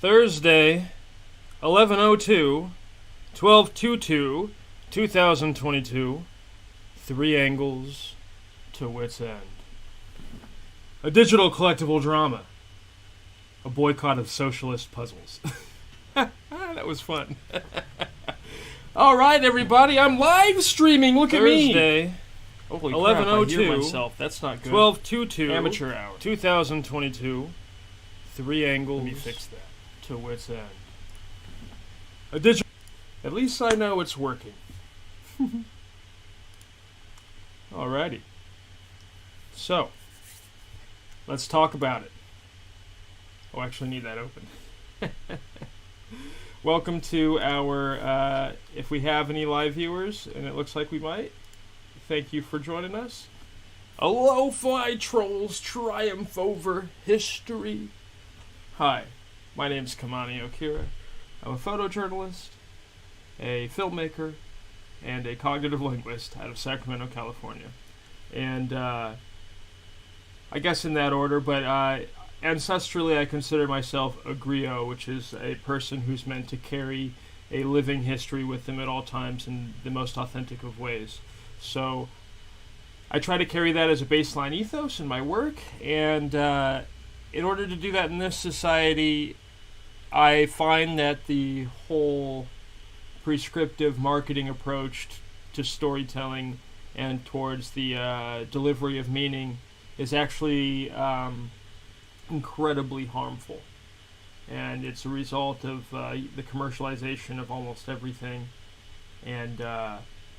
Thursday, 11/02, 12/22, 2022. Three angles to wit's end. A digital collectible drama. A boycott of socialist puzzles. That was fun. All right, everybody, I'm live streaming. Look at me. Thursday, 11/02. That's not good. 12/22. Amateur hour. 2022. Three angles. Let me fix that. To wit's end. A digital. At least I know it's working. Alrighty. So, let's talk about it. Oh, I actually need that open. Welcome to our, if we have any live viewers, and it looks like we might, thank you for joining us. A lo-fi trolls triumph over history. Hi, my name's Kamani Okira. I'm a photojournalist, a filmmaker, and a cognitive linguist out of Sacramento, California. And I guess in that order, but ancestrally I consider myself a griot, which is a person who's meant to carry a living history with them at all times in the most authentic of ways. So I try to carry that as a baseline ethos in my work, and in order to do that in this society, I find that the whole prescriptive marketing approach to storytelling and towards the delivery of meaning is actually incredibly harmful. And it's a result of the commercialization of almost everything. And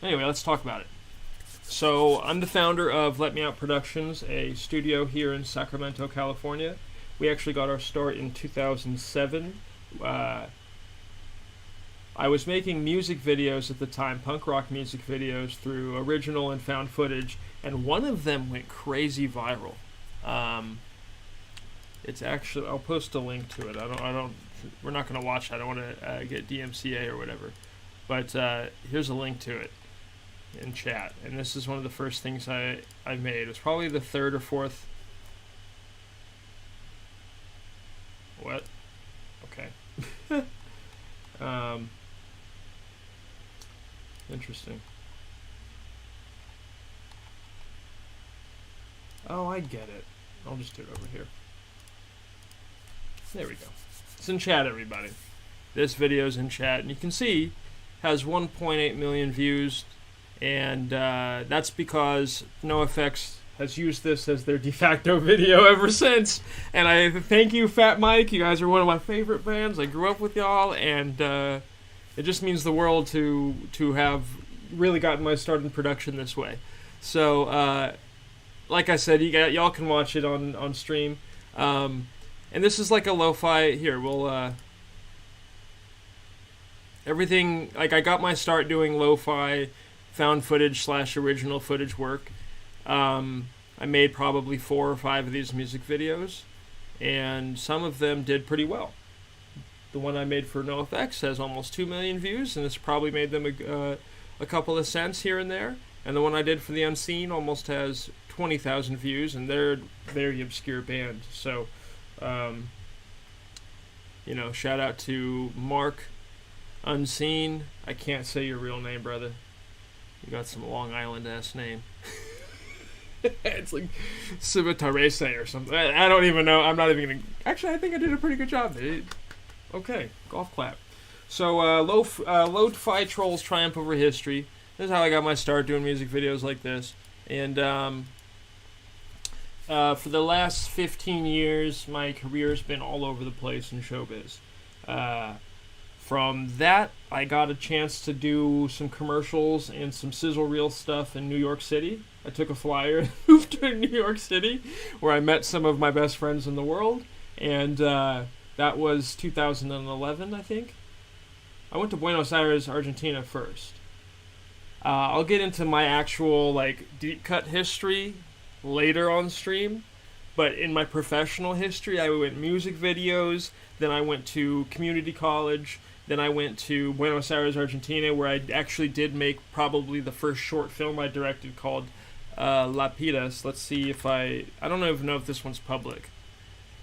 anyway, let's talk about it. So I'm the founder of Let Me Out Productions, a studio here in Sacramento, California. We actually got our start in 2007. I was making music videos at the time, punk rock music videos, through original and found footage, and one of them went crazy viral. It's actually, I'll post a link to it. We're not going to watch it. I don't want to get DMCA or whatever. But here's a link to it in chat. And this is one of the first things I made. It was probably the third or fourth. What? Okay. Interesting. Oh, I get it. I'll just do it over here. There we go. It's in chat, everybody. This video's in chat, and you can see has 1.8 million views, and that's because NoFX has used this as their de facto video ever since. And I thank you, Fat Mike. You guys are one of my favorite bands. I grew up with y'all, and it just means the world to have really gotten my start in production this way. So, like I said, y'all can watch it on stream. And this is like a lo-fi. Here, we'll everything. Like I got my start doing lo-fi, found footage / original footage work. I made probably 4 or 5 of these music videos, and some of them did pretty well. The one I made for NoFX has almost 2 million views, and it's probably made them a couple of cents here and there. And the one I did for The Unseen almost has 20,000 views, and they're a very obscure band. So, shout out to Mark Unseen. I can't say your real name, brother. You got some Long Island-ass name. It's like Civitarese or something. I don't even know. I'm not even going to... Actually, I think I did a pretty good job. Okay, golf clap. So, lo-fi trolls triumph over history. This is how I got my start doing music videos like this. And for the last 15 years, my career's been all over the place in showbiz. From that, I got a chance to do some commercials and some sizzle reel stuff in New York City. I took a flyer and moved to New York City, where I met some of my best friends in the world. And that was 2011, I think. I went to Buenos Aires, Argentina first. I'll get into my actual deep cut history later on stream, but in my professional history, I went music videos, then I went to community college, then I went to Buenos Aires, Argentina, where I actually did make probably the first short film I directed called Lapidas. Let's see if I don't even know if this one's public.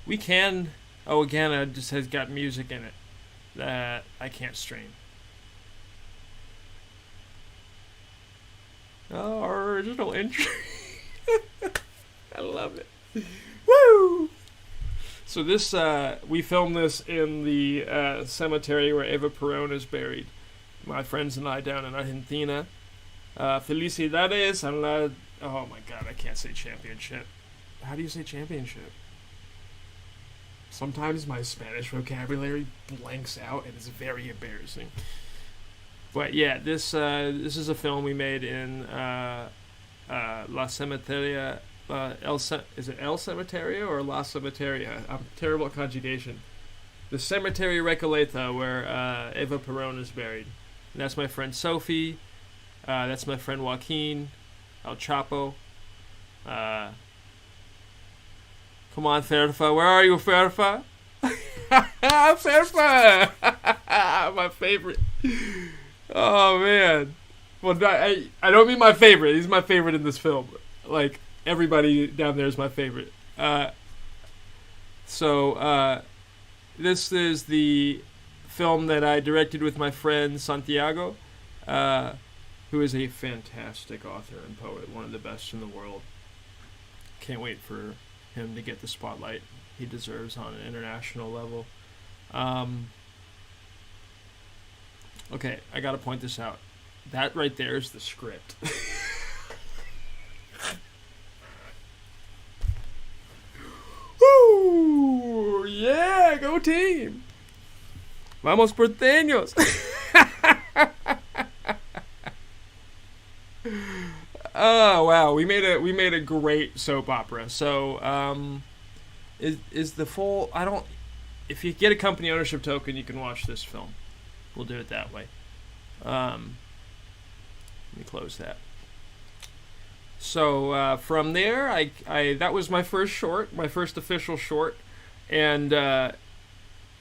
We can Oh, again, it just has got music in it that I can't stream. Oh, our original entry. I love it. Woo! So this, we filmed this in the cemetery where Eva Perón is buried. My friends and I down in Argentina. Felicidades a la... Oh my god, I can't say championship. How do you say championship? Sometimes my Spanish vocabulary blanks out and it's very embarrassing. But yeah, this is a film we made in La Cemeteria. Is it El Cemeterio or La Cemeteria? I'm terrible at conjugation. The Cemetery Recoleta, where Eva Perón is buried. And that's my friend Sophie. That's my friend Joaquin. El Chapo. Come on, Ferfa. Where are you, Ferfa? Ferfa! My favorite. Oh, man. Well, I don't mean my favorite. He's my favorite in this film. Like, everybody down there is my favorite. So, this is the film that I directed with my friend Santiago, who is a fantastic author and poet, one of the best in the world. Can't wait for him to get the spotlight he deserves on an international level. Okay, I gotta point this out. That right there is the script. Woo! Yeah, go team! Vamos porteños! Oh wow, we made a great soap opera. So is the full... I don't... If you get a company ownership token, you can watch this film. We'll do it that way. Let me close that. So from there, I that was my first short, my first official short, and I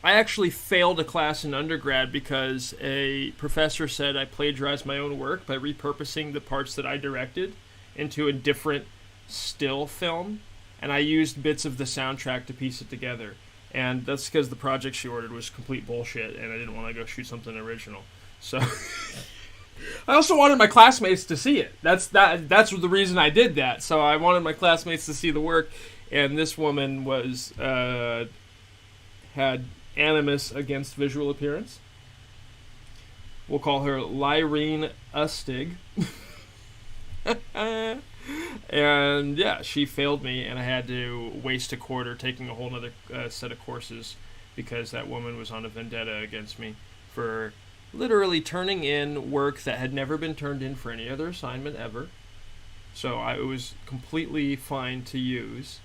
actually failed a class in undergrad because a professor said I plagiarized my own work by repurposing the parts that I directed into a different still film, and I used bits of the soundtrack to piece it together. And that's because the project she ordered was complete bullshit, and I didn't want to go shoot something original. So I also wanted my classmates to see it. That's the reason I did that. So I wanted my classmates to see the work, and this woman was had animus against visual appearance. We'll call her Lyrene Ustig. And yeah, she failed me, and I had to waste a quarter taking a whole other set of courses because that woman was on a vendetta against me for literally turning in work that had never been turned in for any other assignment ever. So it was completely fine to use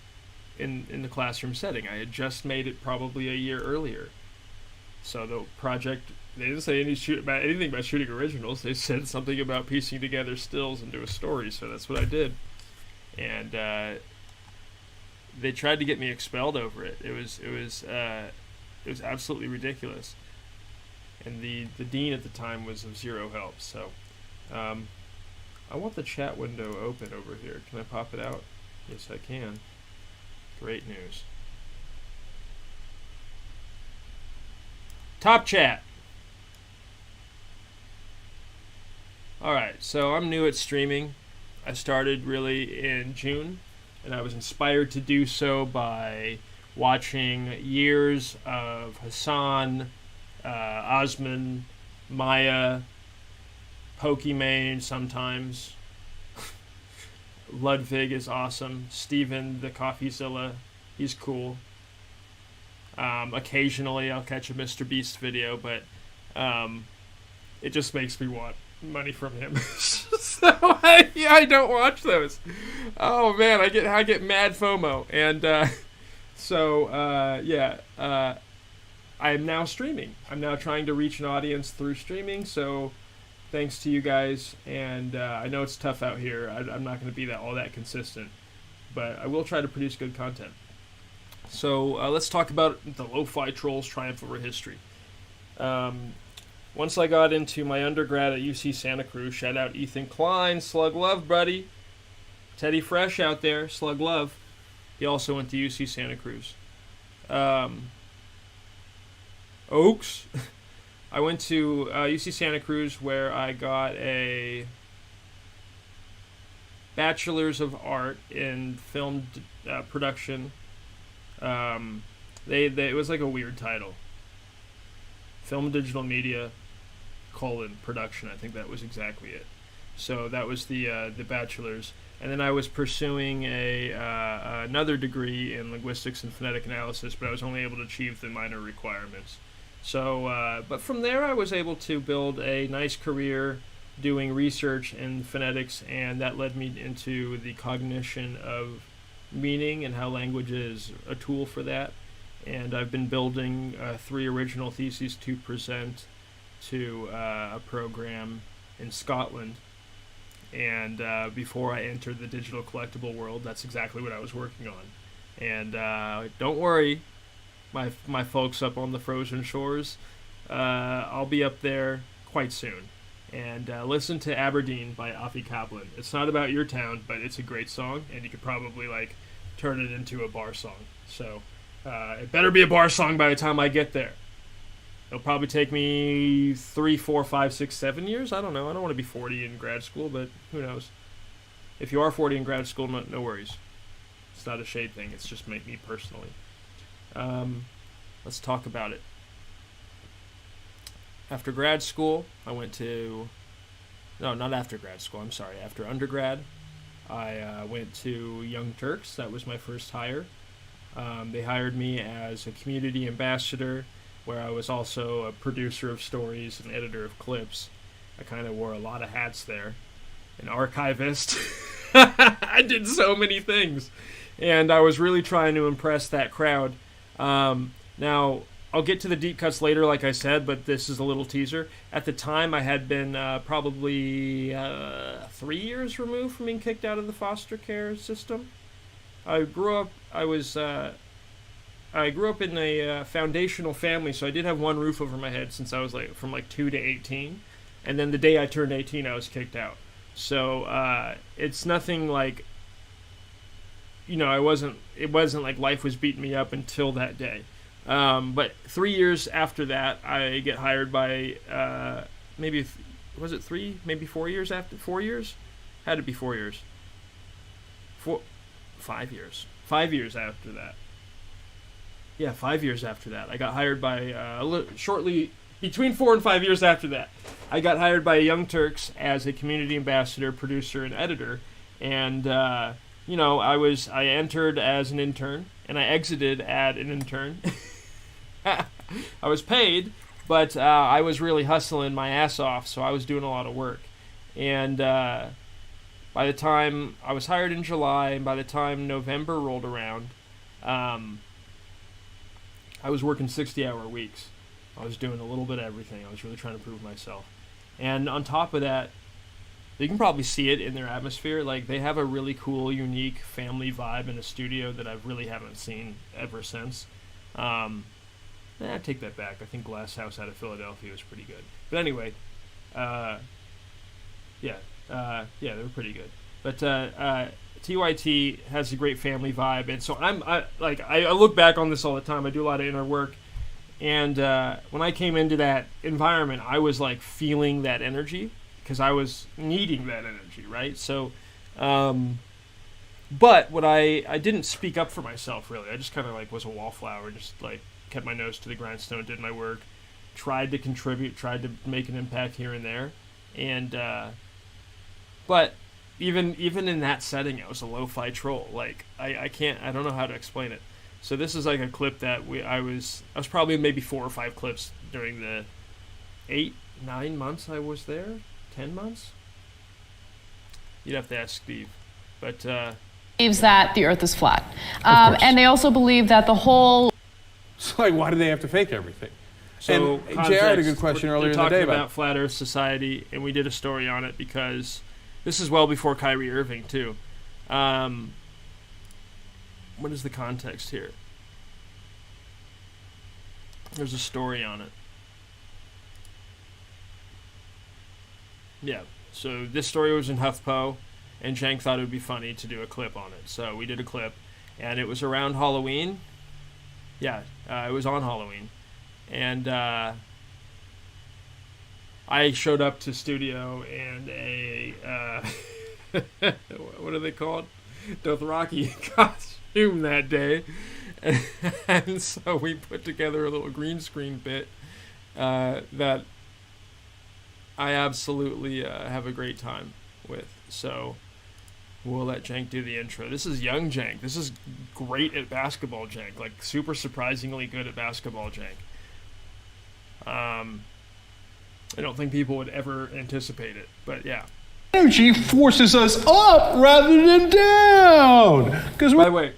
in the classroom setting. I had just made it probably a year earlier. So the project, they didn't say anything about shooting originals. They said something about piecing together stills into a story, so that's what I did. And they tried to get me expelled over it. It was absolutely ridiculous. And the dean at the time was of zero help. So I want the chat window open over here. Can I pop it out? Yes, I can. Great news. Top chat. Alright, so I'm new at streaming. I started really in June, and I was inspired to do so by watching years of Hasan, Osman, Maya, Pokimane sometimes. Ludwig is awesome. Steven, the Coffeezilla, he's cool. Occasionally I'll catch a Mr. Beast video, but it just makes me want money from him. So I don't watch those. Oh man, I get mad FOMO, and I am now streaming. I'm now trying to reach an audience through streaming. So thanks to you guys, and I know it's tough out here. I'm not going to be all that consistent, but I will try to produce good content. So let's talk about the lo-fi trolls' triumph over history. Once I got into my undergrad at UC Santa Cruz, shout out Ethan Klein, slug love, buddy. Teddy Fresh out there, slug love. He also went to UC Santa Cruz. Oaks. I went to UC Santa Cruz, where I got a Bachelor's of Art in Film Production. It was like a weird title. Film Digital Media, Production. I think that was exactly it. So that was the Bachelor's. And then I was pursuing another degree in Linguistics and Phonetic Analysis, but I was only able to achieve the minor requirements. So, but from there I was able to build a nice career doing research in phonetics, and that led me into the cognition of meaning and how language is a tool for that. And I've been building 3 original theses to present to a program in Scotland. And before I entered the digital collectible world, that's exactly what I was working on. And don't worry, my folks up on the frozen shores, I'll be up there quite soon. And listen to Aberdeen by Afi Kaplan. It's not about your town, but it's a great song, and you could probably turn it into a bar song. So it better be a bar song by the time I get there. It'll probably take me 3, 4, 5, 6, 7 years. I don't know. I don't want to be 40 in grad school, but who knows? If you are 40 in grad school, no worries. It's not a shade thing. It's just me personally. Let's talk about it. After grad school, I went to... No, not after grad school. I'm sorry. After undergrad, I went to Young Turks. That was my first hire. They hired me as a community ambassador, where I was also a producer of stories and editor of clips. I kind of wore a lot of hats there. An archivist. I did so many things. And I was really trying to impress that crowd. Now, I'll get to the deep cuts later, like I said, but this is a little teaser. At the time, I had been probably 3 years removed from being kicked out of the foster care system. I grew up in a foundational family, so I did have one roof over my head since I was from 2 to 18. And then the day I turned 18, I was kicked out. So it's nothing like, it wasn't like life was beating me up until that day. But 3 years after that, I get hired by, was it 3, maybe 4 years after? 4 years? Had to be 4 years. 5 years. 5 years after that. Yeah, 5 years after that. I got hired by, shortly, between 4 and 5 years after that, I got hired by Young Turks as a community ambassador, producer, and editor. And, I entered as an intern, and I exited as an intern. I was paid, but I was really hustling my ass off, so I was doing a lot of work. And by the time I was hired in July, and by the time November rolled around, I was working 60-hour weeks. I was doing a little bit of everything. I was really trying to prove myself. And on top of that, you can probably see it in their atmosphere. They have a really cool, unique family vibe in a studio that I really haven't seen ever since. I take that back. I think Glass House out of Philadelphia was pretty good. But anyway, they were pretty good. But TYT has a great family vibe, and so I look back on this all the time. I do a lot of inner work, and when I came into that environment, I was feeling that energy because I was needing that energy, right? So, but what I didn't speak up for myself really. I just kind of was a wallflower, just kept my nose to the grindstone, did my work, tried to contribute, tried to make an impact here and there, and but even in that setting, I was a lo-fi troll. I don't know how to explain it. So this is a clip that I was probably in maybe 4 or 5 clips during the 8-9 months I was there. 10 months? You'd have to ask Steve. But believes that the Earth is flat, and they also believe that the whole. So why do they have to fake everything? So and JR had a good question earlier in the day about Flat Earth Society, and we did a story on it because this is well before Kyrie Irving too. What is the context here? There's a story on it. Yeah, so this story was in HuffPo, and Cenk thought it would be funny to do a clip on it. So we did a clip, and it was around Halloween. Yeah, it was on Halloween. And I showed up to studio and a what are they called? Dothraki costume that day. And so we put together a little green screen bit that I absolutely have a great time with. So we'll let Jank do the intro. This is young Jank. This is great at basketball Jank. Like, super surprisingly good at basketball Jank. I don't think people would ever anticipate it, but yeah. Energy forces us up rather than down. By the way,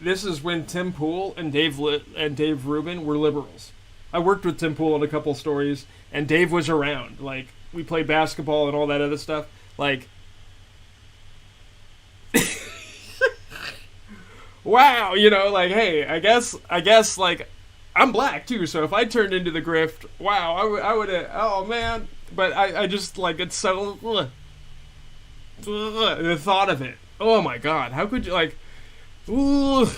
this is when Tim Pool and Dave Rubin were liberals. I worked with Tim Pool on a couple stories, and Dave was around. Like, we played basketball and all that other stuff. Like, wow, you know, like, hey, I guess, like, I'm black too, so if I turned into the grift, wow, I would have, oh man. But I just, like, it's so, the thought of it. Oh my god, how could you, like, oh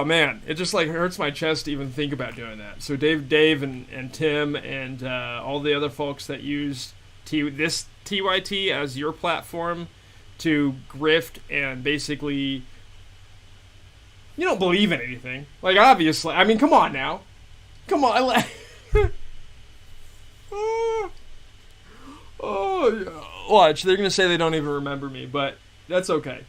man, it just, like, hurts my chest to even think about doing that. So Dave and Tim and all the other folks that use this TYT as your platform to grift and basically, you don't believe in anything. Like, obviously. I mean, come on now. Come on. Watch. They're going to say they don't even remember me, but that's okay.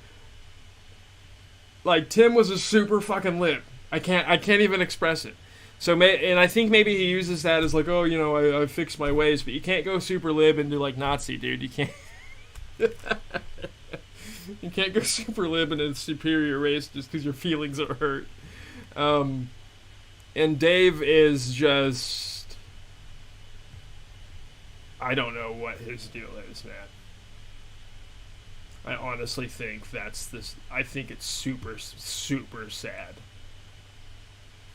Like, Tim was a super fucking lib. I can't even express it. So, and I think maybe he uses that as like, oh, you know, I fixed my ways, but you can't go super lib and do, like, Nazi, dude. You can't. You can't go super lib in a superior race just because your feelings are hurt. And Dave is just, I don't know what his deal is, man. I honestly think I think it's super, super sad.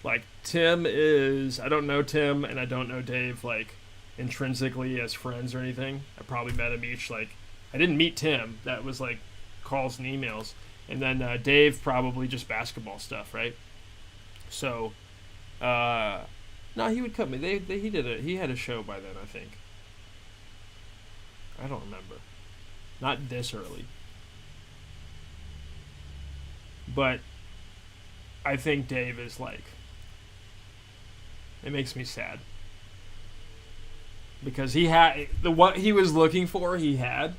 Like, Tim is, I don't know Tim and I don't know Dave, like, intrinsically as friends or anything. I probably met them each, like, I didn't meet Tim. That was, like, calls and emails, and then Dave probably just basketball stuff, right? So, no, he would come. He had a show by then, I think. I don't remember. Not this early, but I think Dave is like. It makes me sad because he had what he was looking for. He had.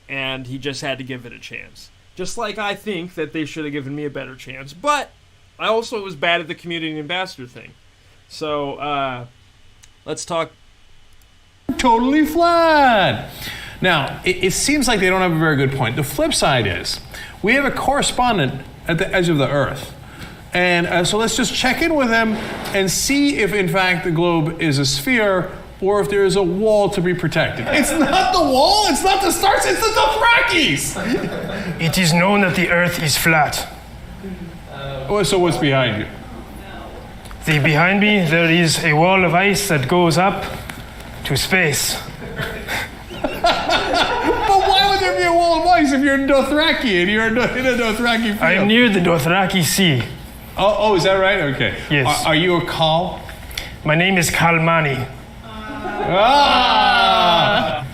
And he just had to give it a chance. Just like I think that they should have given me a better chance. But I also was bad at the community ambassador thing. So, let's talk. Totally flat. Now, it seems like they don't have a very good point. The flip side is, we have a correspondent at the edge of the Earth. And so let's just check in with him and see if, in fact, the globe is a sphere or if there is a wall to be protected. It's not the wall, it's not the stars, it's the Dothrakis! It is known that the Earth is flat. So what's behind you? Behind me, there is a wall of ice that goes up to space. But why would there be a wall of ice if you're in Dothraki and you're in a Dothraki field? I am near the Dothraki Sea. Oh, is that right? Okay. Yes. Are you a Khal? My name is Kalmani.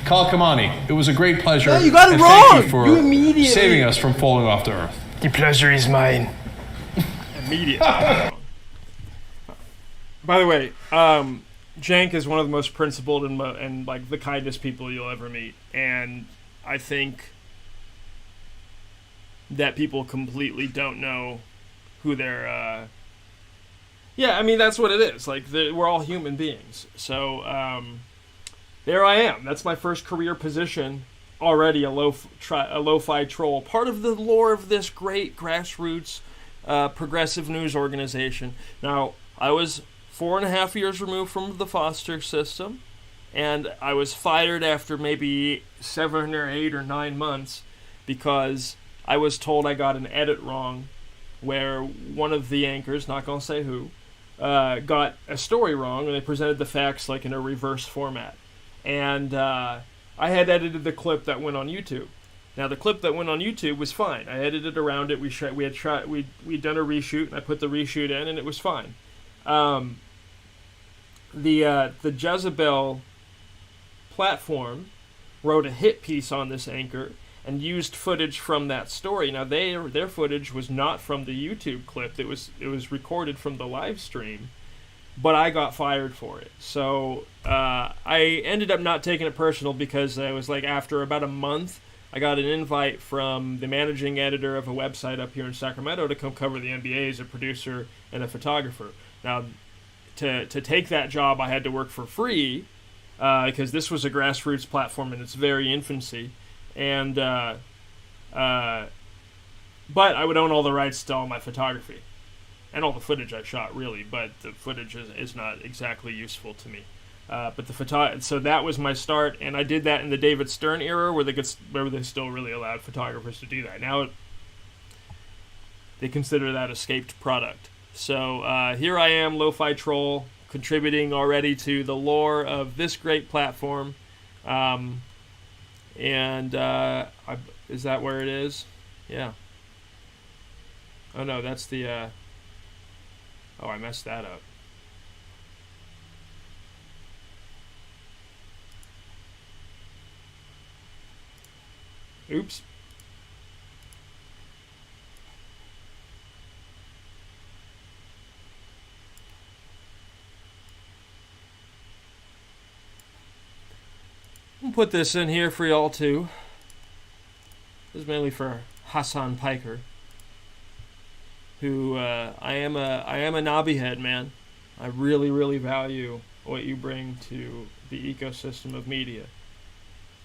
Khal Kamani, it was a great pleasure. No, you got it wrong. Thank you for immediately saving us from falling off the Earth. The pleasure is mine. Immediately. By the way, Jank is one of the most principled and like the kindest people you'll ever meet, and I think that people completely don't know who they're. Yeah, I mean, that's what it is. Like, we're all human beings. So, there I am. That's my first career position. Already a lo-fi troll. Part of the lore of this great grassroots progressive news organization. Now, I was 4.5 years removed from the foster system, and I was fired after maybe 7 or 8 or 9 months because I was told I got an edit wrong where one of the anchors, not going to say who, got a story wrong, and they presented the facts like in a reverse format. And I had edited the clip that went on YouTube. Now, the clip that went on YouTube was fine. I edited around it. We'd done a reshoot, and I put the reshoot in, and it was fine. the Jezebel platform wrote a hit piece on this anchor and used footage from that story. Now their footage was not from the YouTube clip. It was recorded from the live stream, but I got fired for it. So I ended up not taking it personal because I was like, after about a month, I got an invite from the managing editor of a website up here in Sacramento to come cover the NBA as a producer and a photographer. Now, to take that job, I had to work for free because this was a grassroots platform in its very infancy. And but I would own all the rights to all my photography and all the footage I shot, really. But the footage is not exactly useful to me. But so that was my start, and I did that in the David Stern era, where they still really allowed photographers to do that. Now they consider that escaped product. So here I am, Lo-Fi Troll, contributing already to the lore of this great platform. And is that where it is? Yeah. Oh no, that's the. Oh, I messed that up. Oops. I'll put this in here for y'all too. This is mainly for Hasan Piker, who I am a knobby head, man. I really, really value what you bring to the ecosystem of media.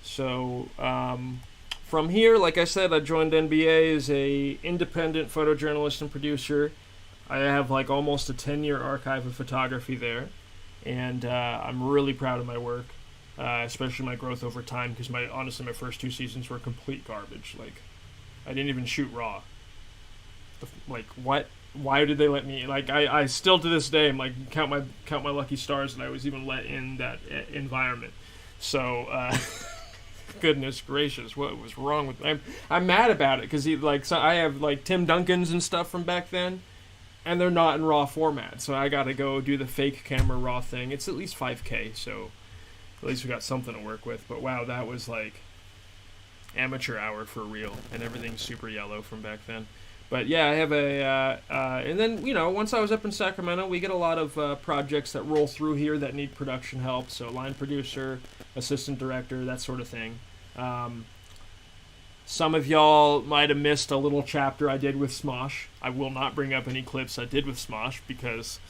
So from here, like I said, I joined NBA as a independent photojournalist and producer. I have like almost a 10-year archive of photography there, and I'm really proud of my work. Especially my growth over time, because honestly my first 2 seasons were complete garbage. Like, I didn't even shoot raw. Like, what? Why did they let me? Like, I still to this day, I'm like, count my lucky stars that I was even let in that environment. So, goodness gracious, what was wrong with me? I'm mad about it, because I have like Tim Duncan's and stuff from back then, and they're not in raw format. So I got to go do the fake camera raw thing. It's at least 5K, so. At least we got something to work with. But wow, that was like amateur hour for real, and everything's super yellow from back then. But yeah, I have and then, once I was up in Sacramento, we get a lot of projects that roll through here that need production help. So line producer, assistant director, that sort of thing. Some of y'all might have missed a little chapter I did with Smosh. I will not bring up any clips I did with Smosh because,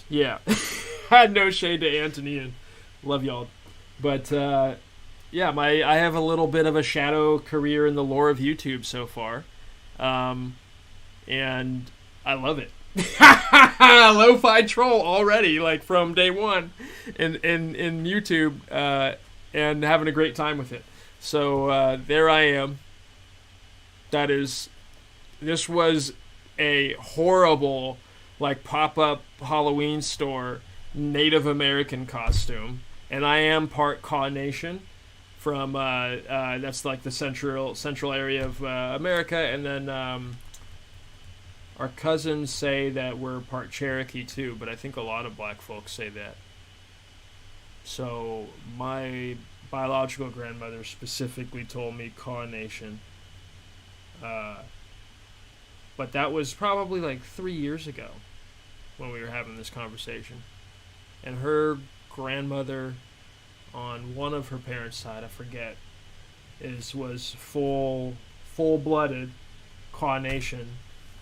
yeah. I had no shade to Anthony and love y'all, but yeah, I have a little bit of a shadow career in the lore of YouTube so far, and I love it. Lo-Fi Troll already, like from day one, in YouTube, and having a great time with it. So there I am. This was a horrible, like, pop-up Halloween store Native American costume, and I am part Kaw Nation from that's like the central area of America, and then our cousins say that we're part Cherokee too, but I think a lot of black folks say that. So my biological grandmother specifically told me Kaw Nation, but that was probably like 3 years ago when we were having this conversation. And her grandmother on one of her parents' side, I forget, was full-blooded Kaw Nation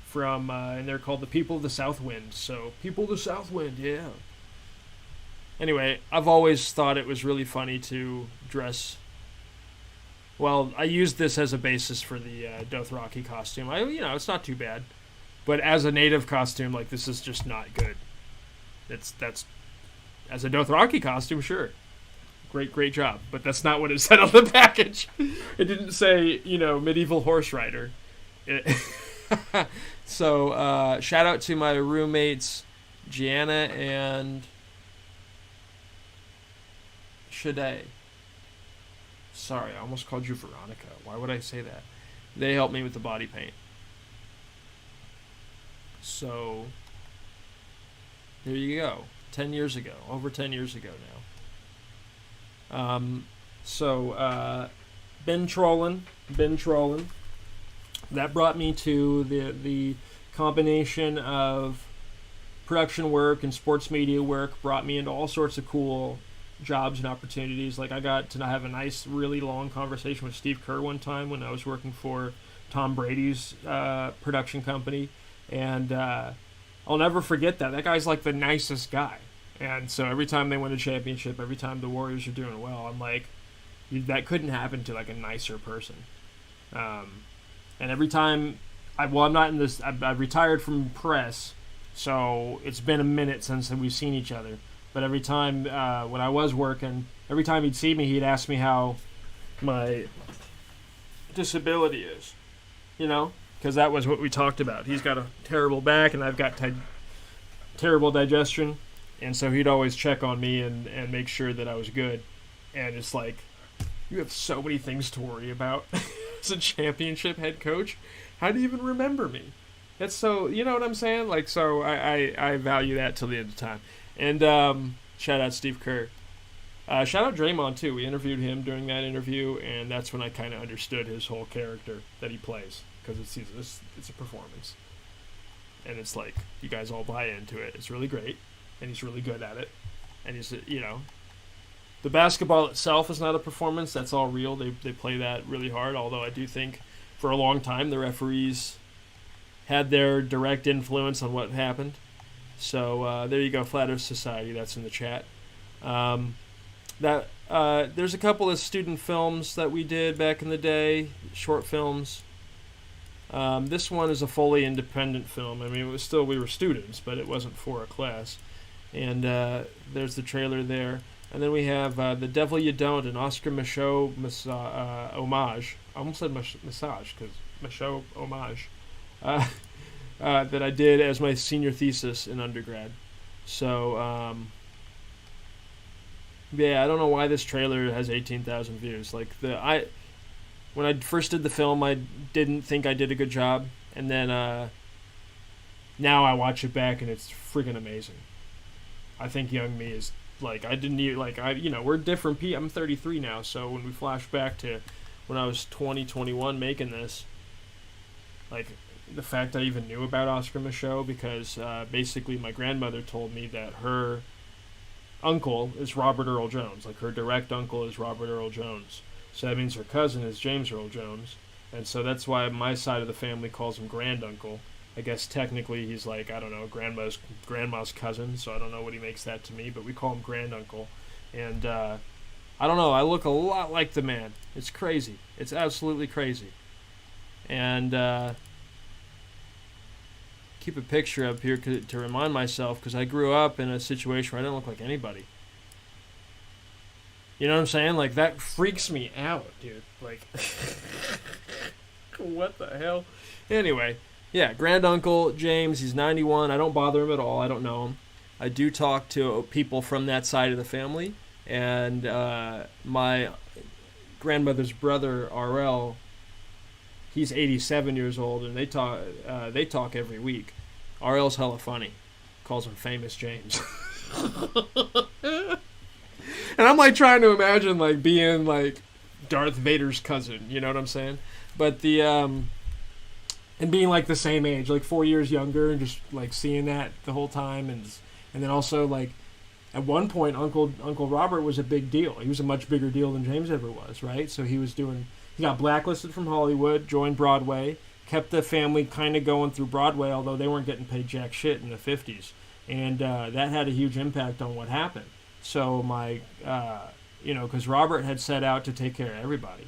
from, and they're called the People of the South Wind. So, People of the South Wind, yeah. Anyway, I've always thought it was really funny to dress. Well, I used this as a basis for the Dothraki costume. It's not too bad, but as a native costume, like, this is just not good. That's as a Dothraki costume, sure. Great job. But that's not what it said on the package. It didn't say, medieval horse rider. So, shout out to my roommates, Gianna and Shade. Sorry, I almost called you Veronica. Why would I say that? They helped me with the body paint. So, There you go. 10 years ago. Over 10 years ago now. Been trolling. That brought me to the combination of production work and sports media work, brought me into all sorts of cool jobs and opportunities. Like I got to have a nice, really long conversation with Steve Kerr one time when I was working for Tom Brady's production company, and I'll never forget that. That guy's like the nicest guy. And so every time they win a championship, every time the Warriors are doing well, I'm like, that couldn't happen to like a nicer person. And every time, I'm not in this, I've retired from press, so it's been a minute since we've seen each other. But every time when I was working, every time he'd see me, he'd ask me how my disability is, because that was what we talked about. He's got a terrible back, and I've got terrible digestion. And so he'd always check on me and make sure that I was good. And it's like, you have so many things to worry about as a championship head coach. How do you even remember me? That's so, you know what I'm saying? Like, so I value that till the end of time. And shout out Steve Kerr. Shout out Draymond, too. We interviewed him during that interview, and that's when I kind of understood his whole character that he plays. Because it's a performance. And it's like, you guys all buy into it. It's really great. And he's really good at it. And he's, the basketball itself is not a performance. That's all real. They play that really hard. Although I do think for a long time the referees had their direct influence on what happened. So there you go, Flat Earth Society. That's in the chat. There's a couple of student films that we did back in the day, short films. This one is a fully independent film. I mean, we were students, but it wasn't for a class. And there's the trailer there. And then we have The Devil You Don't, an Oscar Michaud homage. I almost said massage, because Michaud homage. That I did as my senior thesis in undergrad. So, I don't know why this trailer has 18,000 views. Like, when I first did the film, I didn't think I did a good job. And then now I watch it back, and it's freaking amazing. I think young me is like, we're different people. I'm 33 now, so when we flash back to when I was 20, 21 making this, like, the fact I even knew about Oscar Michaud, because basically my grandmother told me that her uncle is Robert Earl Jones. Like, her direct uncle is Robert Earl Jones. So that means her cousin is James Earl Jones. And so that's why my side of the family calls him granduncle. I guess technically he's like, I don't know, grandma's cousin, so I don't know what he makes that to me, but we call him granduncle. And I don't know, I look a lot like the man. It's crazy. It's absolutely crazy. And keep a picture up here to remind myself, because I grew up in a situation where I didn't look like anybody. You know what I'm saying? Like, that freaks me out, dude. Like, what the hell? Anyway. Yeah, granduncle James, he's 91. I don't bother him at all. I don't know him. I do talk to people from that side of the family. And my grandmother's brother, RL, he's 87 years old, and they talk every week. RL's hella funny. Calls him Famous James. And I'm like trying to imagine like being like Darth Vader's cousin, you know what I'm saying? But and being like the same age, like 4 years younger, and just like seeing that the whole time, and then also like at one point Uncle Robert was a big deal. He was a much bigger deal than James ever was, right? So he got blacklisted from Hollywood, joined Broadway, kept the family kind of going through Broadway, although they weren't getting paid jack shit in the 50s, and that had a huge impact on what happened. So because Robert had set out to take care of everybody,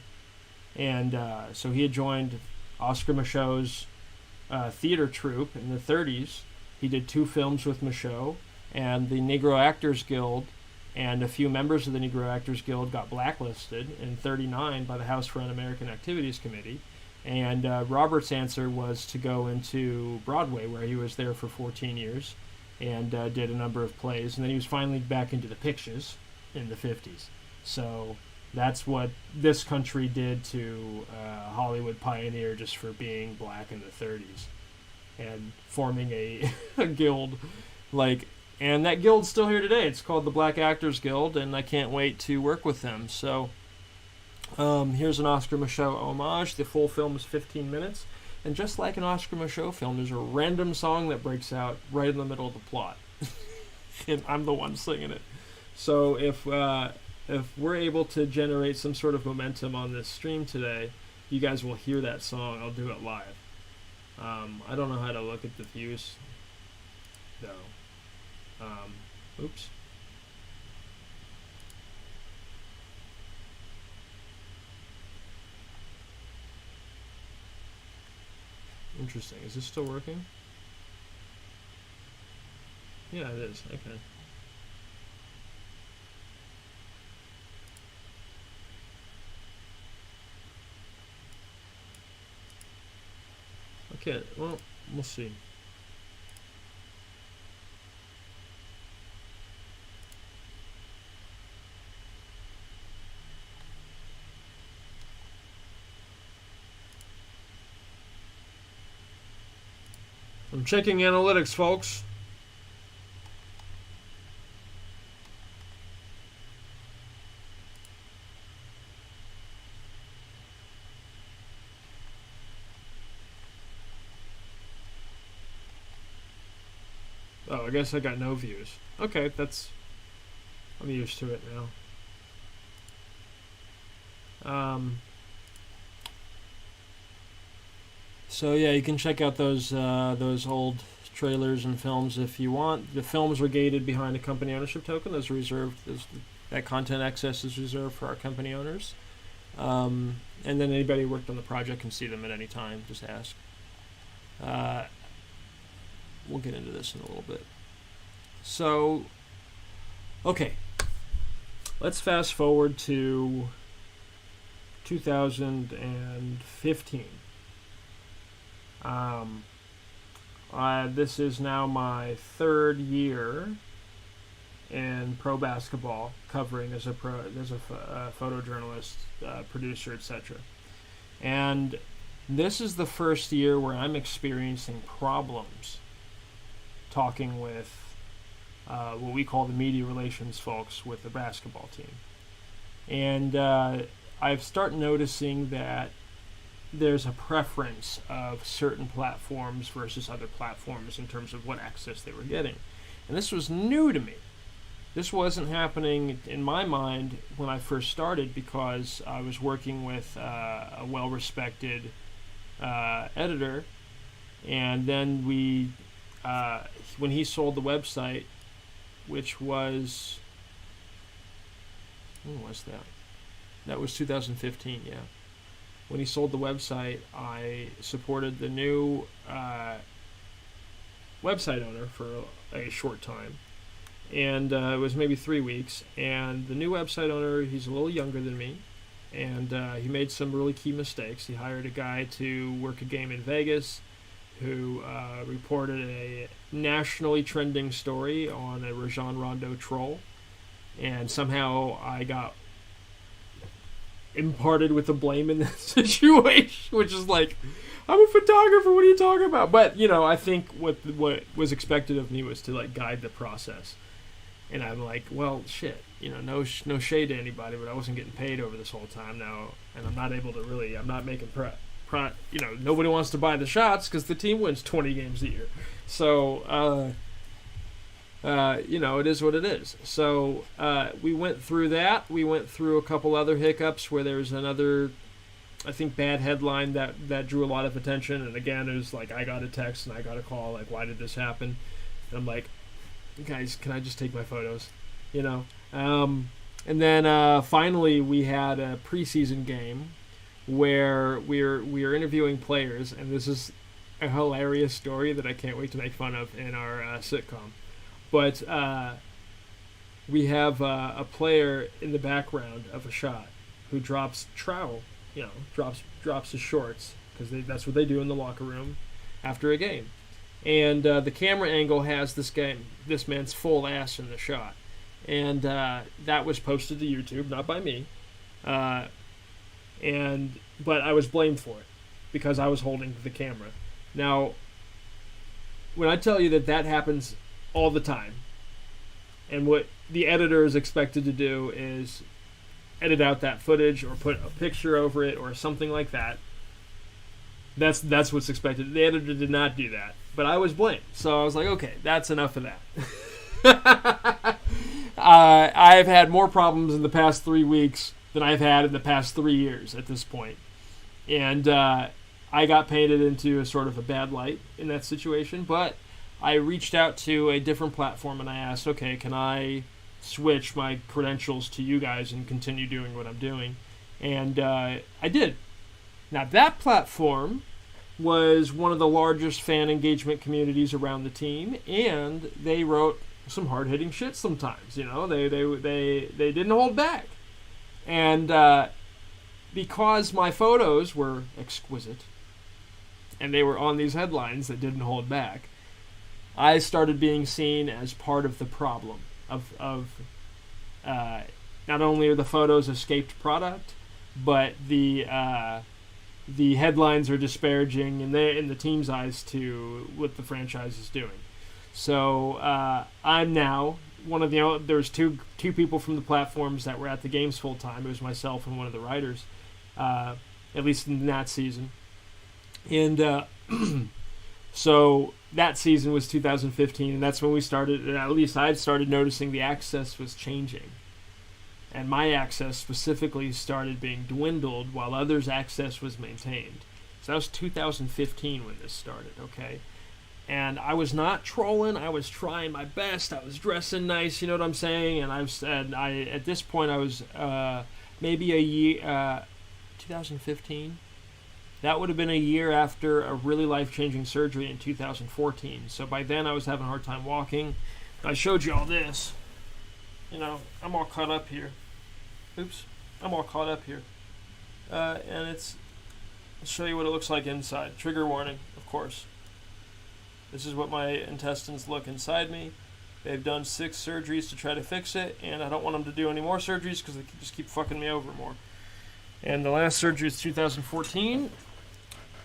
and so he had joined Oscar Michaud's theater troupe in the 30s. He did 2 films with Michaud, and the Negro Actors Guild and a few members of the Negro Actors Guild got blacklisted in 1939 by the House for Un-American Activities Committee. And Robert's answer was to go into Broadway, where he was there for 14 years and did a number of plays. And then he was finally back into the pictures in the 50s. So that's what this country did to Hollywood pioneer just for being black in the 30s and forming a guild. Like, And that guild's still here today. It's called the Black Actors Guild, and I can't wait to work with them. So here's an Oscar Micheaux homage. The full film is 15 minutes. And just like an Oscar Micheaux film, there's a random song that breaks out right in the middle of the plot. And I'm the one singing it. So if we're able to generate some sort of momentum on this stream today, you guys will hear that song. I'll do it live. I don't know how to look at the views, though. Oops. Interesting. Is this still working? Yeah, it is. Okay. Okay, well, we'll see. I'm checking analytics, folks. Oh, I guess I got no views. Okay, I'm used to it now. So yeah, you can check out those old trailers and films if you want. The films are gated behind a company ownership token. Those are reserved. That content access is reserved for our company owners. And then anybody who worked on the project can see them at any time. Just ask. We'll get into this in a little bit. So, okay. Let's fast forward to 2015. This is now my third year in pro basketball, covering as a photojournalist, producer, etc. And this is the first year where I'm experiencing problems talking with what we call the media relations folks with the basketball team. And I've started noticing that there's a preference of certain platforms versus other platforms in terms of what access they were getting. And this was new to me. This wasn't happening in my mind when I first started, because I was working with a well-respected editor, and then when he sold the website, which was, when was that? That was 2015, yeah. When he sold the website, I supported the new website owner for a short time. And it was maybe 3 weeks. And the new website owner, he's a little younger than me. And he made some really key mistakes. He hired a guy to work a game in Vegas who reported a nationally trending story on a Rajon Rondo troll. And somehow I got imparted with the blame in that situation, which is like, I'm a photographer, what are you talking about? But, I think what was expected of me was to, like, guide the process. And I'm like, well, shit, no shade to anybody, but I wasn't getting paid over this whole time now, and I'm not able to really, I'm not making nobody wants to buy the shots because the team wins 20 games a year. So, it is what it is. So we went through that. We went through a couple other hiccups where there was another, I think, bad headline that drew a lot of attention. And again, it was like I got a text and I got a call, like, why did this happen? And I'm like, guys, can I just take my photos? And then finally we had a preseason game where we were interviewing players, and this is a hilarious story that I can't wait to make fun of in our sitcom. But we have a player in the background of a shot who drops trowel, drops his shorts, because that's what they do in the locker room after a game. And the camera angle has this man's full ass in the shot. And that was posted to YouTube, not by me. But I was blamed for it because I was holding the camera. Now, when I tell you that happens all the time, And what the editor is expected to do is edit out that footage or put a picture over it or something like that. That's what's expected. The editor did not do that, but I was blamed. So I was like, okay, that's enough of that. I've had more problems in the past 3 weeks than I've had in the past 3 years at this point. And I got painted into a sort of a bad light in that situation, but I reached out to a different platform and I asked, okay, can I switch my credentials to you guys and continue doing what I'm doing? And I did. Now, that platform was one of the largest fan engagement communities around the team, and they wrote some hard-hitting shit sometimes. You know, they didn't hold back. And because my photos were exquisite, and they were on these headlines that didn't hold back, I started being seen as part of the problem of not only are the photos escaped product, but the headlines are disparaging in the team's eyes to what the franchise is doing. So I'm now one of the there's two people from the platforms that were at the games full time. It was myself and one of the writers, at least in that season. And so that season was 2015, and that's when we started, at least I started noticing the access was changing. And my access specifically started being dwindled while others' access was maintained. So that was 2015 when this started, okay? And I was not trolling, I was trying my best, I was dressing nice, you know what I'm saying? And at this point I was maybe a year, 2015? That would have been a year after a really life-changing surgery in 2014. So by then I was having a hard time walking. I showed you all this. You know, I'm all caught up here. Oops. I'm all caught up here. And I'll show you what it looks like inside. Trigger warning, of course. This is what my intestines look inside me. They've done 6 surgeries to try to fix it, and I don't want them to do any more surgeries because they just keep fucking me over more. And the last surgery is 2014,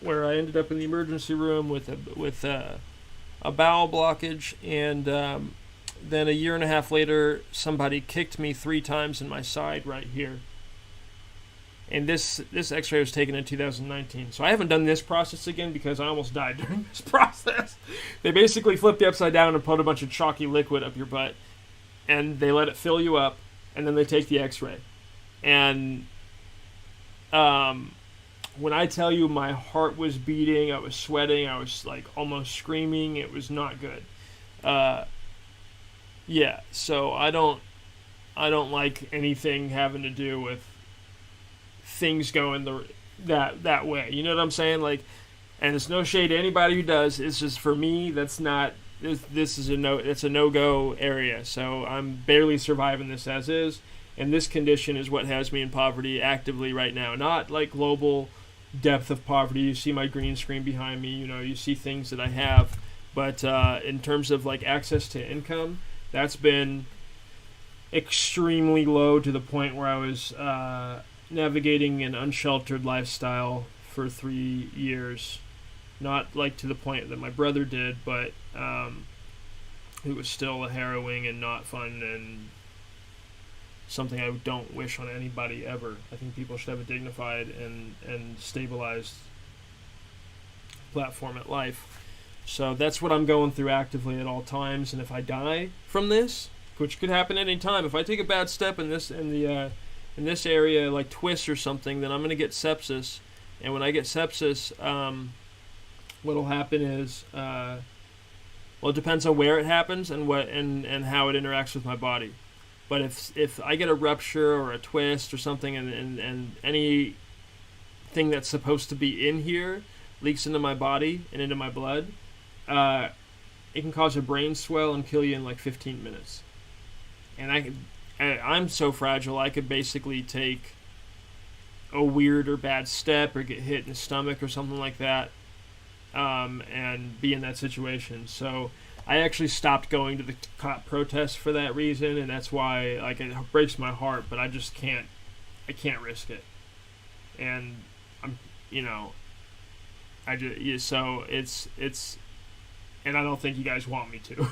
where I ended up in the emergency room with a bowel blockage, and then a year and a half later, somebody kicked me 3 times in my side right here. And this x-ray was taken in 2019. So I haven't done this process again because I almost died during this process. They basically flip you upside down and put a bunch of chalky liquid up your butt, and they let it fill you up, and then they take the x-ray. And when I tell you my heart was beating, I was sweating, I was like almost screaming, it was not good. Yeah, so I don't like anything having to do with things going that way. You know what I'm saying? Like, and it's no shade to anybody who does. It's just for me, that's not. This is a no. It's a no-go area. So I'm barely surviving this as is, and this condition is what has me in poverty actively right now. Not like global depth of poverty. You see my green screen behind me. You know, you see things that I have, but in terms of like access to income, that's been extremely low to the point where I was navigating an unsheltered lifestyle for 3 years. Not like to the point that my brother did, but it was still harrowing and not fun and something I don't wish on anybody ever. I think people should have a dignified and stabilized platform at life. So that's what I'm going through actively at all times. And if I die from this, which could happen any time, if I take a bad step in this area, like twist or something, then I'm going to get sepsis. And when I get sepsis, what'll happen is, well, it depends on where it happens and what and how it interacts with my body. But if I get a rupture or a twist or something, and anything that's supposed to be in here leaks into my body and into my blood, it can cause a brain swell and kill you in like 15 minutes. And I'm so fragile, I could basically take a weird or bad step or get hit in the stomach or something like that, and be in that situation. So I actually stopped going to the cop protests for that reason, and that's why, like, it breaks my heart, but I can't risk it. And I'm, so it's, and I don't think you guys want me to.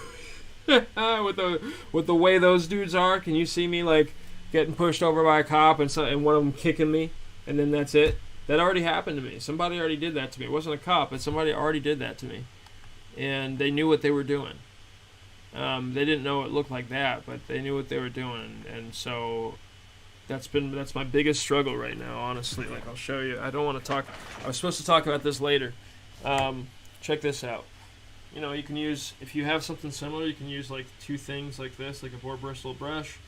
with the way those dudes are. Can you see me like getting pushed over by a cop and one of them kicking me, and then that's it? That already happened to me. Somebody already did that to me. It wasn't a cop, but somebody already did that to me, and they knew what they were doing. They didn't know it looked like that, but they knew what they were doing, and so that's my biggest struggle right now, honestly. Like, I'll show you. I don't want to talk. I was supposed to talk about this later. Check this out. You know, you can use, if you have something similar, you can use like two things like this, like a boar bristle brush.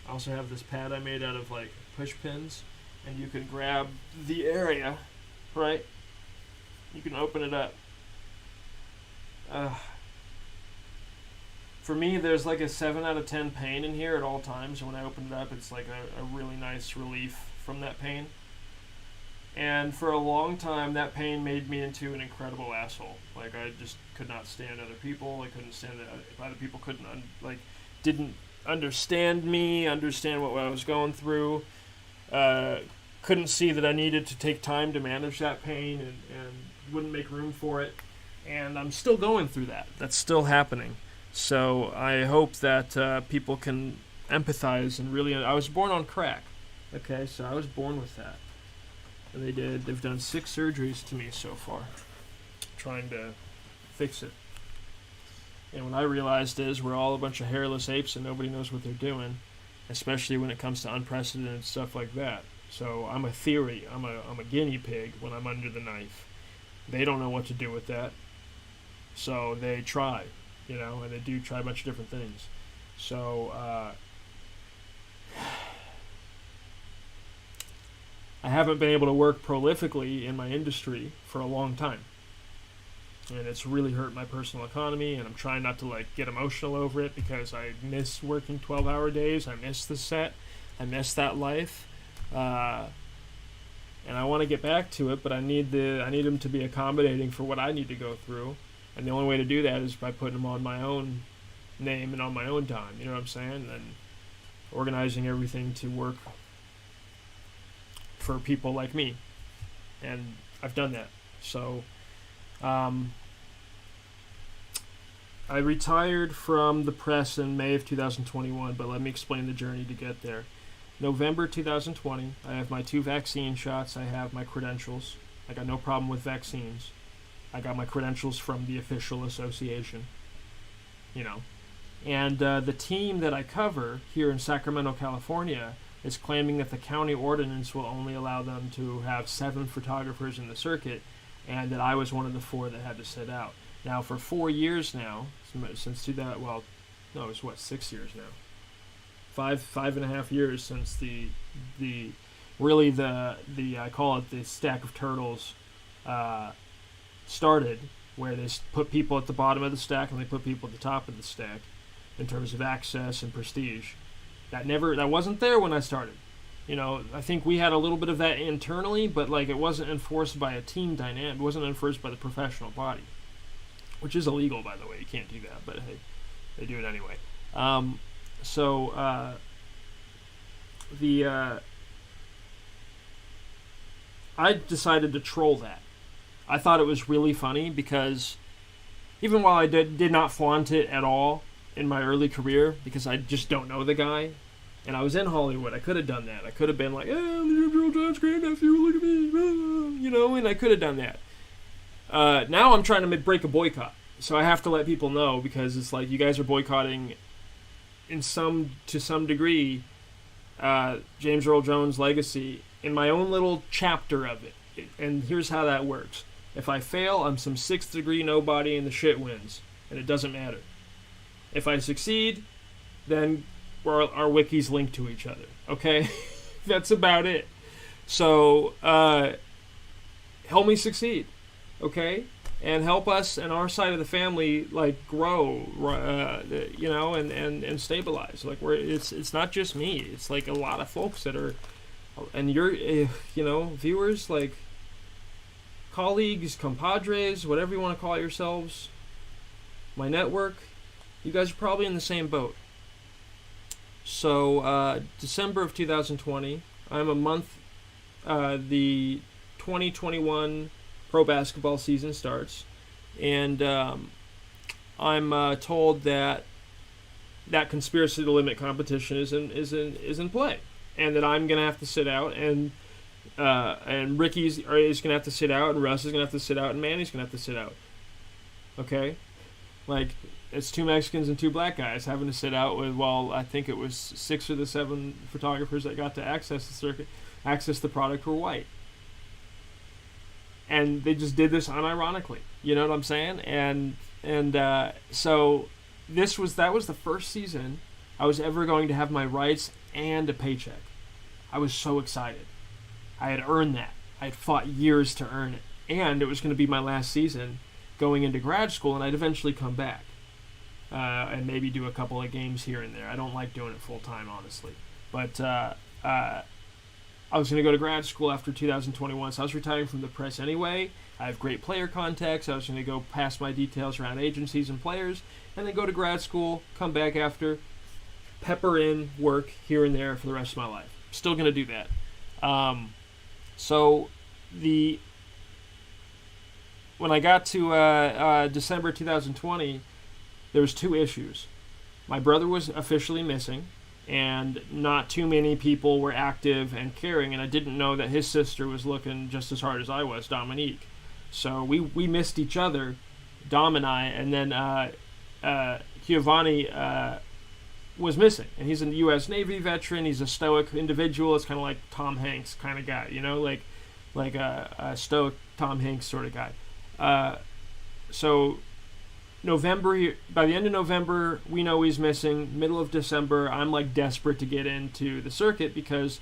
I also have this pad I made out of like push pins, and you can grab the area, right? You can open it up. For me, there's like a 7 out of 10 pain in here at all times, and when I open it up, it's like a really nice relief from that pain. And for a long time, that pain made me into an incredible asshole. Like, I just could not stand other people. I couldn't stand that if other people didn't understand me, understand what I was going through. Couldn't see that I needed to take time to manage that pain and wouldn't make room for it. And I'm still going through that. That's still happening. So I hope that people can empathize and really... I was born on crack. Okay, so I was born with that. And they've done 6 surgeries to me so far, trying to fix it. And what I realized is we're all a bunch of hairless apes and nobody knows what they're doing, especially when it comes to unprecedented stuff like that. So I'm a theory. I'm a guinea pig when I'm under the knife. They don't know what to do with that, so they try, you know, and they do try a bunch of different things. So I haven't been able to work prolifically in my industry for a long time. And it's really hurt my personal economy, and I'm trying not to like get emotional over it because I miss working 12-hour days. I miss the set. I miss that life. And I want to get back to it, but I need them to be accommodating for what I need to go through. And the only way to do that is by putting them on my own name and on my own time. You know what I'm saying? And organizing everything to work for people like me, and I've done that. So I retired from the press in May of 2021, but let me explain the journey to get there. November 2020, I have my 2 vaccine shots. I have my credentials. I got no problem with vaccines. I got my credentials from the official association, you know. And the team that I cover here in Sacramento, California, is claiming that the county ordinance will only allow them to have 7 photographers in the circuit, and that I was one of the 4 that had to sit out. Now, for 4 years now, since 2000, well, no, it's what, 6 years now, 5.5 years since the I call it the stack of turtles started, where they put people at the bottom of the stack and they put people at the top of the stack in terms of access and prestige. That wasn't there when I started. You know, I think we had a little bit of that internally, but like it wasn't enforced by a team dynamic. It wasn't enforced by the professional body, which is illegal, by the way. You can't do that, but hey, they do it anyway. I decided to troll that. I thought it was really funny because even while I did not flaunt it at all in my early career, because I just don't know the guy, and I was in Hollywood, I could have done that. I could have been like, John's grandnephew, look at me, you know, and I could have done that. Now I'm trying to break a boycott, so I have to let people know, because it's like you guys are boycotting to some degree James Earl Jones' legacy in my own little chapter of it. And here's how that works. If I fail, I'm some 6th degree nobody and the shit wins, and it doesn't matter. If I succeed, then our wikis link to each other, okay? That's about it. So, help me succeed, okay? And help us and our side of the family, like, grow, you know, and stabilize. Like, it's not just me. It's, like, a lot of folks that are, and you're, you know, viewers, like, colleagues, compadres, whatever you want to call yourselves, my network, you guys are probably in the same boat. So, December of 2020, I'm a month, the 2021 pro basketball season starts, and I'm told that that conspiracy to limit competition is in play, and that I'm gonna have to sit out, and Ricky's is gonna have to sit out, and Russ is gonna have to sit out, and Manny's gonna have to sit out. Okay, like it's 2 Mexicans and 2 black guys having to sit out with, well, I think it was 6 of the 7 photographers that got to access the circuit, access the product were white. And they just did this unironically. You know what I'm saying? And so that was the first season I was ever going to have my rights and a paycheck. I was so excited. I had earned that. I had fought years to earn it. And it was going to be my last season going into grad school, and I'd eventually come back. And maybe do a couple of games here and there. I don't like doing it full time, honestly. But I was going to go to grad school after 2021, so I was retiring from the press anyway. I have great player contacts. I was going to go pass my details around agencies and players, and then go to grad school, come back after, pepper in work here and there for the rest of my life. Still going to do that. When I got to December 2020, there was 2 issues. My brother was officially missing, and not too many people were active and caring, and I didn't know that his sister was looking just as hard as I was, Dominique. So we missed each other, Dom and I, and then Giovanni was missing, and he's a U.S. Navy veteran. He's a stoic individual. It's kind of like Tom Hanks kind of guy, you know, like a stoic Tom Hanks sort of guy. So November, by the end of November, we know he's missing. Middle of December, I'm like desperate to get into the circuit because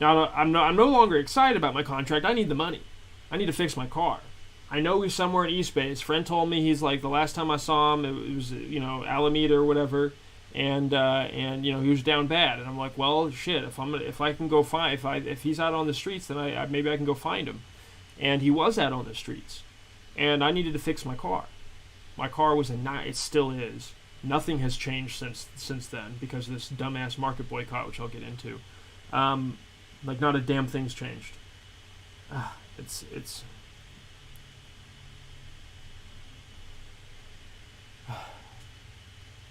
now I'm no longer excited about my contract. I need the money. I need to fix my car. I know he's somewhere in East Bay. His friend told me he's like, the last time I saw him, it was, you know, Alameda or whatever, and you know, he was down bad. And I'm like, well, shit, if he's out on the streets, then maybe I can go find him. And he was out on the streets, and I needed to fix my car. My car was it still is. Nothing has changed since then because of this dumbass market boycott, which I'll get into. Like, not a damn thing's changed. It's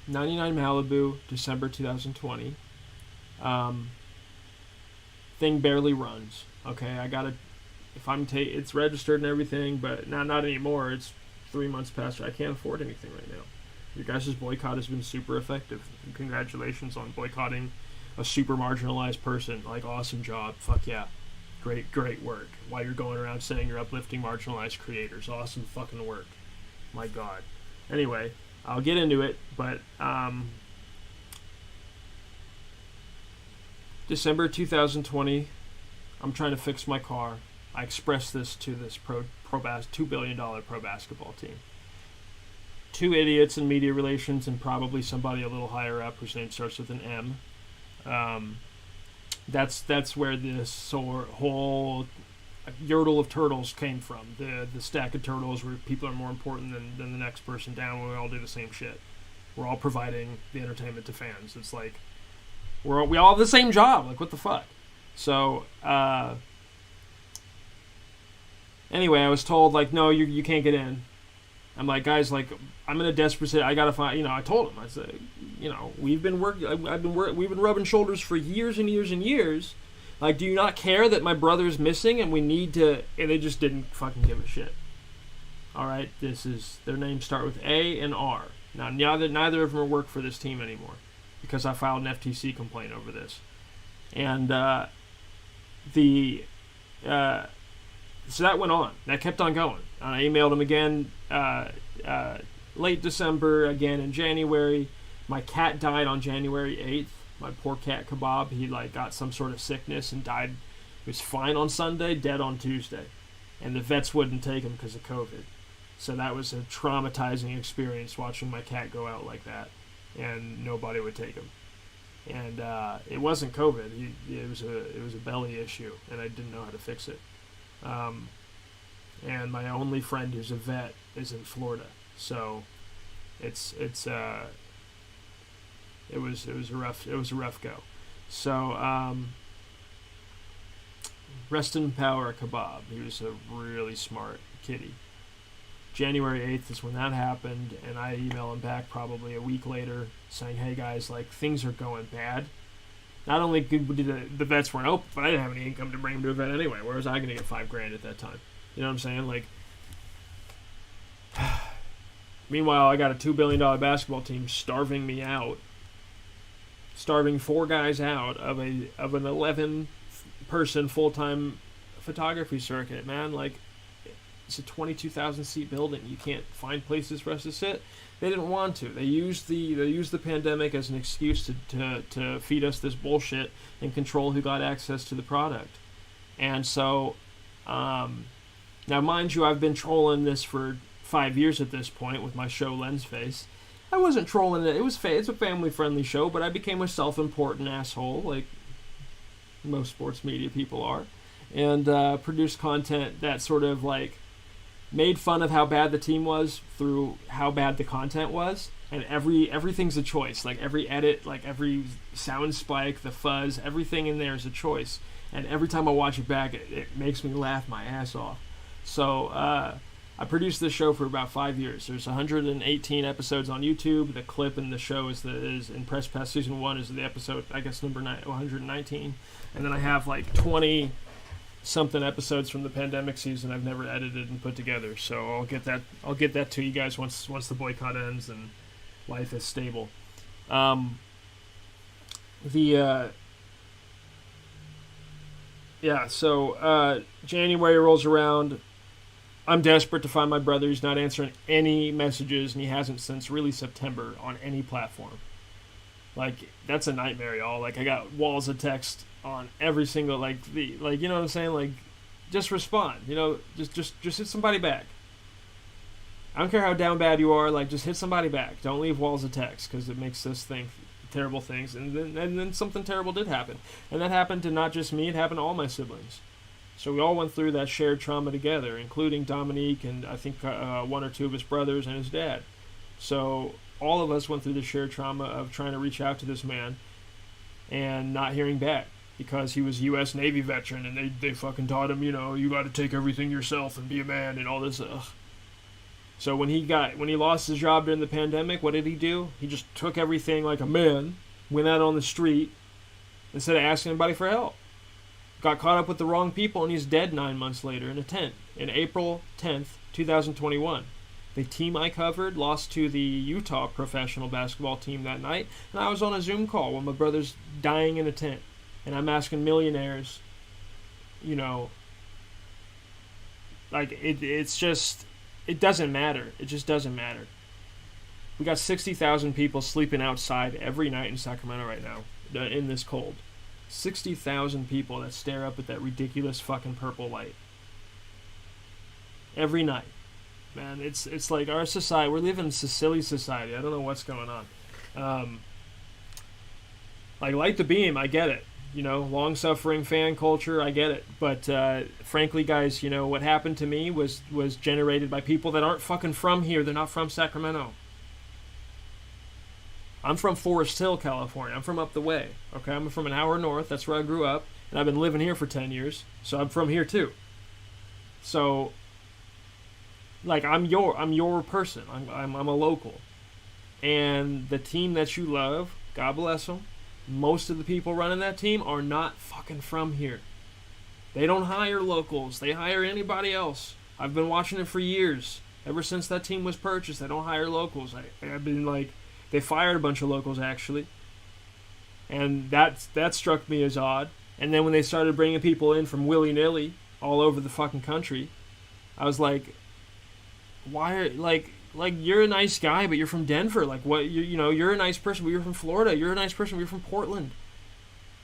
99 Malibu, December 2020. Thing barely runs. Okay, I gotta. It's registered and everything, but not anymore. It's 3 months past. I can't afford anything right now. Your guys' boycott has been super effective. Congratulations on boycotting a super marginalized person. Like, awesome job. Fuck yeah. Great work. While you're going around saying you're uplifting marginalized creators. Awesome fucking work. My God. Anyway, I'll get into it, but December 2020, I'm trying to fix my car. I expressed this to this $2 billion pro basketball team. 2 idiots in media relations and probably somebody a little higher up whose name starts with an M. That's where this whole yodel of turtles came from. The stack of turtles where people are more important than the next person down when we all do the same shit. We're all providing the entertainment to fans. It's like we all have the same job. Like, what the fuck? So anyway, I was told, like, no, you can't get in. I'm like, guys, like, I'm in a desperate situation. I gotta find, you know, I told him, I said, you know, we've been rubbing shoulders for years and years and years. Like, do you not care that my brother's missing and we need to, and they just didn't fucking give a shit. Alright, their names start with A and R. Now, neither of them work for this team anymore because I filed an FTC complaint over this. And, so that went on. That kept on going. I emailed him again late December, again in January. My cat died on January 8th. My poor cat Kebab. He got some sort of sickness and died. He was fine on Sunday, dead on Tuesday. And the vets wouldn't take him because of COVID. So that was a traumatizing experience watching my cat go out like that. And nobody would take him. And it wasn't COVID. It was a belly issue, and I didn't know how to fix it. And my only friend who's a vet is in Florida, so it was a rough go. So rest in power, Kebab. He was a really smart kitty. January 8th is when that happened, and I email him back probably a week later saying, hey guys, like, things are going bad. Not only did the vets weren't open, but I didn't have any income to bring them to a vet anyway. Where was I going to get $5,000 at that time? You know what I'm saying? Like, meanwhile, I got a $2 billion basketball team starving me out, starving 4 guys out of an 11-person full-time photography circuit, man. Like, it's a 22,000 seat building. You can't find places for us to sit. They didn't want to. They used the pandemic as an excuse to feed us this bullshit and control who got access to the product. And so, now mind you, I've been trolling this for 5 years at this point with my show Lens Face. I wasn't trolling it. It's a family-friendly show, but I became a self-important asshole, like most sports media people are, and produced content that sort of like made fun of how bad the team was through how bad the content was, and everything's a choice. Like every edit, like every sound spike, the fuzz, everything in there is a choice. And every time I watch it back, it makes me laugh my ass off. So I produced this show for about 5 years. There's 118 episodes on YouTube. The clip in the show is in Press Pass Season 1 is the episode, I guess, number 119. And then I have like 20 something episodes from the pandemic season I've never edited and put together. So I'll get that to you guys once the boycott ends and life is stable. January rolls around. I'm desperate to find my brother. He's not answering any messages, and he hasn't since really September on any platform. Like, that's a nightmare, y'all. Like, I got walls of text on every single, you know what I'm saying? Like, just respond. You know, just hit somebody back. I don't care how down bad you are. Like, just hit somebody back. Don't leave walls of text, because it makes us think terrible things. And then something terrible did happen, and that happened to not just me. It happened to all my siblings. So we all went through that shared trauma together, including Dominique and I think 1 or 2 of his brothers and his dad. So all of us went through the shared trauma of trying to reach out to this man and not hearing back because he was a U.S. Navy veteran and they fucking taught him, you know, you got to take everything yourself and be a man and all this. So when he lost his job during the pandemic, what did he do? He just took everything like a man, went out on the street instead of asking anybody for help. Got caught up with the wrong people, and he's dead 9 months later in a tent. In April 10th, 2021. The team I covered lost to the Utah professional basketball team that night, and I was on a Zoom call when my brother's dying in a tent. And I'm asking millionaires, you know, like, it's just, it doesn't matter. It just doesn't matter. We got 60,000 people sleeping outside every night in Sacramento right now, in this cold. 60,000 people that stare up at that ridiculous fucking purple light every night. Man, it's like our society, we're living in silly society. I don't know what's going on. Like, light the beam, I get it. You know, long-suffering fan culture, I get it. But frankly, guys, you know, what happened to me was generated by people that aren't fucking from here. They're not from Sacramento. I'm from Forest Hill, California. I'm from up the way. Okay, I'm from an hour north. That's where I grew up, and I've been living here for 10 years. So I'm from here too. So, like, I'm your person. I'm a local, and the team that you love, God bless them. Most of the people running that team are not fucking from here. They don't hire locals. They hire anybody else. I've been watching it for years. Ever since that team was purchased, they don't hire locals. I've been like. They fired a bunch of locals, actually. And that struck me as odd. And then when they started bringing people in from willy-nilly all over the fucking country, I was like, why are, like you're a nice guy, but you're from Denver. Like, what, you know, you're a nice person, but you're from Florida. You're a nice person, but you're from Portland.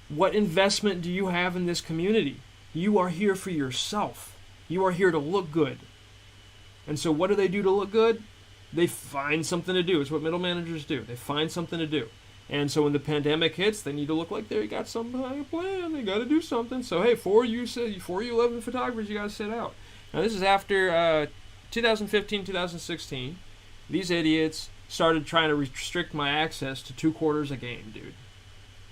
What investment do you have in this community? You are here for yourself. You are here to look good. And so what do they do to look good? They find something to do. It's what middle managers do. They find something to do. And so when the pandemic hits, they need to look like they got some kind of plan. They got to do something. So, hey, for you 11 photographers, you got to sit out. Now, this is after 2015, 2016. These idiots started trying to restrict my access to 2 quarters a game, dude.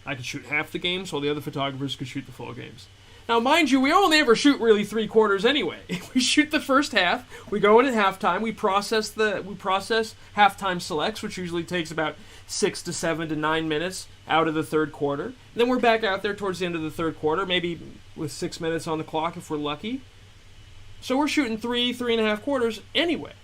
I could shoot half the games while the other photographers could shoot the full games. Now, mind you, we only ever shoot really 3/4 anyway. We shoot the first half. We go in at halftime. We process halftime selects, which usually takes about 6 to 7 to 9 minutes out of the third quarter. And then we're back out there towards the end of the third quarter, maybe with 6 minutes on the clock if we're lucky. So we're shooting 3.5 quarters anyway.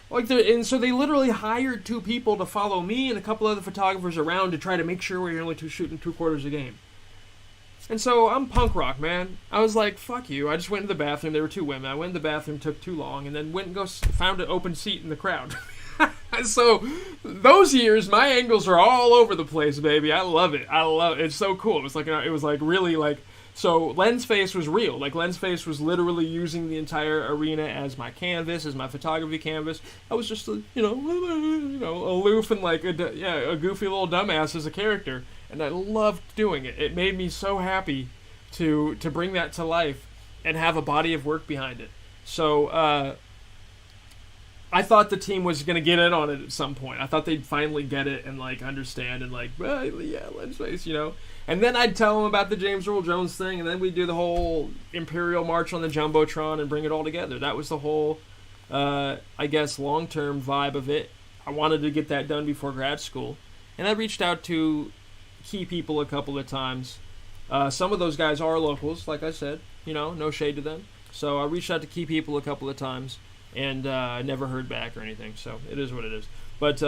And so they literally hired 2 people to follow me and a couple other photographers around to try to make sure we were only shooting 2 quarters a game. And so I'm punk rock, man. I was like, fuck you. I just went to the bathroom. There were 2 women. I went to the bathroom, took too long, and then went and found an open seat in the crowd. So those years, my angles are all over the place, baby. I love it. It's so cool. It was like really like. So Lens Face was real. Like Lens Face was literally using the entire arena as my canvas, as my photography canvas. I was just aloof and like a goofy little dumbass as a character, and I loved doing it. It made me so happy to bring that to life and have a body of work behind it. So I thought the team was going to get in on it at some point. I thought they'd finally get it and like understand and like, well, yeah, Lens Face, And then I'd tell them about the James Earl Jones thing, and then we'd do the whole Imperial March on the Jumbotron and bring it all together. That was the whole, I guess, long-term vibe of it. I wanted to get that done before grad school. And I reached out to key people a couple of times. Some of those guys are locals, like I said. No shade to them. So I reached out to key people a couple of times, and I never heard back or anything. So it is what it is. But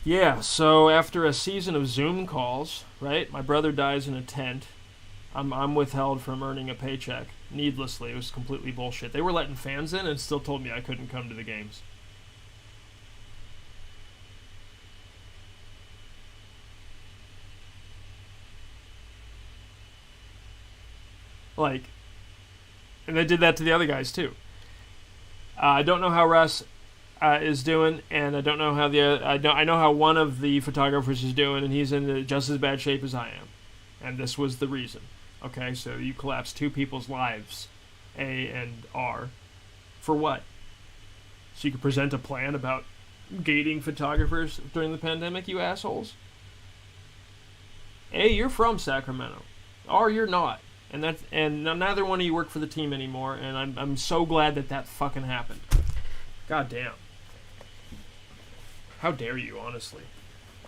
yeah, so after a season of Zoom calls, right? My brother dies in a tent. I'm withheld from earning a paycheck needlessly. It was completely bullshit. They were letting fans in and still told me I couldn't come to the games. And they did that to the other guys too. I don't know how Russ is doing, and I don't know how I know how one of the photographers is doing, and he's in just as bad shape as I am, and this was the reason. Okay, so you collapse 2 people's lives, A and R, for what? So you could present a plan about gating photographers during the pandemic, you assholes? A, you're from Sacramento, R, you're not, and neither one of you work for the team anymore, and I'm so glad that fucking happened. God damn. How dare you, honestly?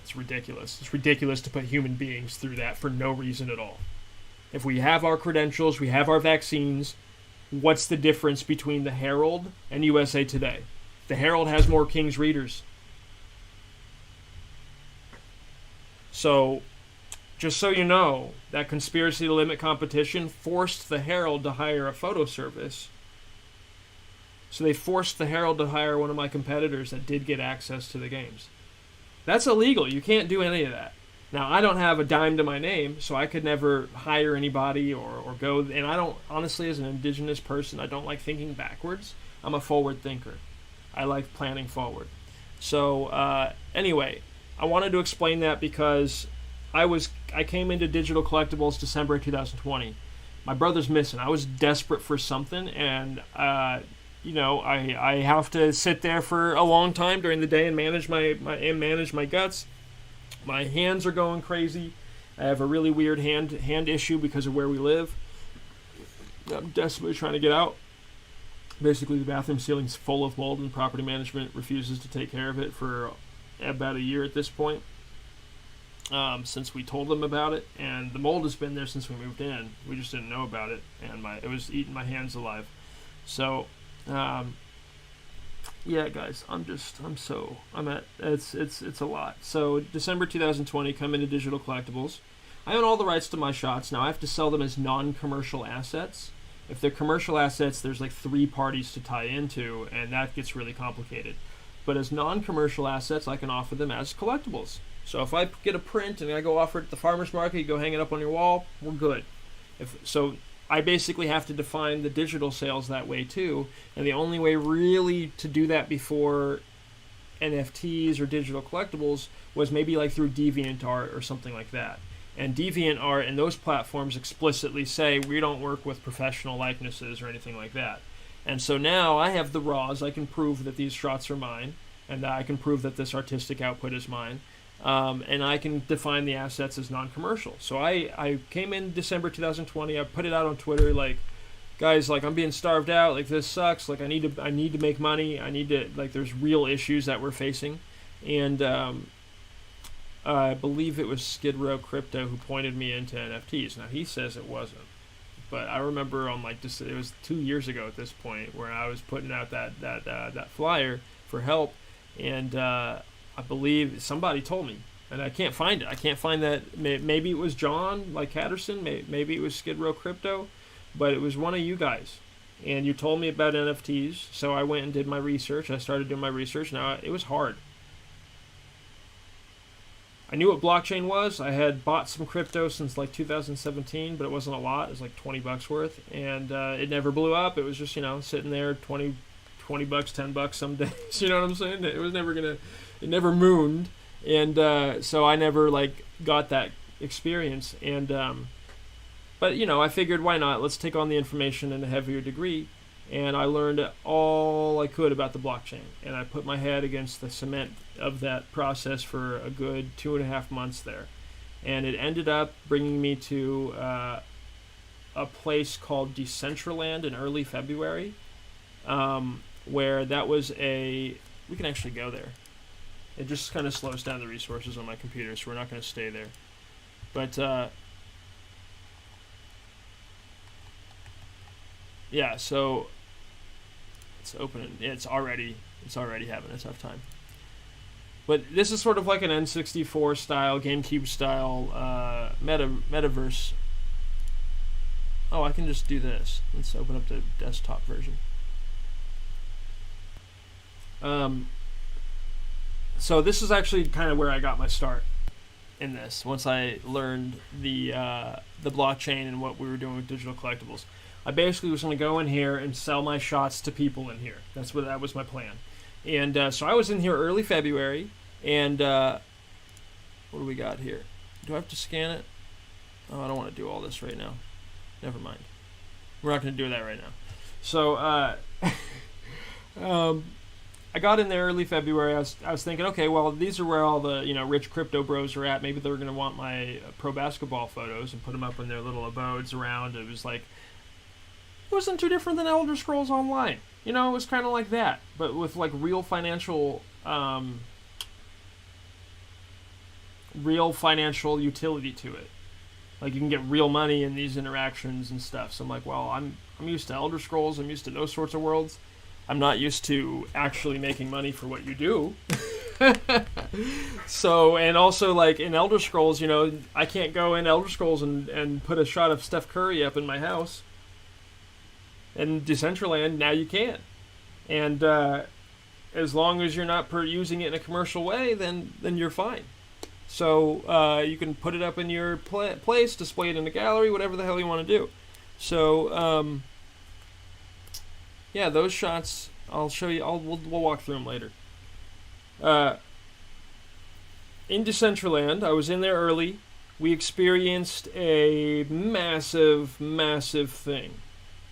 It's ridiculous. It's ridiculous to put human beings through that for no reason at all. If we have our credentials, we have our vaccines, what's the difference between the Herald and USA Today? The Herald has more King's readers. So, just so you know, that conspiracy to limit competition forced the Herald to hire a photo service. So they forced the Herald to hire one of my competitors that did get access to the games. That's illegal. You can't do any of that. Now, I don't have a dime to my name, so I could never hire anybody or go. And I don't, honestly, as an indigenous person, I don't like thinking backwards. I'm a forward thinker. I like planning forward. So, anyway, I wanted to explain that because I came into digital collectibles December 2020. My brother's missing. I was desperate for something, and I have to sit there for a long time during the day and manage my guts. My hands are going crazy. I have a really weird hand issue because of where we live. I'm desperately trying to get out. Basically, the bathroom ceiling's full of mold, and property management refuses to take care of it for about a year at this point. Since we told them about it, and the mold has been there since we moved in. We just didn't know about it, and it was eating my hands alive. So. Yeah, guys, it's a lot. So December 2020, come into digital collectibles. I own all the rights to my shots. Now I have to sell them as non-commercial assets. If they're commercial assets, there's like 3 parties to tie into, and that gets really complicated. But as non-commercial assets, I can offer them as collectibles. So if I get a print and I go offer it at the farmer's market, you go hang it up on your wall, we're good. I basically have to define the digital sales that way too, and the only way really to do that before NFTs or digital collectibles was maybe like through DeviantArt or something like that. And DeviantArt and those platforms explicitly say we don't work with professional likenesses or anything like that. And so now I have the raws. I can prove that these shots are mine, and I can prove that this artistic output is mine. and I can define the assets as non-commercial. So I came in December 2020. I put it out on Twitter, like, guys, like, I'm being starved out. Like, this sucks. Like, I need to make money. I need to, like, there's real issues that we're facing, and I believe it was Skid Row Crypto who pointed me into NFTs. Now, he says it wasn't, but I remember on, like, just, it was 2 years ago at this point where I was putting out that flyer for help, and I believe somebody told me, and I can't find it. I can't find that. Maybe it was John, like Hatterson. Maybe it was Skid Row Crypto, but it was one of you guys. And you told me about NFTs, so I went and did my research. I started doing my research. Now, it was hard. I knew what blockchain was. I had bought some crypto since like 2017, but it wasn't a lot. It was like $20 worth, and it never blew up. It was just, sitting there, $20, $10 some days. You know what I'm saying? It was never gonna. It never mooned, and so I never like got that experience. And but I figured, why not? Let's take on the information in a heavier degree. And I learned all I could about the blockchain, and I put my head against the cement of that process for a good 2.5 months there. And it ended up bringing me to a place called Decentraland in early February, where that was we can actually go there. It just kind of slows down the resources on my computer, so we're not going to stay there. But yeah, so it's open. It's already having a tough time. But this is sort of like an N64 style, GameCube style metaverse. Oh, I can just do this. Let's open up the desktop version. So this is actually kind of where I got my start in this. Once I learned the blockchain and what we were doing with digital collectibles, I basically was going to go in here and sell my shots to people in here. That was my plan. And so I was in here early February, and what do we got here? Do I have to scan it? Oh, I don't want to do all this right now. Never mind. We're not going to do that right now. So I got in there early February. I was thinking, okay, well, these are where all the rich crypto bros are at. Maybe they're going to want my pro basketball photos and put them up in their little abodes around. It was like, it wasn't too different than Elder Scrolls Online. It was kind of like that, but with like real financial utility to it. Like, you can get real money in these interactions and stuff. So I'm like, well, I'm used to Elder Scrolls. I'm used to those sorts of worlds. I'm not used to actually making money for what you do. So, and also, like, in Elder Scrolls, I can't go in Elder Scrolls and put a shot of Steph Curry up in my house. In Decentraland, now you can. And as long as you're not using it in a commercial way, then you're fine. So you can put it up in your place, display it in the gallery, whatever the hell you want to do. So, yeah, those shots, I'll show you. We'll walk through them later. In Decentraland, I was in there early. We experienced a massive, massive thing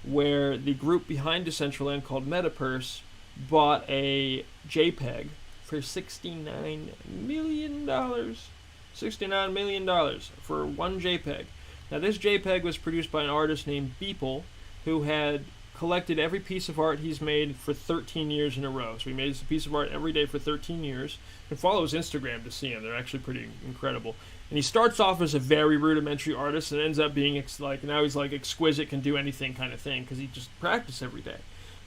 where the group behind Decentraland, called Metapurse, bought a JPEG for $69 million. $69 million for one JPEG. Now, this JPEG was produced by an artist named Beeple, who had collected every piece of art he's made for 13 years in a row. So he made a piece of art every day for 13 years. You can follow his Instagram to see him. They're actually pretty incredible. And he starts off as a very rudimentary artist and ends up being now he's like exquisite, can do anything kind of thing, because he just practiced every day.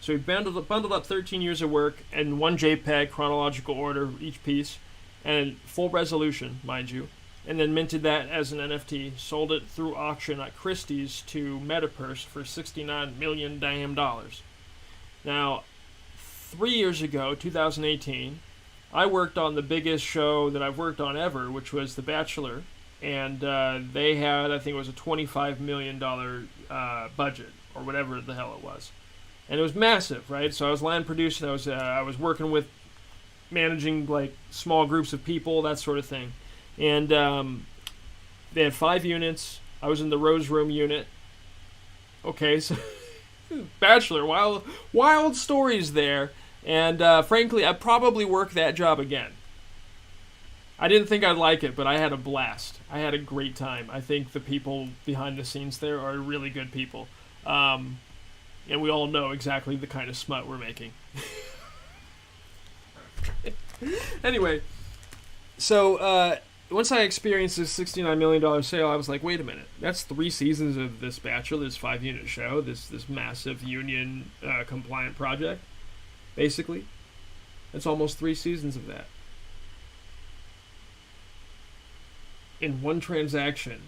So he bundled up 13 years of work in one JPEG, chronological order, each piece, and full resolution, mind you, and then minted that as an NFT, sold it through auction at Christie's to Metapurse for $69 million damn dollars. Now, 3 years ago, 2018, I worked on the biggest show that I've worked on ever, which was The Bachelor, and they had, I think it was a $25 million budget, or whatever the hell it was. And it was massive, right? So I was line producing, I was working with managing like small groups of people, that sort of thing. And they had 5 units. I was in the Rose Room unit. Okay, so Bachelor, wild stories there. And frankly, I'd probably work that job again. I didn't think I'd like it, but I had a blast. I had a great time. I think the people behind the scenes there are really good people. And we all know exactly the kind of smut we're making. Anyway, so once I experienced this $69 million sale, I was like, wait a minute. That's 3 seasons of this Bachelor, this 5-unit show, this massive union compliant project, basically. That's almost 3 seasons of that. In one transaction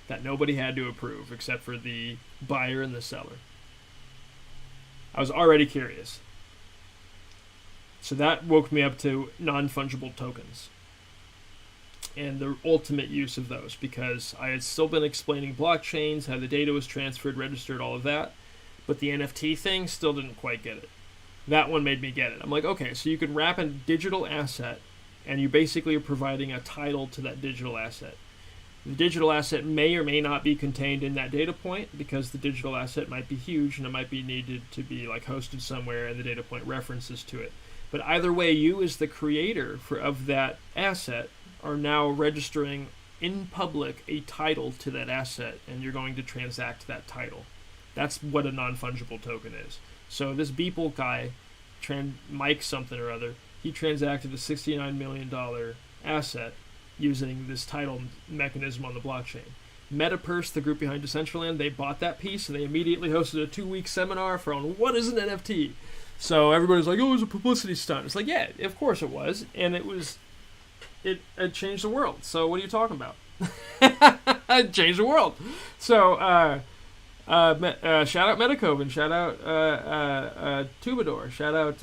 that nobody had to approve except for the buyer and the seller. I was already curious. So that woke me up to non-fungible tokens and the ultimate use of those, because I had still been explaining blockchains, how the data was transferred, registered, all of that, but the NFT thing still didn't quite get it. That one made me get it. I'm like, okay, so you could wrap a digital asset and you basically are providing a title to that digital asset. The digital asset may or may not be contained in that data point, because the digital asset might be huge and it might be needed to be like hosted somewhere and the data point references to it. But either way, you as the creator of that asset are now registering in public a title to that asset, and you're going to transact that title. That's what a non-fungible token is. So this Beeple guy, Mike something or other, he transacted a $69 million asset using this title mechanism on the blockchain. MetaPurse, the group behind Decentraland, they bought that piece, and they immediately hosted a 2-week seminar on what is an NFT. So everybody's like, oh, it was a publicity stunt. It's like, yeah, of course it was. And it changed the world. So what are you talking about? It changed the world. So shout out Metacoven, shout out Tubador, shout out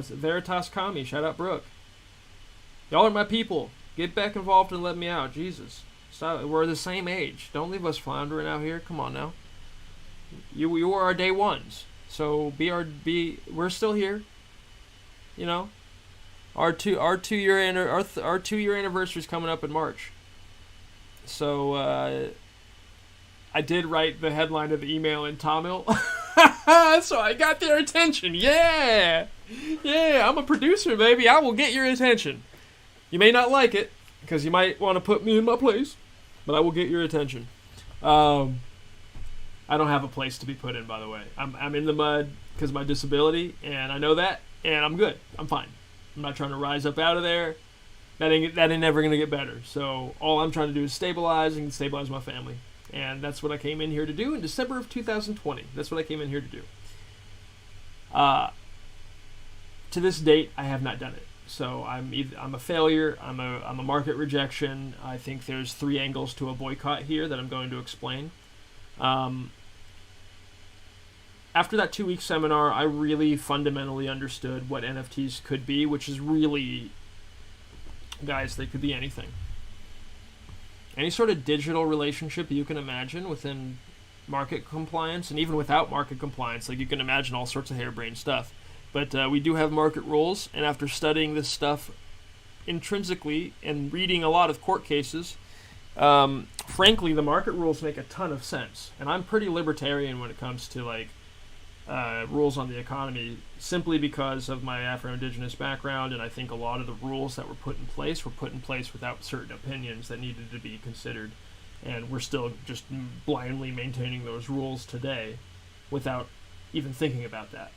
Veritas Kami, shout out Brooke. Y'all are my people. Get back involved and let me out. Jesus. Stop. We're the same age. Don't leave us floundering out here. Come on now. You are our day ones. So we're still here. You know, our 2-year anniversary is coming up in March. So I did write the headline of the email in Tamil, so I got their attention. Yeah, I'm a producer, baby. I will get your attention. You may not like it because you might want to put me in my place, but I will get your attention. I don't have a place to be put in, by the way. I'm in the mud because of my disability, and I know that, and I'm good. I'm fine. I'm not trying to rise up out of there. That ain't never going to get better. So all I'm trying to do is stabilize my family. And that's what I came in here to do in December of 2020. That's what I came in here to do. To this date, I have not done it. So I'm a failure. I'm a market rejection. I think there's 3 angles to a boycott here that I'm going to explain. After that 2-week seminar, I really fundamentally understood what NFTs could be, which is really, guys, they could be anything. Any sort of digital relationship you can imagine within market compliance, and even without market compliance, like you can imagine all sorts of harebrained stuff. But we do have market rules, and after studying this stuff intrinsically and reading a lot of court cases, frankly, the market rules make a ton of sense. And I'm pretty libertarian when it comes to like rules on the economy, simply because of my Afro-Indigenous background, and I think a lot of the rules that were put in place without certain opinions that needed to be considered, and we're still just blindly maintaining those rules today without even thinking about that,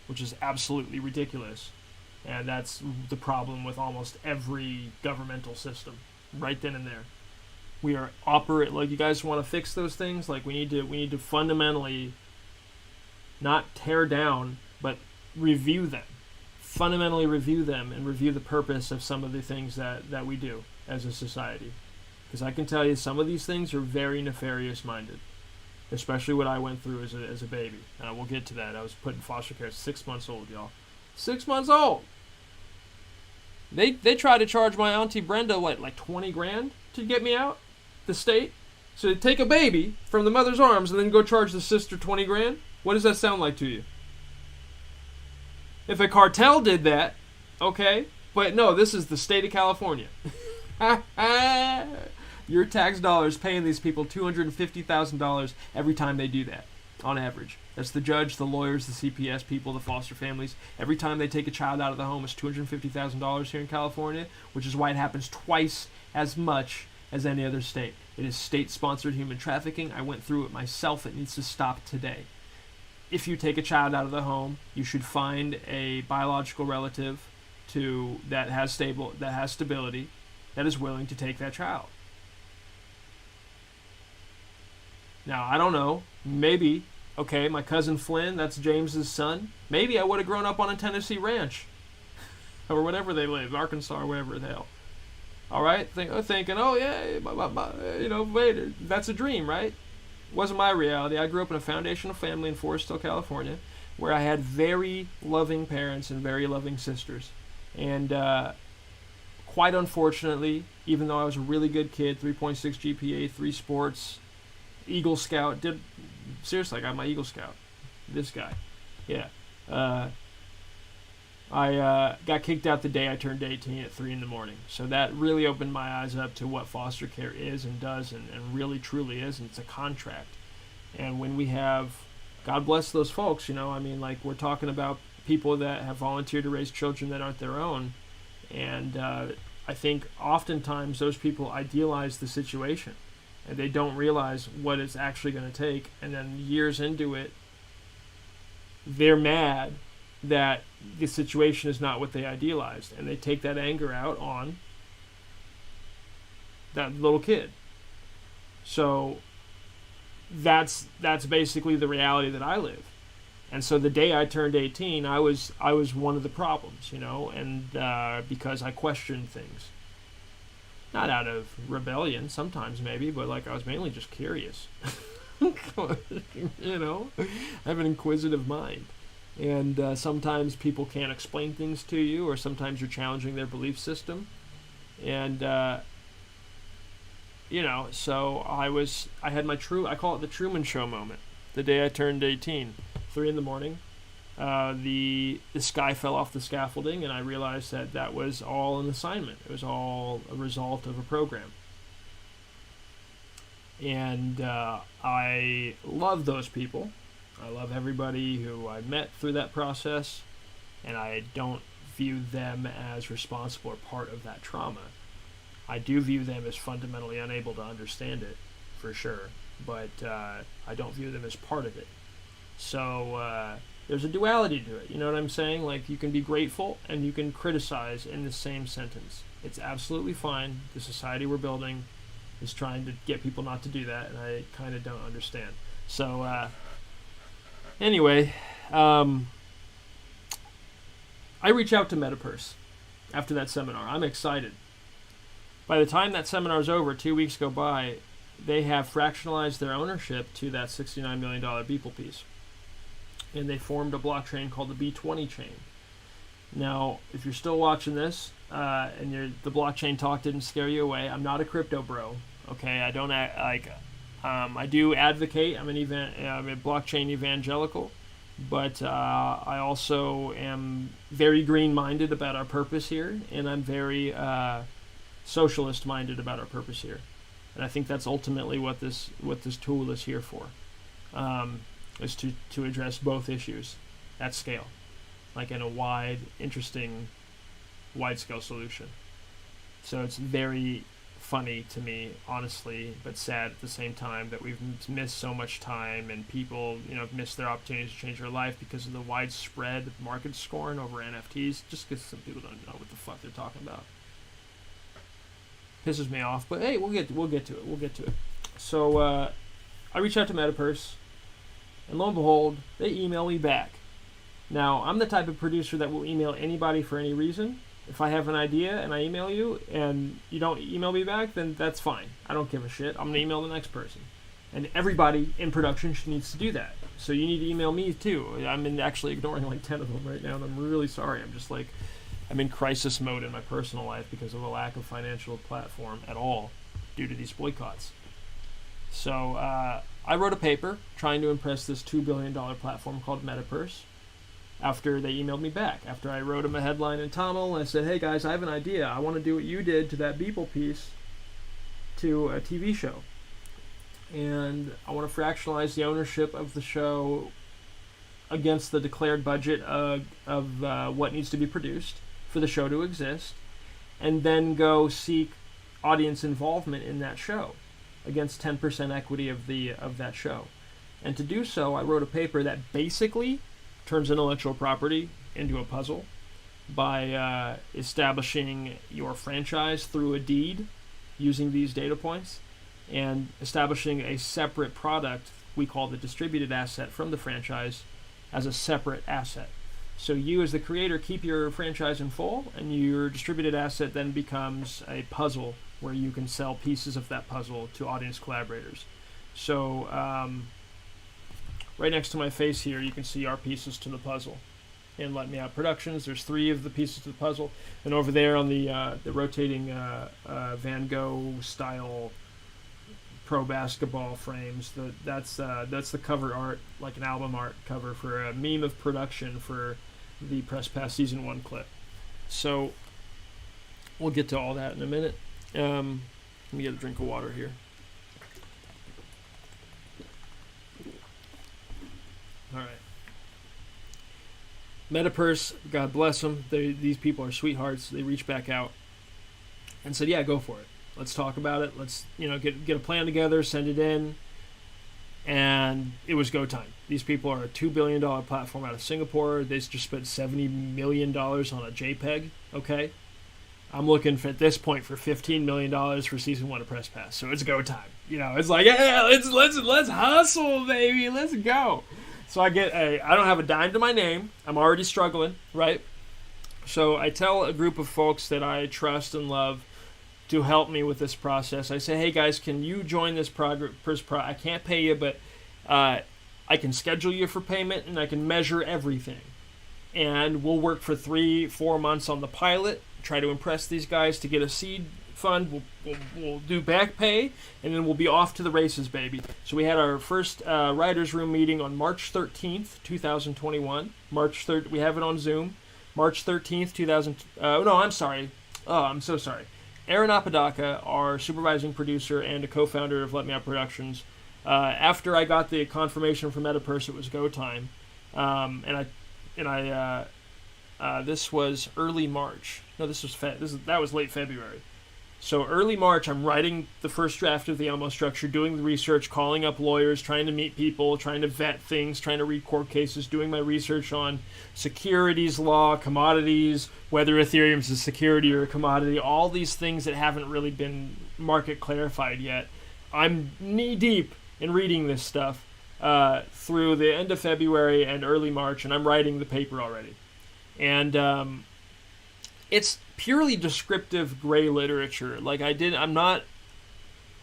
which is absolutely ridiculous. And that's the problem with almost every governmental system, right then and there. We are like, you guys want to fix those things? Like, we need to fundamentally not tear down, but review them. Fundamentally review them and review the purpose of some of the things that we do as a society. Because I can tell you some of these things are very nefarious minded. Especially what I went through as a baby. And we'll get to that. I was put in foster care at 6 months old, y'all. 6 months old! They tried to charge my Auntie Brenda, like 20 grand to get me out? The state? So they take a baby from the mother's arms and then go charge the sister 20 grand? What does that sound like to you? If a cartel did that, okay. But no, this is the state of California. Your tax dollars paying these people $250,000 every time they do that. on average. That's the judge, the lawyers, the CPS people, the foster families. Every time they take a child out of the home, it's $250,000 here in California, which is why it happens twice as much as any other state. It is state-sponsored human trafficking. I went through it myself. It needs to stop today. If you take a child out of the home, you should find a biological relative that has stability, that is willing to take that child. Now, I don't know. Maybe, okay, my cousin Flynn, that's James's son. Maybe I would have grown up on a Tennessee ranch. Or whatever they live, Arkansas or whatever the hell. All right? Thinking, oh, yeah, wait, that's a dream, right? Wasn't my reality. I grew up in a foundational family in Forest Hill, California, where I had very loving parents and very loving sisters. And quite unfortunately, even though I was a really good kid, 3.6 GPA, 3 sports, Eagle Scout, seriously, I got my Eagle Scout. This guy. Yeah. I got kicked out the day I turned 18 at 3 in the morning. So that really opened my eyes up to what foster care is and does and really truly is, and it's a contract. And when we have, God bless those folks, we're talking about people that have volunteered to raise children that aren't their own. And I think oftentimes those people idealize the situation. And they don't realize what it's actually going to take. And then years into it, they're mad that the situation is not what they idealized. And they take that anger out on that little kid. So that's basically the reality that I live. And so the day I turned 18, I was one of the problems, and because I questioned things. Not out of rebellion, sometimes maybe, but I was mainly just curious. I have an inquisitive mind. And sometimes people can't explain things to you, or sometimes you're challenging their belief system. And, so I had I call it the Truman Show moment. The day I turned 18, 3 in the morning, the sky fell off the scaffolding, and I realized that was all an assignment. It was all a result of a program. And I love those people. I love everybody who I met through that process, and I don't view them as responsible or part of that trauma. I do view them as fundamentally unable to understand it, for sure, but I don't view them as part of it. So there's a duality to it, you know what I'm saying? You can be grateful and you can criticize in the same sentence. It's absolutely fine. The society we're building is trying to get people not to do that, and I kind of don't understand. So anyway, I reach out to MetaPurse after that seminar. I'm excited. By the time that seminar is over, 2 weeks go by, they have fractionalized their ownership to that $69 million Beeple piece. And they formed a blockchain called the B20 chain. Now, if you're still watching this, and the blockchain talk didn't scare you away, I'm not a crypto bro. Okay, I don't act like... I do advocate. I'm a blockchain evangelical, but I also am very green-minded about our purpose here, and I'm very socialist-minded about our purpose here. And I think that's ultimately what this tool is here for, is to address both issues at scale, in a wide-scale solution. So it's very funny to me, honestly, but sad at the same time, that we've missed so much time, and people, have missed their opportunities to change their life because of the widespread market scorn over NFTs, just because some people don't know what the fuck they're talking about. Pisses me off, but hey, we'll get to it. So I reach out to MetaPurse, and lo and behold, they email me back. Now, I'm the type of producer that will email anybody for any reason. If I have an idea and I email you and you don't email me back, then that's fine. I don't give a shit. I'm going to email the next person. And everybody in production needs to do that. So you need to email me too. I'm actually ignoring 10 of them right now, and I'm really sorry. I'm in crisis mode in my personal life because of a lack of financial platform at all due to these boycotts. So I wrote a paper trying to impress this $2 billion platform called MetaPurse. After they emailed me back, after I wrote them a headline in Tamil, and I said, hey guys, I have an idea. I want to do what you did to that Beeple piece to a TV show. and I want to fractionalize the ownership of the show against the declared budget of what needs to be produced for the show to exist, and then go seek audience involvement in that show against 10% equity of that show. And to do so, I wrote a paper that basically turns intellectual property into a puzzle by establishing your franchise through a deed using these data points, and establishing a separate product we call the distributed asset from the franchise as a separate asset. So you as the creator keep your franchise in full, and your distributed asset then becomes a puzzle where you can sell pieces of that puzzle to audience collaborators. So right next to my face here, you can see our pieces to the puzzle. In Let Me Out Productions, there's 3 of the pieces to the puzzle, and over there on the rotating Van Gogh style pro basketball frames, that's the cover art, like an album art cover for a meme of production for the Press Pass Season 1 clip. So we'll get to all that in a minute. Let me get a drink of water here. All right. Metapurse, God bless them. These people are sweethearts. They reached back out and said, "Yeah, go for it. Let's talk about it. Let's get a plan together, send it in." And it was go time. These people are a $2 billion platform out of Singapore. They just spent $70 million on a JPEG. Okay, I'm looking for, at this point, for $15 million for season 1 of Press Pass. So it's go time. It's like, yeah, let's hustle, baby. Let's go. So I don't have a dime to my name. I'm already struggling, right? So I tell a group of folks that I trust and love to help me with this process. I say, hey guys, can you join this I can't pay you, but I can schedule you for payment, and I can measure everything. And we'll work for 3-4 months on the pilot, try to impress these guys to get a seed fund. We'll do back pay, and then we'll be off to the races, baby. So we had our first writers' room meeting on March 13th, 2021. We have it on Zoom. March 13th, I'm sorry. Oh, I'm so sorry. Aaron Apodaca, our supervising producer and a co-founder of Let Me Out Productions, after I got the confirmation from Metapurse it was go time, this was early March. No, that was late February. So early March, I'm writing the first draft of the Elmo structure, doing the research, calling up lawyers, trying to meet people, trying to vet things, trying to read court cases, doing my research on securities law, commodities, whether Ethereum's a security or a commodity, all these things that haven't really been market clarified yet. I'm knee-deep in reading this stuff through the end of February and early March, and I'm writing the paper already. And it's purely descriptive gray literature.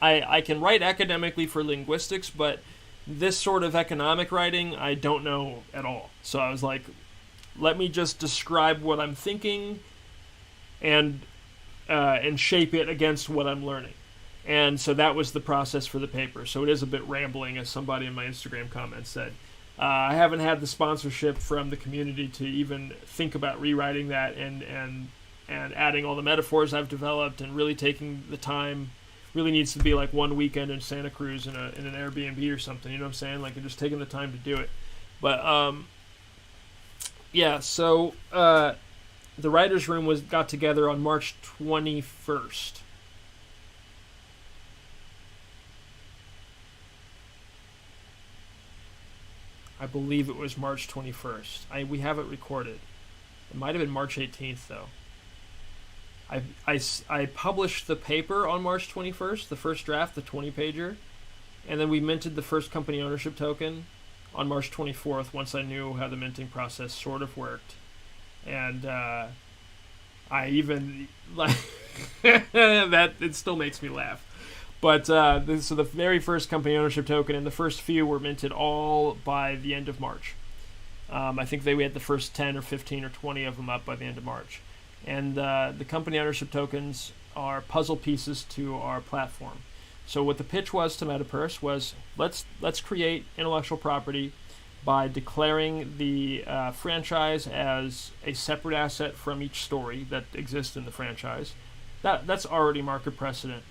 I can write academically for linguistics, but this sort of economic writing, I don't know at all. So I was like, let me just describe what I'm thinking and shape it against what I'm learning. And so that was the process for the paper. So it is a bit rambling, as somebody in my Instagram comments said. I haven't had the sponsorship from the community to even think about rewriting that and adding all the metaphors I've developed, and really taking the time. Really needs to be like one weekend in Santa Cruz in an Airbnb or something, you know what I'm saying? Like, just taking the time to do it. But yeah, so the writers' room got together on March 21st. I believe it was March 21st. We have it recorded. It might have been March 18th, though. I published the paper on March 21st, the first draft, the 20-pager, and then we minted the first company ownership token on March 24th once I knew how the minting process sort of worked. And I even, that, it still makes me laugh. But so the very first company ownership token and the first few were minted all by the end of March. I think we had the first 10 or 15 or 20 of them up by the end of March. And the company ownership tokens are puzzle pieces to our platform. So what the pitch was to Metapurse was, let's create intellectual property by declaring the franchise as a separate asset from each story that exists in the franchise. That's already market precedent.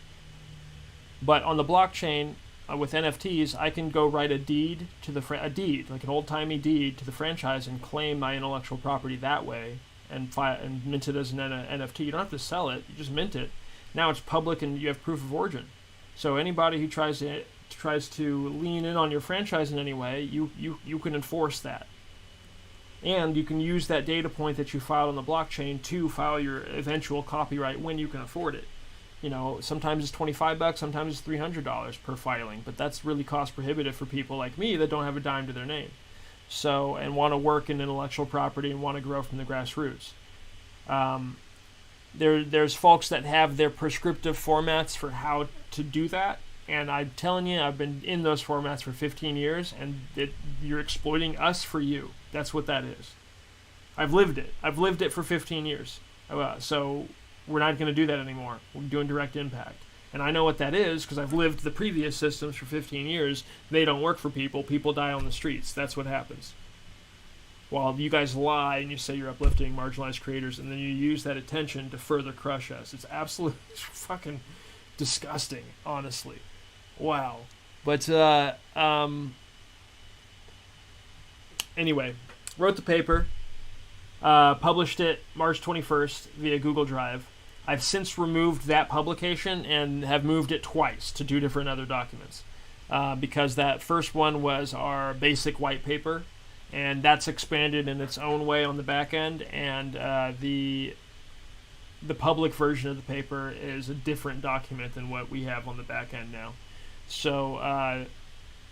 But on the blockchain, with NFTs, I can go write a deed to a deed, like an old-timey deed to the franchise, and claim my intellectual property that way, and mint it as an NFT. You don't have to sell it; you just mint it. Now it's public, and you have proof of origin. So anybody who tries to lean in on your franchise in any way, you can enforce that. And you can use that data point that you filed on the blockchain to file your eventual copyright when you can afford it. You know, sometimes it's $25, sometimes it's $300 per filing, but that's really cost prohibitive for people like me that don't have a dime to their name. So, and want to work in intellectual property and want to grow from the grassroots. There's folks that have their prescriptive formats for how to do that, and I'm telling you, I've been in those formats for 15 years, and you're exploiting us for you. That's what that is. I've lived it. I've lived it for 15 years. So we're not going to do that anymore. We're doing direct impact. And I know what that is because I've lived the previous systems for 15 years. They don't work for people. People die on the streets. That's what happens. While you guys lie and you say you're uplifting marginalized creators, and then you use that attention to further crush us. It's absolutely fucking disgusting, honestly. Wow. But, anyway, wrote the paper, published it March 21st via Google Drive. I've since removed that publication and have moved it twice to 2 different other documents because that first one was our basic white paper, and that's expanded in its own way on the back end, and the public version of the paper is a different document than what we have on the back end now. So,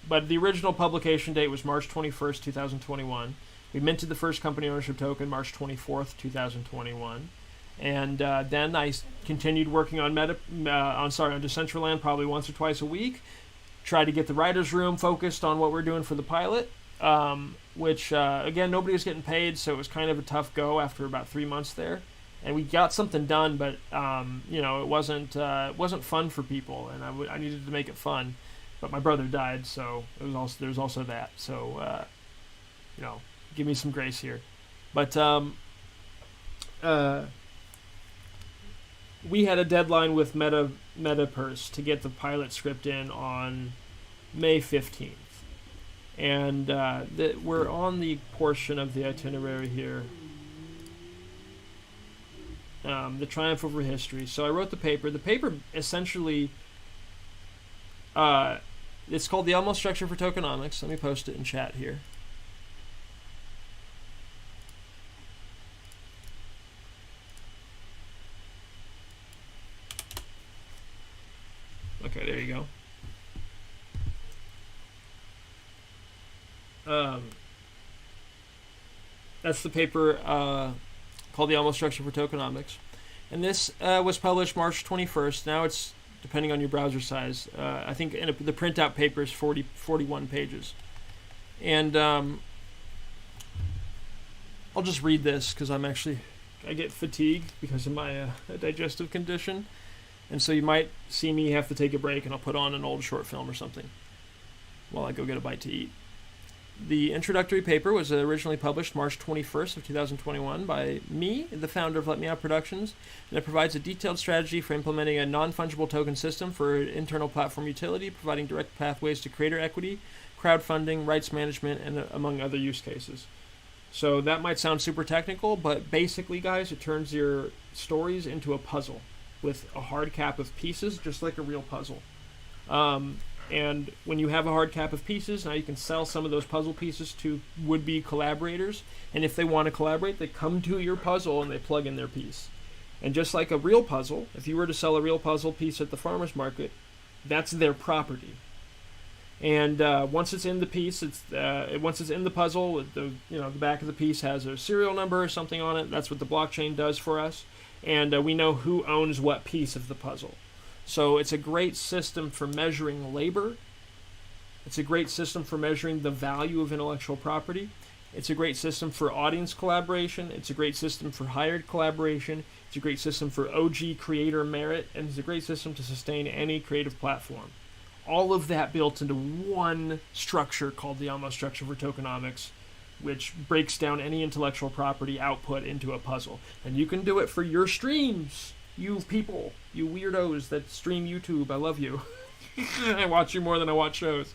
but the original publication date was March 21st, 2021. We minted the first company ownership token March 24th, 2021. And then I continued working on Decentraland probably once or twice a week. Tried to get the writer's room focused on what we're doing for the pilot, which, again, nobody was getting paid, so it was kind of a tough go after about 3 months there. And we got something done, but, it wasn't fun for people, and I needed to make it fun. But my brother died, so there's also that. So, give me some grace here. But we had a deadline with MetaPurse to get the pilot script in on May 15th. And we're on the portion of the itinerary here. The Triumph Over History. So I wrote the paper. The paper essentially, it's called The Almost Structure for Tokenomics. Let me post it in chat here. Okay, there you go. That's the paper called The Almost Structure for Tokenomics. And this was published March 21st. Now it's, depending on your browser size, I think the printout paper is 41 pages. And I'll just read this because I get fatigued because of my digestive condition. And so you might see me have to take a break, and I'll put on an old short film or something while I go get a bite to eat. The introductory paper was originally published March 21st of 2021 by me, the founder of Let Me Out Productions, and it provides a detailed strategy for implementing a non-fungible token system for internal platform utility, providing direct pathways to creator equity, crowdfunding, rights management, and among other use cases. So that might sound super technical, but basically, guys, it turns your stories into a puzzle with a hard cap of pieces, just like a real puzzle. And when you have a hard cap of pieces, now you can sell some of those puzzle pieces to would-be collaborators. And if they want to collaborate, they come to your puzzle and they plug in their piece. And just like a real puzzle, if you were to sell a real puzzle piece at the farmer's market, that's their property. And once it's in the piece, once it's in the puzzle, the back of the piece has a serial number or something on it. That's what the blockchain does for us. And we know who owns what piece of the puzzle. So it's a great system for measuring labor. It's a great system for measuring the value of intellectual property. It's a great system for audience collaboration. It's a great system for hired collaboration. It's a great system for OG creator merit. And it's a great system to sustain any creative platform. All of that built into one structure called the Almost Structure for Tokenomics, which breaks down any intellectual property output into a puzzle. And you can do it for your streams. You people, you weirdos that stream YouTube, I love you. I watch you more than I watch shows.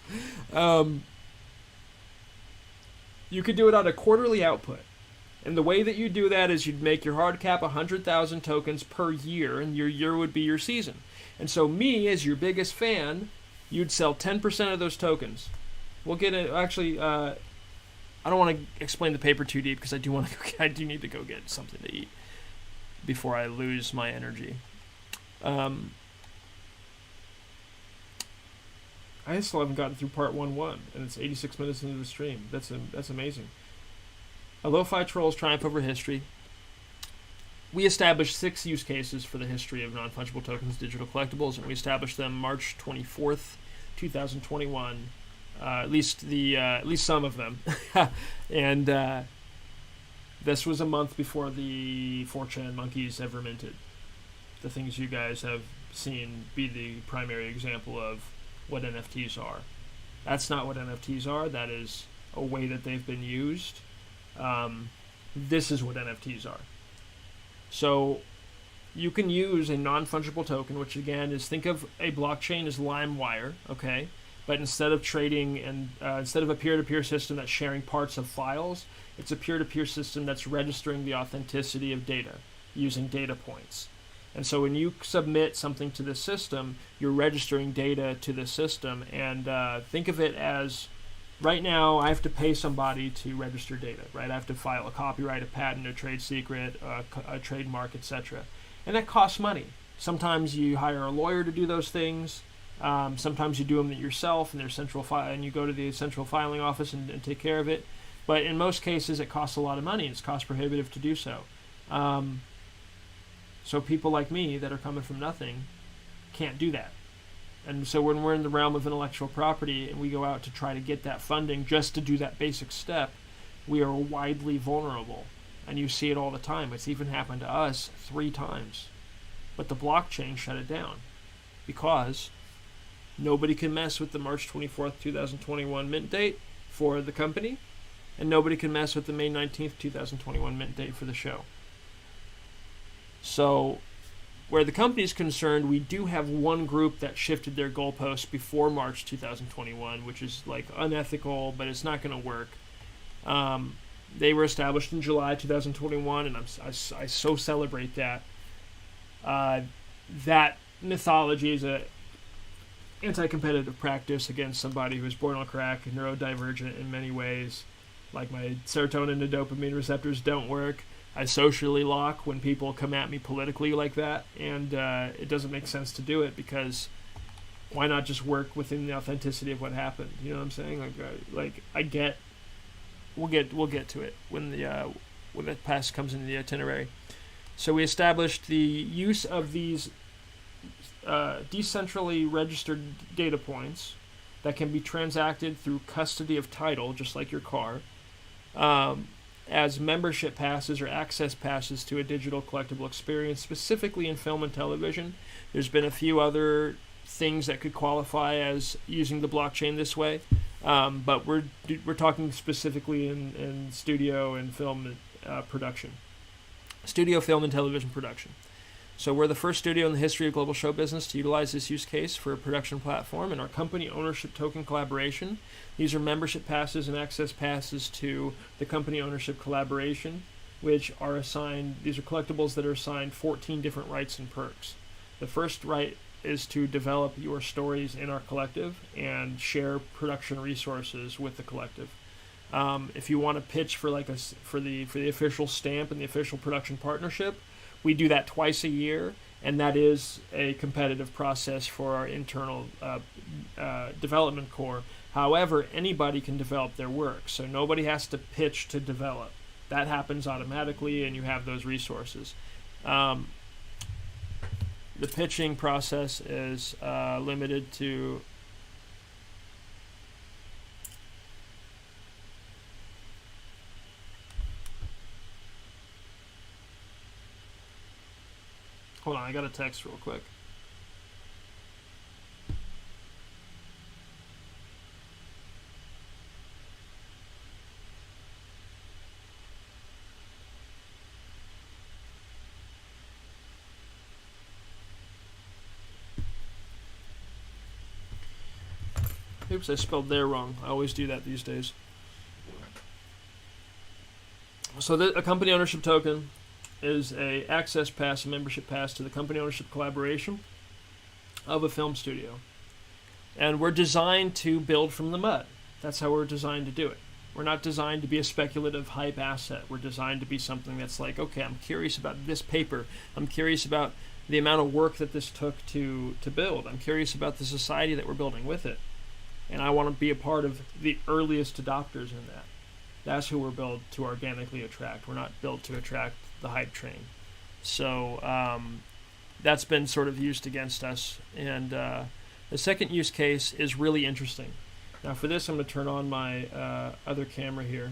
You could do it on a quarterly output. And the way that you do that is you'd make your hard cap 100,000 tokens per year, and your year would be your season. And so me, as your biggest fan, you'd sell 10% of those tokens. We'll get it. Actually, I don't want to explain the paper too deep because I do need to go get something to eat before I lose my energy. I still haven't gotten through part 1.1, and it's 86 minutes into the stream. That's amazing. A lo-fi troll's triumph over history. We established 6 use cases for the history of non-fungible tokens, digital collectibles, and we established them March 24th, 2021. At least some of them. And this was a month before the 4chan monkeys ever minted. The things you guys have seen be the primary example of what NFTs are. That's not what NFTs are. That is a way that they've been used. This is what NFTs are. So you can use a non-fungible token, which again is, think of a blockchain as LimeWire, okay? But instead of trading and instead of a peer-to-peer system that's sharing parts of files, it's a peer-to-peer system that's registering the authenticity of data using data points. And so when you submit something to the system, you're registering data to the system. And think of it as, right now, I have to pay somebody to register data, right? I have to file a copyright, a patent, a trade secret, a trademark, etc. And that costs money. Sometimes you hire a lawyer to do those things. Sometimes you do them yourself, and and you go to the central filing office and take care of it. But in most cases, it costs a lot of money. It's cost prohibitive to do so. So people like me that are coming from nothing can't do that. And so when we're in the realm of intellectual property and we go out to try to get that funding just to do that basic step, we are widely vulnerable. And you see it all the time. It's even happened to us 3 times. But the blockchain shut it down because nobody can mess with the March 24th, 2021 mint date for the company, and nobody can mess with the May 19th, 2021 mint date for the show. So where the company is concerned, we do have one group that shifted their goalposts before March 2021, which is like unethical, but it's not going to work. They were established in July 2021, and I so celebrate that. That mythology is a anti-competitive practice against somebody who is born on crack, neurodivergent in many ways. Like my serotonin and dopamine receptors don't work. I socially lock when people come at me politically like that, and it doesn't make sense to do it because why not just work within the authenticity of what happened? You know what I'm saying? We'll get to it when the past comes into the itinerary. So we established the use of these decentrally registered data points that can be transacted through custody of title, just like your car, as membership passes or access passes to a digital collectible experience, specifically in film and television. There's been a few other things that could qualify as using the blockchain this way, but we're talking specifically in studio and film production. Studio, film, and television production. So we're the first studio in the history of global show business to utilize this use case for a production platform in our company ownership token collaboration. These are membership passes and access passes to the company ownership collaboration, which are assigned, these are collectibles that are assigned 14 different rights and perks. The first right is to develop your stories in our collective and share production resources with the collective. If you want to pitch for for the official stamp and the official production partnership, we do that twice a year, and that is a competitive process for our internal development core. However, anybody can develop their work, so nobody has to pitch to develop. That happens automatically, and you have those resources. The pitching process is limited to hold on, I got a text real quick. Oops, I spelled there wrong. I always do that these days. So a company ownership token is a access pass, a membership pass to the company ownership collaboration of a film studio. And we're designed to build from the mud. That's how we're designed to do it. We're not designed to be a speculative hype asset. We're designed to be something that's like, okay, I'm curious about this paper. I'm curious about the amount of work that this took to build. I'm curious about the society that we're building with it. And I want to be a part of the earliest adopters in that. That's who we're built to organically attract. We're not built to attract the hype train. So that's been sort of used against us. And the second use case is really interesting. Now for this, I'm going to turn on my other camera here.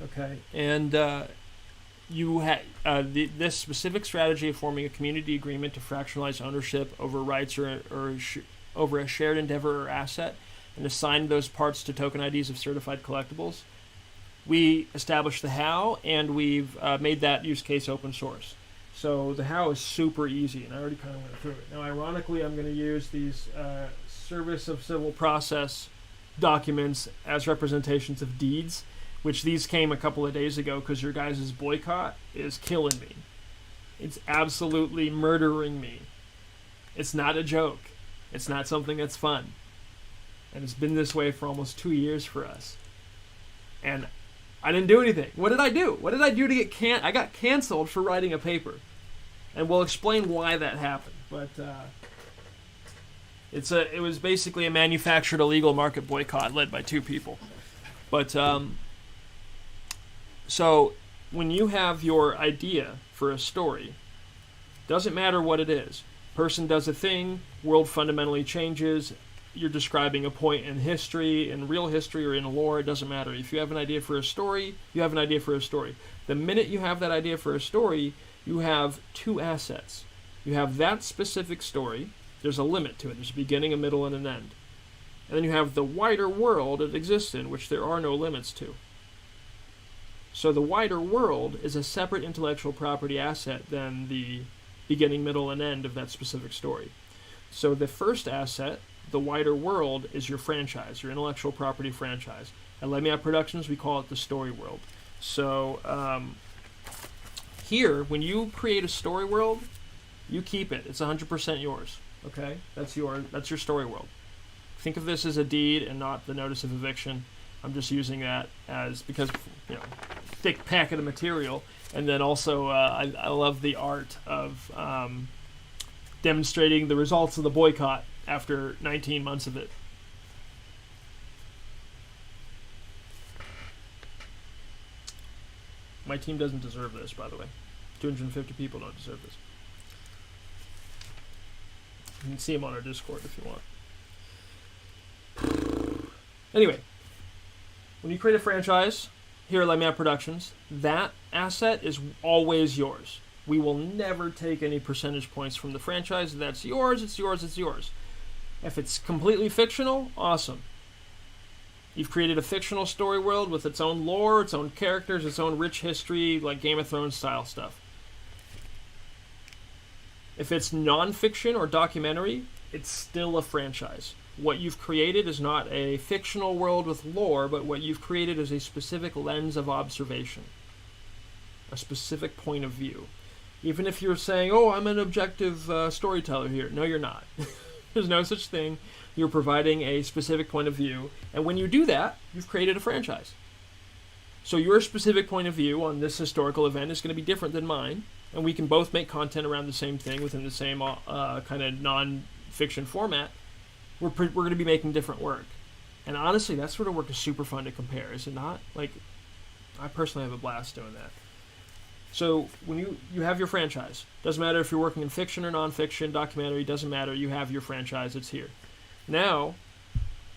Okay, and this specific strategy of forming a community agreement to fractionalize ownership over rights or over a shared endeavor or asset, and assign those parts to token IDs of certified collectibles. We established the how, and we've made that use case open source. So the how is super easy, and I already kind of went through it. Now, ironically, I'm going to use these Service of Civil Process documents as representations of deeds, which these came a couple of days ago because your guys' boycott is killing me. It's absolutely murdering me. It's not a joke. It's not something that's fun. And it's been this way for almost 2 years for us. And I didn't do anything. What did I do? What did I do to get I got canceled for writing a paper. And we'll explain why that happened. But it was basically a manufactured illegal market boycott led by 2 people. But so when you have your idea for a story, doesn't matter what it is. Person does a thing, world fundamentally changes. You're describing a point in history, in real history, or in lore. It doesn't matter. If you have an idea for a story, you have an idea for a story. The minute you have that idea for a story, you have 2 assets. You have that specific story. There's a limit to it. There's a beginning, a middle, and an end. And then you have the wider world it exists in, which there are no limits to. So the wider world is a separate intellectual property asset than the beginning, middle, and end of that specific story. So the first asset, the wider world, is your franchise, your intellectual property franchise. At Let Me Out Productions, we call it the story world. So here, when you create a story world, you keep it. It's 100% yours. Okay, that's your story world. Think of this as a deed and not the notice of eviction. I'm just using that as because thick packet of material, and then also I love the art of demonstrating the results of the boycott after 19 months of it. My team doesn't deserve this, by the way. 250 people don't deserve this. You can see them on our Discord if you want. Anyway, when you create a franchise here at Let Me Out Productions, that asset is always yours. We will never take any percentage points from the franchise. That's yours, it's yours, it's yours. If it's completely fictional, awesome. You've created a fictional story world with its own lore, its own characters, its own rich history, like Game of Thrones style stuff. If it's non-fiction or documentary, it's still a franchise. What you've created is not a fictional world with lore, but what you've created is a specific lens of observation, a specific point of view. Even if you're saying, oh, I'm an objective storyteller here. No, you're not. There's no such thing. You're providing a specific point of view. And when you do that, you've created a franchise. So your specific point of view on this historical event is going to be different than mine. And we can both make content around the same thing within the same kind of non-fiction format. We're going to be making different work. And honestly, that sort of work is super fun to compare, is it not? Like, I personally have a blast doing that. So when you have your franchise, doesn't matter if you're working in fiction or non-fiction, documentary, doesn't matter, you have your franchise, it's here. Now,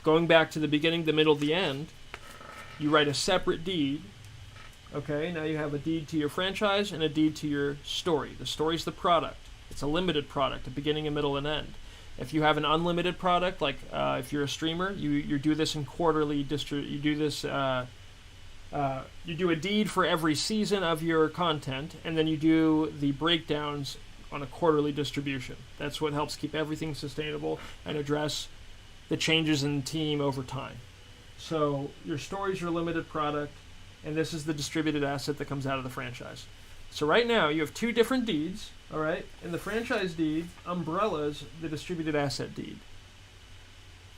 going back to the beginning, the middle, the end, you write a separate deed. Okay, now you have a deed to your franchise and a deed to your story. The story's the product. It's a limited product, a beginning, a middle, and end. If you have an unlimited product, like if you're a streamer, you do this in quarterly you do this. You do a deed for every season of your content, and then you do the breakdowns on a quarterly distribution. That's what helps keep everything sustainable and address the changes in the team over time. So your stories are limited product, and this is the distributed asset that comes out of the franchise. So right now you have two different deeds, all right? In the franchise deed, umbrellas the distributed asset deed.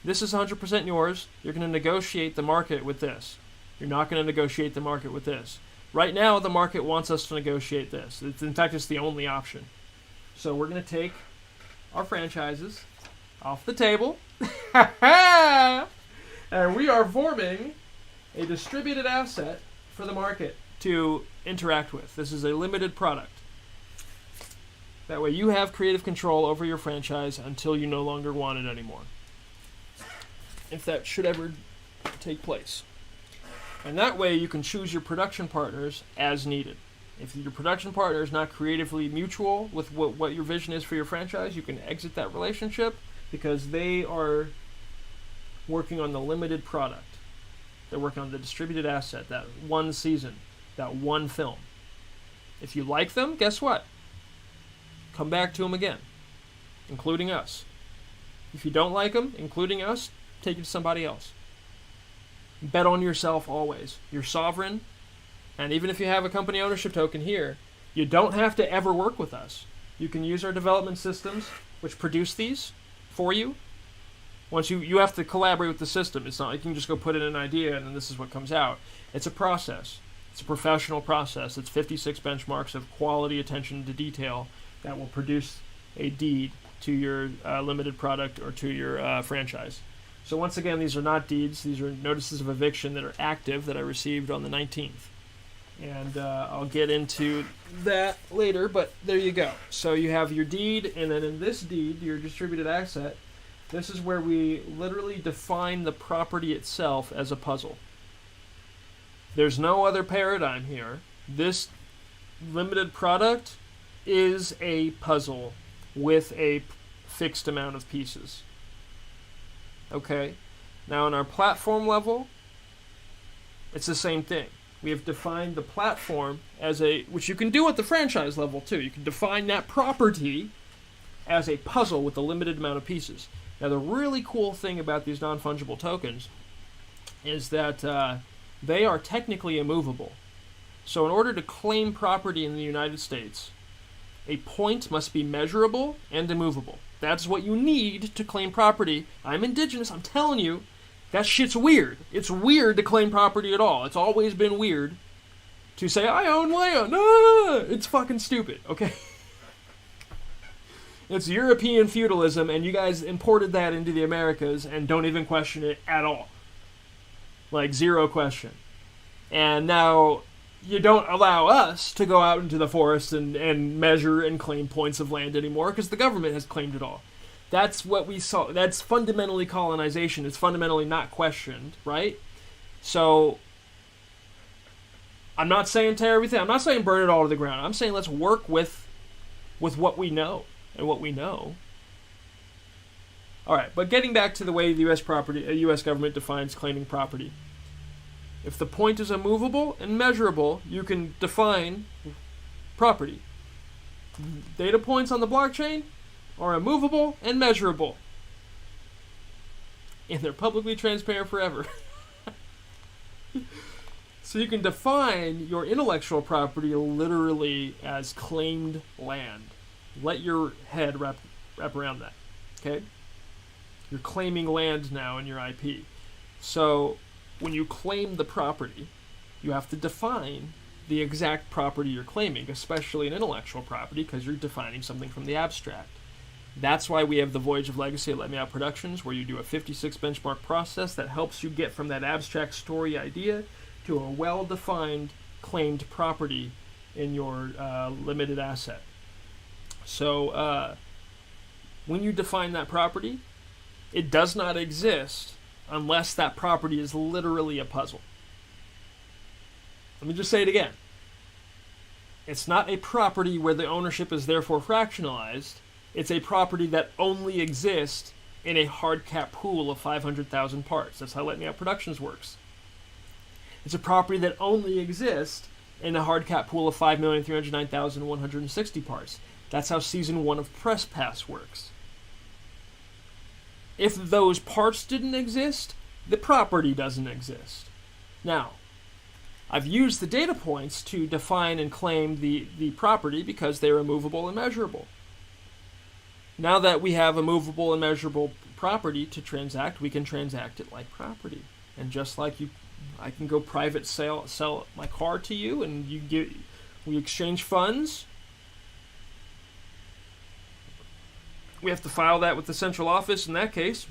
This is 100% yours. You're going to negotiate the market with this. You're not going to negotiate the market with this. Right now, the market wants us to negotiate this. In fact, it's the only option. So we're going to take our franchises off the table. And we are forming a distributed asset for the market to interact with. This is a limited product. That way you have creative control over your franchise until you no longer want it anymore, if that should ever take place. And that way you can choose your production partners as needed. If your production partner is not creatively mutual with what your vision is for your franchise, you can exit that relationship because they are working on the limited product. They're working on the distributed asset, that one season, that one film. If you like them, guess what? Come back to them again, including us. If you don't like them, including us, take it to somebody else. Bet on yourself always. You're sovereign, and even if you have a company ownership token here, you don't have to ever work with us. You can use our development systems, which produce these for you. Once you have to collaborate with the system. It's not like you can just go put in an idea and then this is what comes out. It's a process. It's a professional process. It's 56 benchmarks of quality attention to detail that will produce a deed to your limited product or to your franchise. So once again, these are not deeds. These are notices of eviction that are active that I received on the 19th. And I'll get into that later, but there you go. So you have your deed, and then in this deed, your distributed asset, this is where we literally define the property itself as a puzzle. There's no other paradigm here. This limited product is a puzzle with a fixed amount of pieces. Okay? Now on our platform level, it's the same thing. We have defined the platform as which you can do at the franchise level too. You can define that property as a puzzle with a limited amount of pieces. Now the really cool thing about these non-fungible tokens is that they are technically immovable. So in order to claim property in the United States, a point must be measurable and immovable. That's what you need to claim property. I'm indigenous, I'm telling you, that shit's weird. It's weird to claim property at all. It's always been weird to say, I own land. It's fucking stupid, okay? It's European feudalism, and you guys imported that into the Americas and don't even question it at all. Like, zero question. And now you don't allow us to go out into the forest and measure and claim points of land anymore because the government has claimed it all. That's what we saw. That's fundamentally colonization. It's fundamentally not questioned, right? So I'm not saying tear everything. I'm not saying burn it all to the ground. I'm saying let's work with what we know and what we know. All right, but getting back to the way the U.S. government defines claiming property. If the point is immovable and measurable, you can define property. Data points on the blockchain are immovable and measurable. And they're publicly transparent forever. So you can define your intellectual property literally as claimed land. Let your head wrap around that. Okay? You're claiming land now in your IP. So when you claim the property, you have to define the exact property you're claiming, especially an intellectual property, because you're defining something from the abstract. That's why we have the Voyage of Legacy at Let Me Out Productions, where you do a 56 benchmark process that helps you get from that abstract story idea to a well-defined claimed property in your limited asset. So when you define that property, it does not exist unless that property is literally a puzzle. Let me just say it again. It's not a property where the ownership is therefore fractionalized. It's a property that only exists in a hard cap pool of 500,000 parts. That's how Let Me Out Productions works. It's a property that only exists in a hard cap pool of 5,309,160 parts. That's how Season 1 of Press Pass works. If those parts didn't exist, the property doesn't exist. Now, I've used the data points to define and claim the property because they're immovable and measurable. Now that we have a movable and measurable property to transact, we can transact it like property. And just like I can go private sell my car to you, and we exchange funds. We have to file that with the central office in that case.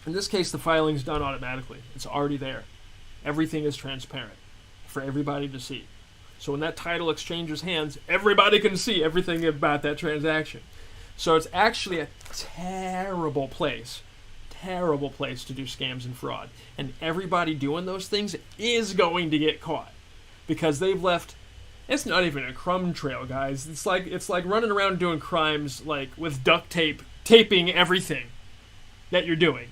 In this case, the filing's done automatically. It's already there. Everything is transparent for everybody to see. So when that title exchanges hands, everybody can see everything about that transaction. So it's actually a terrible place to do scams and fraud. And everybody doing those things is going to get caught because they've left. It's not even a crumb trail, guys. It's like running around doing crimes like with duct tape, taping everything that you're doing.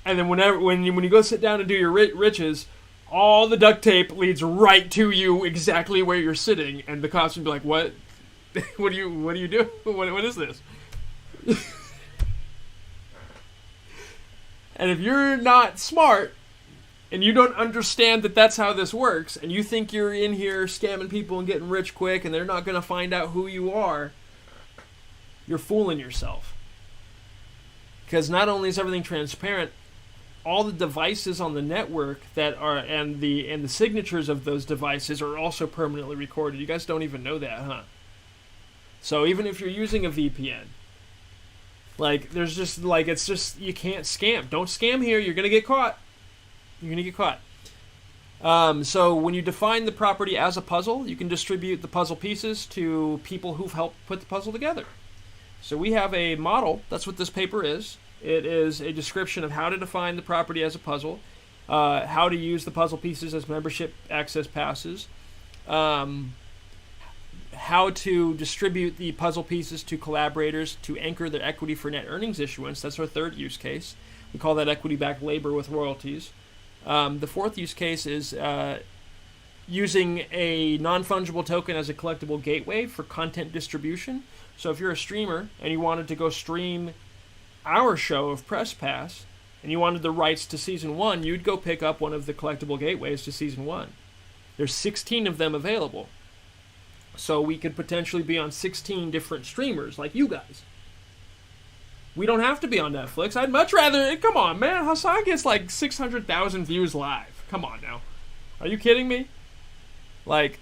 And then when you go sit down and do your riches, all the duct tape leads right to you exactly where you're sitting, and the cops would be like, "What? What do you do? What is this?" And if you're not smart and you don't understand that that's how this works, and you think you're in here scamming people and getting rich quick, and they're not going to find out who you are, you're fooling yourself. Because not only is everything transparent, all the devices on the network that are and the signatures of those devices are also permanently recorded. You guys don't even know that, huh? So even if you're using a VPN, it's just you can't scam. Don't scam here. You're gonna get caught. So when you define the property as a puzzle, you can distribute the puzzle pieces to people who've helped put the puzzle together. So we have a model. That's what this paper is. It is a description of how to define the property as a puzzle, how to use the puzzle pieces as membership access passes, how to distribute the puzzle pieces to collaborators to anchor their equity for net earnings issuance. That's our third use case. We call that equity-backed labor with royalties. The fourth use case is using a non-fungible token as a collectible gateway for content distribution. So if you're a streamer and you wanted to go stream our show of Press Pass and you wanted the rights to Season 1, you'd go pick up one of the collectible gateways to Season 1. There's 16 of them available. So we could potentially be on 16 different streamers like you guys. We don't have to be on Netflix. I'd much rather... Come on, man. Hasan gets like 600,000 views live. Come on now. Are you kidding me? Like,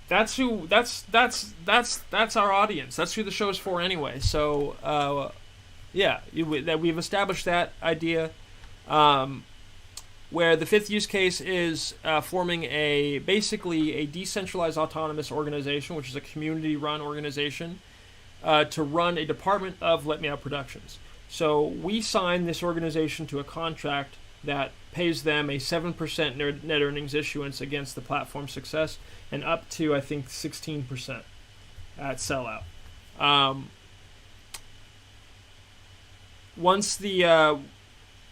that's our audience. That's who the show's for anyway. So, we've established that idea. Where the fifth use case is forming basically a decentralized autonomous organization, which is a community-run organization, to run a department of Let Me Out Productions. So we sign this organization to a contract that pays them a 7% net earnings issuance against the platform's success, and up to, I think, 16% at sellout.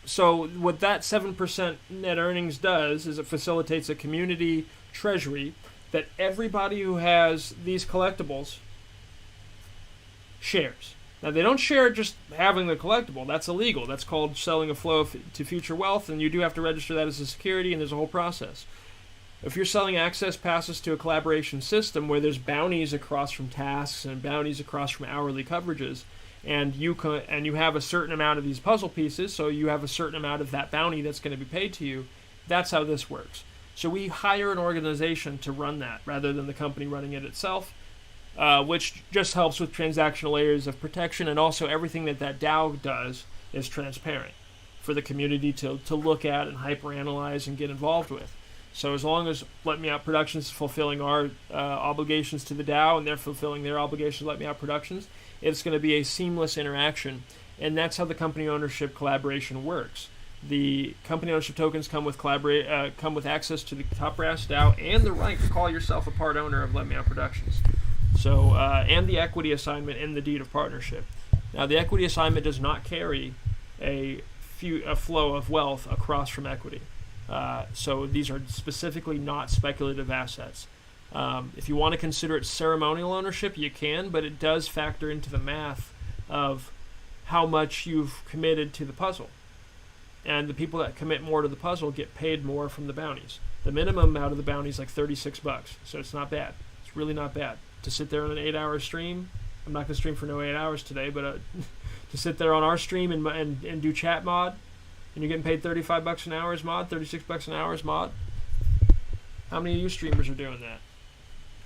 So what that 7% net earnings does is it facilitates a community treasury that everybody who has these collectibles shares. Now, they don't share just having the collectible. That's illegal. That's called selling a flow to future wealth, and you do have to register that as a security, and there's a whole process. If you're selling access passes to a collaboration system where there's bounties across from tasks and bounties across from hourly coverages, and you have a certain amount of these puzzle pieces, so you have a certain amount of that bounty that's going to be paid to you, that's how this works. So we hire an organization to run that rather than the company running it itself, which just helps with transactional layers of protection, and also everything that DAO does is transparent for the community to look at and hyper-analyze and get involved with. So as long as Let Me Out Productions is fulfilling our obligations to the DAO and they're fulfilling their obligations to Let Me Out Productions, it's going to be a seamless interaction, and that's how the company ownership collaboration works. The company ownership tokens come with access to the Top Brass DAO and the right to call yourself a part owner of Let Me Out Productions. So and the equity assignment in the deed of partnership. Now, the equity assignment does not carry a flow of wealth across from equity. So these are specifically not speculative assets. If you want to consider it ceremonial ownership, you can, but it does factor into the math of how much you've committed to the puzzle. And the people that commit more to the puzzle get paid more from the bounties. The minimum out of the bounty is like $36, so it's not bad. It's really not bad. To sit there on an 8-hour stream, I'm not going to stream for no 8 hours today, but to sit there on our stream and do chat mod, and you're getting paid $35 an hour as mod, $36 an hour as mod. How many of you streamers are doing that?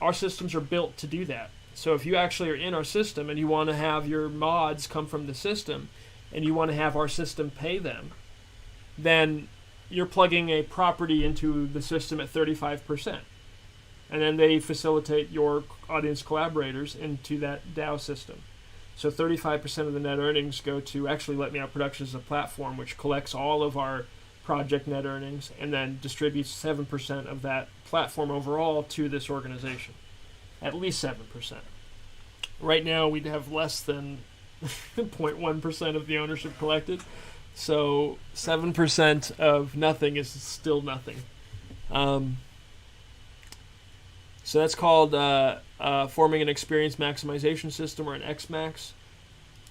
Our systems are built to do that. So if you actually are in our system and you want to have your mods come from the system and you want to have our system pay them, then you're plugging a property into the system at 35%. And then they facilitate your audience collaborators into that DAO system. So 35% of the net earnings go to actually Let Me Out Productions as a platform, which collects all of our project net earnings and then distributes 7% of that platform overall to this organization. At least 7%. Right now, we'd have less than 0.1% of the ownership collected. So 7% of nothing is still nothing. So that's called forming an experience maximization system, or an XMax.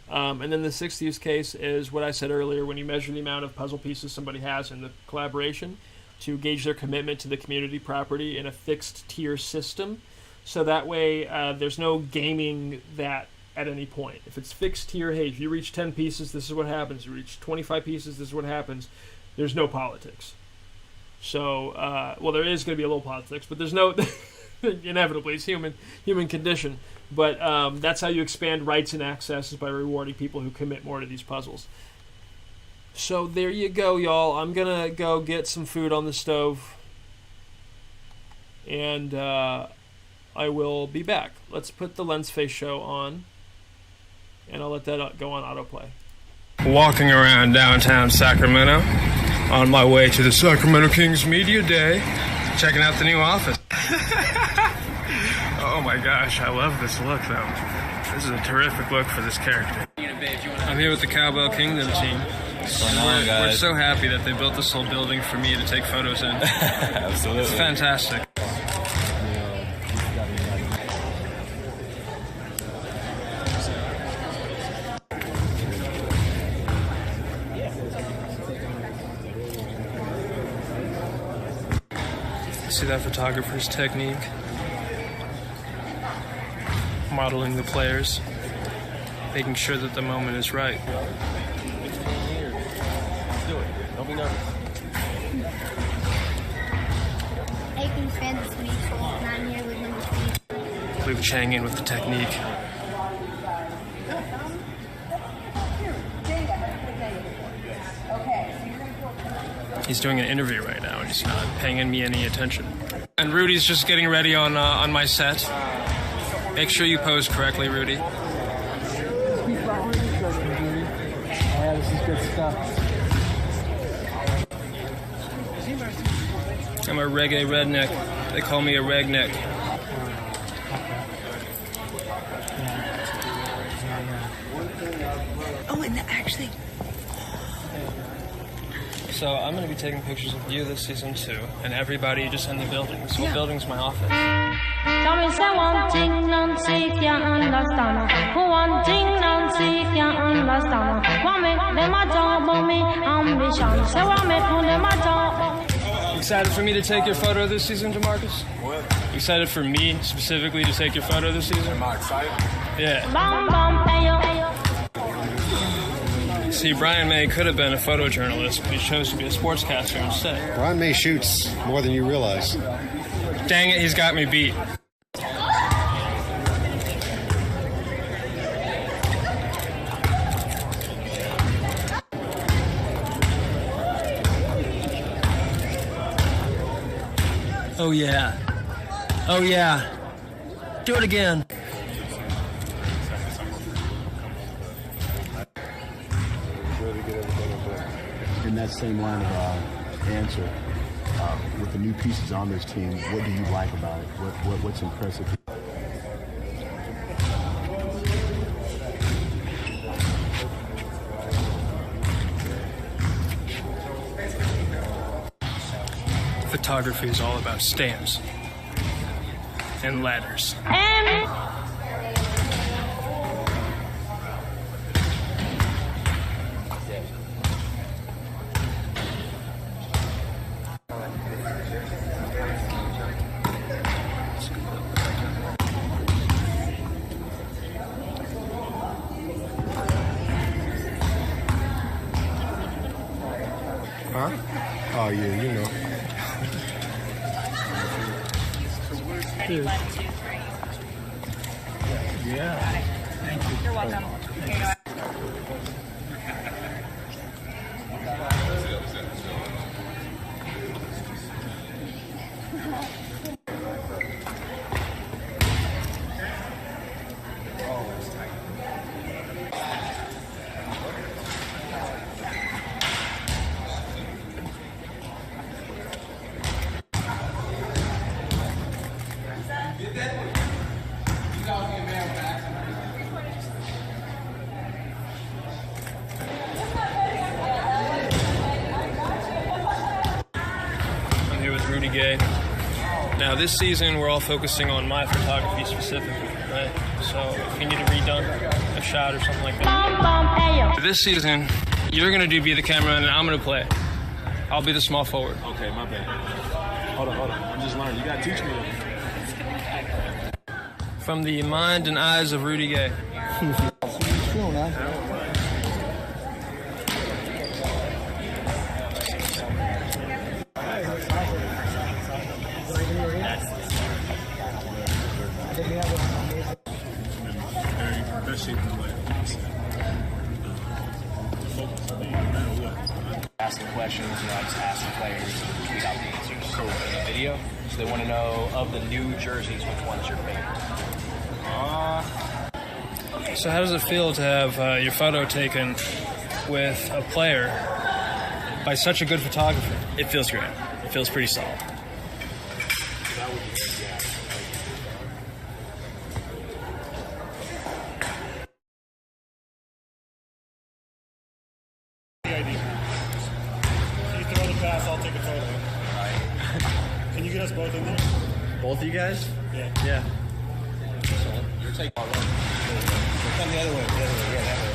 And then the sixth use case is what I said earlier, when you measure the amount of puzzle pieces somebody has in the collaboration to gauge their commitment to the community property in a fixed tier system. So that way there's no gaming that at any point. If it's fixed tier, hey, if you reach 10 pieces, this is what happens. You reach 25 pieces, this is what happens. There's no politics. So, well, there is going to be a little politics, but there's no... inevitably, it's human condition. But that's how you expand rights and access, is by rewarding people who commit more to these puzzles. So there you go, y'all. I'm going to go get some food on the stove. And I will be back. Let's put the Lens Face show on. And I'll let that go on autoplay. Walking around downtown Sacramento on my way to the Sacramento Kings Media Day, checking out the new office. Oh my gosh, I love this look though. This is a terrific look for this character. I'm here with the Cowbell Kingdom team. We're so happy that they built this whole building for me to take photos in. Absolutely. It's fantastic. See that photographer's technique? Modeling the players, making sure that the moment is right. Do it. Don't be nervous. Luke Chang in with the technique. He's doing an interview right now and he's not paying me any attention. And Rudy's just getting ready on my set. Make sure you pose correctly, Rudy. Yeah, this is good stuff. I'm a reggae redneck. They call me a regneck. Oh, and actually... So I'm going to be taking pictures of you this season too, and everybody just in the building. So what building's my office? Tell me say one thing, Nancy can't understand. One thing, Nancy can't understand. What make them a talk about me ambition? Say what make them a talk. Excited for me to take your photo this season, DeMarcus? What? Excited for me specifically to take your photo this season? Am I excited? Yeah. Bam bam, ayo. See, Brian May could have been a photojournalist, but he chose to be a sportscaster instead. Brian May shoots more than you realize. Dang it, he's got me beat. Oh yeah. Oh yeah. Do it again. In that same line of answer, with the new pieces on this team, what do you like about it? What's impressive? photography is all about stamps and ladders. Huh? Oh yeah, you know. Yeah. Thank you. You're welcome. Here you go. Now this season we're all focusing on my photography specifically, right? So if you need a redone, a shot or something like that. This season, you're gonna be the cameraman and I'm gonna play. I'll be the small forward. Okay, my bad. Hold on. I'm just learning. You gotta teach me. From the mind and eyes of Rudy Gay. Asking questions, I just ask the players and tweet out the answers. So in the video, so they want to know of the new jerseys, which one's your favorite? So how does it feel to have your photo taken with a player by such a good photographer? It feels great. It feels pretty solid. I'll take a photo. Alright. Can you get us both in there? Both of you guys? Yeah. Yeah. So you're taking all right. Come the other way. Yeah, that way.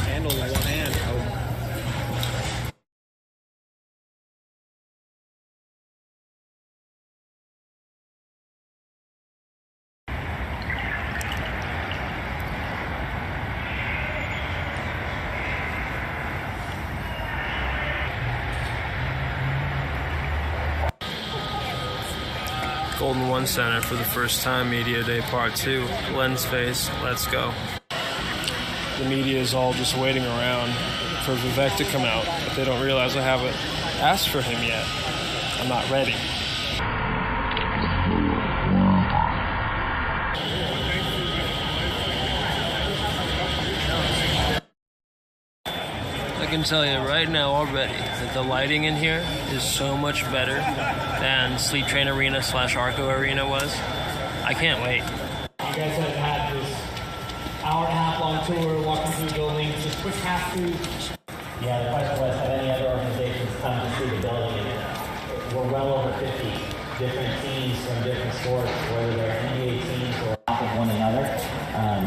Handle with one hand. Golden One Center for the first time, Media Day Part 2, Lens Face, let's go. The media is all just waiting around for Vivek to come out, but they don't realize I haven't asked for him yet. I'm not ready. I can tell you right now already that the lighting in here is so much better than Sleep Train Arena / Arco Arena was. I can't wait. You guys have had this hour-and-a-half long tour, walking through buildings, just quick half-through. Yeah, the question was, have any other organizations come to see the building? And we're well over 50 different teams from different sports, whether they're NBA teams or off of one another.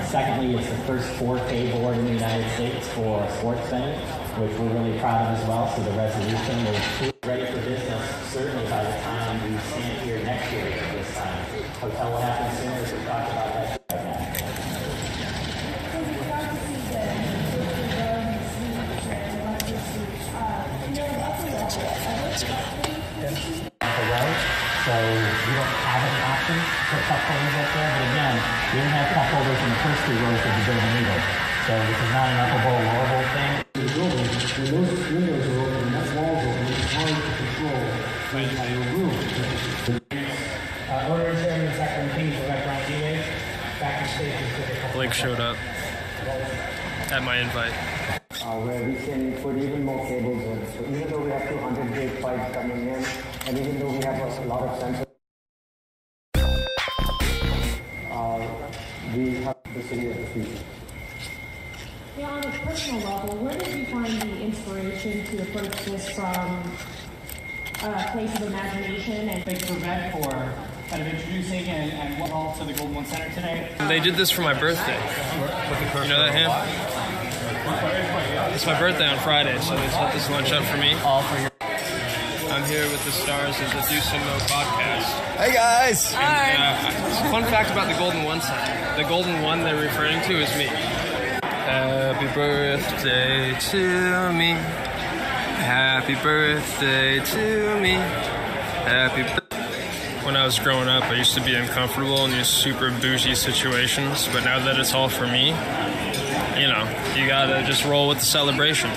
Secondly, it's the first 4K board in the United States for a sports venue, which we're really proud of as well. So the resolution is ready for business, certainly by the time we stand here next year at this time. Hotel will happen soon, as we talked about that right now. So we don't have an option for cup holders up there, but again, we didn't have cup holders in the first 3 rows of the building either. So this is not an upper bowl, lower bowl thing. The building, when those windows are open and that wall's open, it's hard to control the entire room. Order chairman, Zachary King, Direct Ryan D-Way, back in station. Blake showed up at my invite. Where we can put even more cables in. So even though we have 200 gig pipes coming in, and even though we have a lot of sensors, we have the city of the future. Yeah, on a personal level, where did you find the inspiration to approach this from a place of imagination? And Thanks for Vivek for kind of introducing and welcome to the Golden One Center today. They did this for my birthday. You know that hand? It's my birthday on Friday, so they set this lunch up for me. All for your. I'm here with the stars of the Do Some No podcast. Hey guys! And, fun fact about the Golden One Center. The Golden One they're referring to is me. Happy birthday to me. Happy birthday to me. Happy birthday. When I was growing up, I used to be uncomfortable in these super bougie situations, but now that it's all for me, you know, you gotta just roll with the celebration.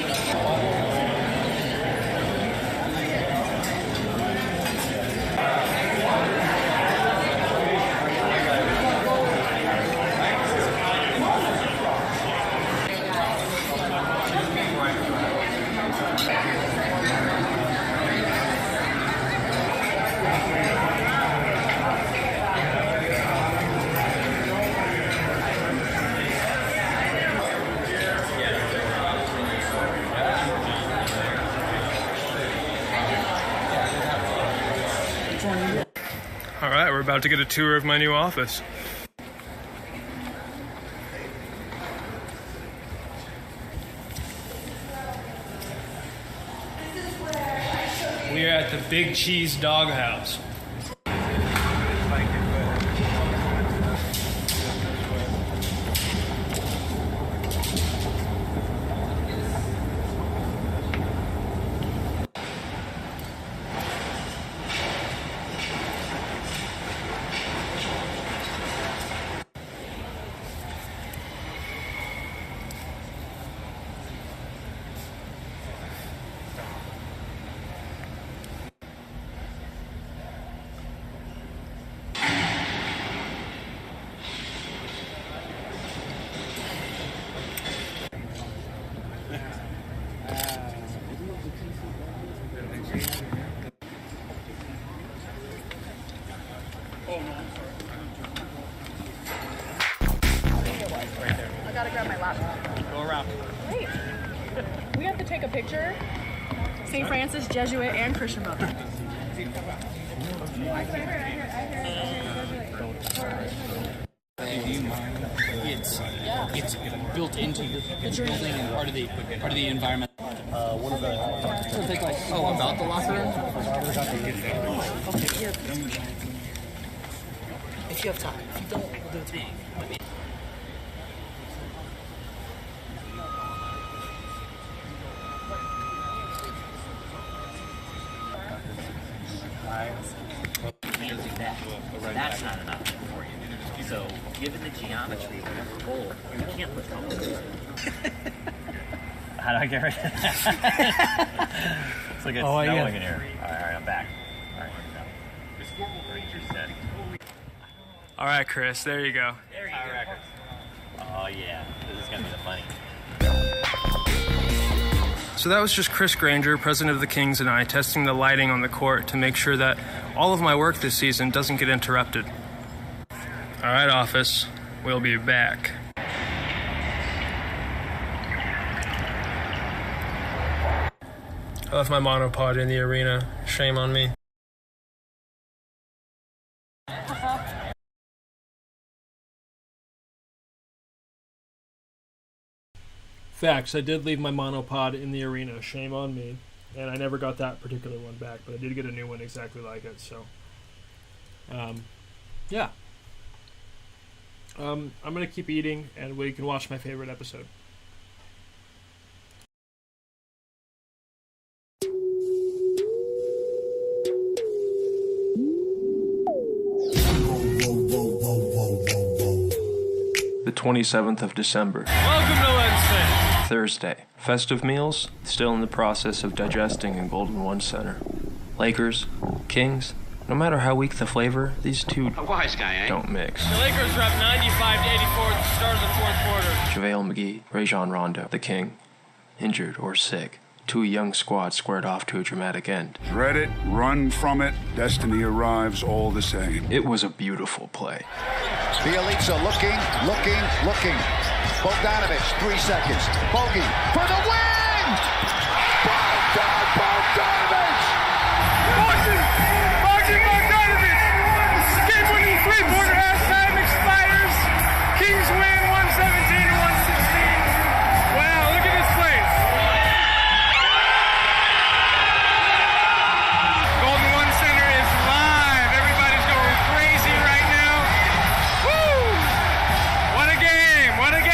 All right, we're about to get a tour of my new office. We are at the Big Cheese Doghouse. I gotta grab my laptop. Go around. Wait. We have to take a picture. St. Francis, Jesuit, and Christian both. It's built into your building and part of the environment. One of the about the locker room? Okay, here. If you have time. If you don't, we'll do it tomorrow. That's not enough for you. So, given the geometry of the bowl, you can't put colors. How do I get rid of that? It's like it's snowing in here. All right, I'm back. All right, here we go. All right, Chris, there you go. There you go. Oh yeah, this is gonna be the money. So that was just Chris Granger, president of the Kings, and I testing the lighting on the court to make sure that all of my work this season doesn't get interrupted. All right, office, we'll be back. I left my monopod in the arena. Shame on me. Facts, I did leave my monopod in the arena. Shame on me. And I never got that particular one back, but I did get a new one exactly like it, so. Yeah. I'm going to keep eating, and we can watch my favorite episode. The 27th of December. Welcome to Wednesday. Thursday. Festive meals still in the process of digesting in Golden One Center. Lakers, Kings, no matter how weak the flavor, these two wise guy, don't mix. The Lakers are up 95-84 at the start of the fourth quarter. JaVale McGee, Rajon Rondo, the King, injured or sick. two young squads squared off to a dramatic end. Dread it, run from it, destiny arrives all the same. It was a beautiful play. Bielitsa looking. Bogdanovich, 3 seconds. Bogey for the win! Bogdanovich! Bogdanovich! Game-winning three-pointer as time expires. Kings win 117 to 116. Wow, look at this place. Golden One Center is live. Everybody's going crazy right now. Woo! What a game! What a game!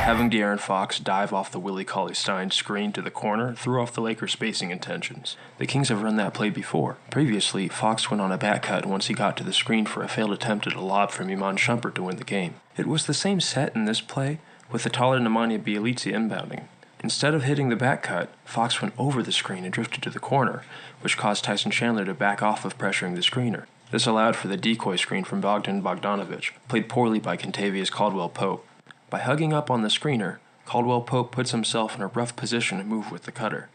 Having De'Aaron Fox dive off the Willie Cauley-Stein screen to the corner threw off the Lakers' spacing intentions. The Kings have run that play before. Previously, Fox went on a back cut once he got to the screen for a failed attempt at a lob from Iman Shumpert to win the game. It was the same set in this play, with the taller Nemanja Bjelica inbounding. Instead of hitting the back cut, Fox went over the screen and drifted to the corner, which caused Tyson Chandler to back off of pressuring the screener. This allowed for the decoy screen from Bogdan Bogdanovich, played poorly by Kentavious Caldwell-Pope. By hugging up on the screener, Caldwell-Pope puts himself in a rough position to move with the cutter.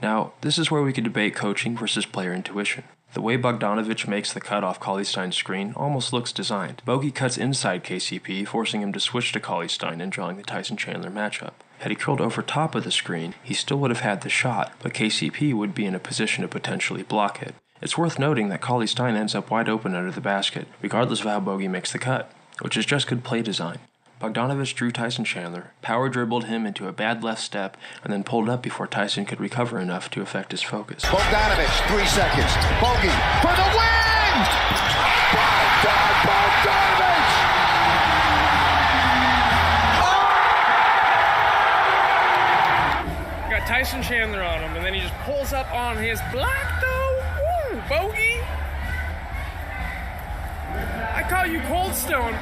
Now, this is where we could debate coaching versus player intuition. The way Bogdanovich makes the cut off Cauley-Stein's screen almost looks designed. Bogey cuts inside KCP, forcing him to switch to Cauley-Stein and drawing the Tyson Chandler matchup. Had he curled over top of the screen, he still would have had the shot, but KCP would be in a position to potentially block it. It's worth noting that Cauley-Stein ends up wide open under the basket, regardless of how Bogey makes the cut, which is just good play design. Bogdanovich drew Tyson Chandler, power dribbled him into a bad left step, and then pulled up before Tyson could recover enough to affect his focus. Bogdanovich, 3 seconds. Bogey for the win! Bogdanovich! Got Tyson Chandler on him, and then he just pulls up on his block, though. Woo, Bogey! I call you Cold Stone.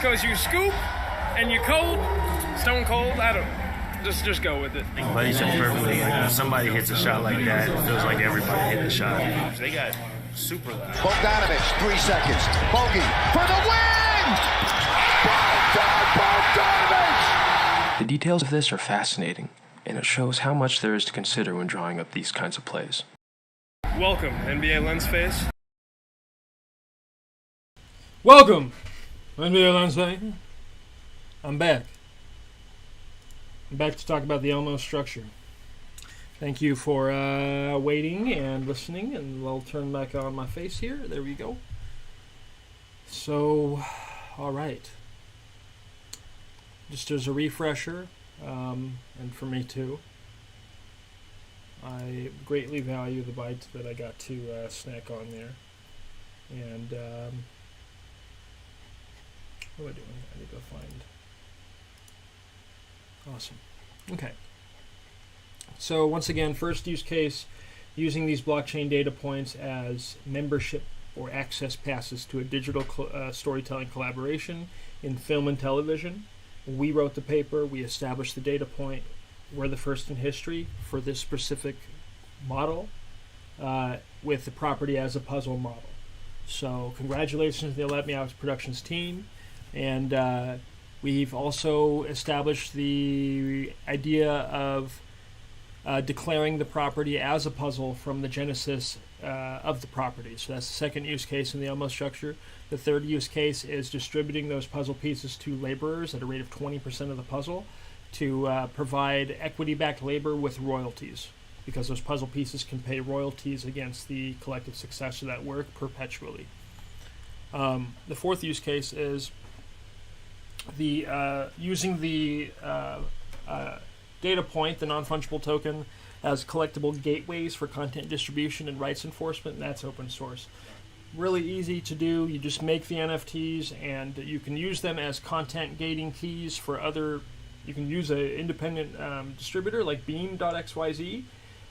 Because you scoop and you cold, stone cold. I don't just go with it. But he said perfectly, like when somebody hits a shot like that, it feels like everybody hit the shot. They got super loud. Bogdanovich, 3 seconds. Bogey for the win! Bogdanovich! The details of this are fascinating, and it shows how much there is to consider when drawing up these kinds of plays. Welcome, NBA Lens Face. Welcome, NBA Lens Face. I'm back. I'm back to talk about the Elmo structure. Thank you for waiting and listening, and I'll turn back on my face here. There we go. So, all right. Just as a refresher, and for me too, I greatly value the bites that I got to snack on there. And, what am I doing? I need to find. Awesome. Okay. So once again, first use case, using these blockchain data points as membership or access passes to a digital storytelling collaboration in film and television. We wrote the paper. We established the data point. We're the first in history for this specific model with the property as a puzzle model. So congratulations to the Let Me Out Productions team. And we've also established the idea of declaring the property as a puzzle from the genesis of the property. So that's the second use case in the Elmo structure. The third use case is distributing those puzzle pieces to laborers at a rate of 20% of the puzzle to provide equity-backed labor with royalties, because those puzzle pieces can pay royalties against the collective success of that work perpetually. The fourth use case is using the data point, the non-fungible token, as collectible gateways for content distribution and rights enforcement, and that's open source. Really easy to do. You just make the NFTs, and you can use them as content gating keys for other. You can use an independent distributor like Beam.xyz,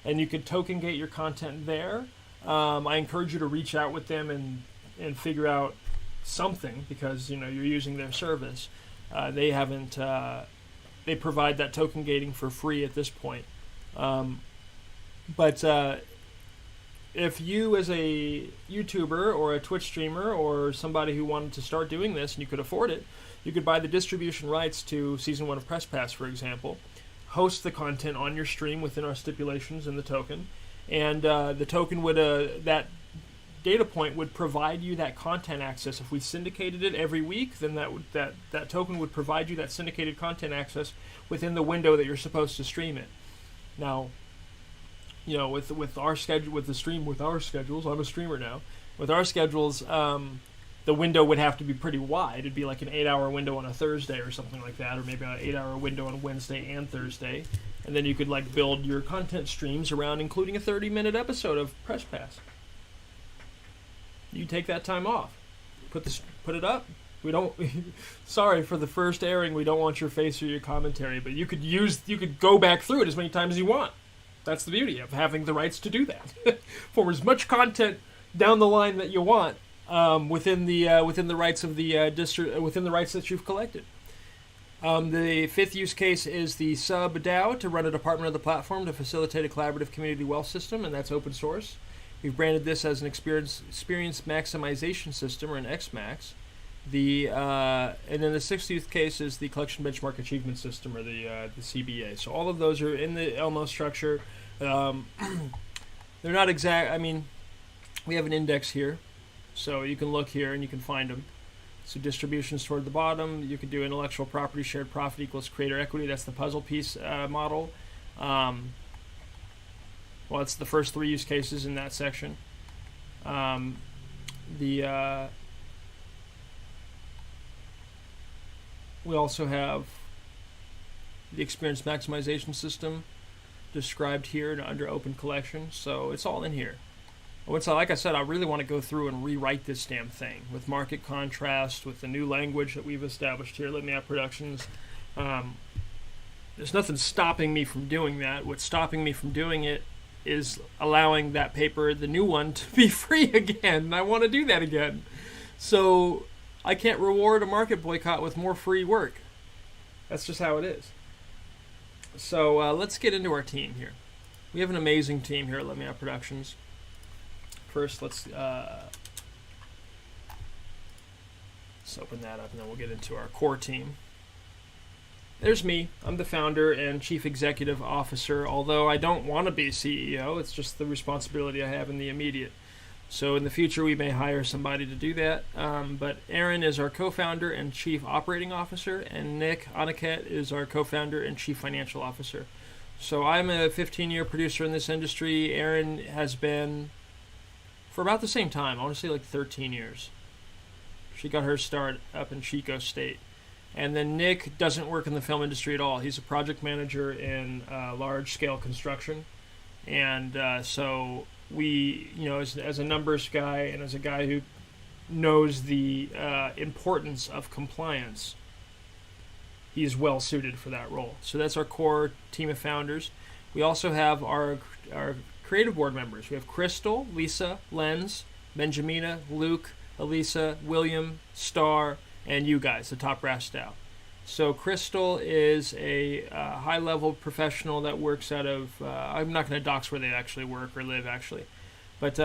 and you could token gate your content there. I encourage you to reach out with them and figure out something, because you're using their service. They haven't. They provide that token gating for free at this point. But if you, as a YouTuber or a Twitch streamer or somebody who wanted to start doing this and you could afford it, you could buy the distribution rights to Season 1 of Press Pass, for example. host the content on your stream within our stipulations in the token, and the token would that data point would provide you that content access. If we syndicated it every week, then that token would provide you that syndicated content access within the window that you're supposed to stream it. Now, you know, with our schedule, with our schedules, I'm a streamer now. With our schedules, the window would have to be pretty wide. It'd be like an 8-hour window on a Thursday or something like that, or maybe an 8-hour window on Wednesday and Thursday. And then you could like build your content streams around including a 30-minute episode of Press Pass. You take that time off. Put it up. We don't. Sorry for the first airing. We don't want your face or your commentary, but you could go back through it as many times as you want. That's the beauty of having the rights to do that. For as much content down the line that you want, within the rights of the within the rights that you've collected. The fifth use case is the sub DAO to run a department of the platform to facilitate a collaborative community wealth system, and that's open source. We've branded this as an experience maximization system, or an XMax. And then the sixth use case is the collection benchmark achievement system, or the CBA. So all of those are in the Elmo structure. They're not exact. I mean, we have an index here, so you can look here and you can find them. So distributions toward the bottom. You could do intellectual property, shared profit equals creator equity. That's the puzzle piece model. Well, it's the first three use cases in that section. We also have the experience maximization system described here under open collection. So it's all in here. Like I said, I really want to go through and rewrite this damn thing with market contrast, with the new language that we've established here, Let Me Out Productions. There's nothing stopping me from doing that. What's stopping me from doing it is allowing that paper, the new one, to be free again. And I want to do that again. So I can't reward a market boycott with more free work. That's just how it is. So let's get into our team here. We have an amazing team here at Let Me Out Productions. First, let's open that up, and then we'll get into our core team. There's me. I'm the founder and chief executive officer, although I don't want to be CEO. It's just the responsibility I have in the immediate. So in the future, we may hire somebody to do that. But Aaron is our co-founder and chief operating officer, and Nick Oniket is our co-founder and chief financial officer. So I'm a 15-year producer in this industry. Aaron has been for about the same time. I want to say like 13 years. She got her start up in Chico State. And then Nick doesn't work in the film industry at all. He's a project manager in large-scale construction. And so we, you know, as a numbers guy and as a guy who knows the importance of compliance, he's well-suited for that role. So that's our core team of founders. We also have our creative board members. We have Crystal, Lisa, Lenz, Benjamina, Luke, Elisa, William, Star, and you guys, the top brass staff. So Crystal is a high-level professional that works out of, I'm not going to dox where they actually work or live, actually. But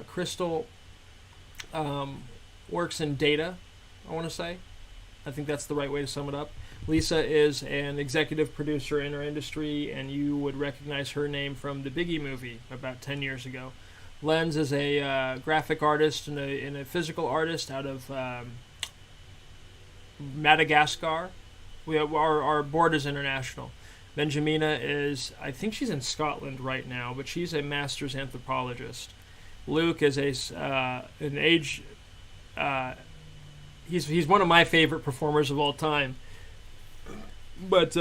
Crystal works in data, I want to say. I think that's the right way to sum it up. Lisa is an executive producer in our industry, and you would recognize her name from the Biggie movie about 10 years ago. Lenz is a graphic artist and a physical artist out of Madagascar. Our board is international. Benjamina is, I think she's in Scotland right now, but she's a master's anthropologist. Luke is he's one of my favorite performers of all time. But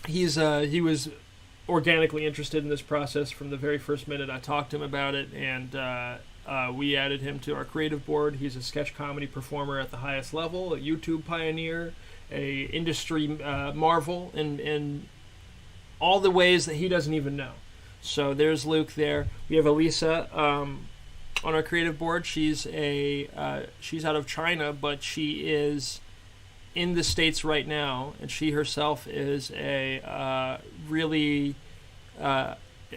he was organically interested in this process from the very first minute I talked to him about it, and we added him to our creative board. He's a sketch comedy performer at the highest level, a YouTube pioneer, a industry marvel in all the ways that he doesn't even know. So there's Luke there. We have Elisa on our creative board. She's out of China, but she is in the States right now, and she herself is a really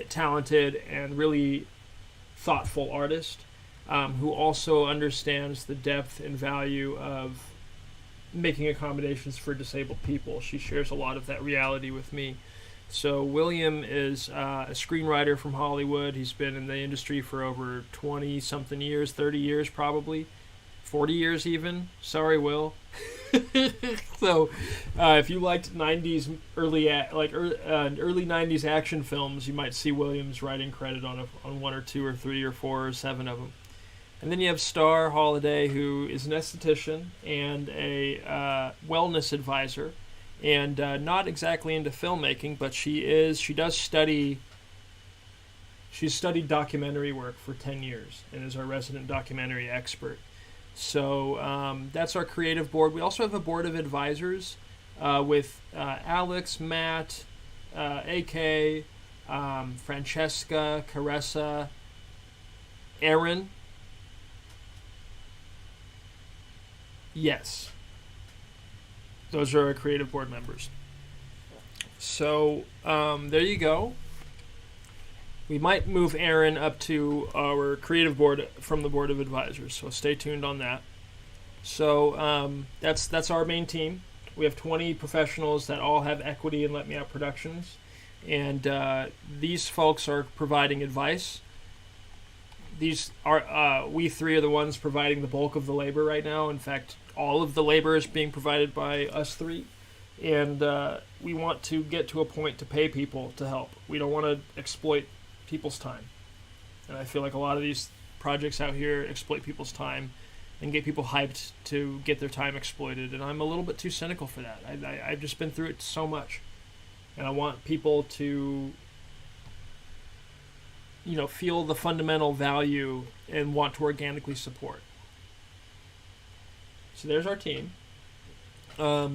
talented and really thoughtful artist who also understands the depth and value of making accommodations for disabled people. She shares a lot of that reality with me. So William is a screenwriter from Hollywood. He's been in the industry for over 20-something years, 30 years probably, 40 years even. Sorry, Will. So if you liked 90s early 90s action films, you might see William's writing credit on one or two or three or four or seven of them. And then you have Star Holiday, who is an esthetician and a wellness advisor, and not exactly into filmmaking, but she's studied documentary work for 10 years and is our resident documentary expert. So that's our creative board. We also have a board of advisors with Alex, Matt, AK, Francesca, Caressa, Aaron. Yes. Those are our creative board members. So there you go. We might move Aaron up to our creative board from the board of advisors, so stay tuned on that. So that's our main team. We have 20 professionals that all have equity in Let Me Out Productions, and these folks are providing advice. These are we three are the ones providing the bulk of the labor right now. In fact, all of the labor is being provided by us three, and we want to get to a point to pay people to help. We don't want to exploit people's time, and I feel like a lot of these projects out here exploit people's time and get people hyped to get their time exploited, and I'm a little bit too cynical for that. I've just been through it so much, and I want people to feel the fundamental value and want to organically support. So there's our team. I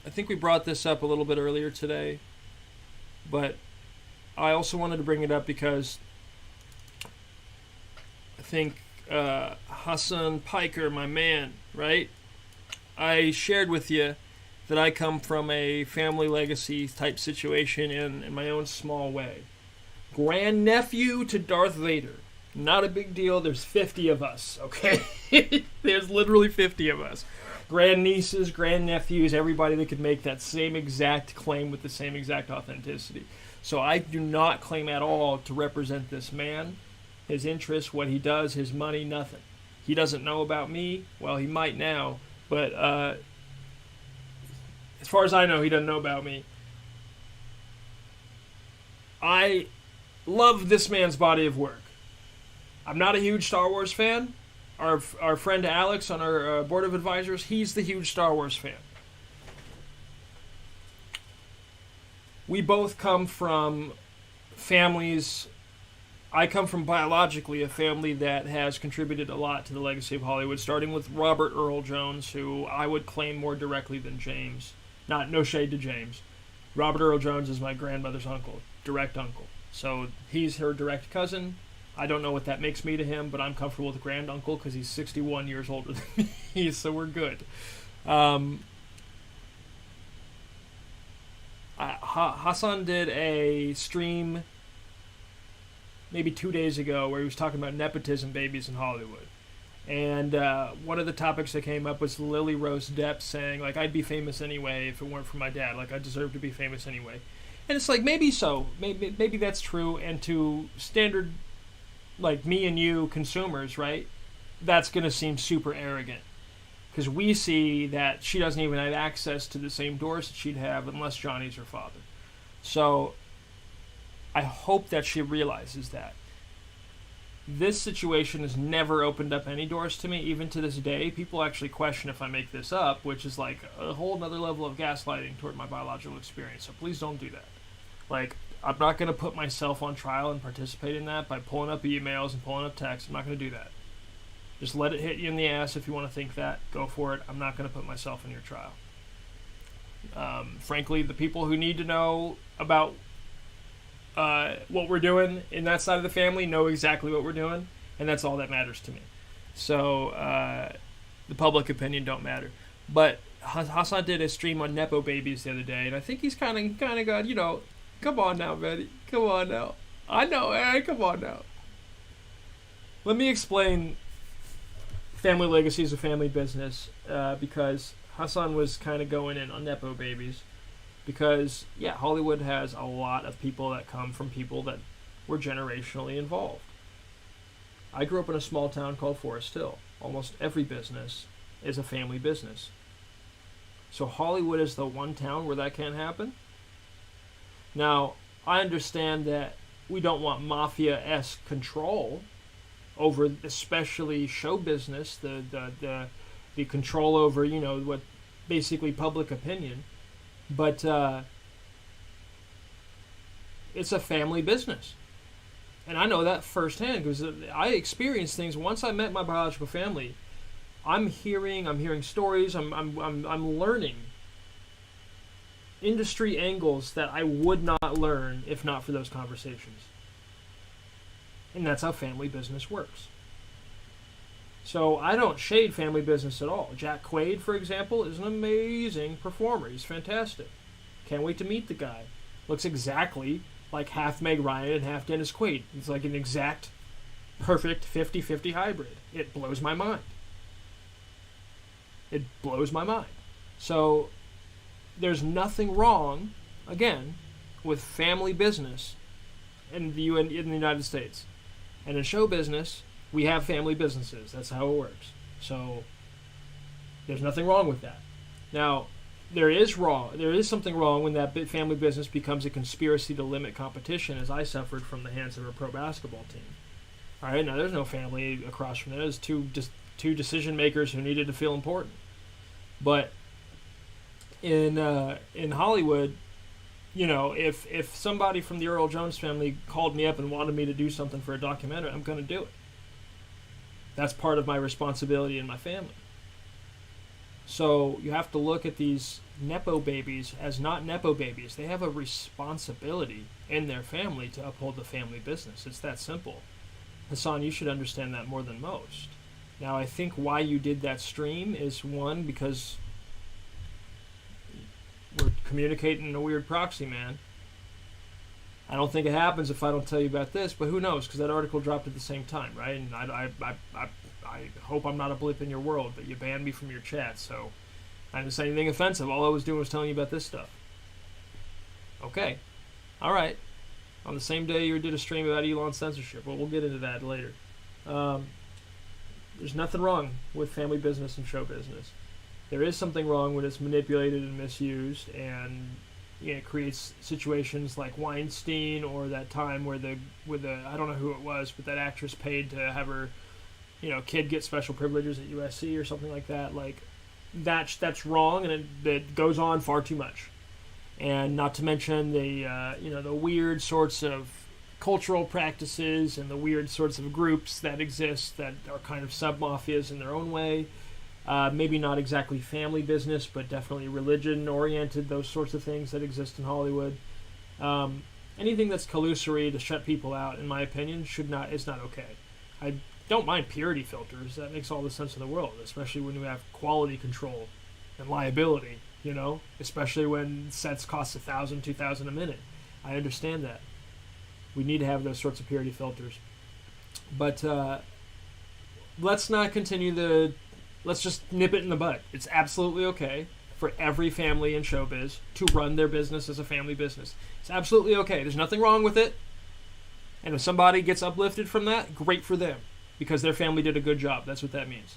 think we brought this up a little bit earlier today, but I also wanted to bring it up because I think Hasan Piker, my man, right? I shared with you that I come from a family legacy type situation in my own small way. Grandnephew to Darth Vader. Not a big deal. There's 50 of us, okay? There's literally 50 of us. Grandnieces, grandnephews, everybody that could make that same exact claim with the same exact authenticity. So I do not claim at all to represent this man, his interests, what he does, his money, nothing. He doesn't know about me. Well, he might now, but as far as I know, he doesn't know about me. I love this man's body of work. I'm not a huge Star Wars fan. Our friend Alex on our board of advisors, he's the huge Star Wars fan. We both come from families. I come from biologically a family that has contributed a lot to the legacy of Hollywood, starting with Robert Earl Jones, who I would claim more directly than James. No shade to James. Robert Earl Jones is my grandmother's uncle, direct uncle. So he's her direct cousin. I don't know what that makes me to him, but I'm comfortable with grand uncle because he's 61 years older than me, so we're good. Hasan did a stream maybe 2 days ago where he was talking about nepotism babies in Hollywood. And one of the topics that came up was Lily Rose Depp saying, like, I'd be famous anyway if it weren't for my dad. Like, I deserve to be famous anyway. And it's like, maybe so. Maybe that's true. And to standard, like, me and you consumers, right, that's going to seem super arrogant. Because we see that she doesn't even have access to the same doors that she'd have unless Johnny's her father. So I hope that she realizes that. This situation has never opened up any doors to me, even to this day. People actually question if I make this up, which is like a whole other level of gaslighting toward my biological experience. So please don't do that. Like, I'm not going to put myself on trial and participate in that by pulling up emails and pulling up texts. I'm not going to do that. Just let it hit you in the ass if you want to think that. Go for it. I'm not going to put myself in your trial. Frankly, the people who need to know about what we're doing in that side of the family know exactly what we're doing, and that's all that matters to me. So the public opinion don't matter. But Hasan did a stream on Nepo babies the other day, and I think he's kind of got, come on now, Betty. Come on now. I know, come on now. Let me explain family legacy is a family business because Hasan was kind of going in on Nepo babies. Because, yeah, Hollywood has a lot of people that come from people that were generationally involved. I grew up in a small town called Forest Hill. Almost every business is a family business. So Hollywood is the one town where that can't happen? Now, I understand that we don't want mafia-esque control over especially show business, the control over, you know, what basically public opinion. But it's a family business. And I know that firsthand because I experienced things once I met my biological family. I'm hearing stories, I'm learning industry angles that I would not learn if not for those conversations. And that's how family business works. So I don't shade family business at all. Jack Quaid, for example, is an amazing performer. He's fantastic. Can't wait to meet the guy. Looks exactly like half Meg Ryan and half Dennis Quaid. He's like an exact, perfect 50-50 hybrid. It blows my mind. It blows my mind. So there's nothing wrong, again, with family business in the United States. And in show business, we have family businesses. That's how it works. So there's nothing wrong with that. Now, there is something wrong when that family business becomes a conspiracy to limit competition, as I suffered from the hands of a pro basketball team. All right, now there's no family across from there. There's two decision makers who needed to feel important. But in Hollywood, you know, if somebody from the Earl Jones family called me up and wanted me to do something for a documentary, I'm going to do it. That's part of my responsibility in my family. So you have to look at these Nepo babies as not Nepo babies. They have a responsibility in their family to uphold the family business. It's that simple. Hasan, you should understand that more than most. Now, I think why you did that stream is, one, because we're communicating in a weird proxy, man. I don't think it happens if I don't tell you about this, but who knows, because that article dropped at the same time, right? And I hope I'm not a blip in your world, but you banned me from your chat, so I didn't say anything offensive. All I was doing was telling you about this stuff. Okay. All right. On the same day you did a stream about Elon censorship. Well, we'll get into that later. There's nothing wrong with family business and show business. There is something wrong when it's manipulated and misused, and it creates situations like Weinstein, or that time where the I don't know who it was, but that actress paid to have her, kid get special privileges at USC or something like that. Like that's wrong, and it goes on far too much. And not to mention the weird sorts of cultural practices and the weird sorts of groups that exist that are kind of sub-mafias in their own way. Maybe not exactly family business, but definitely religion-oriented, those sorts of things that exist in Hollywood. Anything that's collusory to shut people out, in my opinion, is not okay. I don't mind purity filters. That makes all the sense in the world, especially when you have quality control and liability, especially when sets cost $1,000, $2,000 a minute. I understand that. We need to have those sorts of purity filters. But let's not continue let's just nip it in the bud. It's absolutely okay for every family in showbiz to run their business as a family business. It's absolutely okay. There's nothing wrong with it. And if somebody gets uplifted from that, great for them, because their family did a good job. That's what that means.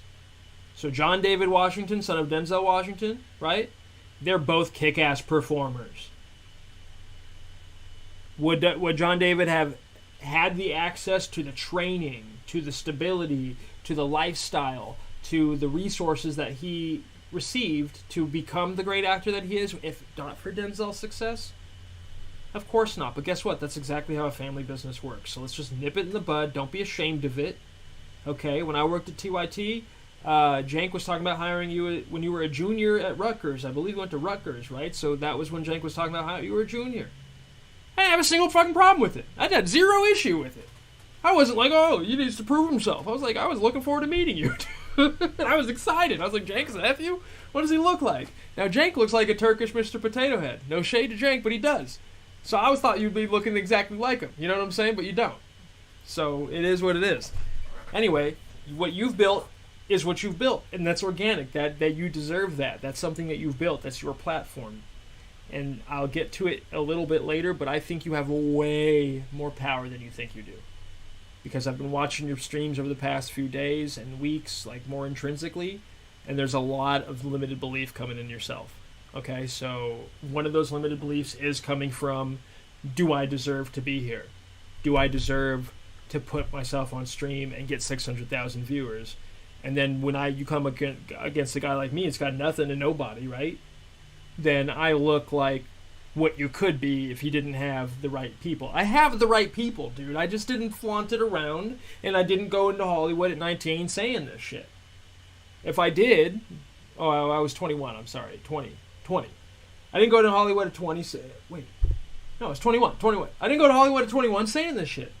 So John David Washington, son of Denzel Washington, right? They're both kick-ass performers. Would John David have had the access to the training, to the stability, to the lifestyle, to the resources that he received to become the great actor that he is, if not for Denzel's success? Of course not. But guess what? That's exactly how a family business works. So let's just nip it in the bud. Don't be ashamed of it. Okay? When I worked at TYT, Jank was talking about hiring you when you were a junior at Rutgers. I believe you went to Rutgers, right? So that was when Jank was talking about how you were a junior. I didn't have a single fucking problem with it. I had zero issue with it. I wasn't like, oh, he needs to prove himself. I was like, I was looking forward to meeting you. And I was excited. I was like, Jank's a nephew? What does he look like? Now, Jank looks like a Turkish Mr. Potato Head. No shade to Jank, but he does. So I always thought you'd be looking exactly like him. You know what I'm saying? But you don't. So it is what it is. Anyway, what you've built is what you've built, and that's organic. That you deserve that. That's something that you've built. That's your platform. And I'll get to it a little bit later, but I think you have way more power than you think you do. Because I've been watching your streams over the past few days and weeks, like more intrinsically, and there's a lot of limited belief coming in yourself. Okay, so one of those limited beliefs is coming from, do I deserve to be here? Do I deserve to put myself on stream and get 600,000 viewers? And then when you come against a guy like me, it's got nothing and nobody, right? Then I look like what you could be if you didn't have the right people. I have the right people, dude. I just didn't flaunt it around, and I didn't go into Hollywood at 19 saying this shit. If I did, I was 21, I'm sorry, 20. I didn't go to Hollywood at 20, wait. No, I was 21. I didn't go to Hollywood at 21 saying this shit.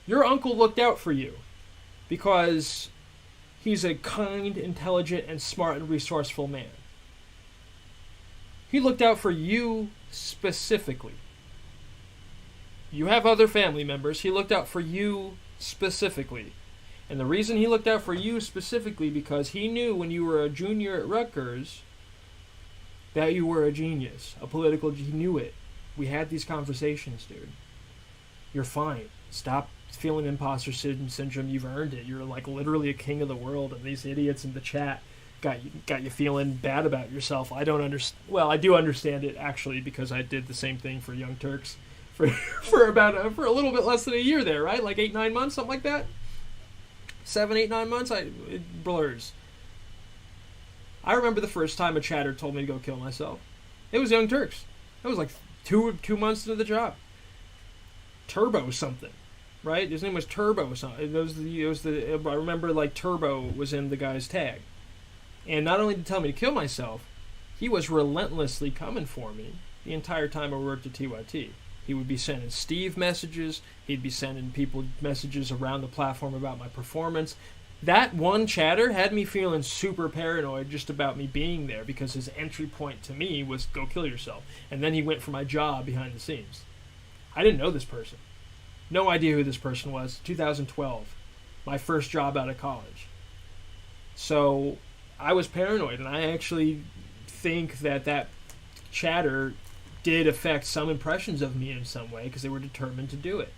Your uncle looked out for you because he's a kind, intelligent, and smart and resourceful man. He looked out for you specifically. You have other family members. He looked out for you specifically. And the reason he looked out for you specifically because he knew when you were a junior at Rutgers that you were a genius. He knew it. We had these conversations, dude. You're fine. Stop feeling imposter syndrome. You've earned it. You're like literally a king of the world, and these idiots in the chat got you feeling bad about yourself. I don't understand. Well, I do understand it actually because I did the same thing for Young Turks for a little bit less than a year there, right? Like 8-9 months, something like that. 7, 8, 9 months. It blurs. I remember the first time a chatter told me to go kill myself. It was Young Turks. It was like two months into the job. Turbo something. Right? His name was Turbo something. I remember like Turbo was in the guy's tag. And not only did he tell me to kill myself, he was relentlessly coming for me the entire time I worked at TYT. He would be sending Steve messages. He'd be sending people messages around the platform about my performance. That one chatter had me feeling super paranoid just about me being there because his entry point to me was go kill yourself. And then he went for my job behind the scenes. I didn't know this person. No idea who this person was. 2012. My first job out of college. So I was paranoid, and I actually think that chatter did affect some impressions of me in some way because they were determined to do it.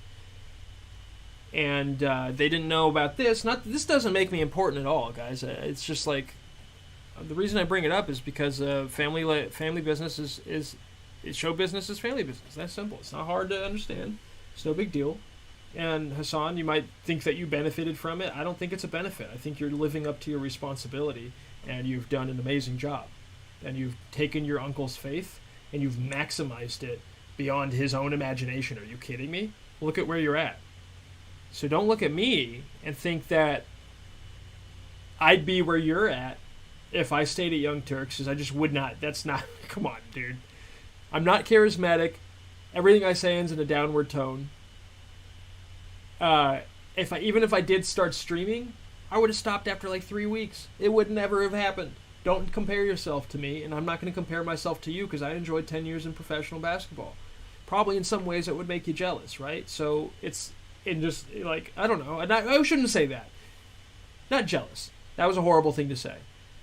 And they didn't know about this. This doesn't make me important at all, guys. It's just like the reason I bring it up is because family business is show business is family business. That's simple. It's not hard to understand. It's no big deal. And Hasan, you might think that you benefited from it. I don't think it's a benefit. I think you're living up to your responsibility, and you've done an amazing job. And you've taken your uncle's faith, and you've maximized it beyond his own imagination. Are you kidding me? Look at where you're at. So don't look at me and think that I'd be where you're at if I stayed at Young Turks, because I just would not. That's not... Come on, dude. I'm not charismatic. Everything I say ends in a downward tone. Even if I did start streaming, I would have stopped after like 3 weeks. It would never have happened. Don't compare yourself to me, and I'm not going to compare myself to you because I enjoyed 10 years in professional basketball. Probably in some ways it would make you jealous, right? So it's just like, I don't know. I shouldn't say that. Not jealous. That was a horrible thing to say.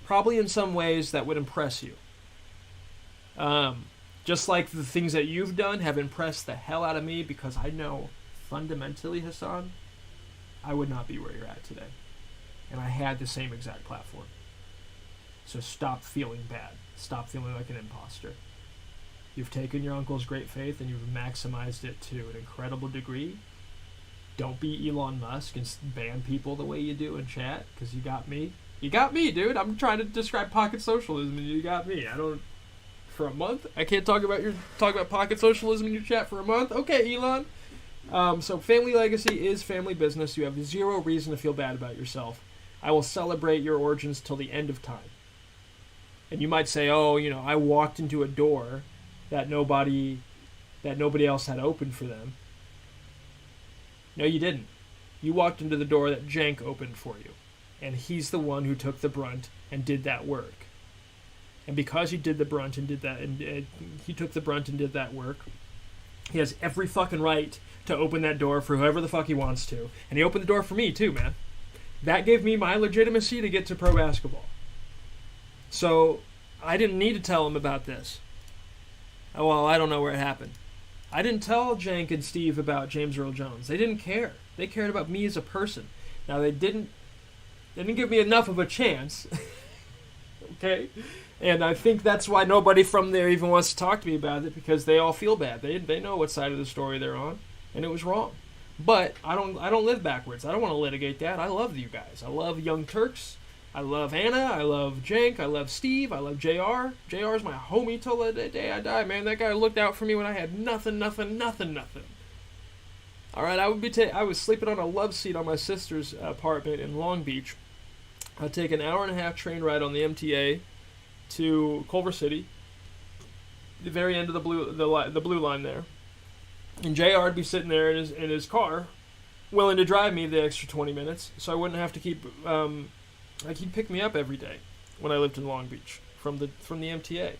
Probably in some ways that would impress you. Just like the things that you've done have impressed the hell out of me because I know fundamentally, Hasan, I would not be where you're at today. And I had the same exact platform. So stop feeling bad. Stop feeling like an imposter. You've taken your uncle's great faith and you've maximized it to an incredible degree. Don't be Elon Musk and ban people the way you do in chat, because you got me. You got me, dude. I'm trying to describe pocket socialism and you got me. For a month? I can't talk about pocket socialism in your chat for a month? Okay, Elon. So family legacy is family business. You have zero reason to feel bad about yourself. I will celebrate your origins till the end of time. And you might say, oh, I walked into a door that nobody else had opened for them. No, you didn't. You walked into the door that Jank opened for you. And he's the one who took the brunt and did that work. And because he did the brunt and did that, and he took the brunt and did that work, he has every fucking right to open that door for whoever the fuck he wants to. And he opened the door for me too, man. That gave me my legitimacy to get to pro basketball. So I didn't need to tell them about this. Well, I don't know where it happened. I didn't tell Jank and Steve about James Earl Jones. They didn't care. They cared about me as a person. Now, they didn't give me enough of a chance. Okay? And I think that's why nobody from there even wants to talk to me about it, because they all feel bad. They know what side of the story they're on, and it was wrong. But I don't live backwards. I don't want to litigate that. I love you guys. I love Young Turks. I love Anna. I love Jank. I love Steve. I love JR. JR's my homie till the day I die, man. That guy looked out for me when I had nothing. All right, I was sleeping on a love seat on my sister's apartment in Long Beach. I'd take an hour-and-a-half train ride on the MTA to Culver City, the very end of the blue line there. And JR would be sitting there in his car, willing to drive me the extra 20 minutes, so I wouldn't have to keep. He'd pick me up every day when I lived in Long Beach from the MTA,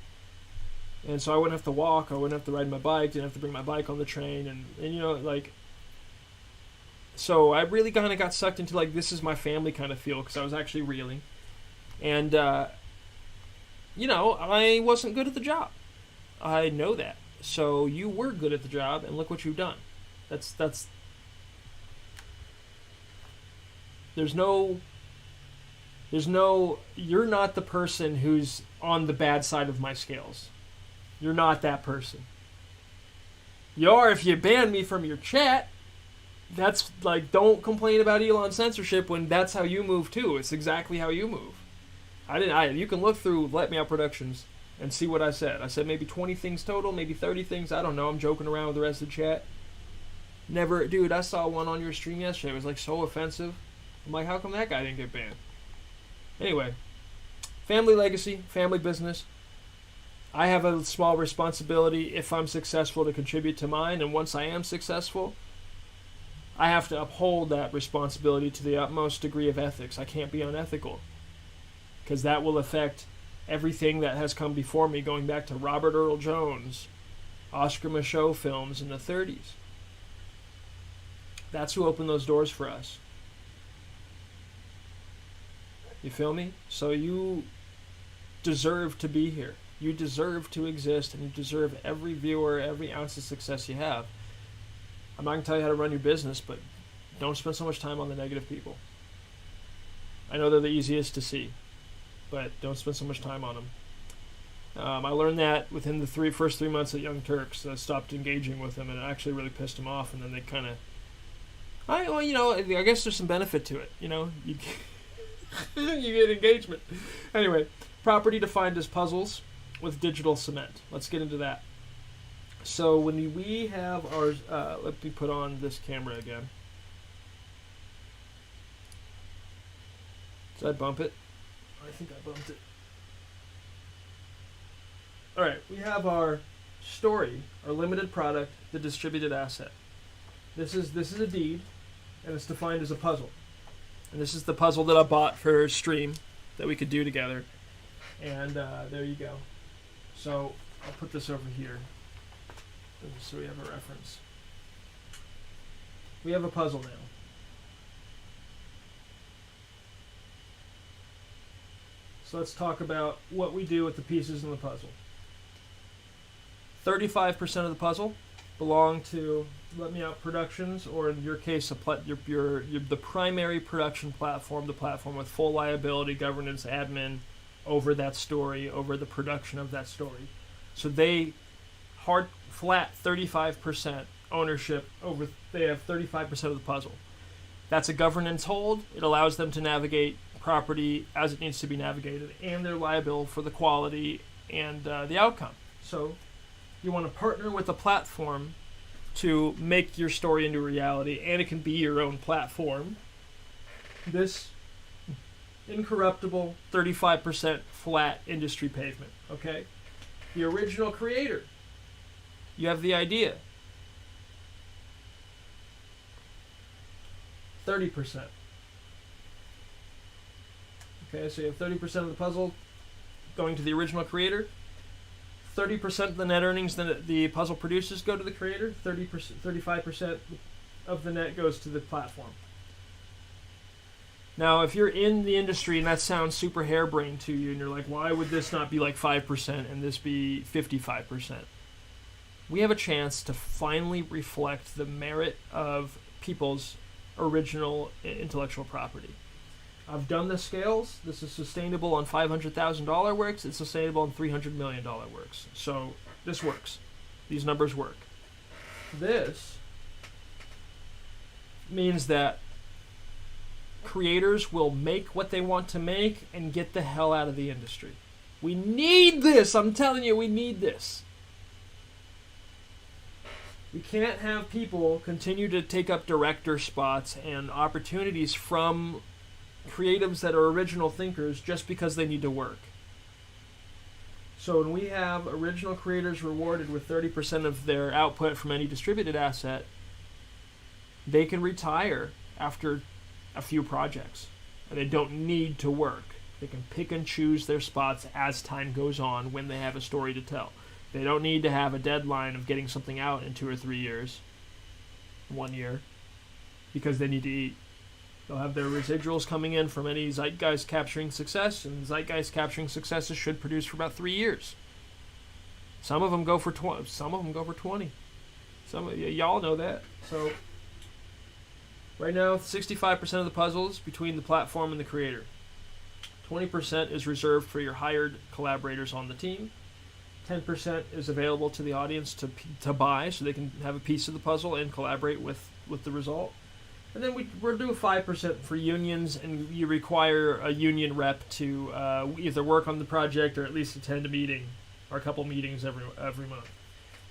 and so I wouldn't have to walk. I wouldn't have to ride my bike. Didn't have to bring my bike on the train, and you know, like. So I really kind of got sucked into like this is my family kind of feel, because I was actually reeling, and you know, I wasn't good at the job. I know that. So you were good at the job, and look what you've done. That's. There's no. You're not the person who's on the bad side of my scales. You're not that person. You are if you ban me from your chat. That's like, don't complain about Elon censorship when that's how you move too. It's exactly how you move. You can look through Let Me Out Productions and see what I said. I said maybe 20 things total, maybe 30 things. I don't know. I'm joking around with the rest of the chat. Never, dude, I saw one on your stream yesterday. It was like so offensive. I'm like, how come that guy didn't get banned? Anyway, family legacy, family business. I have a small responsibility if I'm successful to contribute to mine, and once I am successful, I have to uphold that responsibility to the utmost degree of ethics. I can't be unethical, because that will affect everything that has come before me, going back to Robert Earl Jones, Oscar Micheaux films in the 30s. That's who opened those doors for us. You feel me? So you deserve to be here. You deserve to exist, and you deserve every viewer, every ounce of success you have. I'm not going to tell you how to run your business, but don't spend so much time on the negative people. I know they're the easiest to see, but don't spend so much time on them. I learned that within the first 3 months at Young Turks. I stopped engaging with them, and it actually really pissed them off, and then they kind of... I guess there's some benefit to it, you know? You get engagement. Anyway, property defined as puzzles with digital cement. Let's get into that. So when we have our... let me put on this camera again. Did I bump it? I think I bumped it. Alright, we have our story, our limited product, the distributed asset. This is a deed, and it's defined as a puzzle. And this is the puzzle that I bought for stream that we could do together. And there you go. So I'll put this over here so we have a reference. We have a puzzle now. So let's talk about what we do with the pieces in the puzzle. 35% of the puzzle belong to Let Me Out Productions, or in your case, the primary production platform, the platform with full liability, governance, admin over that story, over the production of that story. So they flat 35% ownership over. They have 35% of the puzzle. That's a governance hold. It allows them to navigate property as it needs to be navigated, and they're liable for the quality and the outcome. So you want to partner with a platform to make your story into reality, and it can be your own platform. This incorruptible 35% flat industry pavement, okay? The original creator. You have the idea. 30%. Okay, so you have 30% of the puzzle going to the original creator. 30% of the net earnings that the puzzle produces go to the creator. 35% of the net goes to the platform. Now, if you're in the industry and that sounds super harebrained to you, and you're like, why would this not be like 5% and this be 55%? We have a chance to finally reflect the merit of people's original intellectual property. I've done the scales. This is sustainable on $500,000 works. It's sustainable on $300 million works. So this works. These numbers work. This means that creators will make what they want to make and get the hell out of the industry. We need this. I'm telling you, we need this. We can't have people continue to take up director spots and opportunities from creatives that are original thinkers just because they need to work. So when we have original creators rewarded with 30% of their output from any distributed asset, they can retire after a few projects. And they don't need to work. They can pick and choose their spots as time goes on when they have a story to tell. They don't need to have a deadline of getting something out in 2 or 3 years, 1 year, because they need to eat. They'll have their residuals coming in from any zeitgeist capturing success, and zeitgeist capturing successes should produce for about 3 years. Some of them go for 20. Some of them go for 20. Y'all know that. So right now, 65% of the puzzle is between the platform and the creator. 20% is reserved for your hired collaborators on the team. 10% is available to the audience to buy, so they can have a piece of the puzzle and collaborate with the result. And then we're doing 5% for unions, and you require a union rep to either work on the project or at least attend a meeting or a couple meetings every month.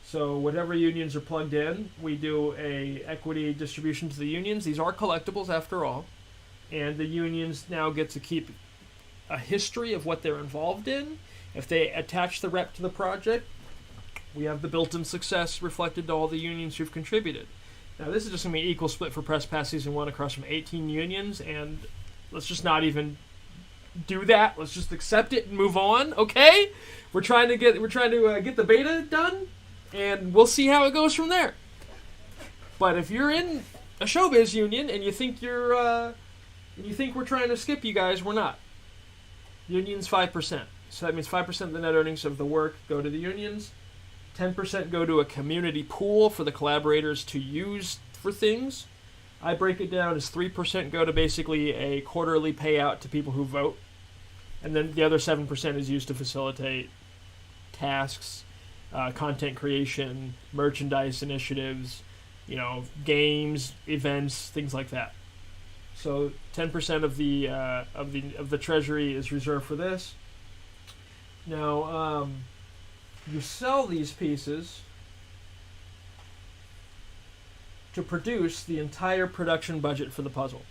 So whatever unions are plugged in, we do a equity distribution to the unions. These are collectibles after all, and the unions now get to keep a history of what they're involved in. If they attach the rep to the project, we have the built-in success reflected to all the unions who've contributed. Now, this is just going to be equal split for Press Pass Season 1 across from 18 unions, and let's just not even do that. Let's just accept it and move on, okay? We're trying to get the beta done, and we'll see how it goes from there. But if you're in a showbiz union and you think we're trying to skip you guys, we're not. Unions 5%. So that means 5% of the net earnings of the work go to the unions. 10% go to a community pool for the collaborators to use for things. I break it down as 3% go to basically a quarterly payout to people who vote. And then the other 7% is used to facilitate tasks, content creation, merchandise initiatives, games, events, things like that. So 10% of the treasury is reserved for this. Now, you sell these pieces to produce the entire production budget for the puzzle.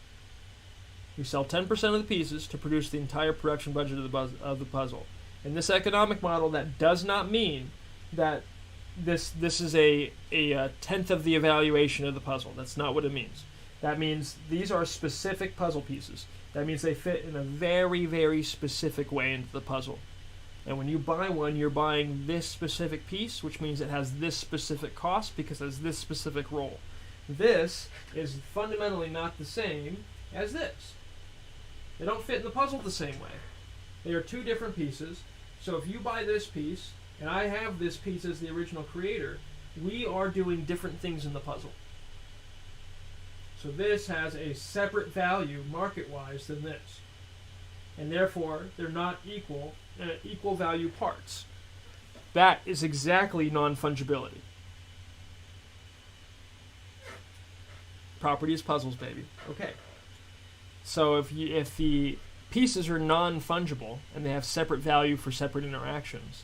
You sell 10% of the pieces to produce the entire production budget of the puzzle. In this economic model, that does not mean that this is a tenth of the evaluation of the puzzle. That's not what it means. That means these are specific puzzle pieces. That means they fit in a very, very specific way into the puzzle. And when you buy one, you're buying this specific piece, which means it has this specific cost because it has this specific role. This is fundamentally not the same as this. They don't fit in the puzzle the same way. They are two different pieces. So if you buy this piece, and I have this piece as the original creator, we are doing different things in the puzzle. So this has a separate value market-wise than this. And therefore, they're not equal value parts. That is exactly non-fungibility. Property is puzzles, baby. Okay. So if the pieces are non-fungible and they have separate value for separate interactions,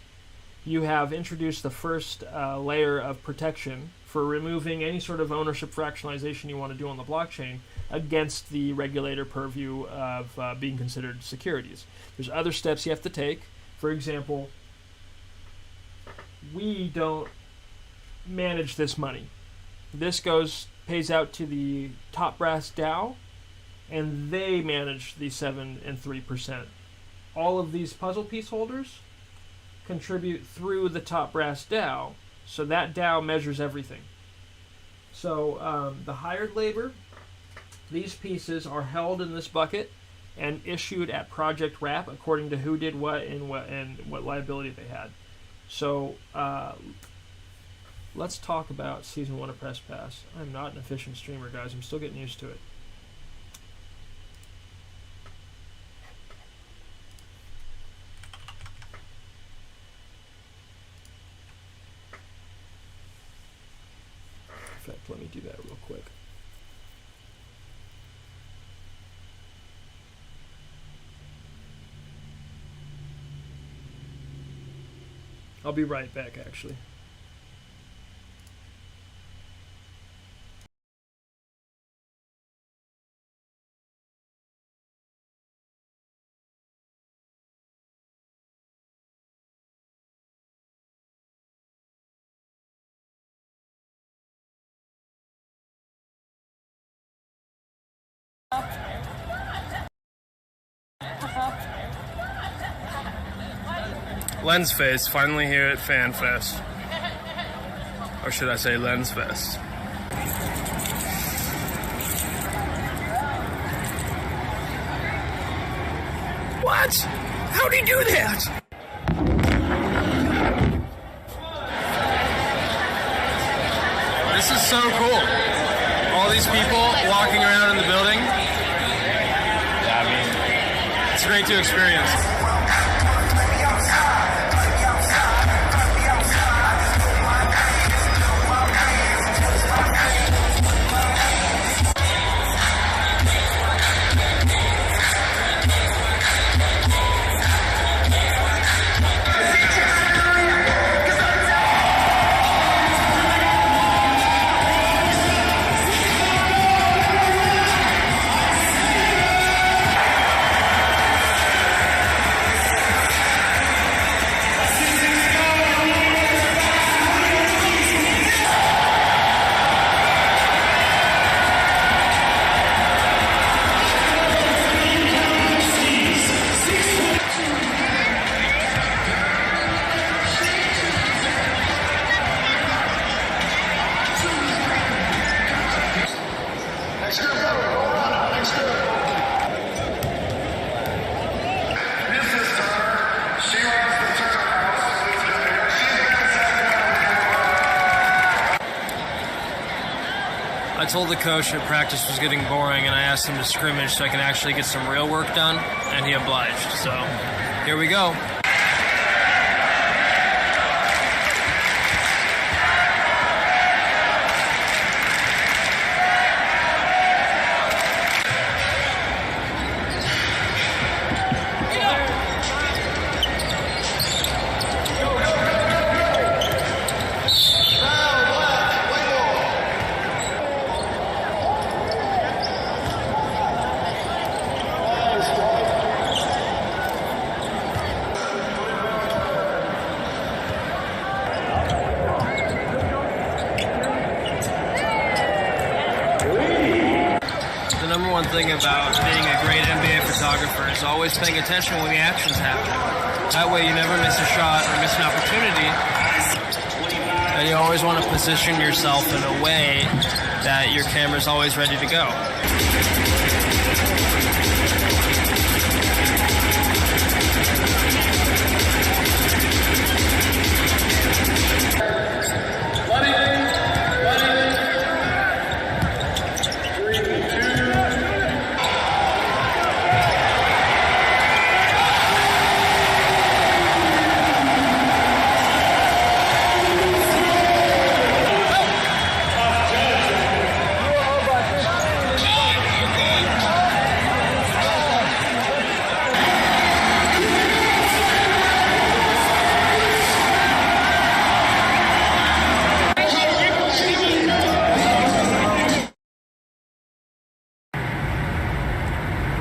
you have introduced the first layer of protection for removing any sort of ownership fractionalization you want to do on the blockchain against the regulator purview of being considered securities. There's other steps you have to take. For example, we don't manage this money. This pays out to the top brass DAO, and they manage the 7 and 3%. All of these puzzle piece holders contribute through the top brass DAO, so that DAO measures everything. So the hired labor, these pieces are held in this bucket and issued at Project Wrap according to who did what and what liability they had. So let's talk about Season 1 of Press Pass. I'm not an efficient streamer, guys. I'm still getting used to it. In fact, let me do that real quick. I'll be right back, actually. Lens Face, finally here at FanFest. Or should I say Lens Fest. What? How'd he do that? This is so cool. All these people walking around in the building. Yeah, I mean, it's great to experience. I told the coach that practice was getting boring and I asked him to scrimmage so I can actually get some real work done, and he obliged. So, here we go. Thing about being a great NBA photographer is always paying attention when the action's happening. That way you never miss a shot or miss an opportunity. And you always want to position yourself in a way that your camera's always ready to go.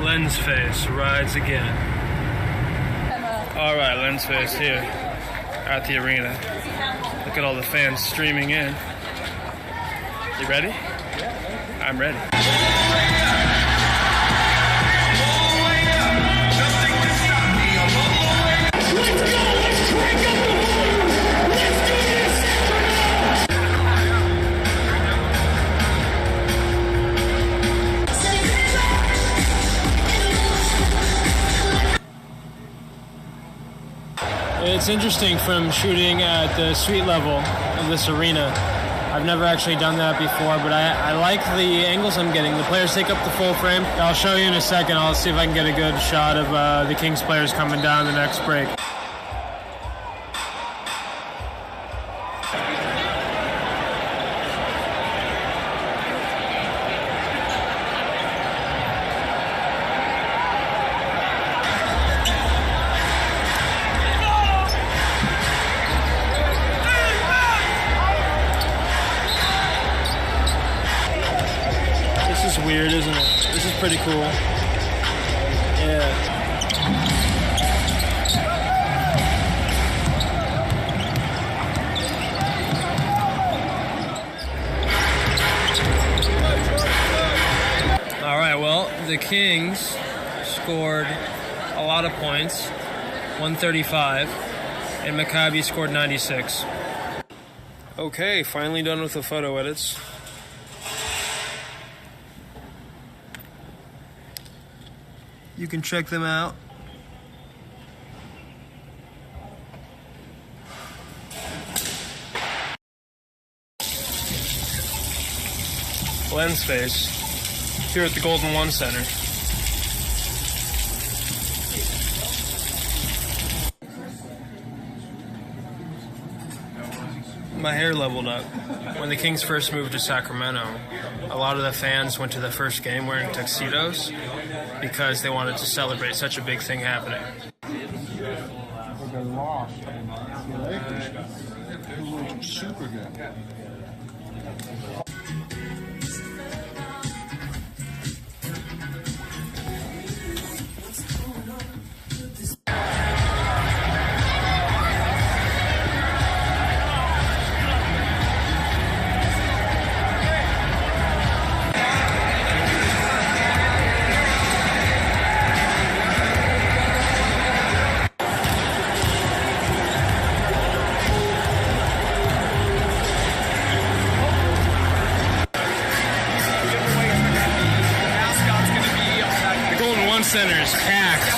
Lens Face rides again. Alright, Lens Face here at the arena. Look at all the fans streaming in. You ready? I'm ready. It's interesting from shooting at the suite level of this arena. I've never actually done that before, but I like the angles I'm getting. The players take up the full frame. I'll show you in a second. I'll see if I can get a good shot of the Kings players coming down the next break. Weird, isn't it? This is pretty cool. Yeah. All right, well, the Kings scored a lot of points, 135, and Maccabi scored 96. Okay, finally done with the photo edits. You can check them out. Lens face here at the Golden One Center. My hair leveled up. When the Kings first moved to Sacramento, a lot of the fans went to the first game wearing tuxedos because they wanted to celebrate such a big thing happening. Super good. Center is packed.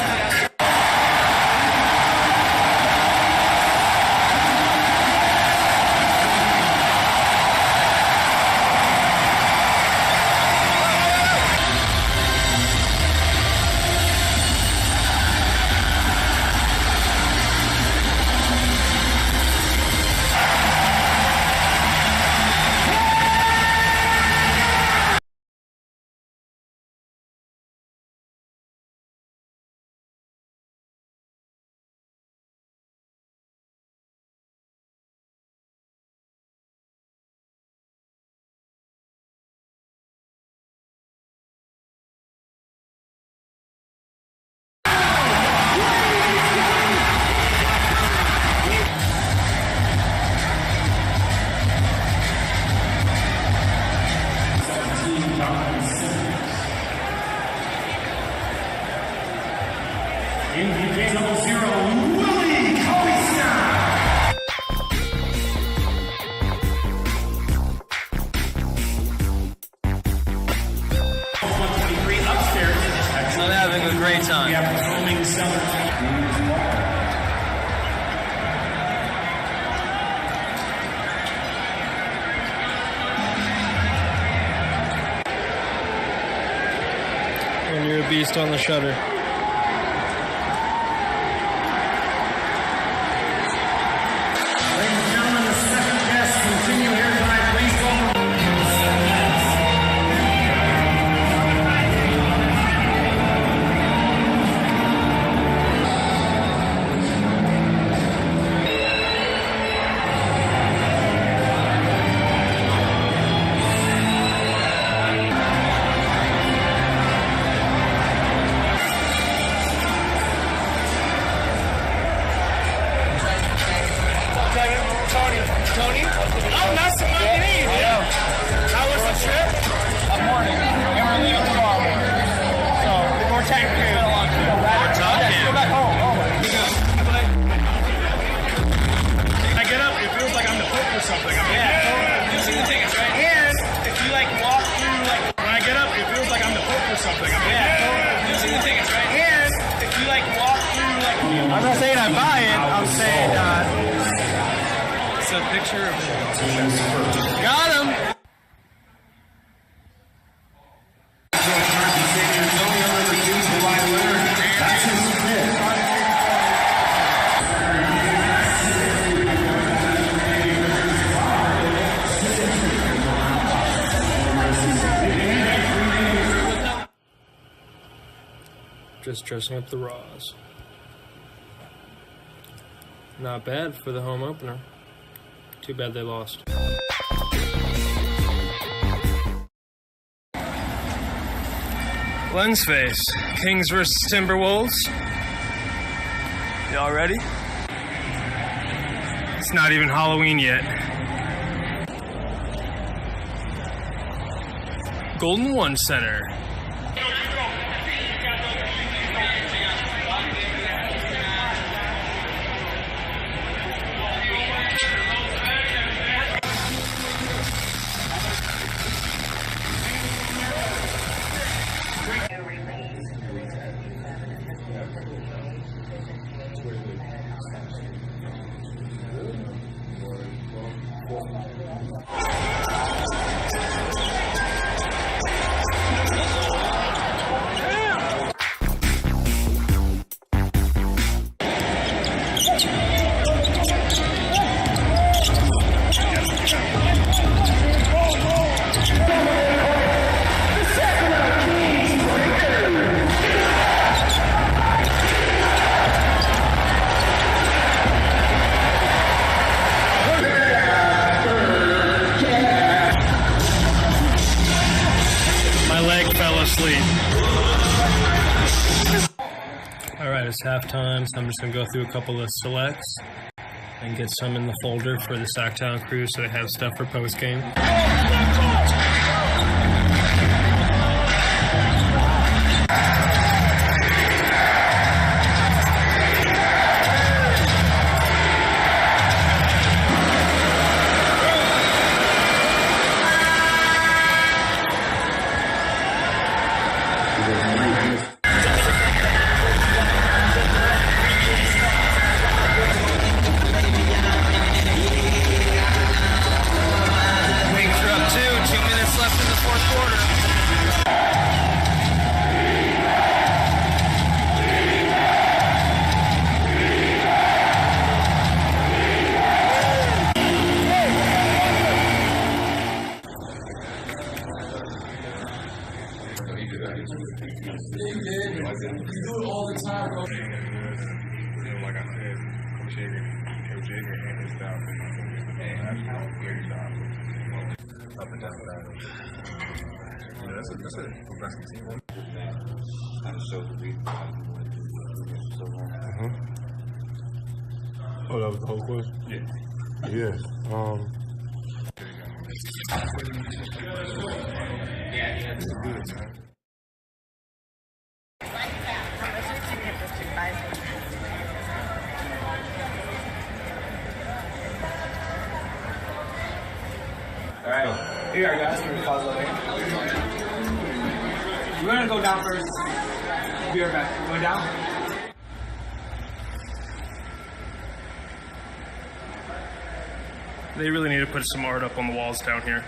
Great time. We have performing summer. And you're a beast on the shutter. Ladies and gentlemen, the second guest continue here tonight. Please welcome. Tony? Oh, nice to meet you. How was the trip? Up morning. And we're leaving tomorrow. So, we're taking care of it. We're talking. Go back home. When I get up, it feels like I'm the Pope or something. You've seen the tickets, right? And if you walk through, when I get up, it feels like I'm the Pope or something. You've seen the tickets, right? And if you walk through, I'm not saying I buy it. I'm saying it's a picture of got him. Just dressing up the Raws. Not bad for the home opener. Too bad they lost. Lens face. Kings versus Timberwolves. Y'all ready? It's not even Halloween yet. Golden One Center. It's halftime, so I'm just going to go through a couple of selects and get some in the folder for the Sacktown crew so they have stuff for post-game. Oh, that was the whole question? Yeah. Yeah. Alright, here you are guys, we're gonna pause over here. We're gonna go down first. Be right back. Going down? They really need to put some art up on the walls down here.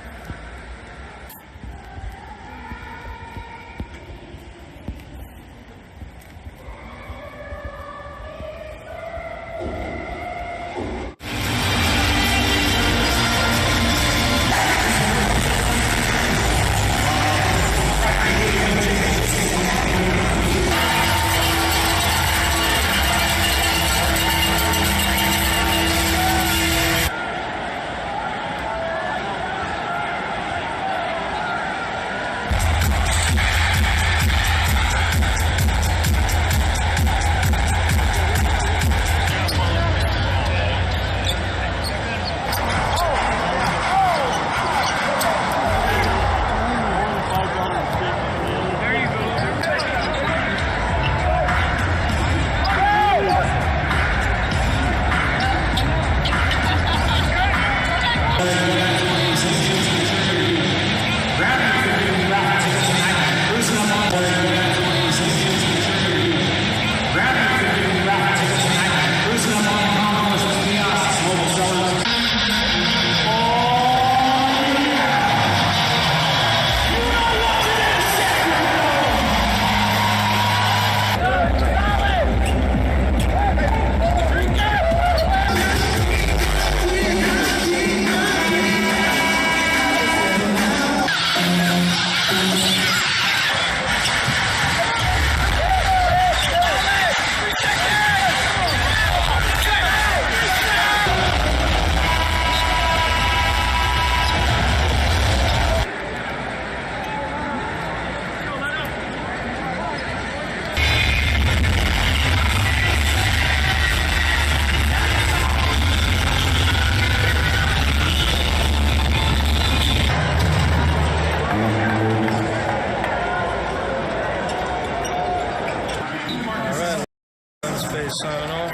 Lensface signing off.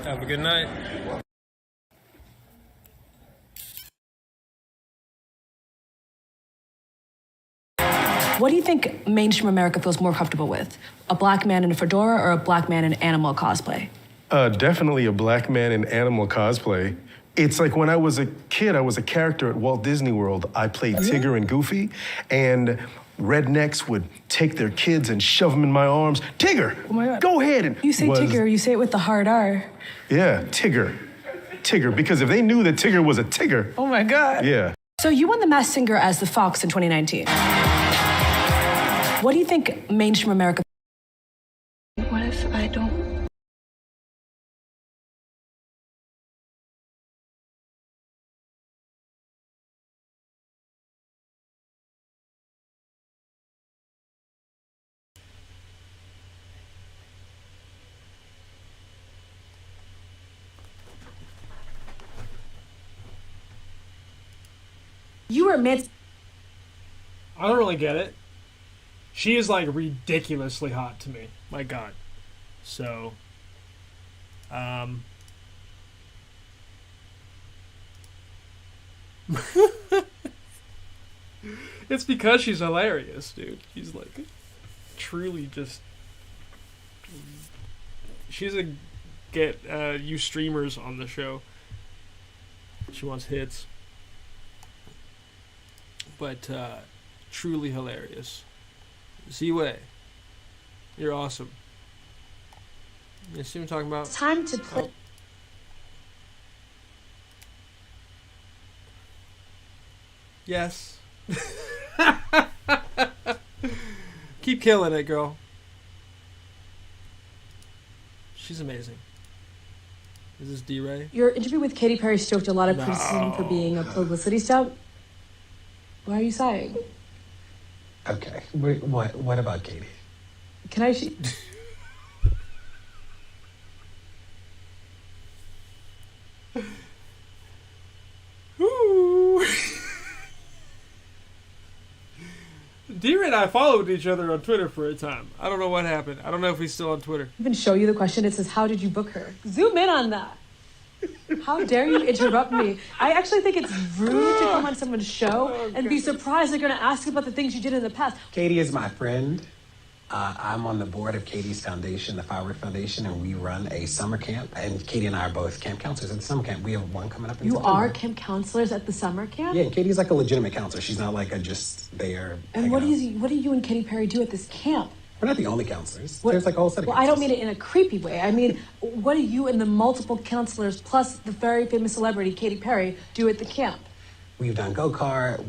Have a good night. What do you think mainstream America feels more comfortable with? A black man in a fedora or a black man in animal cosplay? Definitely a black man in animal cosplay. It's like when I was a kid, I was a character at Walt Disney World. I played Tigger and Goofy, and rednecks would take their kids and shove them in my arms. Tigger, oh my God. Go ahead. And you say Tigger, you say it with the hard R. Yeah, Tigger. Tigger, because if they knew that Tigger was a Tigger. Oh my God. Yeah. So you won the Masked Singer as the Fox in 2019. What do you think mainstream America... What if I don't... You were mid... I don't really get it. She is like ridiculously hot to me. My God. So, it's because she's hilarious, dude. She's like truly just. She's a get you streamers on the show. She wants hits, but truly hilarious. Z-Way, you're awesome. You see what I'm talking about? It's time to play. Yes. Keep killing it, girl. She's amazing. Is this D-Ray? Your interview with Katy Perry stoked a lot of criticism for being a publicity stunt. Why are you sighing? Okay. What about Katie? Can I... D-Ray and I followed each other on Twitter for a time. I don't know what happened. I don't know if he's still on Twitter. Even show you the question. It says, how did you book her? Zoom in on that. How dare you interrupt me? I actually think it's rude to come on someone's show and be surprised they're going to ask about the things you did in the past. Katie is my friend. I'm on the board of Katie's foundation, the Firework Foundation, and we run a summer camp. And Katie and I are both camp counselors at the summer camp. We have one coming up in September. You are camp counselors at the summer camp? Yeah, Katie's like a legitimate counselor. She's not like a just there. And what do you and Katy Perry do at this camp? We're not the only counselors. There's like a whole set of Well, I don't mean it in a creepy way. I mean, what do you and the multiple counselors, plus the very famous celebrity, Katy Perry, do at the camp? We've done go-kart.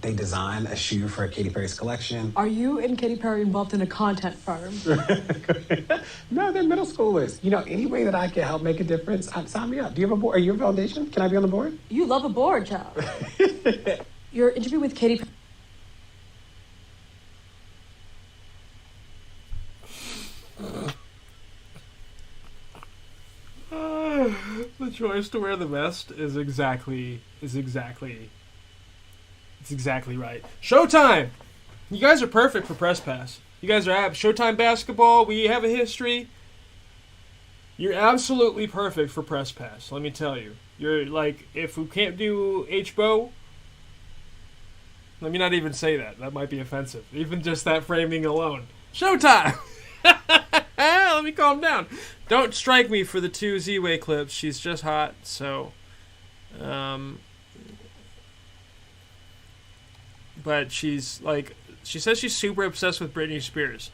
They design a shoe for Katy Perry's collection. Are you and Katy Perry involved in a content firm? No, they're middle schoolers. You know, any way that I can help make a difference, sign me up. Do you have a board? Are you a foundation? Can I be on the board? You love a board, child. Your interview with Katy Perry. The choice to wear the vest is exactly right. Showtime! You guys are perfect for Press Pass. You guys are Showtime basketball. We have a history. You're absolutely perfect for Press Pass, let me tell you. You're like, if we can't do HBO, let me not even say that. That might be offensive. Even just that framing alone. Showtime! Let me calm down. Don't strike me for the 2 Z-Way clips. She's just hot, so... but she's, like... She says she's super obsessed with Britney Spears.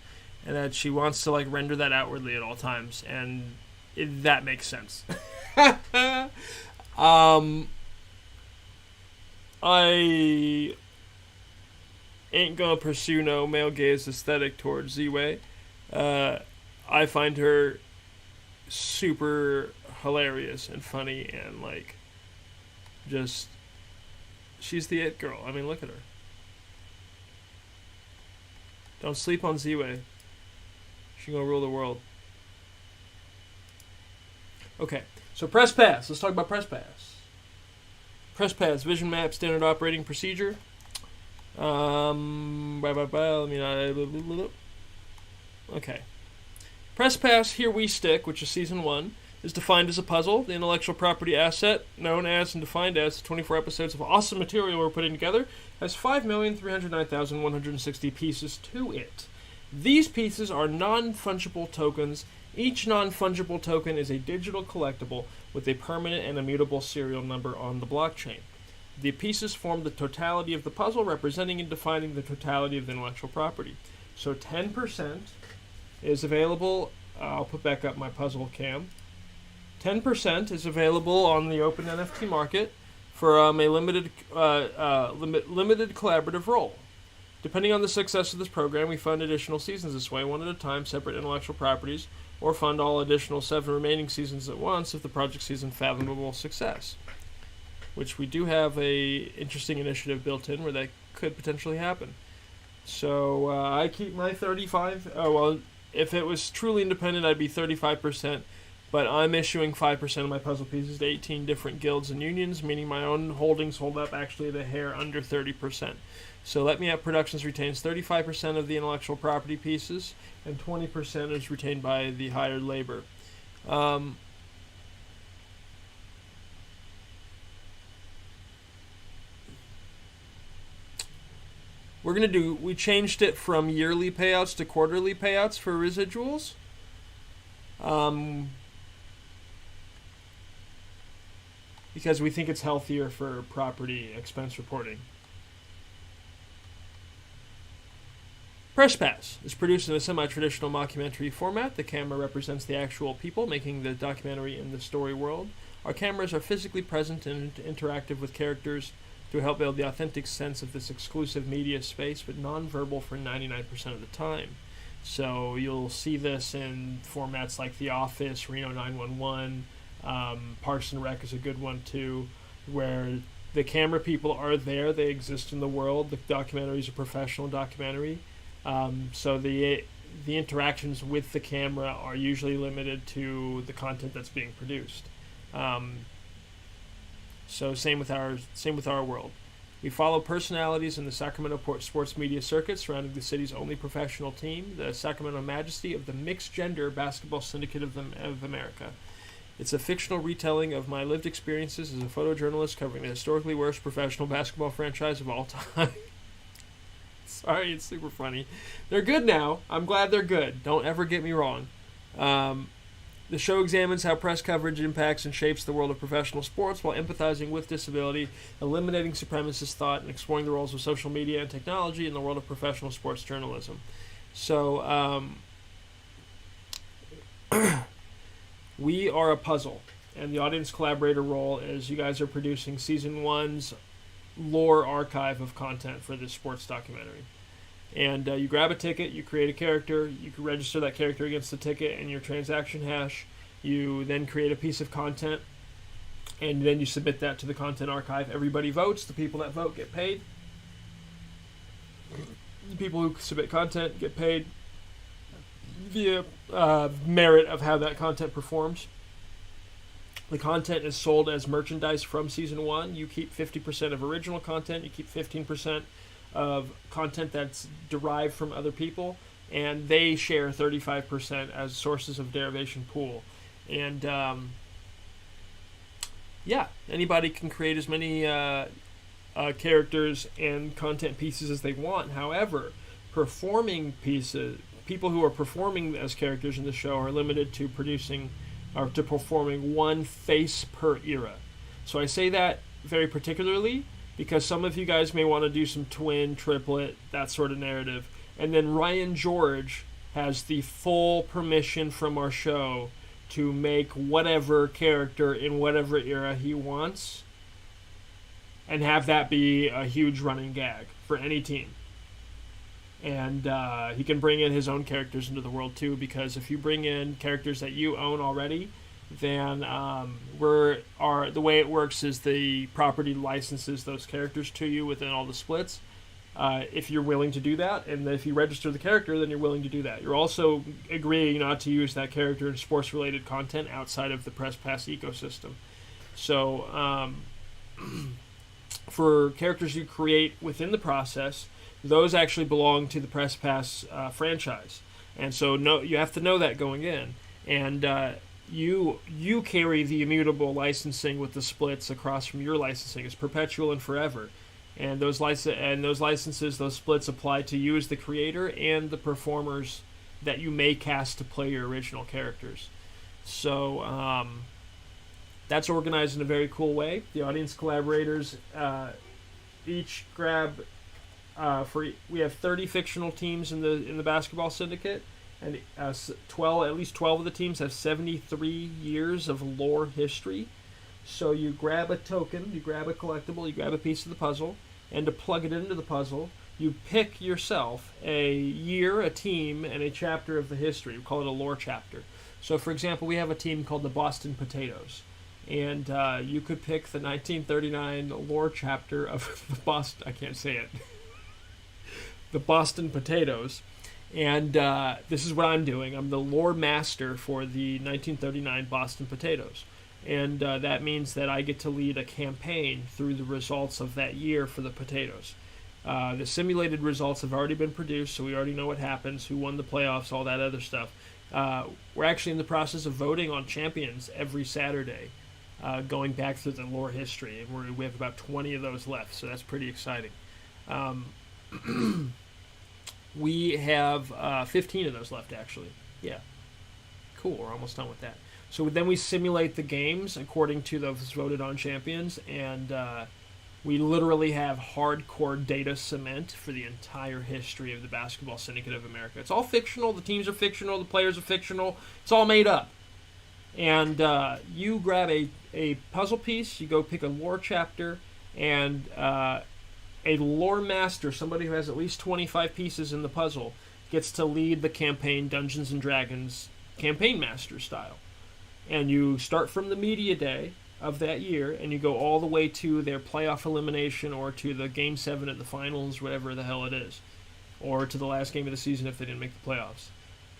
And that she wants to, like, render that outwardly at all times. And that makes sense. I ain't gonna pursue no male gaze aesthetic towards Z-Way. I find her super hilarious and funny and, like, just, she's the it girl. I mean, look at her. Don't sleep on Z-Way. She's gonna rule the world. Okay, so Press Pass. Let's talk about Press Pass. Press Pass, Vision Map, Standard Operating Procedure. Okay. Press Pass Here We Stick, which is Season 1, is defined as a puzzle. The intellectual property asset, known as and defined as 24 episodes of awesome material we're putting together, has 5,309,160 pieces to it. These pieces are non-fungible tokens. Each non-fungible token is a digital collectible with a permanent and immutable serial number on the blockchain. The pieces form the totality of the puzzle, representing and defining the totality of the intellectual property. So 10% is available. I'll put back up my puzzle cam. 10% is available on the open NFT market for a limited collaborative role. Depending on the success of this program, we fund additional seasons this way, one at a time, separate intellectual properties, or fund all additional 7 remaining seasons at once if the project sees unfathomable success. Which we do have a interesting initiative built in where that could potentially happen. So I keep my 35. Well, if it was truly independent, I'd be 35%. But I'm issuing 5% of my puzzle pieces to 18 different guilds and unions, meaning my own holdings hold up actually the hair under 30%. So Let Me Up Productions retains 35% of the intellectual property pieces, and 20% is retained by the hired labor. We changed it from yearly payouts to quarterly payouts for residuals. Because we think it's healthier for property expense reporting. Press Pass is produced in a semi-traditional mockumentary format. The camera represents the actual people making the documentary in the story world. Our cameras are physically present and interactive with characters to help build the authentic sense of this exclusive media space, but non-verbal for 99% of the time. So you'll see this in formats like The Office, Reno 911, Parks and Rec is a good one too, where the camera people are there, they exist in the world. The documentary is a professional documentary, so the interactions with the camera are usually limited to the content that's being produced. So same with our world. We follow personalities in the Sacramento sports media circuit surrounding the city's only professional team, the Sacramento Majesty of the Mixed Gender Basketball Syndicate of America. It's a fictional retelling of my lived experiences as a photojournalist covering the historically worst professional basketball franchise of all time. Sorry, it's super funny. They're good now. I'm glad they're good. Don't ever get me wrong. The show examines how press coverage impacts and shapes the world of professional sports while empathizing with disability, eliminating supremacist thought, and exploring the roles of social media and technology in the world of professional sports journalism. So, we are a puzzle, and the audience collaborator role is you guys are producing Season 1's lore archive of content for this sports documentary. And you grab a ticket, you create a character, you can register that character against the ticket and your transaction hash. You then create a piece of content, and then you submit that to the content archive. Everybody votes. The people that vote get paid. The people who submit content get paid via merit of how that content performs. The content is sold as merchandise from Season 1. You keep 50% of original content. You keep 15% of content that's derived from other people, and they share 35% as sources of derivation pool. And anybody can create as many characters and content pieces as they want. However, people who are performing as characters in the show are limited to performing one face per era. So I say that very particularly because some of you guys may want to do some twin, triplet, that sort of narrative. And then Ryan George has the full permission from our show to make whatever character in whatever era he wants and have that be a huge running gag for any team. And he can bring in his own characters into the world too, because if you bring in characters that you own already, then the way it works is the property licenses those characters to you within all the splits. If you're willing to do that, and if you register the character, then you're willing to do that. You're also agreeing not to use that character in sports-related content outside of the Press Pass ecosystem. So, for characters you create within the process, those actually belong to the Press Pass franchise. And so you have to know that going in. And you carry the immutable licensing with the splits across from your licensing. It's perpetual and forever. And those licenses, those splits apply to you as the creator and the performers that you may cast to play your original characters. So that's organized in a very cool way. The audience collaborators each grab we have 30 fictional teams in the basketball syndicate, and at least 12 of the teams have 73 years of lore history. So you grab a token, you grab a collectible, you grab a piece of the puzzle, and to plug it into the puzzle, you pick yourself a year, a team, and a chapter of the history. We call it a lore chapter. So, for example, we have a team called the Boston Potatoes, and you could pick the 1939 lore chapter of the Boston. I can't say it. The Boston Potatoes, and this is what I'm doing. I'm the lore master for the 1939 Boston Potatoes. And that means that I get to lead a campaign through the results of that year for the Potatoes. The simulated results have already been produced, so we already know what happens, who won the playoffs, all that other stuff. We're actually in the process of voting on champions every Saturday, going back through the lore history, and we have about 20 of those left, so that's pretty exciting. We have 15 of those left, actually. Yeah. Cool, we're almost done with that. So then we simulate the games according to those voted on champions, and we literally have hardcore data cement for the entire history of the Basketball Syndicate of America. It's all fictional, the teams are fictional, the players are fictional, it's all made up. And you grab a puzzle piece, you go pick a lore chapter, and a lore master, somebody who has at least 25 pieces in the puzzle, gets to lead the campaign Dungeons & Dragons campaign master style. And you start from the media day of that year, and you go all the way to their playoff elimination, or to the Game 7 at the finals, whatever the hell it is, or to the last game of the season if they didn't make the playoffs.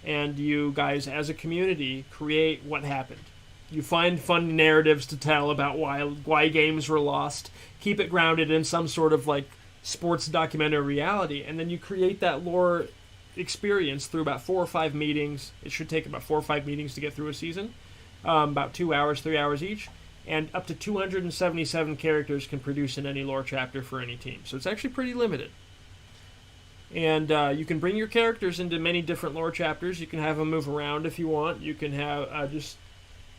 And you guys, as a community, create what happened. You find fun narratives to tell about why games were lost, keep it grounded in some sort of like sports documentary reality, and then you create that lore experience through about 4 or 5 meetings. It should take about 4 or 5 meetings to get through a season. About 2 hours, 3 hours each, and up to 277 characters can produce in any lore chapter for any team. So it's actually pretty limited. And you can bring your characters into many different lore chapters. You can have them move around if you want. You can have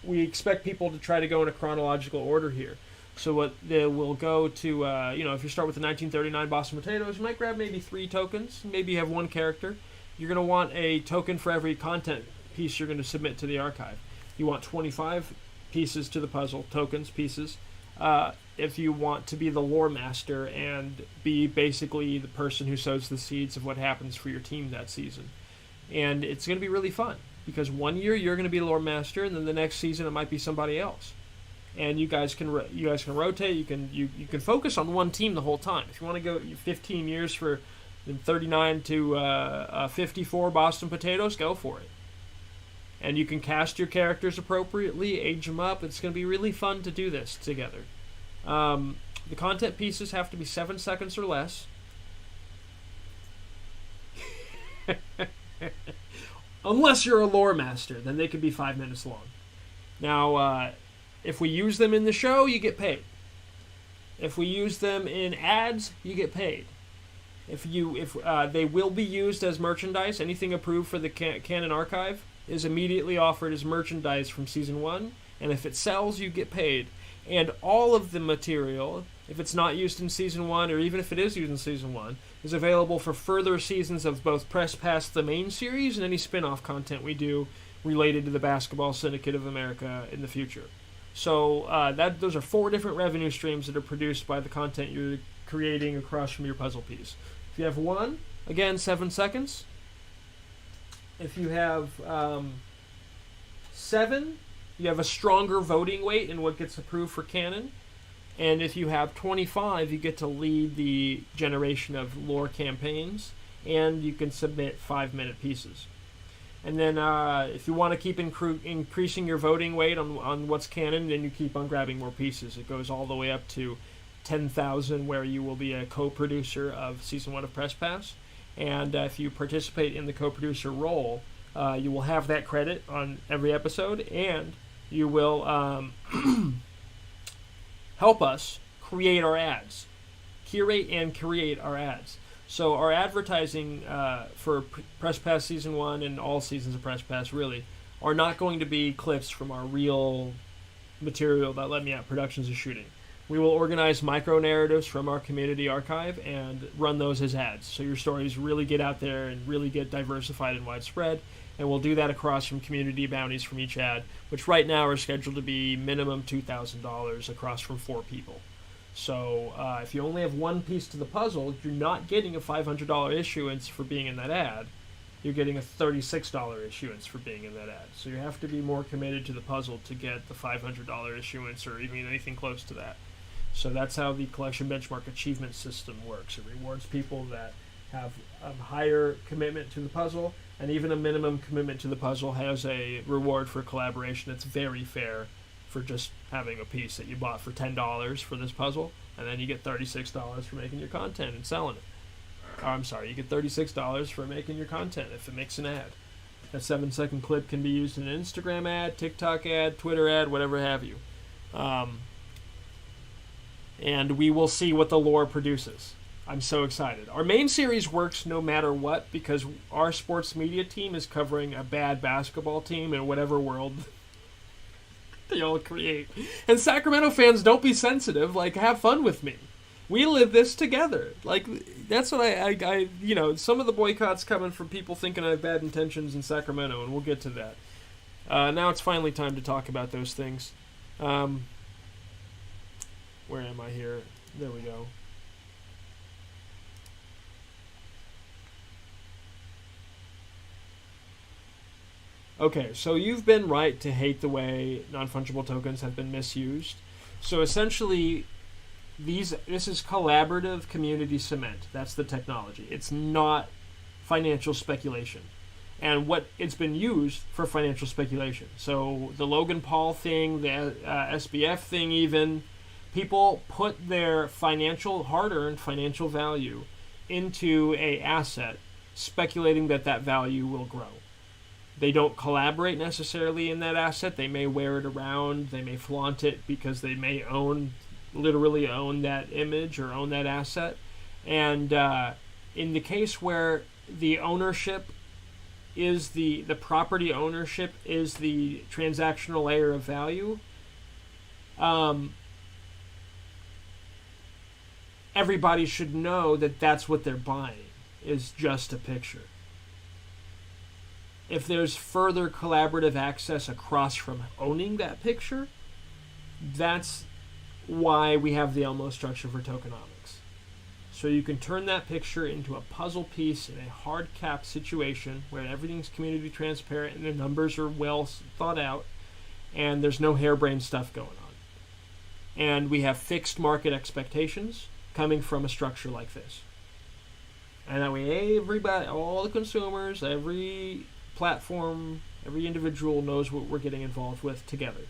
we expect people to try to go in a chronological order here. So what they will go to, if you start with the 1939 Boston Potatoes, you might grab maybe 3 tokens. Maybe you have 1 character. You're going to want a token for every content piece you're going to submit to the archive. You want 25 pieces to the puzzle, tokens, pieces, if you want to be the lore master and be basically the person who sows the seeds of what happens for your team that season. And it's going to be really fun, because one year you're going to be the lore master, and then the next season it might be somebody else. And you guys can rotate. You can focus on one team the whole time. If you want to go 15 years for 39 to 54 Boston Potatoes, go for it. And you can cast your characters appropriately, age them up. It's going to be really fun to do this together. The content pieces have to be 7 seconds or less. Unless you're a lore master, then they could be 5 minutes long. Now, if we use them in the show, you get paid. If we use them in ads, you get paid. If they will be used as merchandise, anything approved for the Canon Archive is immediately offered as merchandise from Season 1, and if it sells, you get paid. And all of the material, if it's not used in Season 1, or even if it is used in Season 1, is available for further seasons of both Press Pass, the main series, and any spin-off content we do related to the Basketball Syndicate of America in the future. So those are 4 different revenue streams that are produced by the content you're creating across from your puzzle piece. If you have 1, again, 7 seconds. If you have 7, you have a stronger voting weight in what gets approved for canon. And if you have 25, you get to lead the generation of lore campaigns, and you can submit 5-minute pieces. And then if you want to keep increasing your voting weight on what's canon, then you keep on grabbing more pieces. It goes all the way up to 10,000, where you will be a co-producer of Season 1 of Press Pass. And if you participate in the co-producer role, you will have that credit on every episode, and you will help us create our ads, curate and create our ads. So our advertising for Press Pass Season 1 and all seasons of Press Pass really are not going to be clips from our real material that Let Me Out Productions is shooting. We will organize micro-narratives from our community archive and run those as ads. So your stories really get out there and really get diversified and widespread. And we'll do that across from community bounties from each ad, which right now are scheduled to be minimum $2,000 across from 4 people. So if you only have one piece to the puzzle, you're not getting a $500 issuance for being in that ad. You're getting a $36 issuance for being in that ad. So you have to be more committed to the puzzle to get the $500 issuance or even anything close to that. So that's how the collection benchmark achievement system works. It rewards people that have a higher commitment to the puzzle, and even a minimum commitment to the puzzle has a reward for collaboration that's very fair for just having a piece that you bought for $10 for this puzzle, and then you get $36 for making your content and selling it. Oh, I'm sorry, you get $36 for making your content if it makes an ad. That 7-second clip can be used in an Instagram ad, TikTok ad, Twitter ad, whatever have you. And we will see what the lore produces. I'm so excited. Our main series works no matter what because our sports media team is covering a bad basketball team in whatever world they all create. And Sacramento fans, don't be sensitive. Like, have fun with me. We live this together. Like, that's what I you know, some of the boycotts coming from people thinking I have bad intentions in Sacramento, and we'll get to that. Now it's finally time to talk about those things. Where am I here? There we go. Okay, so you've been right to hate the way non-fungible tokens have been misused. So essentially, this is collaborative community cement. That's the technology. It's not financial speculation. And what it's been used for financial speculation. So the Logan Paul thing, the SBF thing even, people put their hard-earned financial value into a asset, speculating that that value will grow. They don't collaborate necessarily in that asset. They may wear it around. They may flaunt it because they may literally own that image or own that asset. And in the case where the ownership is the property ownership is the transactional layer of value, everybody should know that that's what they're buying, is just a picture. If there's further collaborative access across from owning that picture, that's why we have the Elmo structure for tokenomics. So you can turn that picture into a puzzle piece in a hard cap situation where everything's community transparent and the numbers are well thought out and there's no harebrained stuff going on. And we have fixed market expectations coming from a structure like this. And that way everybody, all the consumers, every platform, every individual knows what we're getting involved with together.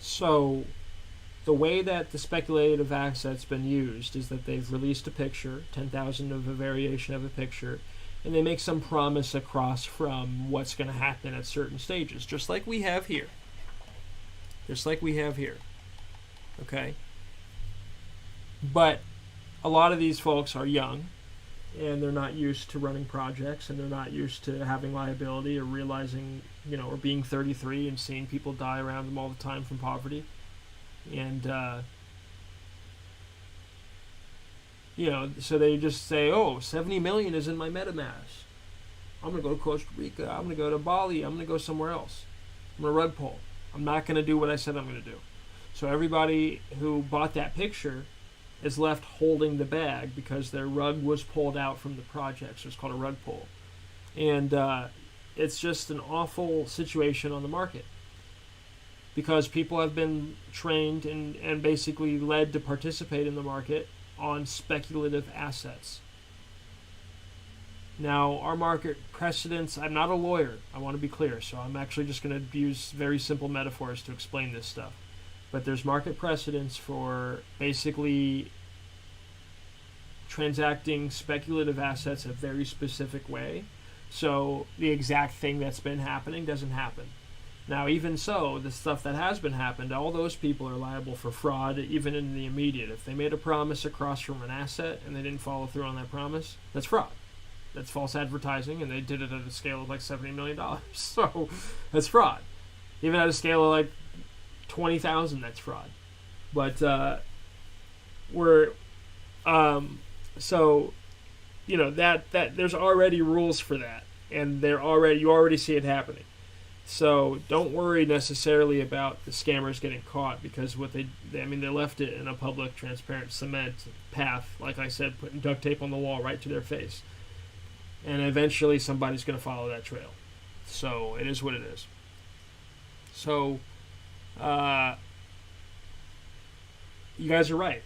So the way that the speculative asset's been used is that they've released a picture, 10,000 of a variation of a picture, and they make some promise across from what's going to happen at certain stages, just like we have here. Okay? But a lot of these folks are young, and they're not used to running projects, and they're not used to having liability or realizing, or being 33 and seeing people die around them all the time from poverty. And, so they just say, 70 million is in my MetaMask. I'm going to go to Costa Rica. I'm going to go to Bali. I'm going to go somewhere else. I'm going to rug pull. I'm not going to do what I said I'm going to do. So everybody who bought that picture is left holding the bag because their rug was pulled out from the project. So it's called a rug pull. And it's just an awful situation on the market because people have been trained and basically led to participate in the market on speculative assets. Now, our market precedents, I'm not a lawyer, I want to be clear, so I'm actually just going to use very simple metaphors to explain this stuff. But there's market precedents for basically transacting speculative assets a very specific way. So the exact thing that's been happening doesn't happen. Now, even so, the stuff that has been happened, all those people are liable for fraud, even in the immediate. If they made a promise across from an asset and they didn't follow through on that promise, that's fraud. That's false advertising, and they did it at a scale of like $70 million. So that's fraud. Even at a scale of like 20,000, that's fraud. But so, you know, that there's already rules for that, and you already see it happening. So don't worry necessarily about the scammers getting caught, because what they left it in a public, transparent cement path, like I said, putting duct tape on the wall right to their face. And eventually somebody's going to follow that trail. So it is what it is. So you guys are right.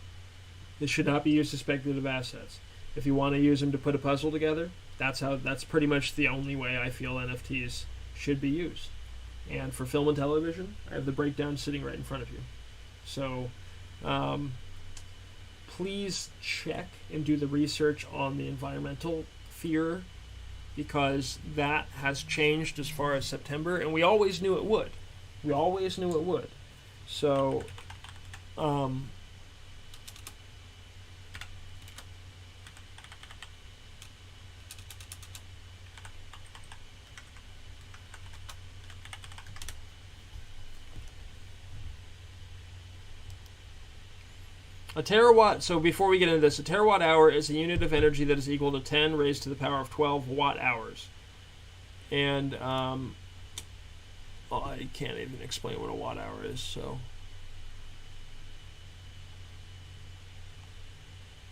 This should not be used as speculative assets. If you want to use them to put a puzzle together, that's pretty much the only way I feel NFTs should be used. And for film and television, I have the breakdown sitting right in front of you. So please check and do the research on the environmental fear, because that has changed as far as September, and we always knew it would. So a terawatt, so before we get into this, a terawatt hour is a unit of energy that is equal to 10 raised to the power of 12 watt hours. And I can't even explain what a watt hour is, so.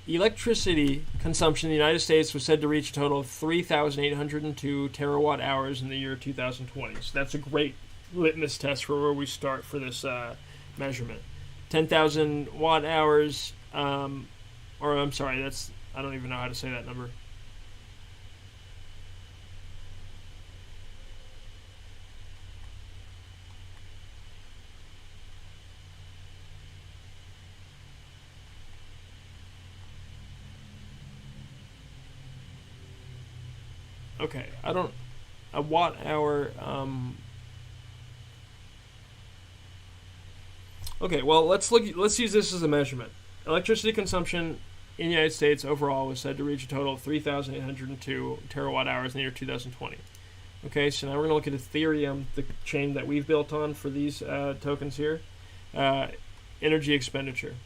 Electricity consumption in the United States was said to reach a total of 3,802 terawatt hours in the year 2020. So that's a great litmus test for where we start for this measurement. 10,000 watt hours, I don't even know how to say that number. Okay, a watt hour, okay, well, let's use this as a measurement. Electricity consumption in the United States overall was said to reach a total of 3,802 terawatt hours in the year 2020. Okay, so now we're going to look at Ethereum, the chain that we've built on for these tokens here. Energy expenditure.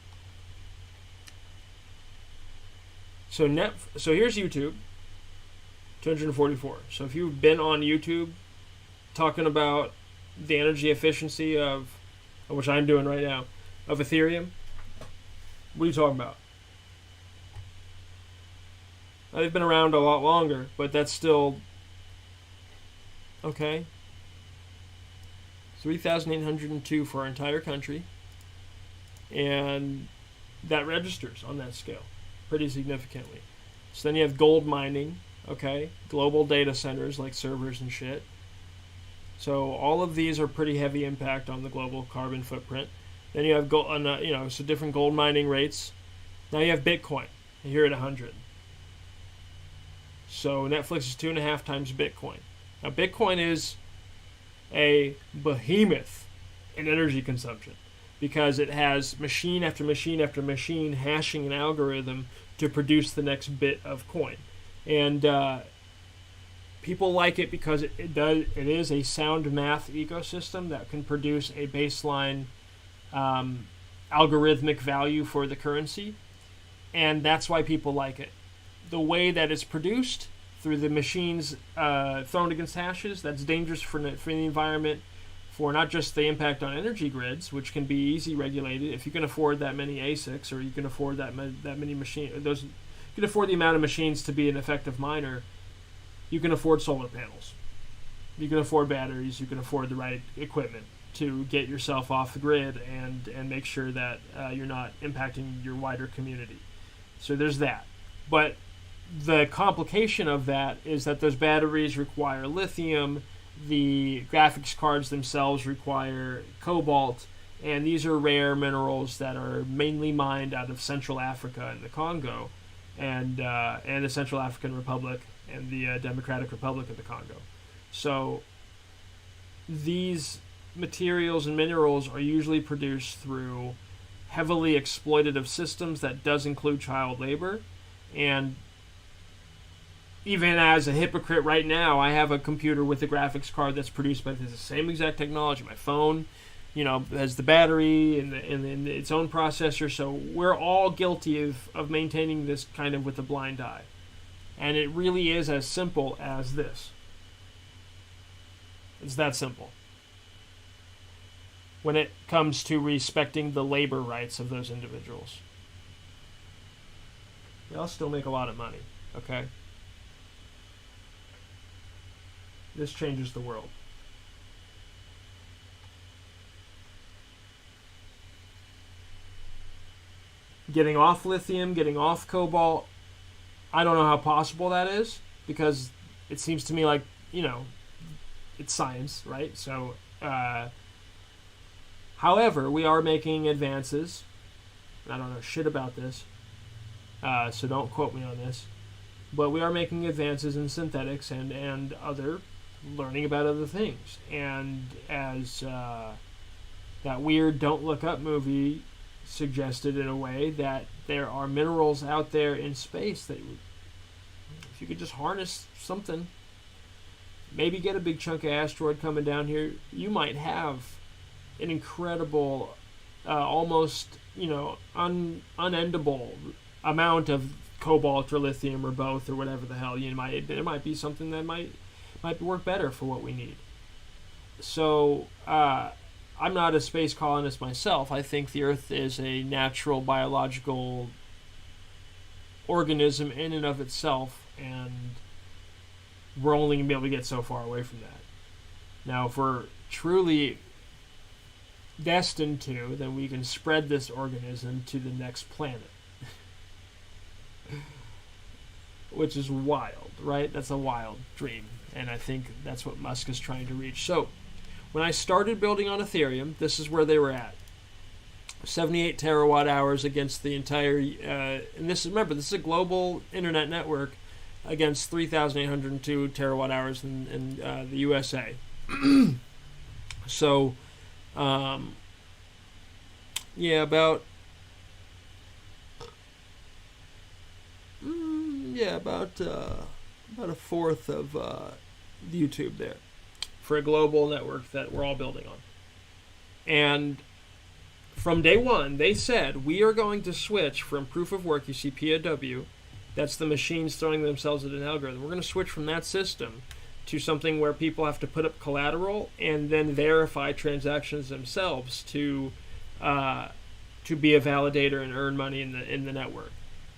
So here's YouTube, 244. So if you've been on YouTube talking about the energy efficiency of, which I'm doing right now, of Ethereum, what are you talking about? Now, they've been around a lot longer, but that's still okay. 3,802 for our entire country, and that registers on that scale pretty significantly. So then you have gold mining, okay, global data centers like servers and shit. So all of these are pretty heavy impact on the global carbon footprint. Then you have so different gold mining rates. Now you have Bitcoin here at 100. So Netflix is 2.5 times Bitcoin. Now Bitcoin is a behemoth in energy consumption because it has machine after machine after machine hashing an algorithm to produce the next bit of coin. And people like it because it is a sound math ecosystem that can produce a baseline algorithmic value for the currency, and that's why people like it. The way that it's produced through the machines thrown against hashes, that's dangerous for the environment, for not just the impact on energy grids, which can be easy regulated. If you can afford that many ASICs, or you can afford that many machines, you can afford the amount of machines to be an effective miner, you can afford solar panels. You can afford batteries. You can afford the right equipment to get yourself off the grid and make sure that you're not impacting your wider community. So there's that. But the complication of that is that those batteries require lithium, the graphics cards themselves require cobalt, and these are rare minerals that are mainly mined out of Central Africa and the Congo. and the Central African Republic and the Democratic Republic of the Congo. So these materials and minerals are usually produced through heavily exploitative systems that does include child labor. And even as a hypocrite right now, I have a computer with a graphics card that's produced by the same exact technology. My phone, has the battery and its own processor. So we're all guilty of maintaining this kind of with a blind eye. And it really is as simple as this. It's that simple. When it comes to respecting the labor rights of those individuals. They all still make a lot of money, okay? This changes the world. Getting off lithium, getting off cobalt, I don't know how possible that is, because it seems to me like, it's science, right? So, however, we are making advances. I don't know shit about this, so don't quote me on this. But we are making advances in synthetics and other learning about other things. And as that weird Don't Look Up movie suggested in a way, that there are minerals out there in space that if you could just harness something, maybe get a big chunk of asteroid coming down here, you might have an incredible, almost, unendable amount of cobalt or lithium or both or whatever the hell. There might be something that might work better for what we need. So, I'm not a space colonist myself. I think the Earth is a natural biological organism in and of itself, and we're only going to be able to get so far away from that. Now, if we're truly destined to, then we can spread this organism to the next planet. Which is wild, right? That's a wild dream, and I think that's what Musk is trying to reach. So, when I started building on Ethereum, this is where they were at. 78 terawatt hours against the entire, and this is a global internet network against 3,802 terawatt hours in the USA. So, about a fourth of YouTube there for a global network that we're all building on. And from day one, they said, we are going to switch from proof of work, you see POW, that's the machines throwing themselves at an algorithm. We're going to switch from that system to something where people have to put up collateral and then verify transactions themselves to be a validator and earn money in the network.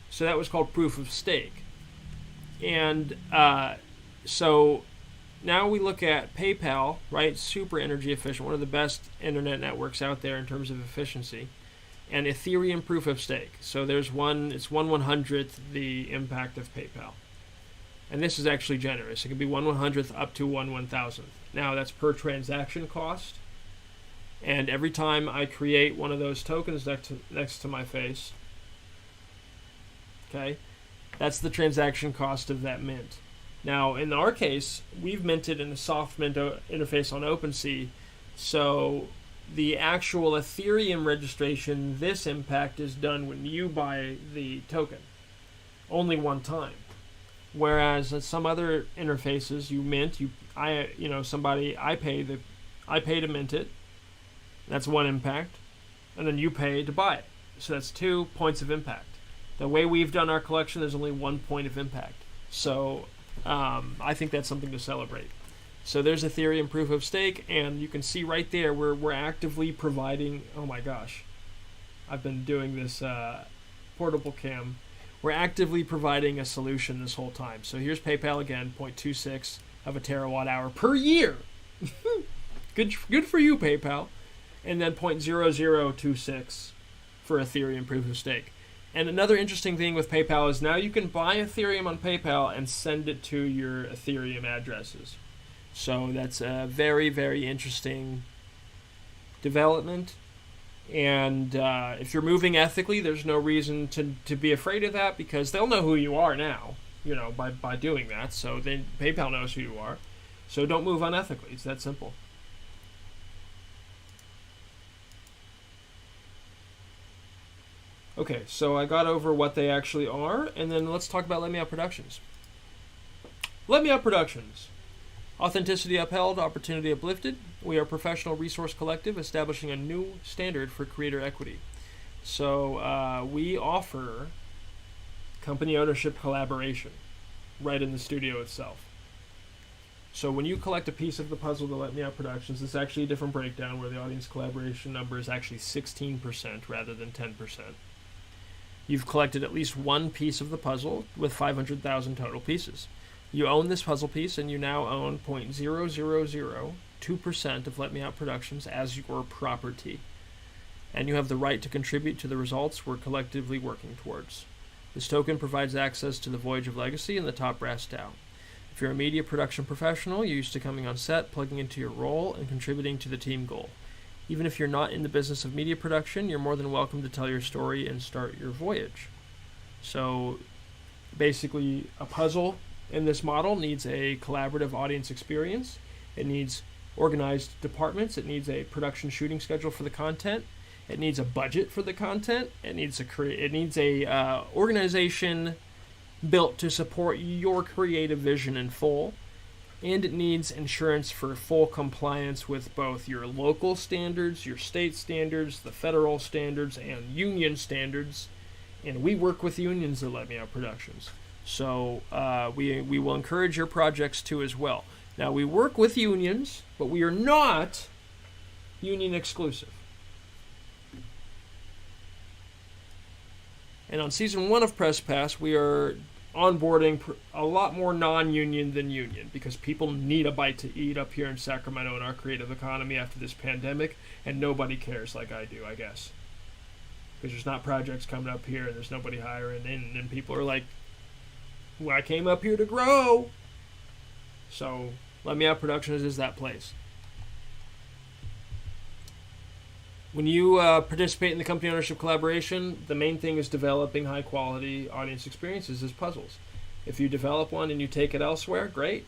So that was called proof of stake. And so now we look at PayPal, right? Super energy efficient, one of the best internet networks out there in terms of efficiency, and Ethereum proof of stake. So there's it's 1/100th the impact of PayPal, and this is actually generous. It can be 1/100th up to 1/1000th. Now that's per transaction cost, and every time I create one of those tokens next to my face, okay, that's the transaction cost of that mint. Now, in our case, we've minted in a soft mint interface on OpenSea, so the actual Ethereum registration, this impact is done when you buy the token, only one time. Whereas at some other interfaces, you mint, I pay to mint it. That's one impact, and then you pay to buy it. So that's 2 points of impact. The way we've done our collection, there's only 1 point of impact. So I think that's something to celebrate. So there's Ethereum proof of stake, and you can see right there we're actively providing. Oh my gosh, I've been doing this portable cam. We're actively providing a solution this whole time. So here's PayPal again, 0.26 of a terawatt hour per year. Good for you, PayPal. And then 0.0026 for Ethereum proof of stake. And another interesting thing with PayPal is now you can buy Ethereum on PayPal and send it to your Ethereum addresses. So that's a very, very interesting development. And if you're moving ethically, there's no reason to be afraid of that, because they'll know who you are now, by doing that. So PayPal knows who you are. So don't move unethically. It's that simple. Okay, so I got over what they actually are, and then let's talk about Let Me Out Productions. Let Me Out Productions. Authenticity upheld, opportunity uplifted. We are a professional resource collective establishing a new standard for creator equity. So we offer company ownership collaboration right in the studio itself. So when you collect a piece of the puzzle to Let Me Out Productions, it's actually a different breakdown where the audience collaboration number is actually 16% rather than 10%. You've collected at least one piece of the puzzle with 500,000 total pieces. You own this puzzle piece, and you now own 0.0002% of Let Me Out Productions as your property. And you have the right to contribute to the results we're collectively working towards. This token provides access to the Voyage of Legacy and the Top Brass DAO. If you're a media production professional, you're used to coming on set, plugging into your role, and contributing to the team goal. Even if you're not in the business of media production, you're more than welcome to tell your story and start your voyage. So basically, a puzzle in this model needs a collaborative audience experience. It needs organized departments. It needs a production shooting schedule for the content. It needs a budget for the content. It needs a organization built to support your creative vision in full. And it needs insurance for full compliance with both your local standards, your state standards, the federal standards, and union standards. And we work with unions at Let Me Out Productions. So we will encourage your projects too as well. Now, we work with unions, but we are not union exclusive. And on season 1 of Press Pass, we are onboarding a lot more non-union than union, because people need a bite to eat up here in Sacramento in our creative economy after this pandemic, and nobody cares like I do, I guess. Because there's not projects coming up here, and there's nobody hiring in, and people are like, well, I came up here to grow. So Let Me Out Productions is that place. When you participate in the company ownership collaboration, the main thing is developing high-quality audience experiences as puzzles. If you develop one and you take it elsewhere, great.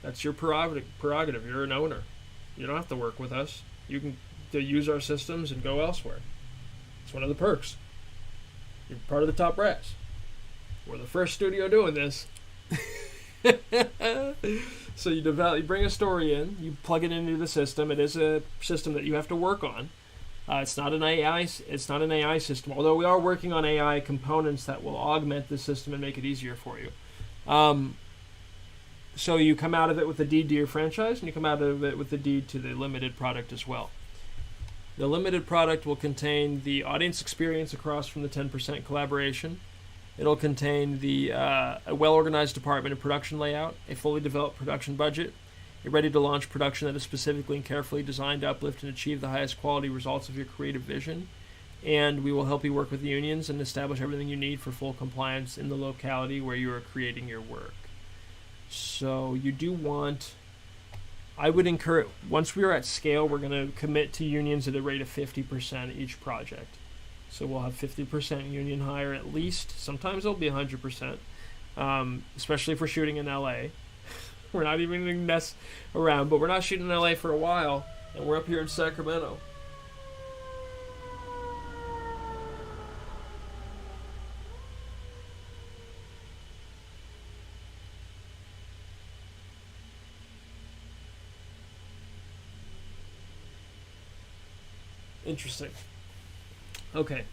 That's your prerogative. You're an owner. You don't have to work with us. You can use our systems and go elsewhere. It's one of the perks. You're part of the top brass. We're the first studio doing this. So you bring a story in, you plug it into the system. It is a system that you have to work on. It's not an AI system, although we are working on AI components that will augment the system and make it easier for you. So you come out of it with a deed to your franchise, and you come out of it with a deed to the limited product as well. The limited product will contain the audience experience across from the 10% collaboration. It'll contain a well-organized department and production layout, a fully developed production budget, a ready-to-launch production that is specifically and carefully designed to uplift and achieve the highest quality results of your creative vision. And we will help you work with the unions and establish everything you need for full compliance in the locality where you are creating your work. So you do want... I would encourage... Once we are at scale, we're going to commit to unions at a rate of 50% each project. So we'll have 50% union hire at least. Sometimes it'll be 100%, especially if we're shooting in LA. We're not even going to mess around, but we're not shooting in LA for a while, and we're up here in Sacramento. Interesting. Okay.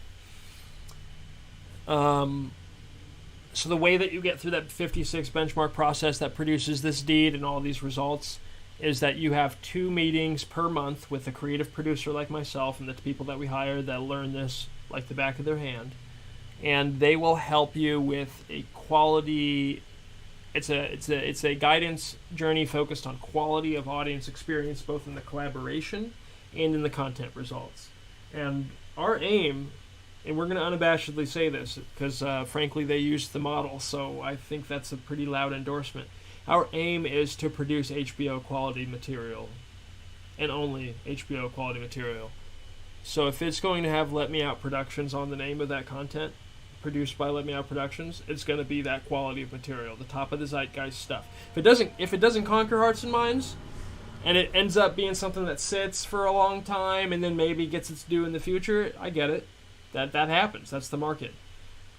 So the way that you get through that 56 benchmark process that produces this deed and all these results is that you have 2 meetings per month with a creative producer like myself and the people that we hire that learn this like the back of their hand, and they will help you with a quality. It's a guidance journey focused on quality of audience experience, both in the collaboration and in the content results. And our aim, and we're going to unabashedly say this because frankly they used the model, so I think that's a pretty loud endorsement. Our aim is to produce HBO quality material, and only HBO quality material. So if it's going to have Let Me Out Productions on the name of that content, produced by Let Me Out Productions, it's going to be that quality of material, the top of the zeitgeist stuff. If it doesn't conquer hearts and minds, and it ends up being something that sits for a long time and then maybe gets its due in the future, I get it. That happens. That's the market.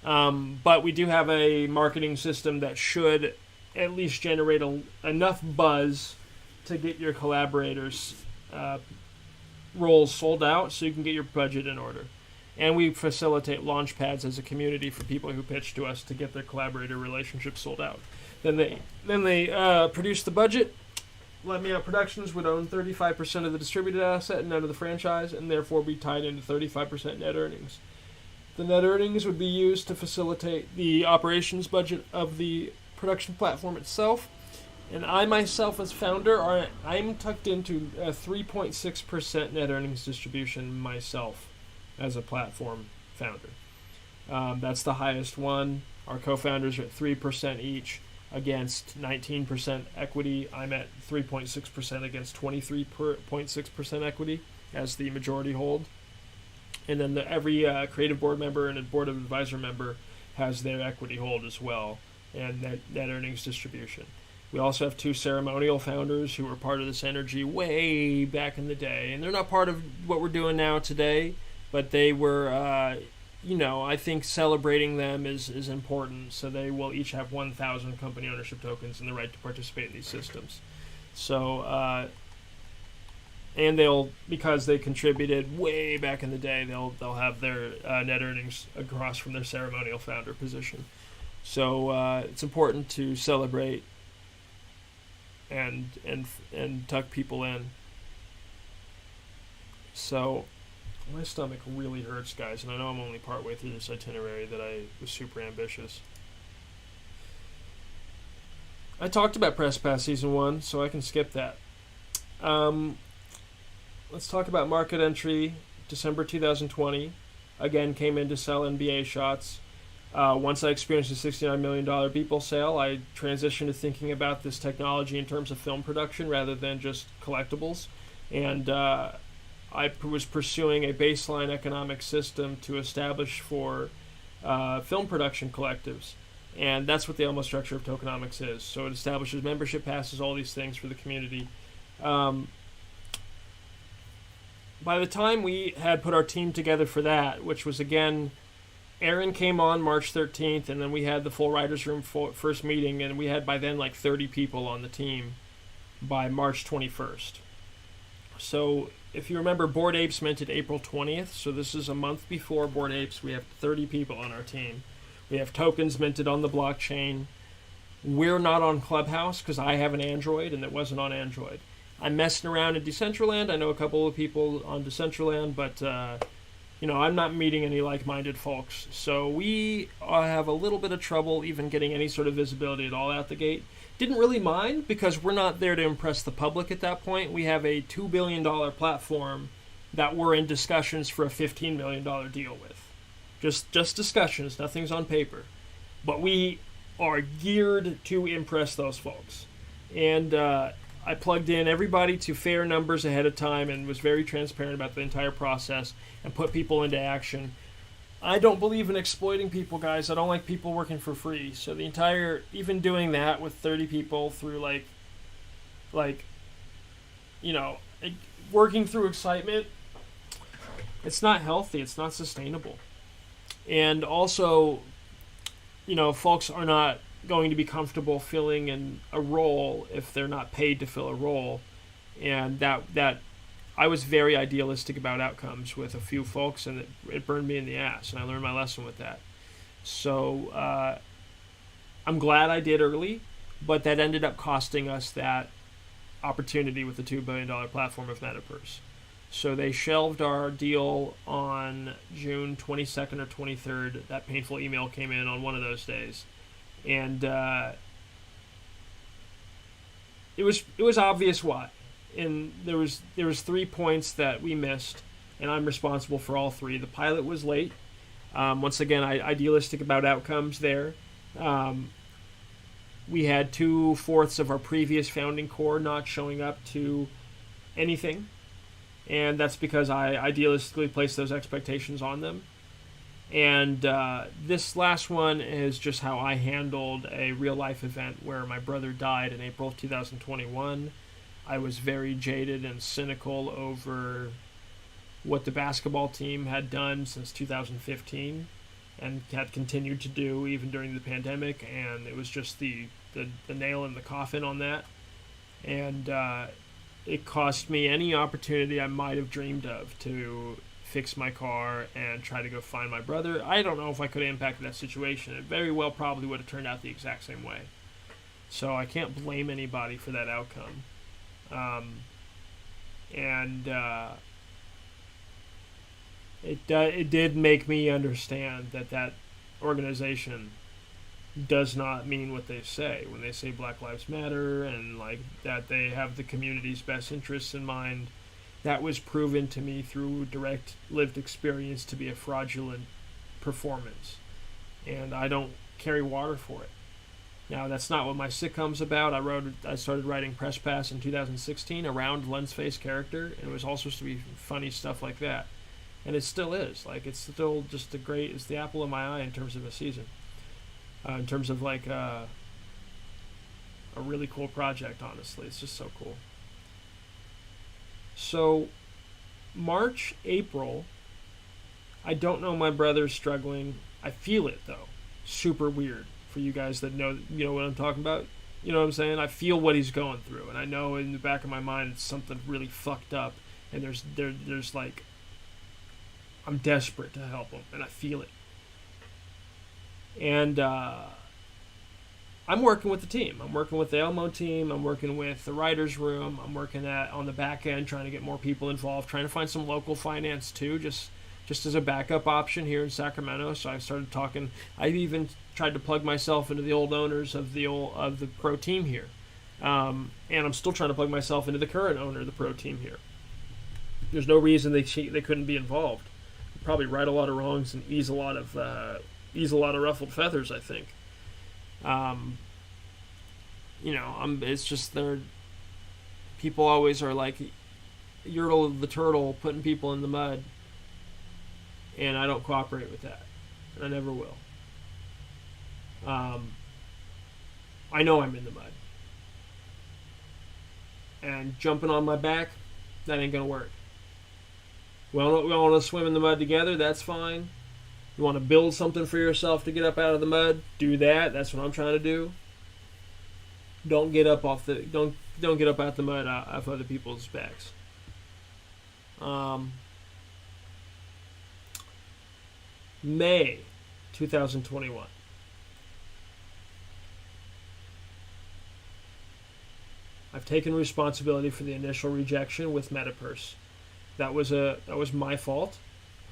But we do have a marketing system that should at least generate enough buzz to get your collaborators' roles sold out so you can get your budget in order. And we facilitate launch pads as a community for people who pitch to us to get their collaborator relationships sold out. Then they produce the budget. Let Me Out Productions would own 35% of the distributed asset and none of the franchise, and therefore be tied into 35% net earnings. The net earnings would be used to facilitate the operations budget of the production platform itself. And I myself, as founder, I'm tucked into a 3.6% net earnings distribution myself as a platform founder. That's the highest one. Our co-founders are at 3% each against 19% equity. I'm at 3.6% against 23.6% equity as the majority hold. And then every creative board member and a board of advisor member has their equity hold as well, and net earnings distribution. We also have 2 ceremonial founders who were part of this energy way back in the day. And they're not part of what we're doing now today, but they were, I think celebrating them is important. So they will each have 1,000 company ownership tokens and the right to participate in these systems. So, and because they contributed way back in the day, they'll have their net earnings across from their ceremonial founder position. So it's important to celebrate and tuck people in. So my stomach really hurts, guys, and I know I'm only partway through this itinerary that I was super ambitious. I talked about Press Pass Season 1, so I can skip that. Let's talk about market entry. December 2020. Again, came in to sell NBA shots. Once I experienced a $69 million Beeple sale, I transitioned to thinking about this technology in terms of film production rather than just collectibles. And I was pursuing a baseline economic system to establish for film production collectives. And that's what the Elmo structure of tokenomics is. So it establishes membership passes, all these things for the community. By the time we had put our team together for that, which was, again, Aaron came on March 13th, and then we had the full writers' room first meeting, and we had by then like 30 people on the team by March 21st. So if you remember, Bored Apes minted April 20th, so this is a month before Bored Apes. We have 30 people on our team. We have tokens minted on the blockchain. We're not on Clubhouse because I have an Android, and it wasn't on Android. I'm messing around in Decentraland. I know a couple of people on Decentraland, but I'm not meeting any like-minded folks. So we have a little bit of trouble even getting any sort of visibility at all out the gate. Didn't really mind because we're not there to impress the public at that point. We have a $2 billion platform that we're in discussions for a $15 million deal with. Just discussions. Nothing's on paper. But we are geared to impress those folks. And I plugged in everybody to fair numbers ahead of time and was very transparent about the entire process and put people into action. I don't believe in exploiting people, guys. I don't like people working for free. So even doing that with 30 people through working through excitement, it's not healthy. It's not sustainable. And also, folks are not going to be comfortable filling in a role if they're not paid to fill a role. And that I was very idealistic about outcomes with a few folks, and it burned me in the ass, and I learned my lesson with that. So I'm glad I did early, but that ended up costing us that opportunity with the $2 billion platform of Metaverse. So they shelved our deal on June 22nd or 23rd. That painful email came in on one of those days. And it was obvious why. And there was 3 points that we missed, and I'm responsible for all 3. The pilot was late. Once again, idealistic about outcomes there. We had 2/4 of our previous founding core not showing up to anything. And that's because I idealistically place those expectations on them. And this last one is just how I handled a real-life event where my brother died in April of 2021. I was very jaded and cynical over what the basketball team had done since 2015 and had continued to do even during the pandemic, and it was just the nail in the coffin on that. And it cost me any opportunity I might have dreamed of to fix my car and try to go find my brother. I don't know if I could have impacted that situation. It very well probably would have turned out the exact same way. So I can't blame anybody for that outcome. It did make me understand that organization does not mean what they say when they say Black Lives Matter and like that they have the community's best interests in mind. That was proven to me through direct lived experience to be a fraudulent performance, and I don't carry water for it. Now, that's not what my sitcom's about. I started writing Press Pass in 2016 around Lensface character, and it was all supposed to be funny stuff like that. And it still is. Like, it's still just it's the apple of my eye in terms of a season. In terms of, like, a really cool project, honestly. It's just so cool. So, March, April, I don't know my brother's struggling. I feel it, though. Super weird. For you guys that know what I'm talking about, you know what I'm saying? I feel what he's going through, and I know in the back of my mind it's something really fucked up, and there's like, I'm desperate to help him, and I feel it. And I'm working with the team. I'm working with the Elmo team. I'm working with the writers' room. I'm working on the back end, trying to get more people involved, trying to find some local finance too, just as a backup option here in Sacramento. So I started talking. I even tried to plug myself into the old owners of the pro team here, and I'm still trying to plug myself into the current owner of the pro team here. There's no reason they couldn't be involved. Probably right a lot of wrongs and ease a lot of ruffled feathers, I think. It's just people always are like Yertle the turtle putting people in the mud. And I don't cooperate with that. And I never will. I know I'm in the mud. And jumping on my back, that ain't going to work. We want to swim in the mud together, that's fine. You want to build something for yourself to get up out of the mud, do that. That's what I'm trying to do. Don't get up out the mud off other people's backs. May 2021. I've taken responsibility for the initial rejection with Metapurse. That was my fault.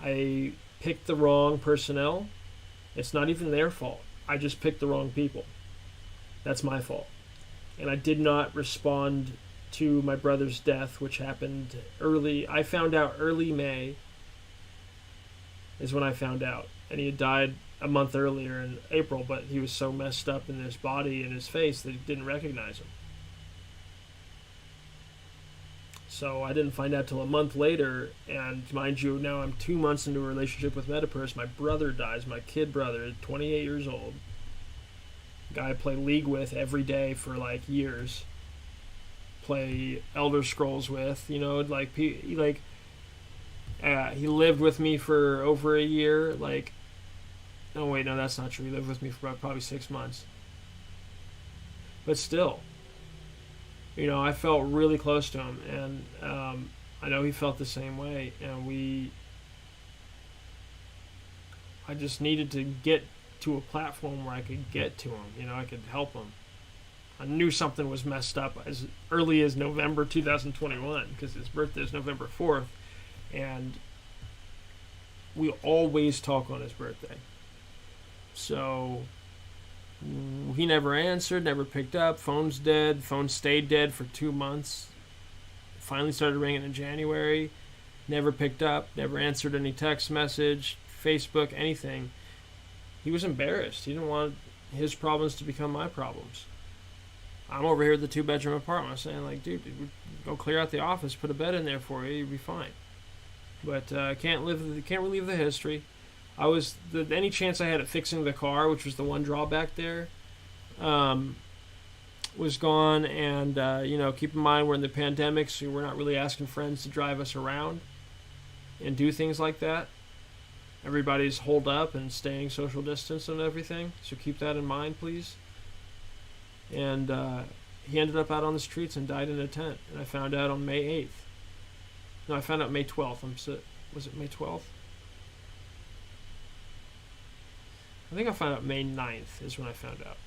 I picked the wrong personnel. It's not even their fault. I just picked the wrong people. That's my fault. And I did not respond to my brother's death, which happened early. I found out early May is when I found out. And he had died a month earlier in April, but he was so messed up in his body and his face that he didn't recognize him. So I didn't find out till a month later, and mind you, now I'm 2 months into a relationship with Metapurse. My brother dies, my kid brother, 28 years old. Guy I play League with every day for like years. Play Elder Scrolls with, he lived with me for over a year. No, wait, no, that's not true. He lived with me for probably 6 months. But still, I felt really close to him, and I know he felt the same way, and I just needed to get to a platform where I could get to him, I could help him. I knew something was messed up as early as November 2021, because his birthday is November 4th, and we always talk on his birthday. So he never answered, never picked up. Phone's dead. Phone stayed dead for 2 months. Finally started ringing in January. Never picked up. Never answered any text message, Facebook, anything. He was embarrassed. He didn't want his problems to become my problems. I'm over here at the 2-bedroom apartment saying, like, dude, go clear out the office, put a bed in there for you, you'll be fine. But can't relieve the history. Any chance I had at fixing the car, which was the one drawback there, was gone. And keep in mind we're in the pandemic, so we're not really asking friends to drive us around and do things like that. Everybody's holed up and staying social distance and everything, so keep that in mind, please. And he ended up out on the streets and died in a tent. And I found out on May 8th. No, I found out May 12th. Was it May 12th? I think I found out May 9th is when I found out.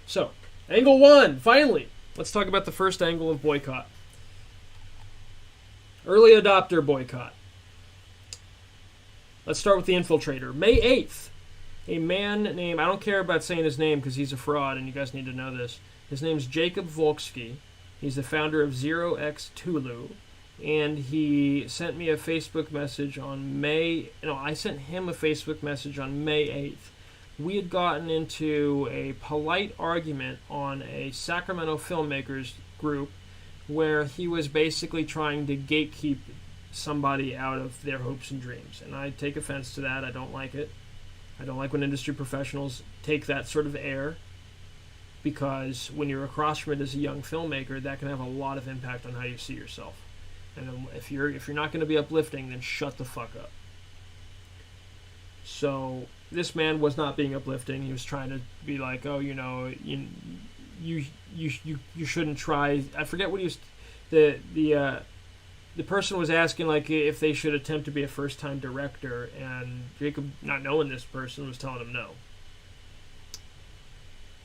So, angle 1, finally. Let's talk about the first angle of Boycott. Early adopter Boycott. Let's start with the Infiltrator. May 8th. A man named, I don't care about saying his name because he's a fraud and you guys need to know this. His name's Jacob Volksky. He's the founder of 0x and he sent me a Facebook message on I sent him a Facebook message on May 8th. We had gotten into a polite argument on a Sacramento filmmakers group where he was basically trying to gatekeep somebody out of their hopes and dreams. And I take offense to that. I don't like it. I don't like when industry professionals take that sort of air, because when you're across from it as a young filmmaker, that can have a lot of impact on how you see yourself. And if you're not going to be uplifting, then shut the fuck up. So this man was not being uplifting. He was trying to be like, oh, you shouldn't try. I forget what he was. The person was asking like if they should attempt to be a first-time director, and Jacob, not knowing this person, was telling him no.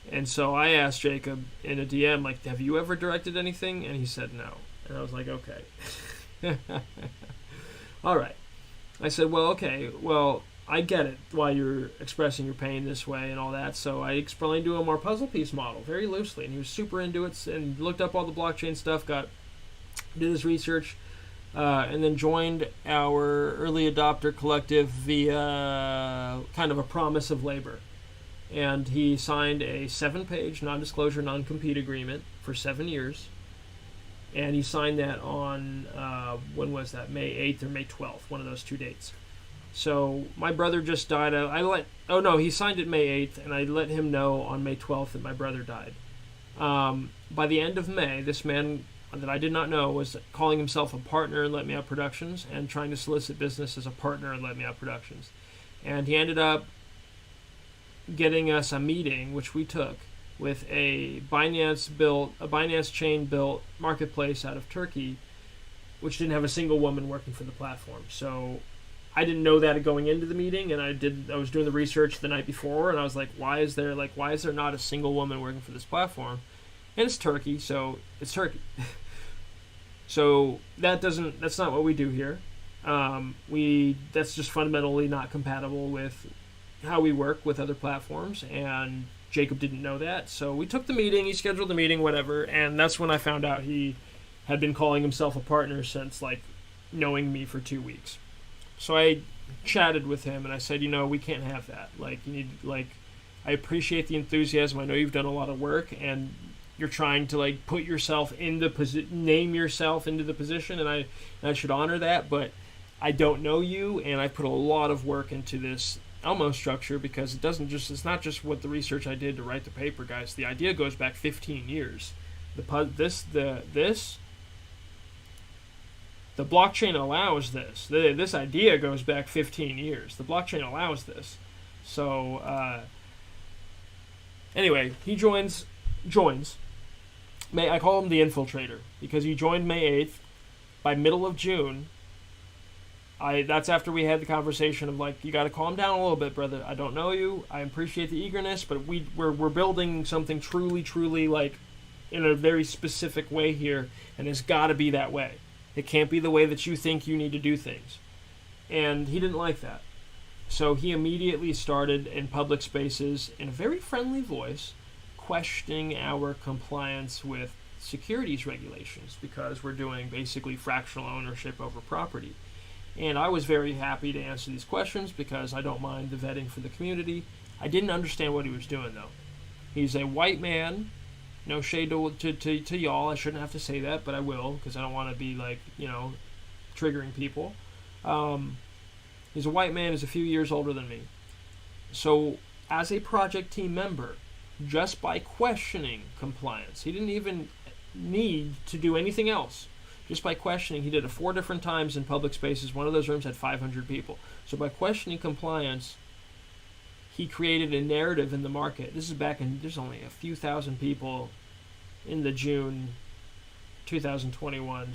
And so I asked Jacob in a DM, like, have you ever directed anything? And he said no. And I was like, okay. All right. I said, well, okay, well, I get it why you're expressing your pain this way and all that. So I explained to him our puzzle piece model very loosely, and he was super into it and looked up all the blockchain stuff, did his research, and then joined our early adopter collective via kind of a promise of labor. And he signed a 7-page non-disclosure, non-compete agreement for 7 years. And he signed that on, when was that? May 8th or May 12th, one of those 2 dates. So my brother just died. He signed it May 8th, and I let him know on May 12th that my brother died. By the end of May, this man that I did not know was calling himself a partner in Let Me Out Productions and trying to solicit business as a partner in Let Me Out Productions. And he ended up getting us a meeting, which we took, with a Binance chain built marketplace out of Turkey, which didn't have a single woman working for the platform. So I didn't know that going into the meeting, and I was doing the research the night before, and I was like, why is there not a single woman working for this platform? And it's Turkey, so it's Turkey. So that's not what we do here. That's just fundamentally not compatible with how we work with other platforms, and Jacob didn't know that. So we took the meeting, he scheduled the meeting, whatever, and that's when I found out he had been calling himself a partner since, like, knowing me for 2 weeks. So I chatted with him, and I said, we can't have that. Like, you need, like, I appreciate the enthusiasm. I know you've done a lot of work, and you're trying to, like, put yourself in the name yourself into the position, and I should honor that, but I don't know you, and I put a lot of work into this Elmo structure, because it's not just what the research I did to write the paper, guys. The idea goes back 15 years. The blockchain allows this. This idea goes back 15 years. The blockchain allows this. So, anyway, he joins. I call him the Infiltrator, because he joined May 8th. By middle of June, that's after we had the conversation of, like, you got to calm down a little bit, brother. I don't know you. I appreciate the eagerness, but we're building something truly, like, in a very specific way here, and it's got to be that way. It can't be the way that you think you need to do things. And he didn't like that. So he immediately started in public spaces in a very friendly voice questioning our compliance with securities regulations, because we're doing basically fractional ownership over property. And I was very happy to answer these questions because I don't mind the vetting for the community. I didn't understand what he was doing, though. He's a white man no shade to y'all. I shouldn't have to say that, but I will, because I don't want to be like, triggering people. He's a white man, who's a few years older than me. So, as a project team member, just by questioning compliance, he didn't even need to do anything else. Just by questioning, he did it 4 different times in public spaces. One of those rooms had 500 people. So by questioning compliance, he created a narrative in the market. This is back in, there's only a few thousand people in the June 2021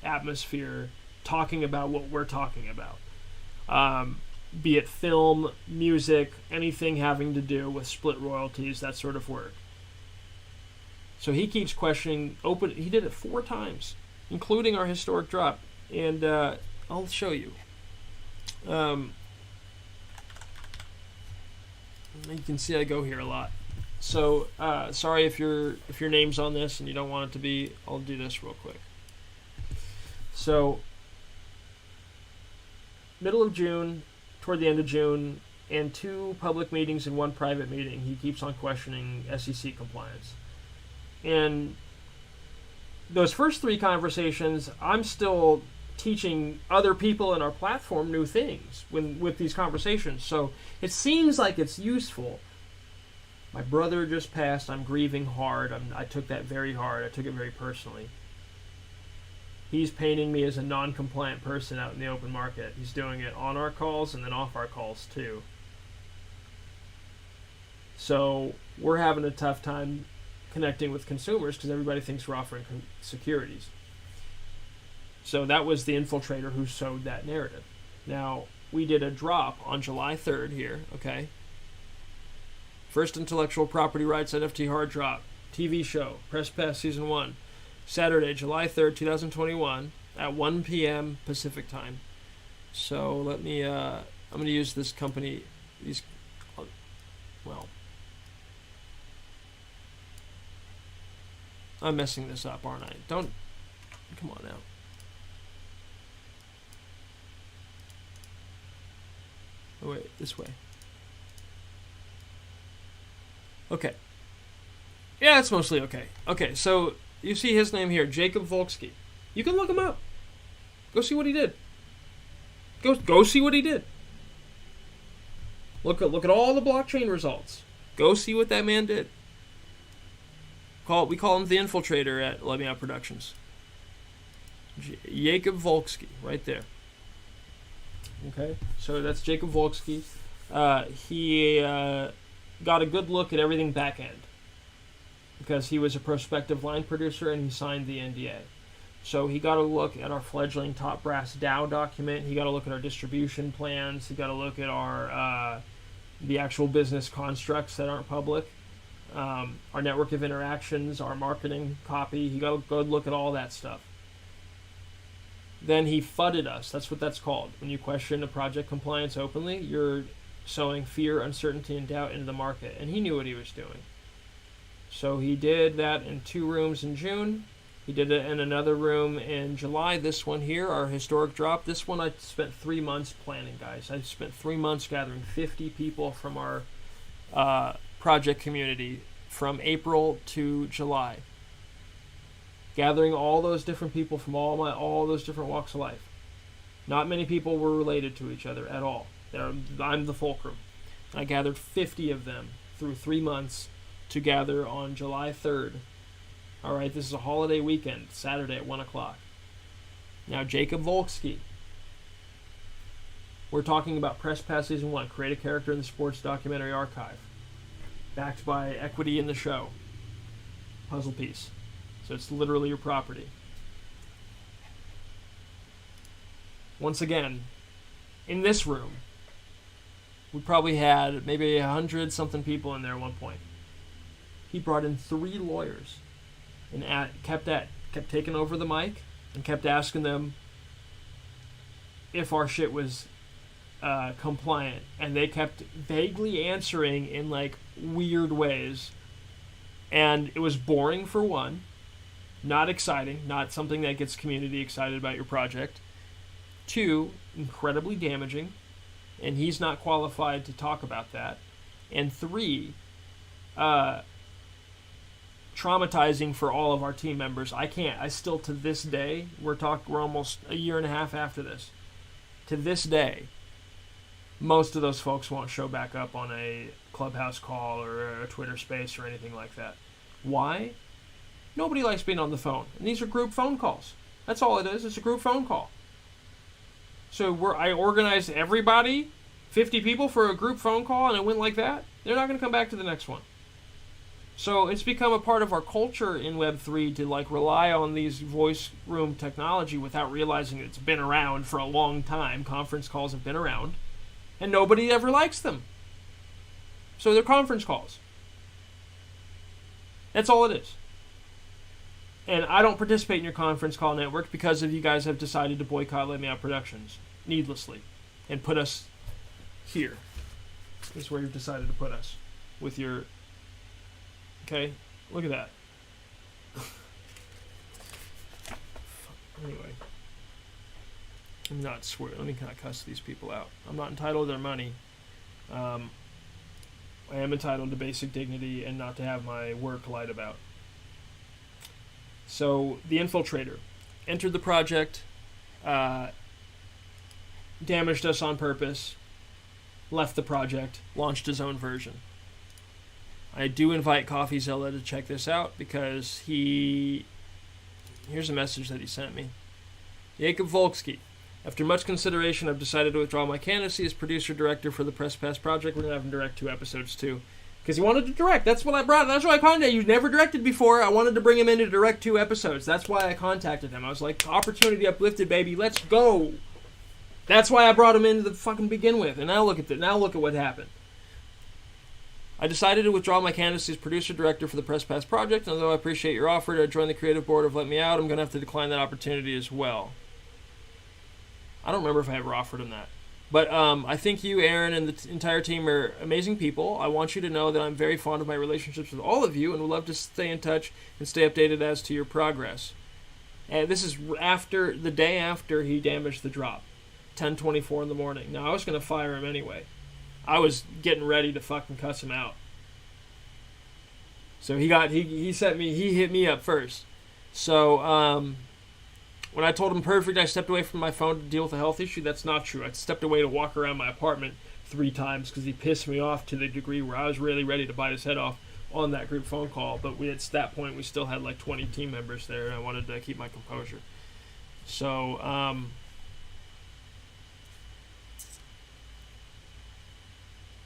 atmosphere talking about what we're talking about. Be it film, music, anything having to do with split royalties, that sort of work. So he keeps questioning, he did it 4 times, including our historic drop. And I'll show you. You can see I go here a lot. So sorry if your name's on this and you don't want it to be. I'll do this real quick. So middle of June, toward the end of June, and 2 public meetings and 1 private meeting, he keeps on questioning SEC compliance. And those first 3 conversations, I'm still teaching other people in our platform new things with these conversations. So it seems like it's useful. My brother just passed. I'm grieving hard. I took that very hard. I took it very personally. He's painting me as a non-compliant person out in the open market. He's doing it on our calls and then off our calls too. So we're having a tough time connecting with consumers because everybody thinks we're offering securities. So that was the infiltrator who sowed that narrative. Now, we did a drop on July 3rd here, okay? First intellectual property rights NFT hard drop, TV show, Press Pass Season 1, Saturday, July 3rd, 2021, at 1 p.m. Pacific time. So let me, I'm going to use this company, I'm messing this up, aren't I? Come on now. Oh, wait, this way. Okay. Yeah, it's mostly okay. Okay, so you see his name here, Jacob Volsky. You can look him up. Go see what he did. Go see what he did. Look at all the blockchain results. Go see what that man did. We call him the Infiltrator at Let Me Out Productions. Jacob Volsky, right there. Okay, so that's Jacob Volsky. He got a good look at everything back end because he was a prospective line producer and he signed the NDA. So he got a look at our fledgling top brass DAO document. He got a look at our distribution plans. He got a look at our the actual business constructs that aren't public. Our network of interactions, our marketing copy. He got a good look at all that stuff. Then he FUD'd us. That's what that's called. When you question a project compliance openly, you're sowing fear, uncertainty, and doubt into the market. And he knew what he was doing. So he did that in 2 rooms in June. He did it in another room in July. This one here, our historic drop. This one I spent 3 months planning, guys. I spent 3 months gathering 50 people from our project community from April to July. Gathering all those different people from all those different walks of life. Not many people were related to each other at all. I'm the fulcrum. I gathered 50 of them through 3 months to gather on July 3rd. All right, this is a holiday weekend, Saturday at 1 o'clock. Now, Jacob Volsky. We're talking about Press Pass Season 1, create a character in the sports documentary archive. Backed by equity in the show. Puzzle piece. So it's literally your property. Once again, in this room, we probably had maybe 100-something people in there at one point. He brought in 3 lawyers and kept taking over the mic and kept asking them if our shit was compliant, and they kept vaguely answering in like weird ways, and it was boring for one, not exciting, not something that gets community excited about your project. 2, incredibly damaging, and he's not qualified to talk about that. And 3, traumatizing for all of our team members. I still, to this day, we're almost a year and a half after this. To this day, most of those folks won't show back up on a Clubhouse call or a Twitter space or anything like that. Why? Nobody likes being on the phone. And these are group phone calls. That's all it is. It's a group phone call. So I organized everybody, 50 people, for a group phone call, and it went like that. They're not going to come back to the next one. So it's become a part of our culture in Web3 to like rely on these voice room technology without realizing it's been around for a long time. Conference calls have been around, and nobody ever likes them. So they're conference calls. That's all it is. And I don't participate in your conference call network because of you guys have decided to boycott Let Me Out Productions needlessly and put us here. This is where you've decided to put us with your... Okay, look at that. Anyway, I'm not swear. Let me kind of cuss these people out. I'm not entitled to their money. I am entitled to basic dignity and not to have my work lied about. So, the Infiltrator entered the project, damaged us on purpose, left the project, launched his own version. I do invite CoffeeZilla to check this out because here's a message that he sent me. Jacob Volksky. After much consideration, I've decided to withdraw my candidacy as producer-director for the Press Pass project. We're going to have him direct 2 episodes, too. Because he wanted to direct. That's what I brought. That's why I contacted you. Never directed before. I wanted to bring him in to direct 2 episodes. That's why I contacted him. I was like, opportunity uplifted, baby. Let's go. That's why I brought him in to fucking begin with. And now look at what happened. I decided to withdraw my candidacy as producer-director for the Press Pass project. Although I appreciate your offer to join the creative board of Let Me Out, I'm going to have to decline that opportunity as well. I don't remember if I ever offered him that. But I think you, Aaron, and the entire team are amazing people. I want you to know that I'm very fond of my relationships with all of you and would love to stay in touch and stay updated as to your progress. And this is the day after he damaged the drop, 10:24 in the morning. Now, I was going to fire him anyway. I was getting ready to fucking cuss him out. So he hit me up first. So, when I told him perfect, I stepped away from my phone to deal with a health issue. That's not true. I stepped away to walk around my apartment 3 times because he pissed me off to the degree where I was really ready to bite his head off on that group phone call. But at that point, we still had like 20 team members there, and I wanted to keep my composure. So,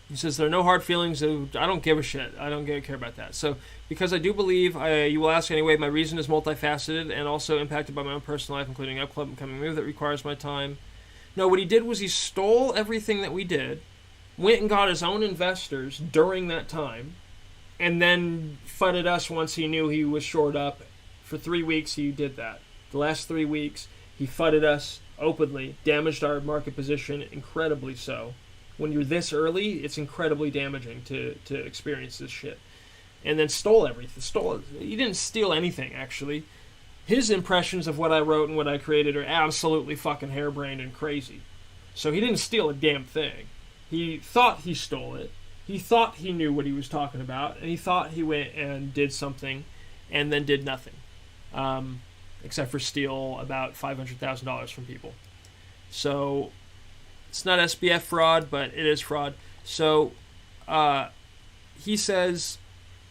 he says, there are no hard feelings. I don't give a shit. I don't care about that. So, because I do believe, you will ask anyway, my reason is multifaceted and also impacted by my own personal life, including an upcoming move that requires my time. No, what he did was he stole everything that we did, went and got his own investors during that time, and then fudded us once he knew he was shored up. For 3 weeks, he did that. The last 3 weeks, he fudded us openly, damaged our market position, incredibly so. When you're this early, it's incredibly damaging to experience this shit. And then stole everything. He didn't steal anything, actually. His impressions of what I wrote and what I created are absolutely fucking harebrained and crazy. So he didn't steal a damn thing. He thought he stole it. He thought he knew what he was talking about. And he thought he went and did something and then did nothing. Except for steal about $500,000 from people. So... it's not SBF fraud, but it is fraud. So, he says,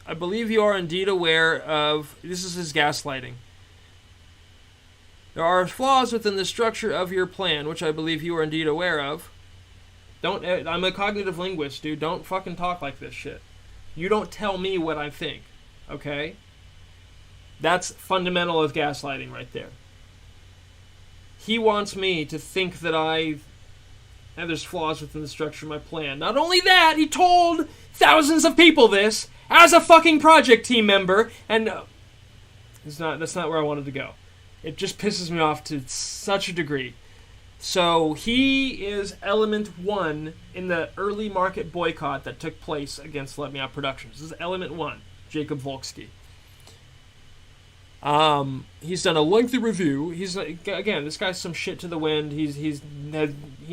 I believe you are indeed aware of... this is his gaslighting. There are flaws within the structure of your plan, which I believe you are indeed aware of. I'm a cognitive linguist, dude. Don't fucking talk like this shit. You don't tell me what I think, okay? That's fundamental of gaslighting right there. He wants me to think that and there's flaws within the structure of my plan. Not only that, he told thousands of people this as a fucking project team member, and that's not where I wanted to go. It just pisses me off to such a degree. So he is element 1 in the early market boycott that took place against Let Me Out Productions. This is element 1, Jacob Volksky. He's done a lengthy review. Again, this guy's some shit to the wind. He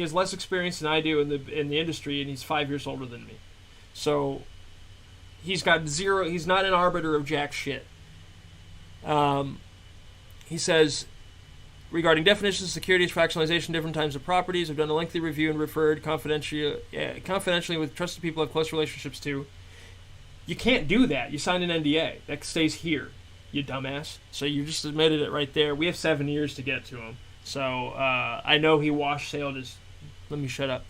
has less experience than I do in the industry, and he's 5 years older than me. So he's got zero. He's not an arbiter of jack shit. He says, regarding definitions, securities, fractionalization, different types of properties, I've done a lengthy review and referred confidentially with trusted people I have close relationships to. You can't do that. You signed an NDA. That stays here, you dumbass. So you just admitted it right there. We have 7 years to get to him. So I know he wash-sailed his... Let me shut up.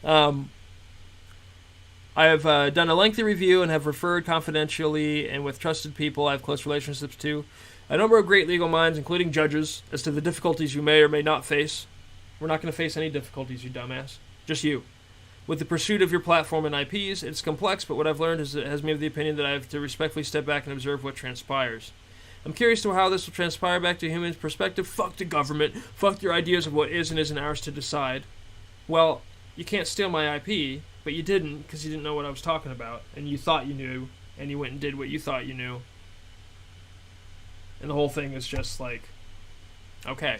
I have done a lengthy review and have referred confidentially and with trusted people I have close relationships to a number of great legal minds, including judges, as to the difficulties you may or may not face. We're not going to face any difficulties, you dumbass. Just you. With the pursuit of your platform and IPs, it's complex, but what I've learned is it has me of the opinion that I have to respectfully step back and observe what transpires. I'm curious to how this will transpire back to a human perspective. Fuck the government. Fuck your ideas of what is and isn't ours to decide. Well, you can't steal my IP, but you didn't because you didn't know what I was talking about, and you thought you knew, and you went and did what you thought you knew. And the whole thing is just like, okay.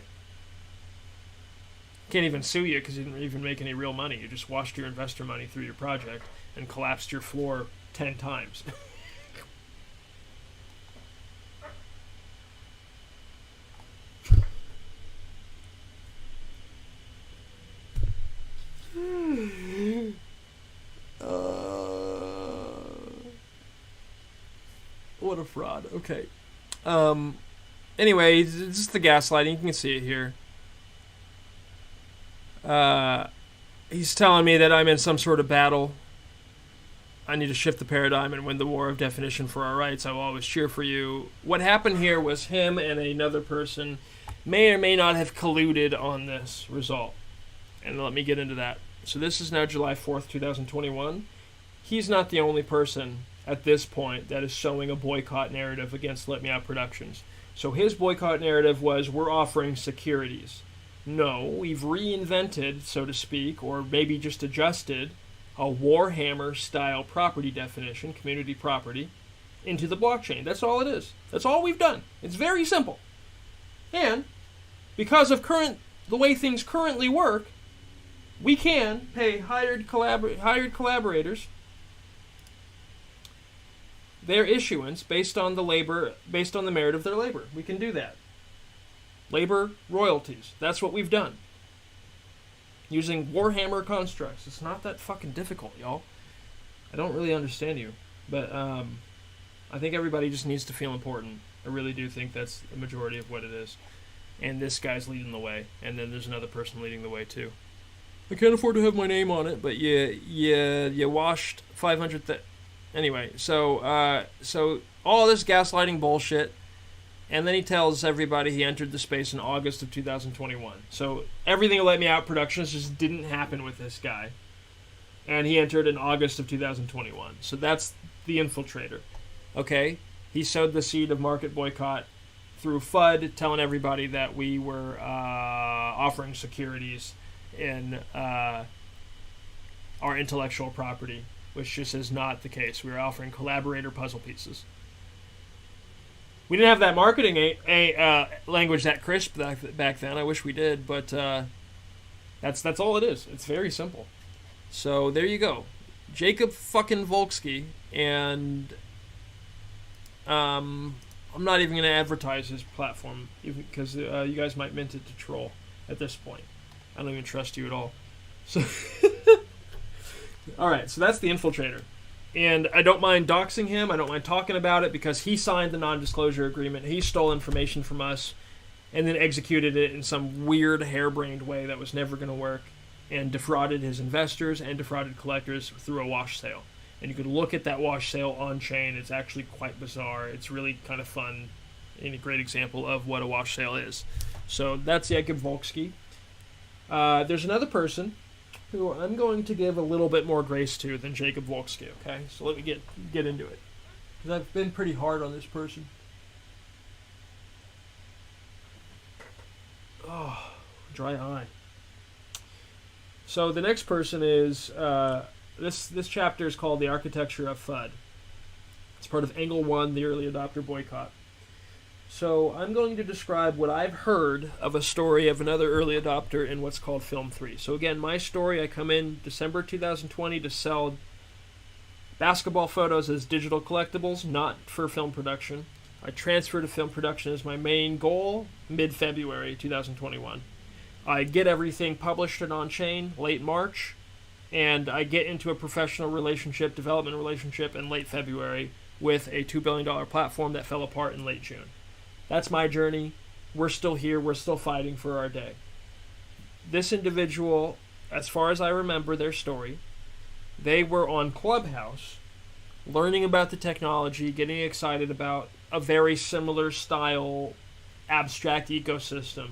Can't even sue you because you didn't even make any real money. You just washed your investor money through your project and collapsed your floor 10 times. What a fraud. Okay. Anyway, it's just the gaslighting. You can see it here. He's telling me that I'm in some sort of battle. I need to shift the paradigm and win the war of definition for our rights. I will always cheer for you. What happened here was him and another person may or may not have colluded on this result. And let me get into that. So this is now July 4th, 2021. He's not the only person at this point that is showing a boycott narrative against Let Me Out Productions. So his boycott narrative was, we're offering securities. No, we've reinvented, so to speak, or maybe just adjusted, a Warhammer-style property definition, community property, into the blockchain. That's all it is. That's all we've done. It's very simple. And because of the way things currently work, we can pay hired collaborators their issuance based on the merit of their labor. We can do that. Labor royalties. That's what we've done. Using Warhammer constructs. It's not that fucking difficult, y'all. I don't really understand you. But I think everybody just needs to feel important. I really do think that's the majority of what it is. And this guy's leading the way. And then there's another person leading the way too. I can't afford to have my name on it, but you washed 500... Anyway, so all this gaslighting bullshit, and then he tells everybody he entered the space in August of 2021. So everything that Let Me Out Productions just didn't happen with this guy. And he entered in August of 2021. So that's the Infiltrator. Okay? He sowed the seed of market boycott through FUD, telling everybody that we were offering securities in our intellectual property, which just is not the case. We were offering collaborator puzzle pieces. We didn't have that marketing language that crisp back then. I wish we did, but that's all it is. It's very simple. So there you go. Jacob fucking Volsky, and I'm not even going to advertise his platform because you guys might mint it to troll at this point. I don't even trust you at all. So, all right, so that's the Infiltrator. And I don't mind doxing him. I don't mind talking about it because he signed the non-disclosure agreement. He stole information from us and then executed it in some weird harebrained way that was never going to work and defrauded his investors and defrauded collectors through a wash sale. And you could look at that wash sale on-chain. It's actually quite bizarre. It's really kind of fun and a great example of what a wash sale is. So that's Jacob Volsky. There's another person who I'm going to give a little bit more grace to than Jacob Volsky, okay? So let me get into it. Because I've been pretty hard on this person. Oh, dry eye. So the next person is, this chapter is called The Architecture of FUD. It's part of Angle 1, the early adopter boycott. So I'm going to describe what I've heard of a story of another early adopter in what's called Film 3. So again, my story, I come in December 2020 to sell basketball photos as digital collectibles, not for film production. I transfer to film production as my main goal mid-February 2021. I get everything published and on chain late March, and I get into a professional development relationship in late February with a $2 billion platform that fell apart in late June. That's my journey. We're still here. We're still fighting for our day. This individual, as far as I remember their story, they were on Clubhouse learning about the technology, getting excited about a very similar style abstract ecosystem.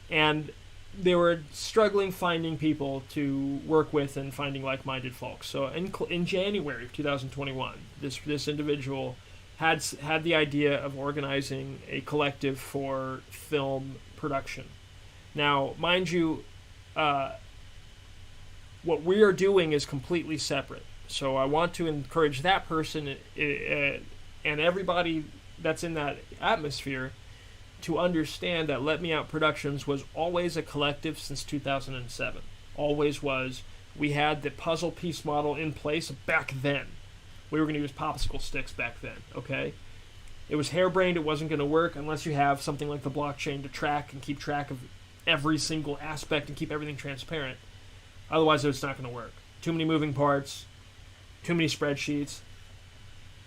And they were struggling finding people to work with and finding like-minded folks. So in January of 2021, this individual had the idea of organizing a collective for film production. Now, mind you, what we are doing is completely separate. So I want to encourage that person and everybody that's in that atmosphere to understand that Let Me Out Productions was always a collective since 2007. Always was. We had the puzzle piece model in place back then. We were going to use popsicle sticks back then, okay? It was harebrained. It wasn't going to work unless you have something like the blockchain to track and keep track of every single aspect and keep everything transparent. Otherwise, it's not going to work. Too many moving parts, too many spreadsheets,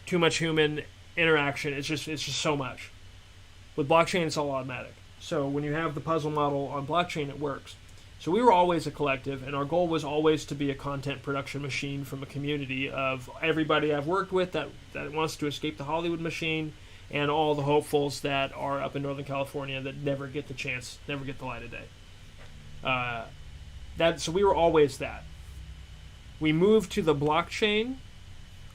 too much human interaction. It's just so much. With blockchain, it's all automatic. So when you have the puzzle model on blockchain, it works. So we were always a collective, and our goal was always to be a content production machine from a community of everybody I've worked with that wants to escape the Hollywood machine, and all the hopefuls that are up in Northern California that never get the chance, never get the light of day. So we were always that. We moved to the blockchain.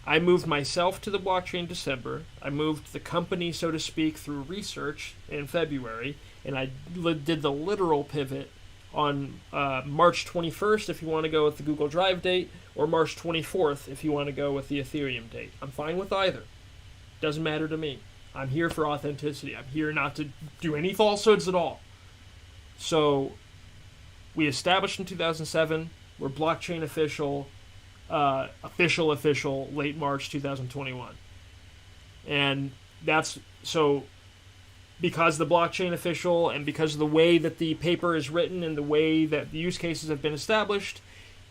I moved myself to the blockchain December. I moved the company, so to speak, through research in February, and I did the literal pivot on March 21st if you want to go with the Google Drive date, or March 24th if you want to go with the Ethereum date. I'm fine with either. Doesn't matter to me. I'm here for authenticity. I'm here not to do any falsehoods at all. So we established in 2007. We're blockchain official late March 2021. And that's so because the blockchain official and because of the way that the paper is written and the way that the use cases have been established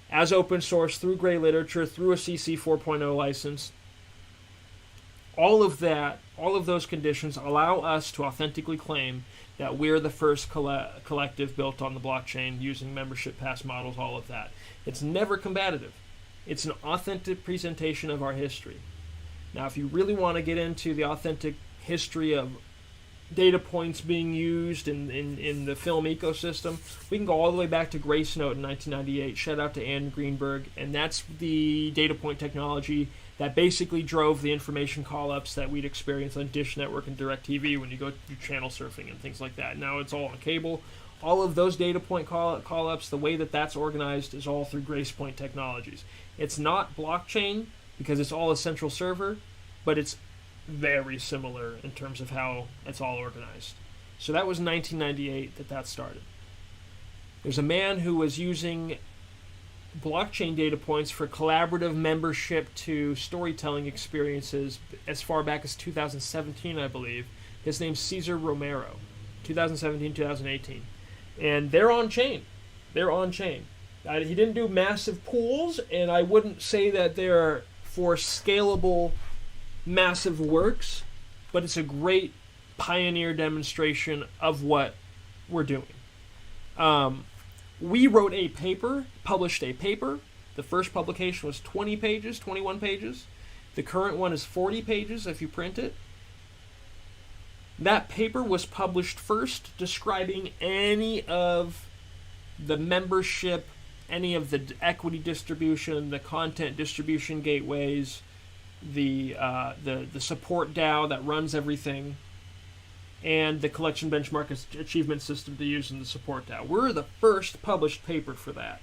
as open source through gray literature, through a CC 4.0 license, all of those conditions allow us to authentically claim that we're the first collective built on the blockchain using membership pass models, all of that. It's never combative. It's an authentic presentation of our history. Now, if you really want to get into the authentic history of data points being used in the film ecosystem, we can go all the way back to Grace Note in 1998. Shout out to Anne Greenberg. And that's the data point technology that basically drove the information call-ups that we'd experience on Dish Network and DirecTV when you go do channel surfing and things like that. Now it's all on cable. All of those data point call-ups, the way that that's organized is all through Grace Point Technologies. It's not blockchain because it's all a central server, but it's very similar in terms of how it's all organized. So that was 1998 that started. There's a man who was using blockchain data points for collaborative membership to storytelling experiences as far back as 2017, I believe. His name's Cesar Romero, 2017, 2018. And they're on chain. They're on chain. He didn't do massive pools, and I wouldn't say that they're for scalable massive works, but it's a great pioneer demonstration of what we're doing. We wrote a paper, published a paper. The first publication was 20 pages, 21 pages. The current one is 40 pages if you print it. That paper was published first, describing any of the membership, any of the equity distribution, the content distribution gateways, the support DAO that runs everything, and the collection benchmark achievement system to use in the support DAO. We're the first published paper for that.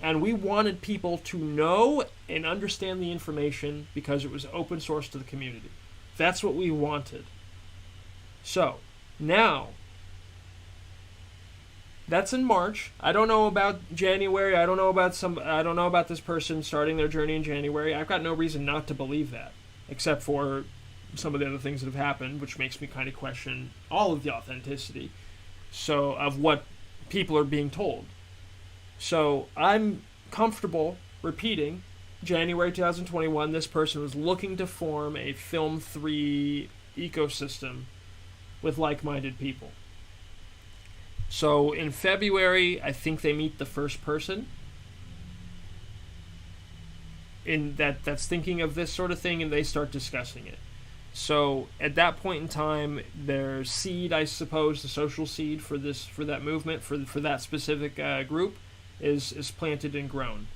And we wanted people to know and understand the information because it was open source to the community. That's what we wanted. So, now, that's in March. I don't know about January. I don't know about this person starting their journey in January. I've got no reason not to believe that, except for some of the other things that have happened, which makes me kind of question all of the authenticity of what people are being told. So I'm comfortable repeating, January 2021, this person was looking to form a Film 3 ecosystem with like-minded people. So in February, I think they meet the first person that's thinking of this sort of thing, and they start discussing it. So at that point in time, their seed, I suppose, the social seed for that movement, for that specific group, is planted and grown.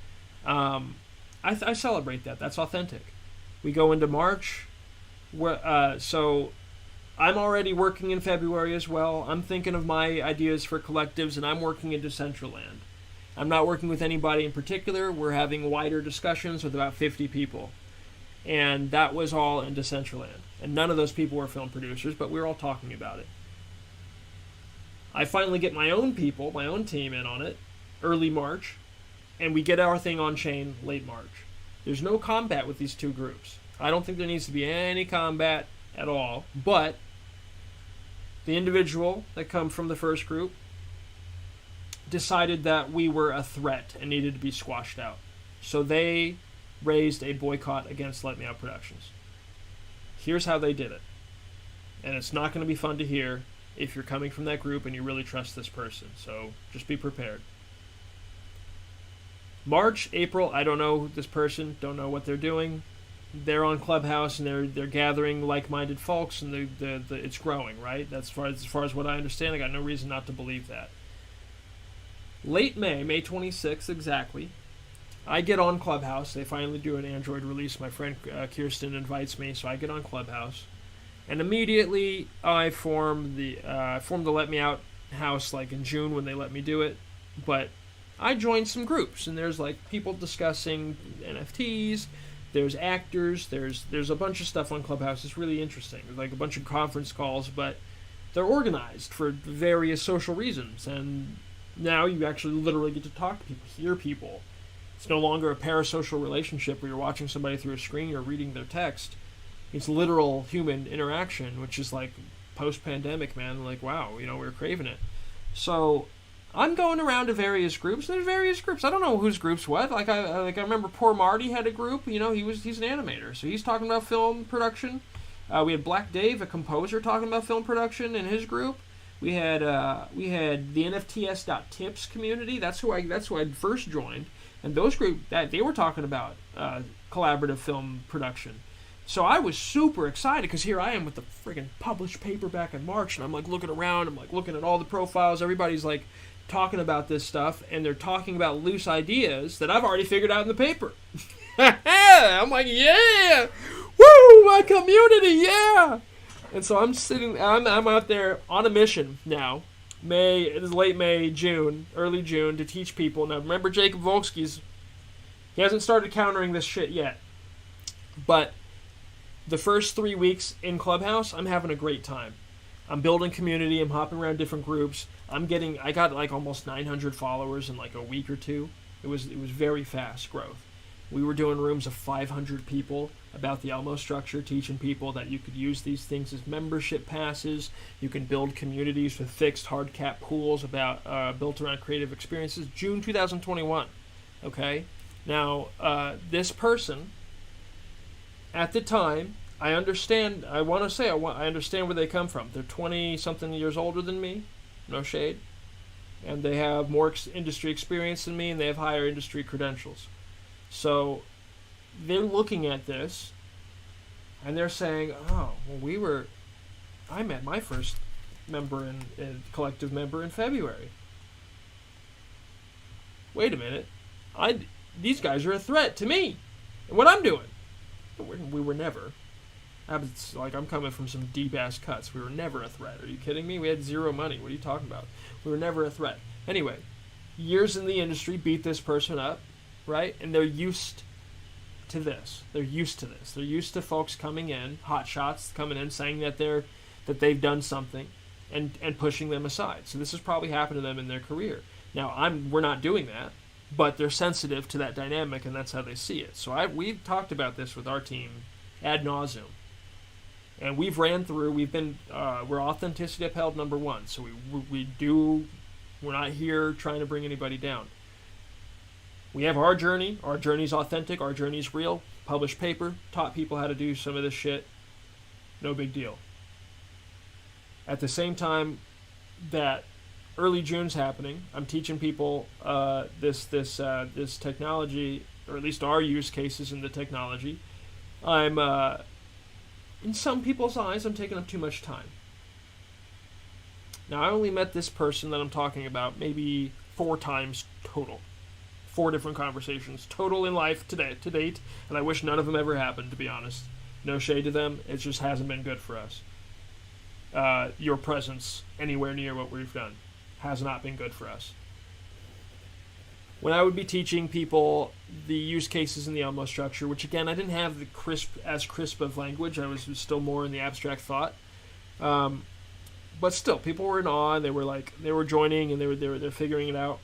I celebrate that. That's authentic. We go into March. So I'm already working in February as well. I'm thinking of my ideas for collectives, and I'm working in Decentraland. I'm not working with anybody in particular. We're having wider discussions with about 50 people. And that was all in Decentraland. And none of those people were film producers, but we were all talking about it. I finally get my own people, my own team in on it, early March, and we get our thing on chain late March. There's no combat with these two groups. I don't think there needs to be any combat at all, but the individual that come from the first group decided that we were a threat and needed to be squashed out. So they raised a boycott against Let Me Out Productions. Here's how they did it. And it's not going to be fun to hear if you're coming from that group and you really trust this person. So just be prepared. March, April, I don't know this person, don't know what they're doing. They're on Clubhouse and they're gathering like-minded folks, and it's growing, right? That's as far as what I understand. I got no reason not to believe that. Late May 26th exactly, I get on Clubhouse. They finally do an Android release. My friend Kirsten invites me, so I get on Clubhouse, and immediately I formed the Let Me Out house like in June when they let me do it. But I joined some groups, and there's like people discussing NFTs. There's actors. There's a bunch of stuff on Clubhouse. It's really interesting. There's like a bunch of conference calls, but they're organized for various social reasons, and now you actually literally get to talk to people, hear people. It's no longer a parasocial relationship where you're watching somebody through a screen or reading their text. It's literal human interaction, which is like post-pandemic, man. Like, wow, we're craving it. So I'm going around to various groups. There's various groups. I don't know whose group's what. Like I remember Poor Marty had a group. He's an animator, so he's talking about film production. We had Black Dave, a composer, talking about film production in his group. We had the NFTS.tips community. That's who I first joined, and those group that they were talking about collaborative film production. So I was super excited because here I am with the friggin' published paper back in March, and I'm like looking around. I'm like looking at all the profiles. Everybody's like talking about this stuff, and they're talking about loose ideas that I've already figured out in the paper. I'm like, yeah, woo, my community, yeah. And so I'm out there on a mission now. It is late May, June, early June, to teach people. Now, remember Jacob Volsky's, he hasn't started countering this shit yet. But the first 3 weeks in Clubhouse, I'm having a great time. I'm building community. I'm hopping around different groups. I got like almost 900 followers in like a week or two. It was very fast growth. We were doing rooms of 500 people about the Elmo structure, teaching people that you could use these things as membership passes. You can build communities with fixed hard cap pools built around creative experiences. June 2021. Okay? Now, this person, at the time, I understand where they come from. They're 20-something years older than me. No shade. And they have more industry experience than me, and they have higher industry credentials. So they're looking at this, and they're saying, oh, well, I met my first collective member in February. Wait a minute. These guys are a threat to me and what I'm doing. We were never. It's like I'm coming from some deep-ass cuts. We were never a threat. Are you kidding me? We had zero money. What are you talking about? We were never a threat. Anyway, years in the industry beat this person up, right? And they're used to this. They're used to this. They're used to folks coming in, hot shots coming in, saying that they've done something, and pushing them aside. So this has probably happened to them in their career. Now we're not doing that, but they're sensitive to that dynamic, and that's how they see it. So we've talked about this with our team ad nauseum. And we've ran through, we're authenticity upheld #1. So we're not here trying to bring anybody down. We have our journey. Our journey's authentic. Our journey's real. Published paper. Taught people how to do some of this shit. No big deal. At the same time that early June's happening, I'm teaching people this technology, or at least our use cases in the technology. I'm, in some people's eyes, I'm taking up too much time. Now, I only met this person that I'm talking about maybe 4 times total. 4 different conversations total in life to date, and I wish none of them ever happened, to be honest. No shade to them, it just hasn't been good for us. Your presence anywhere near what we've done has not been good for us. When I would be teaching people the use cases in the Elmo structure, which again, I didn't have the crisp of language, I was still more in the abstract thought. But still, people were in awe, and they were joining, and they're figuring it out.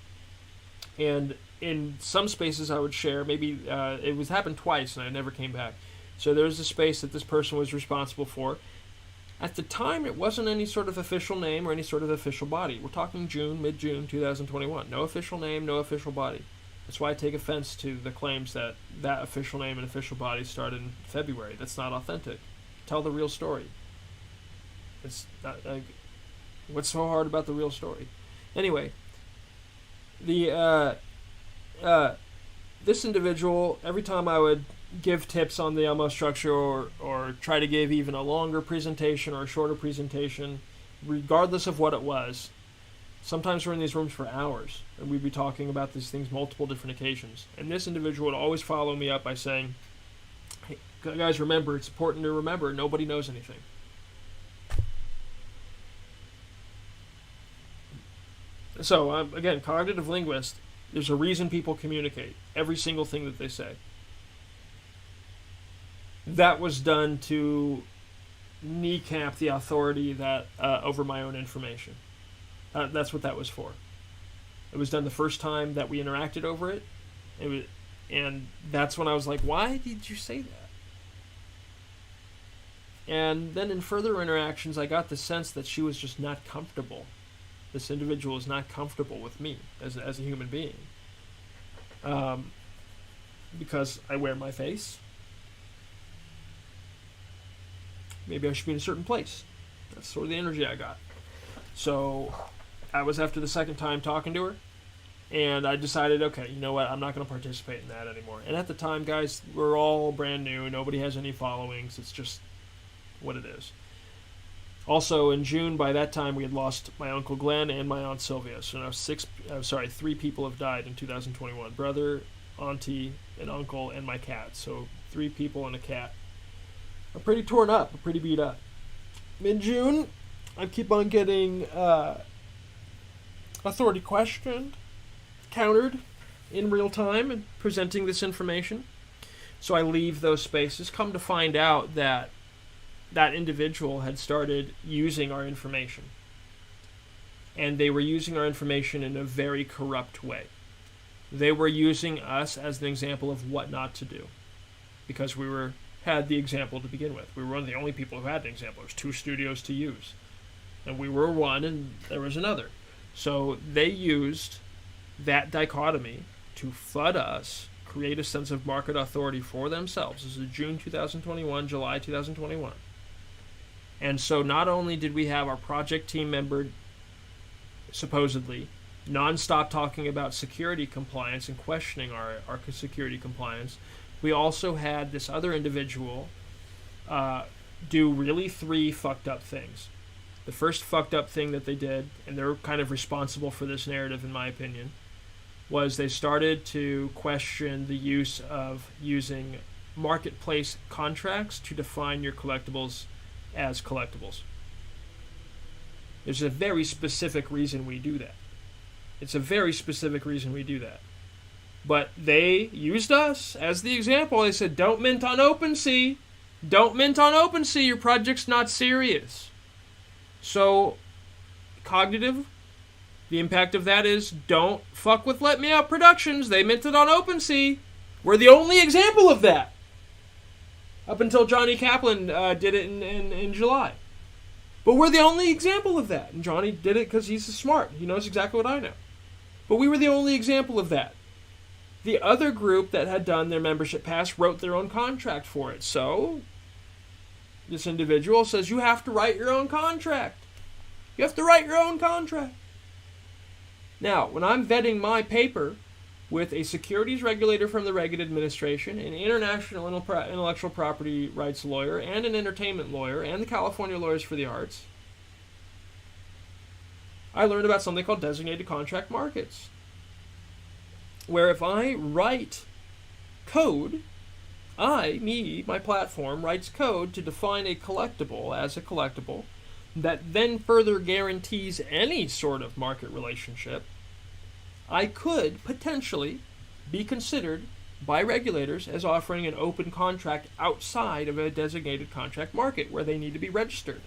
And in some spaces I would share, maybe it was happened twice and I never came back. So there was a space that this person was responsible for. At the time, it wasn't any sort of official name or any sort of official body. We're talking mid-June 2021. No official name, no official body. That's why I take offense to the claims that official name and official body started in February. That's not authentic. Tell the real story. It's not, what's so hard about the real story? Anyway, this individual, every time I would give tips on the Elmo structure or try to give even a longer presentation or a shorter presentation, regardless of what it was, sometimes we're in these rooms for hours, and we'd be talking about these things multiple different occasions. And this individual would always follow me up by saying, hey, guys, remember, it's important to remember, nobody knows anything. So, again, cognitive linguist, there's a reason people communicate. Every single thing that they say. That was done to kneecap the authority that over my own information. That's what that was for. It was done the first time that we interacted over it. And that's when I was like, why did you say that? And then in further interactions, I got the sense that she was just not comfortable. This individual is not comfortable with me as a human being. Because I wear my face. Maybe I should be in a certain place. That's sort of the energy I got. So I was, after the second time talking to her, and I decided, okay, you know what, I'm not going to participate in that anymore. And at the time, guys, we're all brand new. Nobody has any followings. It's just what it is. Also, in June, by that time, we had lost my Uncle Glenn and my Aunt Sylvia. So now 3 people have died in 2021. Brother, auntie, an uncle, and my cat. So 3 people and a cat. I'm pretty torn up. I'm pretty beat up. Mid-June, I keep on getting authority questioned, countered in real time, and presenting this information. So I leave those spaces. Come to find out that that individual had started using our information. And they were using our information in a very corrupt way. They were using us as an example of what not to do. Because we had the example to begin with. We were one of the only people who had an example. There was 2 studios to use. And we were one, and there was another. So they used that dichotomy to FUD us, create a sense of market authority for themselves. This is June 2021, July 2021. And so not only did we have our project team member, supposedly, nonstop talking about security compliance and questioning our security compliance, we also had this other individual do really 3 fucked up things. The first fucked up thing that they did, and they're kind of responsible for this narrative in my opinion, was they started to question the use of using marketplace contracts to define your collectibles as collectibles. There's a very specific reason we do that. It's a very specific reason we do that. But they used us as the example. They said, don't mint on OpenSea. Don't mint on OpenSea. Your project's not serious. So, cognitive, the impact of that is, don't fuck with Let Me Out Productions. They minted on OpenSea. We're the only example of that. Up until Johnny Kaplan did it in July. But we're the only example of that. And Johnny did it because he's smart. He knows exactly what I know. But we were the only example of that. The other group that had done their membership pass wrote their own contract for it. So, this individual says, you have to write your own contract. You have to write your own contract. Now, when I'm vetting my paper with a securities regulator from the Reagan administration, an international intellectual property rights lawyer, and an entertainment lawyer, and the California Lawyers for the Arts, I learned about something called designated contract markets, where if I write code, my platform, writes code to define a collectible as a collectible that then further guarantees any sort of market relationship, I could potentially be considered by regulators as offering an open contract outside of a designated contract market where they need to be registered.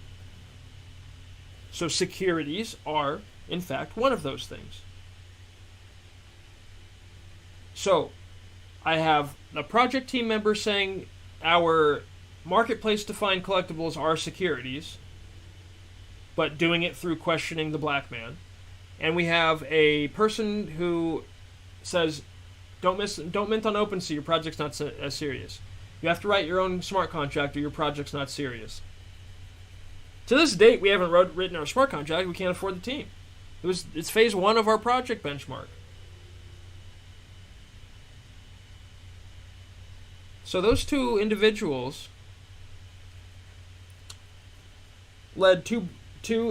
So securities are, in fact, one of those things. So, I have a project team member saying our marketplace-defined collectibles are securities, but doing it through questioning the black man. And we have a person who says, don't mint on OpenSea, your project's not as serious. You have to write your own smart contract or your project's not serious. To this date, we haven't written our smart contract. We can't afford the team. It's phase 1 of our project benchmark. So those two individuals led two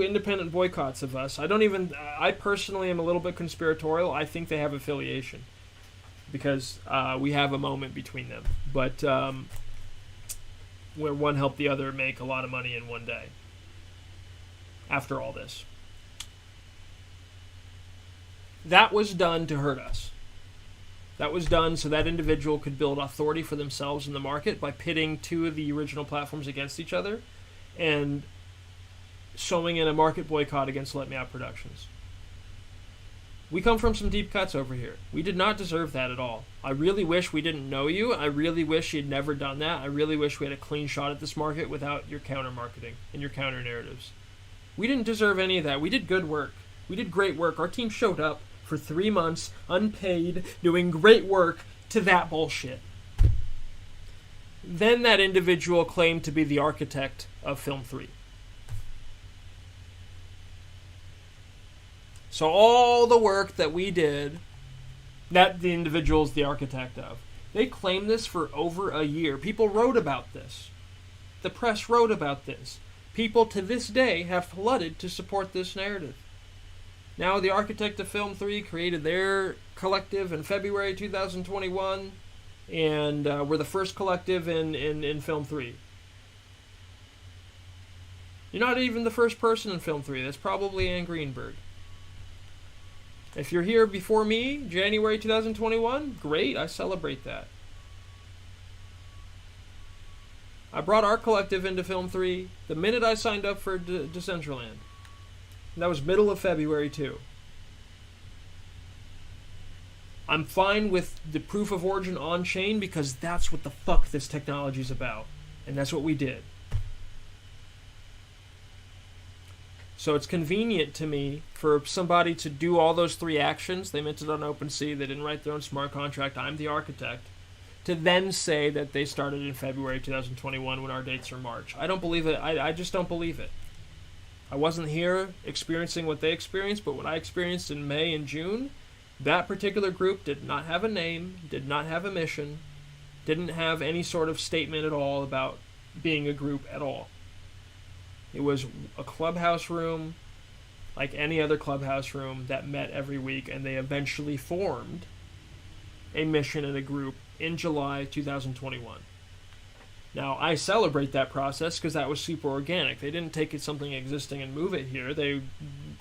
independent boycotts of us. I personally am a little bit conspiratorial. I think they have affiliation because we have a moment between them. But where one helped the other make a lot of money in one day after all this. That was done to hurt us. That was done so that individual could build authority for themselves in the market by pitting two of the original platforms against each other and sewing in a market boycott against Let Me Out Productions. We come from some deep cuts over here. We did not deserve that at all. I really wish we didn't know you. I really wish you'd never done that. I really wish we had a clean shot at this market without your counter-marketing and your counter-narratives. We didn't deserve any of that. We did good work. We did great work. Our team showed up for 3 months, unpaid, doing great work to that bullshit. Then that individual claimed to be the architect of Film 3. So all the work that we did, that the individual is the architect of, they claimed this for over a year. People wrote about this. The press wrote about this. People to this day have flooded to support this narrative. Now the architect of Film 3 created their collective in February 2021, and we're the first collective in Film 3. You're not even the first person in Film 3. That's probably Anne Greenberg. If you're here before me, January 2021, great, I celebrate that. I brought our collective into Film 3 the minute I signed up for Decentraland. And that was middle of February, too. I'm fine with the proof of origin on-chain because that's what the fuck this technology's about. And that's what we did. So it's convenient to me for somebody to do all those 3 actions. They minted on OpenSea. They didn't write their own smart contract. I'm the architect. To then say that they started in February 2021 when our dates are March. I don't believe it. I just don't believe it. I wasn't here experiencing what they experienced, but what I experienced in May and June, that particular group did not have a name, did not have a mission, didn't have any sort of statement at all about being a group at all. It was a clubhouse room, like any other clubhouse room, that met every week, and they eventually formed a mission and a group in July 2021. Now, I celebrate that process because that was super organic. They didn't take something existing and move it here. They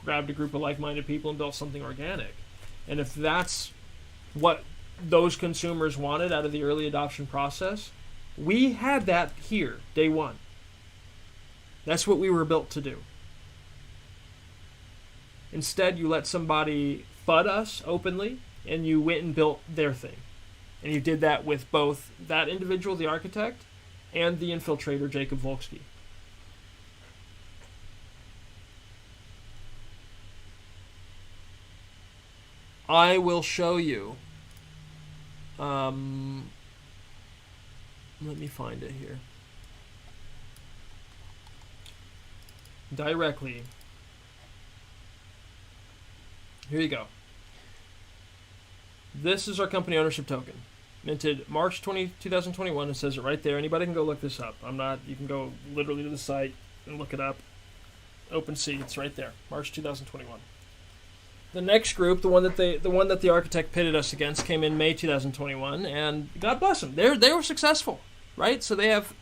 grabbed a group of like-minded people and built something organic. And if that's what those consumers wanted out of the early adoption process, we had that here, day one. That's what we were built to do. Instead, you let somebody FUD us openly, and you went and built their thing. And you did that with both that individual, the architect, and the Infiltrator, Jacob Volsky. I will show you. Let me find it here. Directly. Here you go. This is our company ownership token. Minted March 2021. It says it right there. Anybody can go look this up. You can go literally to the site and look it up. OpenSea, it's right there. March 2021. The next group, the one that the architect pitted us against, came in May 2021, and God bless them, they were successful, right? So they have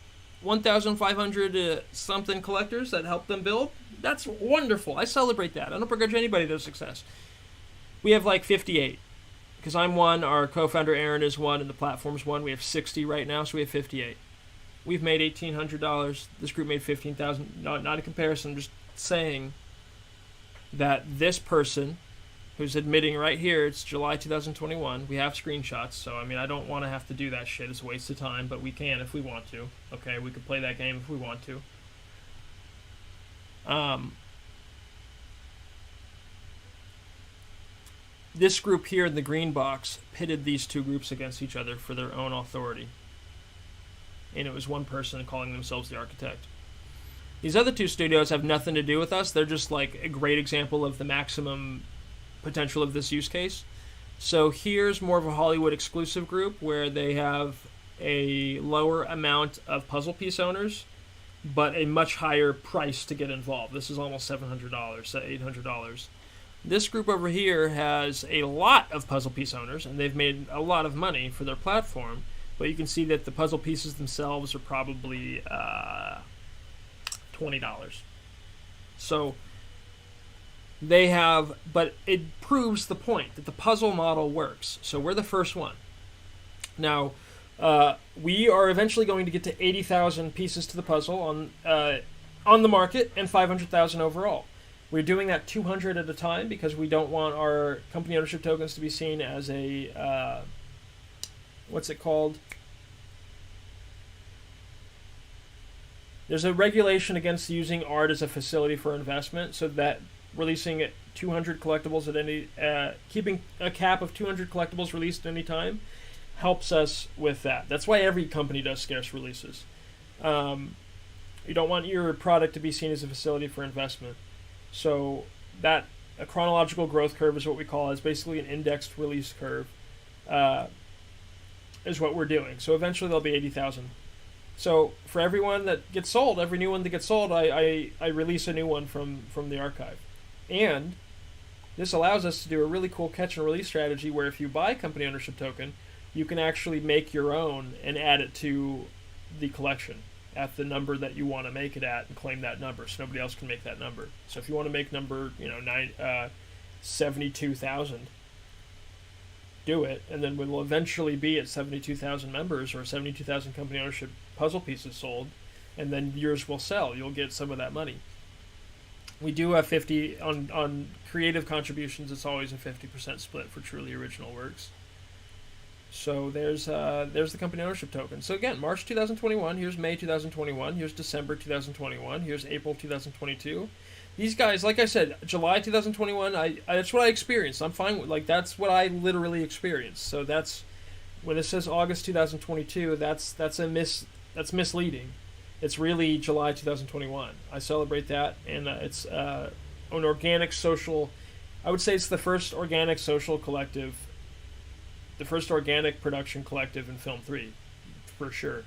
1,500 something collectors that helped them build. That's wonderful. I celebrate that. I don't begrudge anybody their success. We have like 58, because I'm one, our co-founder Aaron is one, and the platform's one. We have 60 right now, so we have 58. We've made $1,800. This group made $15,000. Not a comparison. I'm just saying that this person, who's admitting right here, it's July 2021. We have screenshots, so I mean, I don't want to have to do that shit. It's a waste of time, but we can if we want to. Okay, we could play that game if we want to. This group here in the green box pitted these two groups against each other for their own authority. And it was one person calling themselves the architect. These other two studios have nothing to do with us. They're just like a great example of the maximum potential of this use case. So here's more of a Hollywood exclusive group where they have a lower amount of puzzle piece owners, but a much higher price to get involved. This is almost $700, $800. This group over here has a lot of puzzle piece owners, and they've made a lot of money for their platform, but you can see that the puzzle pieces themselves are probably $20. So they have, but it proves the point that the puzzle model works. So we're the first one. Now, we are eventually going to get to 80,000 pieces to the puzzle on the market and 500,000 overall. We're doing that 200 at a time because we don't want our company ownership tokens to be seen as a, what's it called? There's a regulation against using art as a facility for investment, so that releasing 200 collectibles at any, keeping a cap of 200 collectibles released at any time helps us with that. That's why every company does scarce releases. You don't want your product to be seen as a facility for investment. So that a chronological growth curve is what we call it. It's basically an indexed release curve is what we're doing. So eventually there'll be 80,000. So for everyone that gets sold, every new one that gets sold, I release a new one from the archive. And this allows us to do a really cool catch and release strategy where if you buy a company ownership token, you can actually make your own and add it to the collection at the number that you want to make it at and claim that number so nobody else can make that number. So if you want to make number 72,000, do it, and then we'll eventually be at 72,000 members or 72,000 company ownership puzzle pieces sold, and then yours will sell. You'll get some of that money. We do have 50 on creative contributions. It's always a 50% split for truly original works. So there's the company ownership token. So again, March 2021. Here's May 2021. Here's December 2021. Here's April 2022. These guys, like I said, July 2021. That's what I experienced. I'm fine with that's what I literally experienced. So that's when it says August 2022. That's misleading. It's really July 2021. I celebrate that, and it's an organic social. I would say it's the first organic social collective, the first organic production collective in Film 3, for sure.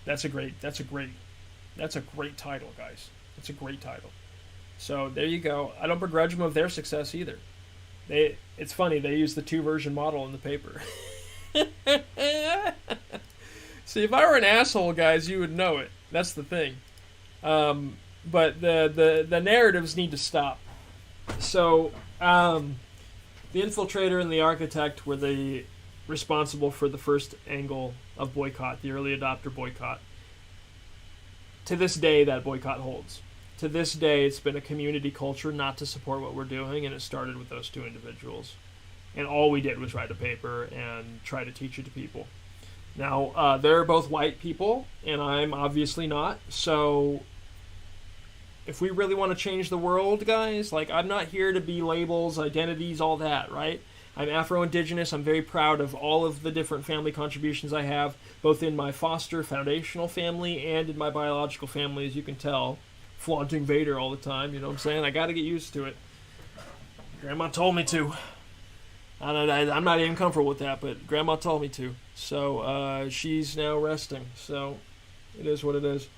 That's a great title, guys. It's a great title. So there you go. I don't begrudge them of their success either. It's funny, they use the 2-version model in the paper. See, if I were an asshole, guys, you would know it. That's the thing. But the narratives need to stop. So the Infiltrator and the Architect were the responsible for the first angle of Boycott, the early adopter Boycott. To this day, that boycott holds. To this day, it's been a community culture not to support what we're doing, and it started with those two individuals. And all we did was write a paper and try to teach it to people. Now, they're both white people, and I'm obviously not, so if we really want to change the world, guys, like, I'm not here to be labels, identities, all that, right? I'm Afro-Indigenous. I'm very proud of all of the different family contributions I have, both in my foster foundational family and in my biological family, as you can tell. Flaunting Vader all the time, you know what I'm saying? I got to get used to it. Grandma told me to. I'm not even comfortable with that, but Grandma told me to. So she's now resting. So it is what it is.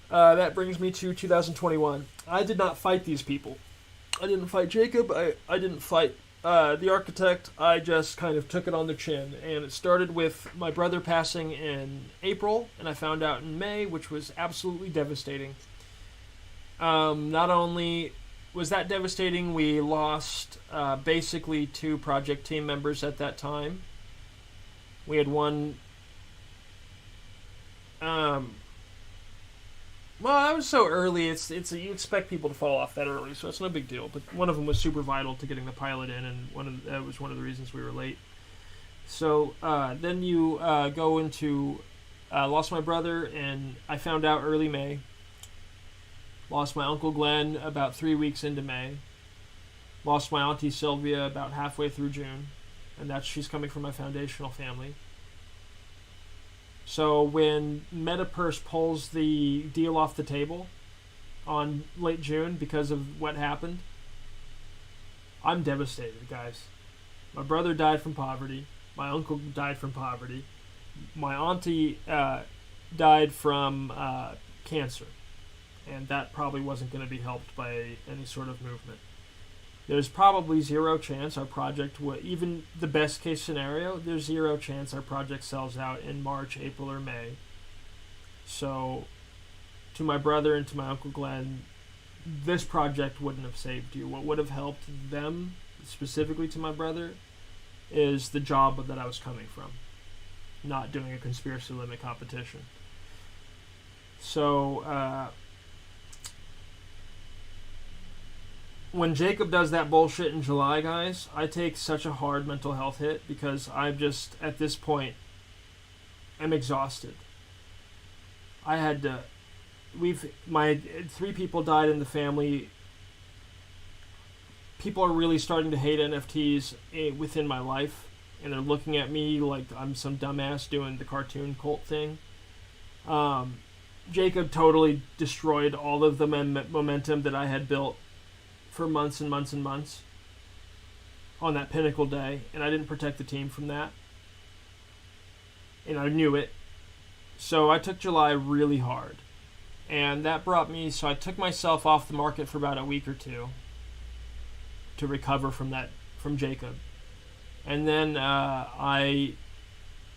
That brings me to 2021. I did not fight these people. I didn't fight Jacob. I didn't fight the architect. I just kind of took it on the chin. And it started with my brother passing in April, and I found out in May, which was absolutely devastating. Not only was that devastating, we lost basically 2 project team members at that time. We had one... well, that was so early. It's you expect people to fall off that early, so it's no big deal. But one of them was super vital to getting the pilot in, and that was one of the reasons we were late. So then you go into lost my brother, and I found out early May. Lost my Uncle Glenn about 3 weeks into May. Lost my Auntie Sylvia about halfway through June, and she's coming from my foundational family. So when MetaPurse pulls the deal off the table on late June because of what happened, I'm devastated, guys. My brother died from poverty. My uncle died from poverty. My auntie died from cancer. And that probably wasn't going to be helped by any sort of movement. There's probably 0 chance our project would, even the best case scenario, there's 0 chance our project sells out in March, April, or May. So, to my brother and to my Uncle Glenn, this project wouldn't have saved you. What would have helped them, specifically to my brother, is the job that I was coming from, not doing a conspiracy limit competition. So, when Jacob does that bullshit in July, guys, I take such a hard mental health hit because I'm just, at this point, I'm exhausted. I had to... my 3 people died in the family. People are really starting to hate NFTs within my life, and they're looking at me like I'm some dumbass doing the cartoon cult thing. Jacob totally destroyed all of the momentum that I had built for months and months and months on that pinnacle day, and I didn't protect the team from that, and I knew it. So I took July really hard, and that brought me, so I took myself off the market for about a week or 2 to recover from Jacob, and then I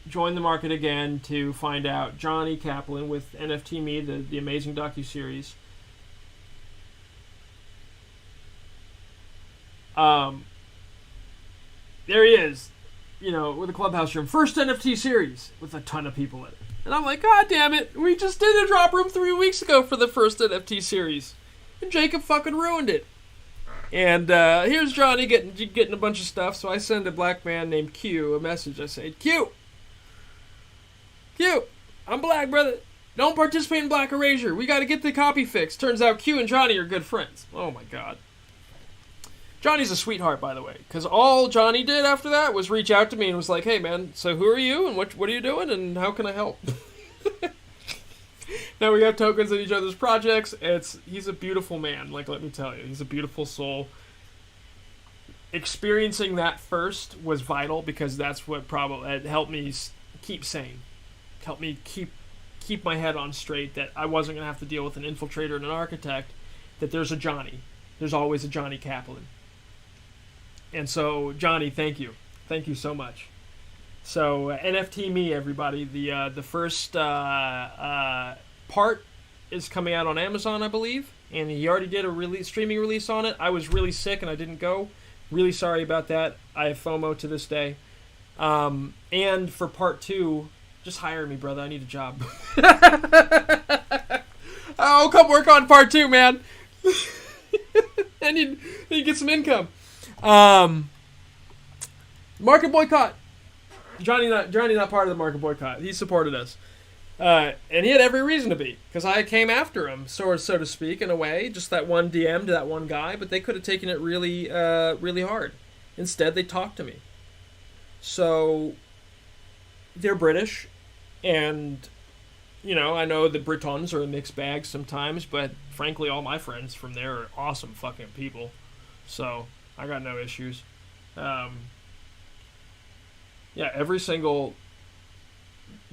joined the market again to find out Johnny Kaplan with NFT Me, the amazing docuseries. There he is, with a clubhouse room. First NFT series with a ton of people in it. And I'm like, God damn it, we just did a drop room 3 weeks ago for the first NFT series. And Jacob fucking ruined it. And here's Johnny getting a bunch of stuff, so I send a black man named Q a message. I say, Q, I'm black, brother. Don't participate in black erasure. We gotta get the copy fixed. Turns out Q and Johnny are good friends. Oh my god. Johnny's a sweetheart, by the way, because all Johnny did after that was reach out to me and was like, hey, man, so who are you, and what are you doing, and how can I help? Now we have tokens in each other's projects. He's a beautiful man, like, let me tell you. He's a beautiful soul. Experiencing that first was vital, because that's what probably helped me keep sane. Helped me keep my head on straight, that I wasn't going to have to deal with an infiltrator and an architect, that there's a Johnny. There's always a Johnny Kaplan. And so, Johnny, thank you. Thank you so much. So, NFT Me, everybody. The first part is coming out on Amazon, I believe. And he already did a streaming release on it. I was really sick and I didn't go. Really sorry about that. I have FOMO to this day. And for part 2, just hire me, brother. I need a job. Oh, come work on part 2, man. I need to get some income. Market boycott. Johnny not part of the market boycott. He supported us. And he had every reason to be, because I came after him, so to speak, in a way. Just that one DM to that one guy, but they could have taken it really, really hard. Instead, they talked to me. So, they're British, and, you know, I know the Britons are a mixed bag sometimes, but frankly, all my friends from there are awesome fucking people. So, I got no issues. Yeah, every single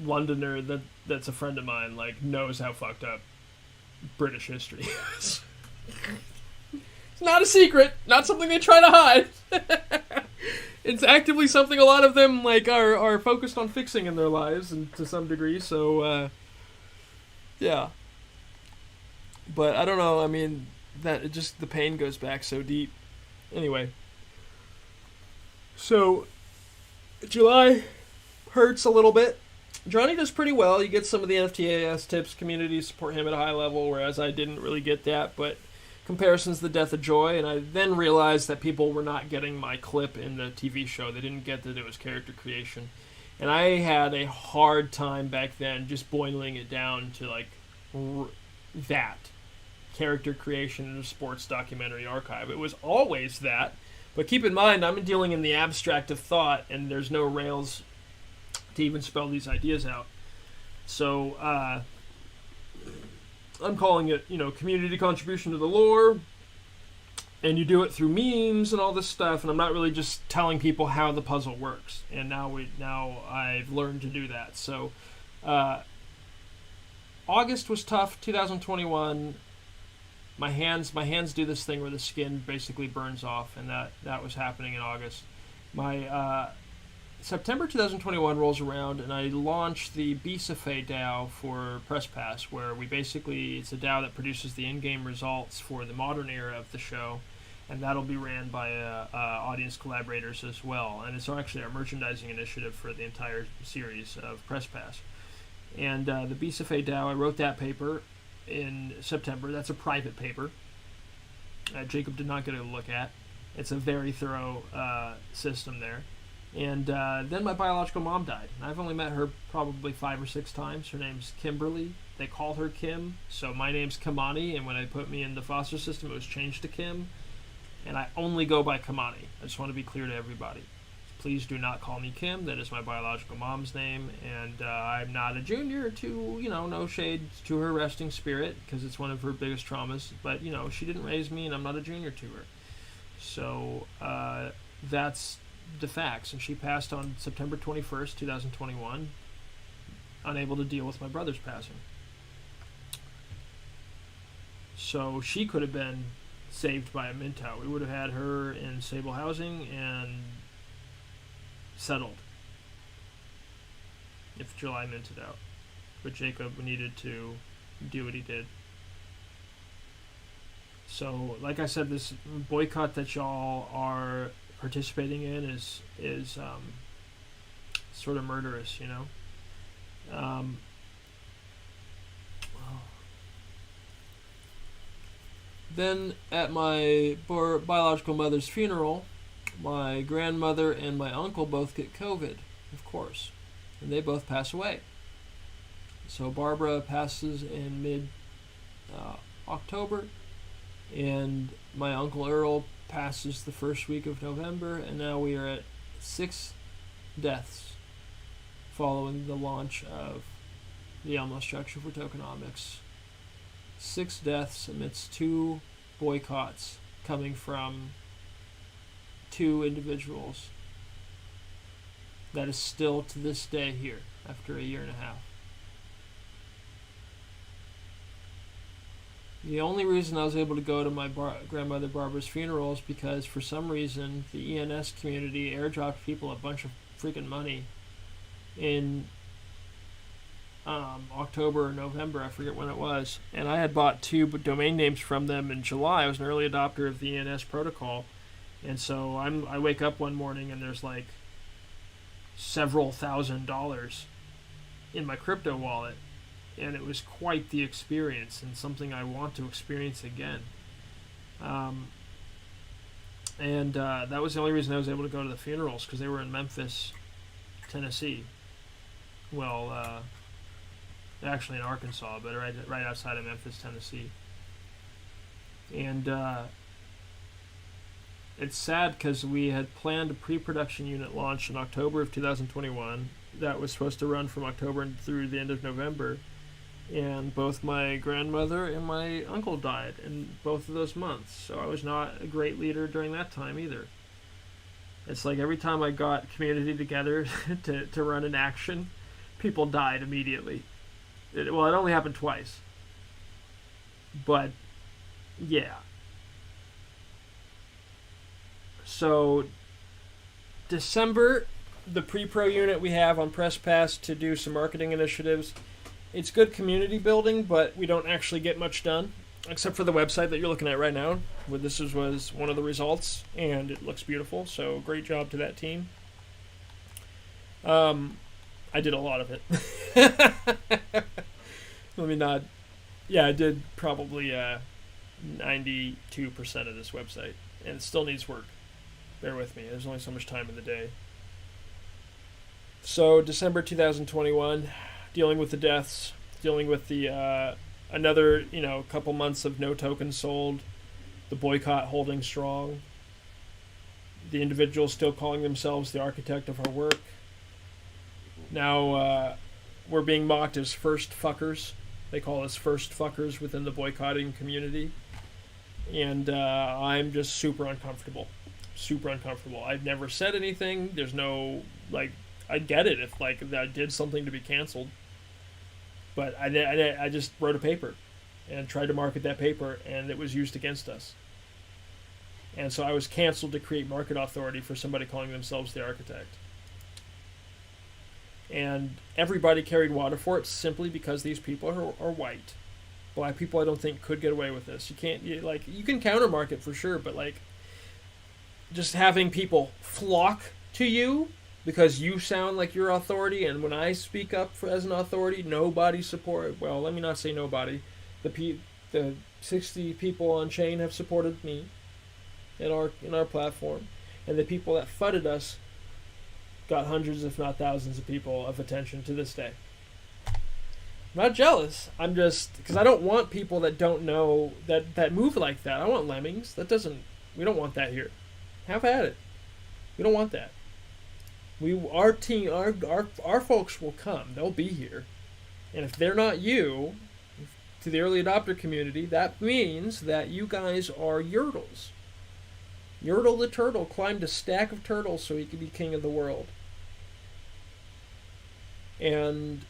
Londoner that's a friend of mine, like, knows how fucked up British history is. It's not a secret, not something they try to hide. It's actively something a lot of them, like, are focused on fixing in their lives, and to some degree, so, yeah. But I don't know, I mean, the pain goes back so deep. Anyway. So, July hurts a little bit. Johnny does pretty well. You get some of the NFTAS tips, community support him at a high level, whereas I didn't really get that, but comparison's the death of joy, and I then realized that people were not getting my clip in the TV show. They didn't get that it was character creation. And I had a hard time back then just boiling it down to, like, that. Character creation in a sports documentary archive. It was always that, but keep in mind, I'm dealing in the abstract of thought, and there's no rails to even spell these ideas out. So, I'm calling it, you know, community contribution to the lore, and you do it through memes and all this stuff, and I'm not really just telling people how the puzzle works, and now I've learned to do that. So, August was tough, 2021, my hands do this thing where the skin basically burns off, and that was happening in August. My, September 2021 rolls around, and I launched the Bisafe DAO for PressPass, where it's a DAO that produces the in-game results for the modern era of the show, and that'll be ran by audience collaborators as well. And it's actually our merchandising initiative for the entire series of PressPass. And the Bisafe DAO, I wrote that paper in September. That's a private paper. Jacob did not get a look at. It's a very thorough system there. And then my biological mom died. And I've only met her probably 5 or 6 times. Her name's Kimberly. They call her Kim. So my name's Kamani, and when they put me in the foster system, it was changed to Kim. And I only go by Kamani. I just want to be clear to everybody. Please do not call me Kim. That is my biological mom's name. And I'm not a junior to, you know, no shade to her resting spirit, because it's one of her biggest traumas. But, you know, she didn't raise me, and I'm not a junior to her. So that's the facts. And she passed on September 21st, 2021, unable to deal with my brother's passing. So she could have been saved by a mintout. We would have had her in stable housing and settled if July minted out. But Jacob needed to do what he did. So, like I said, this boycott that y'all are participating in is sort of murderous, you know. Then at my biological mother's funeral, my grandmother and my uncle both get COVID, of course, and they both pass away. So Barbara passes in mid-October, and my Uncle Earl passes the first week of November, and now we are at 6 deaths following the launch of the Elmo structure for tokenomics. 6 deaths amidst 2 boycotts coming from 2 individuals. That is still to this day here after a year and a half. The only reason I was able to go to my grandmother Barbara's funeral is because for some reason the ENS community airdropped people a bunch of freaking money in October or November, I forget when it was, and I had bought 2 domain names from them in July. I was an early adopter of the ENS protocol, and so I wake up one morning and there's like several $1,000s in my crypto wallet, and it was quite the experience and something I want to experience again. And that was the only reason I was able to go to the funerals, because they were in Memphis, Tennessee. Well, actually in Arkansas, but right outside of Memphis, Tennessee. And it's sad because we had planned a pre-production unit launch in October of 2021 that was supposed to run from October through the end of November. And both my grandmother and my uncle died in both of those months, so I was not a great leader during that time either. It's like every time I got community together to run an action, people died immediately. It only happened twice. But, yeah. So, December, the pre-pro unit we have on PressPass to do some marketing initiatives. It's good community building, but we don't actually get much done, except for the website that you're looking at right now. Where this was one of the results, and it looks beautiful, so great job to that team. I did a lot of it. Let me not... Yeah, I did probably 92% of this website, and it still needs work. Bear with me, there's only so much time in the day. So, December 2021... dealing with the deaths, dealing with the another couple months of no tokens sold, the boycott holding strong, the individuals still calling themselves the architect of our work. Now we're being mocked as first fuckers. They call us first fuckers within the boycotting community, and I'm just super uncomfortable. Super uncomfortable. I've never said anything. There's no I get it if I did something to be canceled. But I just wrote a paper and tried to market that paper, and it was used against us. And so I was canceled to create market authority for somebody calling themselves the architect. And everybody carried water for it simply because these people are white. Black people, I don't think, could get away with this. You can't, you can counter market for sure, but just having people flock to you because you sound like your authority, and when I speak up as an authority, nobody support. Well, let me not say nobody. The 60 people on chain have supported me in our platform, and the people that fudded us got hundreds, if not thousands, of people of attention to this day. I'm not jealous. I'm just because I don't want people that don't know that move like that. I want lemmings. We don't want that here. Have at it. We don't want that. Our team, our folks will come. They'll be here, and if they're not you, to the early adopter community, that means that you guys are Yertles. Yertle the turtle climbed a stack of turtles so he could be king of the world. And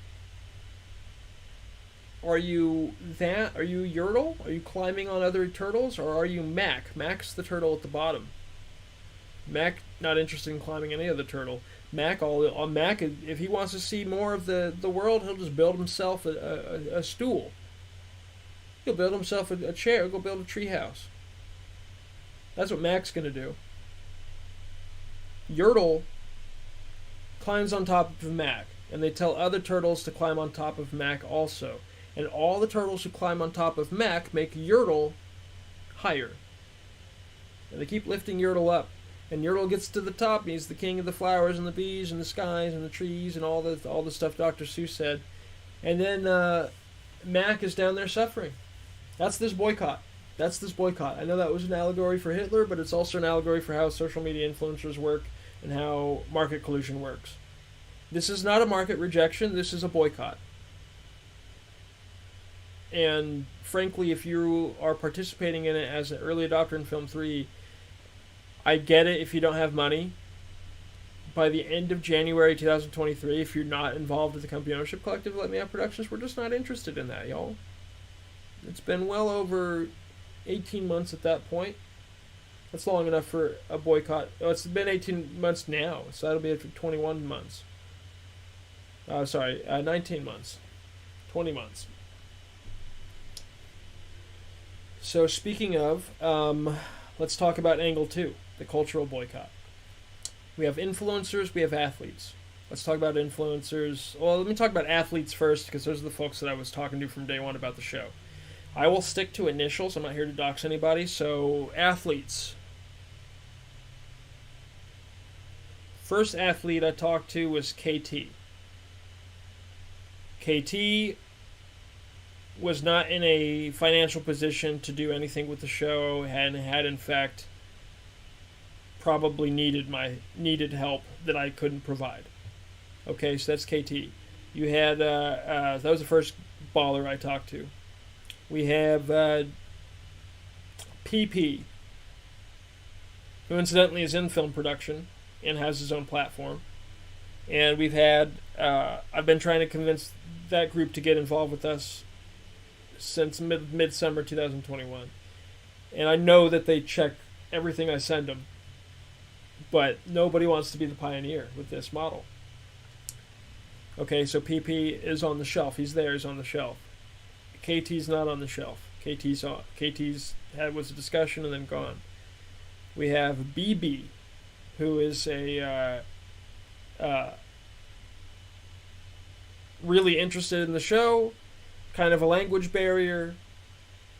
are you that? Are you Yertle? Are you climbing on other turtles, or are you Mac? Mac's the turtle at the bottom. Mac not interested in climbing any other turtle. Mac, if he wants to see more of the world, he'll just build himself a stool. He'll build himself a chair. He'll go build a treehouse. That's what Mac's going to do. Yertle climbs on top of Mac, and they tell other turtles to climb on top of Mac also. And all the turtles who climb on top of Mac make Yertle higher. And they keep lifting Yertle up. And Yertle gets to the top, and he's the king of the flowers and the bees and the skies and the trees and all the stuff Dr. Seuss said. And then Mac is down there suffering. That's this boycott. I know that was an allegory for Hitler, but it's also an allegory for how social media influencers work and how market collusion works. This is not a market rejection. This is a boycott. And frankly, if you are participating in it as an early adopter in Film 3, I get it if you don't have money. By the end of January 2023, if you're not involved with the company ownership collective, Let Me Out Productions, we're just not interested in that, y'all. It's been well over 18 months at that point. That's long enough for a boycott. Oh, it's been 18 months now, so that'll be 21 months. 19 months. 20 months. So speaking of, let's talk about angle 2, the cultural boycott. We have influencers, we have athletes. Let's talk about influencers. Well, let me talk about athletes first, because those are the folks that I was talking to from day one about the show. I will stick to initials. I'm not here to dox anybody. So, athletes. first athlete I talked to was KT. KT was not in a financial position to do anything with the show, and had in fact probably needed help that I couldn't provide. Okay, so that's KT. You had that was the first baller I talked to. We have PP, who incidentally is in film production and has his own platform. And we've had I've been trying to convince that group to get involved with us since midsummer 2021, and I know that they check everything I send them, but nobody wants to be the pioneer with this model. Okay, so PP is on the shelf. He's there. He's on the shelf. KT's not on the shelf. KT's was a discussion and then gone. We have BB, who is a really interested in the show, kind of a language barrier,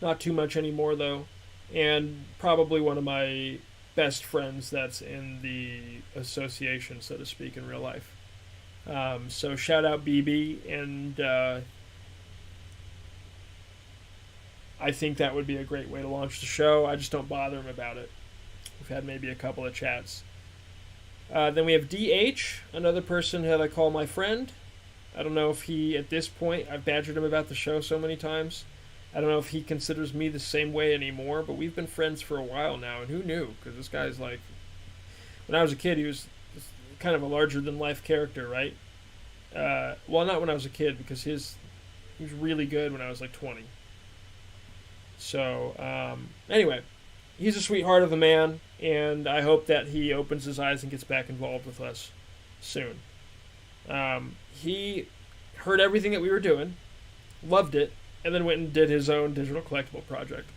not too much anymore though, and probably one of my best friends that's in the association, so to speak, in real life. So shout out BB, and I think that would be a great way to launch the show. I just don't bother him about it. We've had maybe a couple of chats. Then we have DH, another person that I call my friend. I don't know if he, at this point, I've badgered him about the show so many times. I don't know if he considers me the same way anymore, but we've been friends for a while now, and who knew? Because this guy's like, when I was a kid, he was kind of a larger-than-life character, right? Well, not when I was a kid, because he was really good when I was like 20. So, anyway, he's a sweetheart of a man, and I hope that he opens his eyes and gets back involved with us soon. He heard everything that we were doing, loved it, and then went and did his own digital collectible project.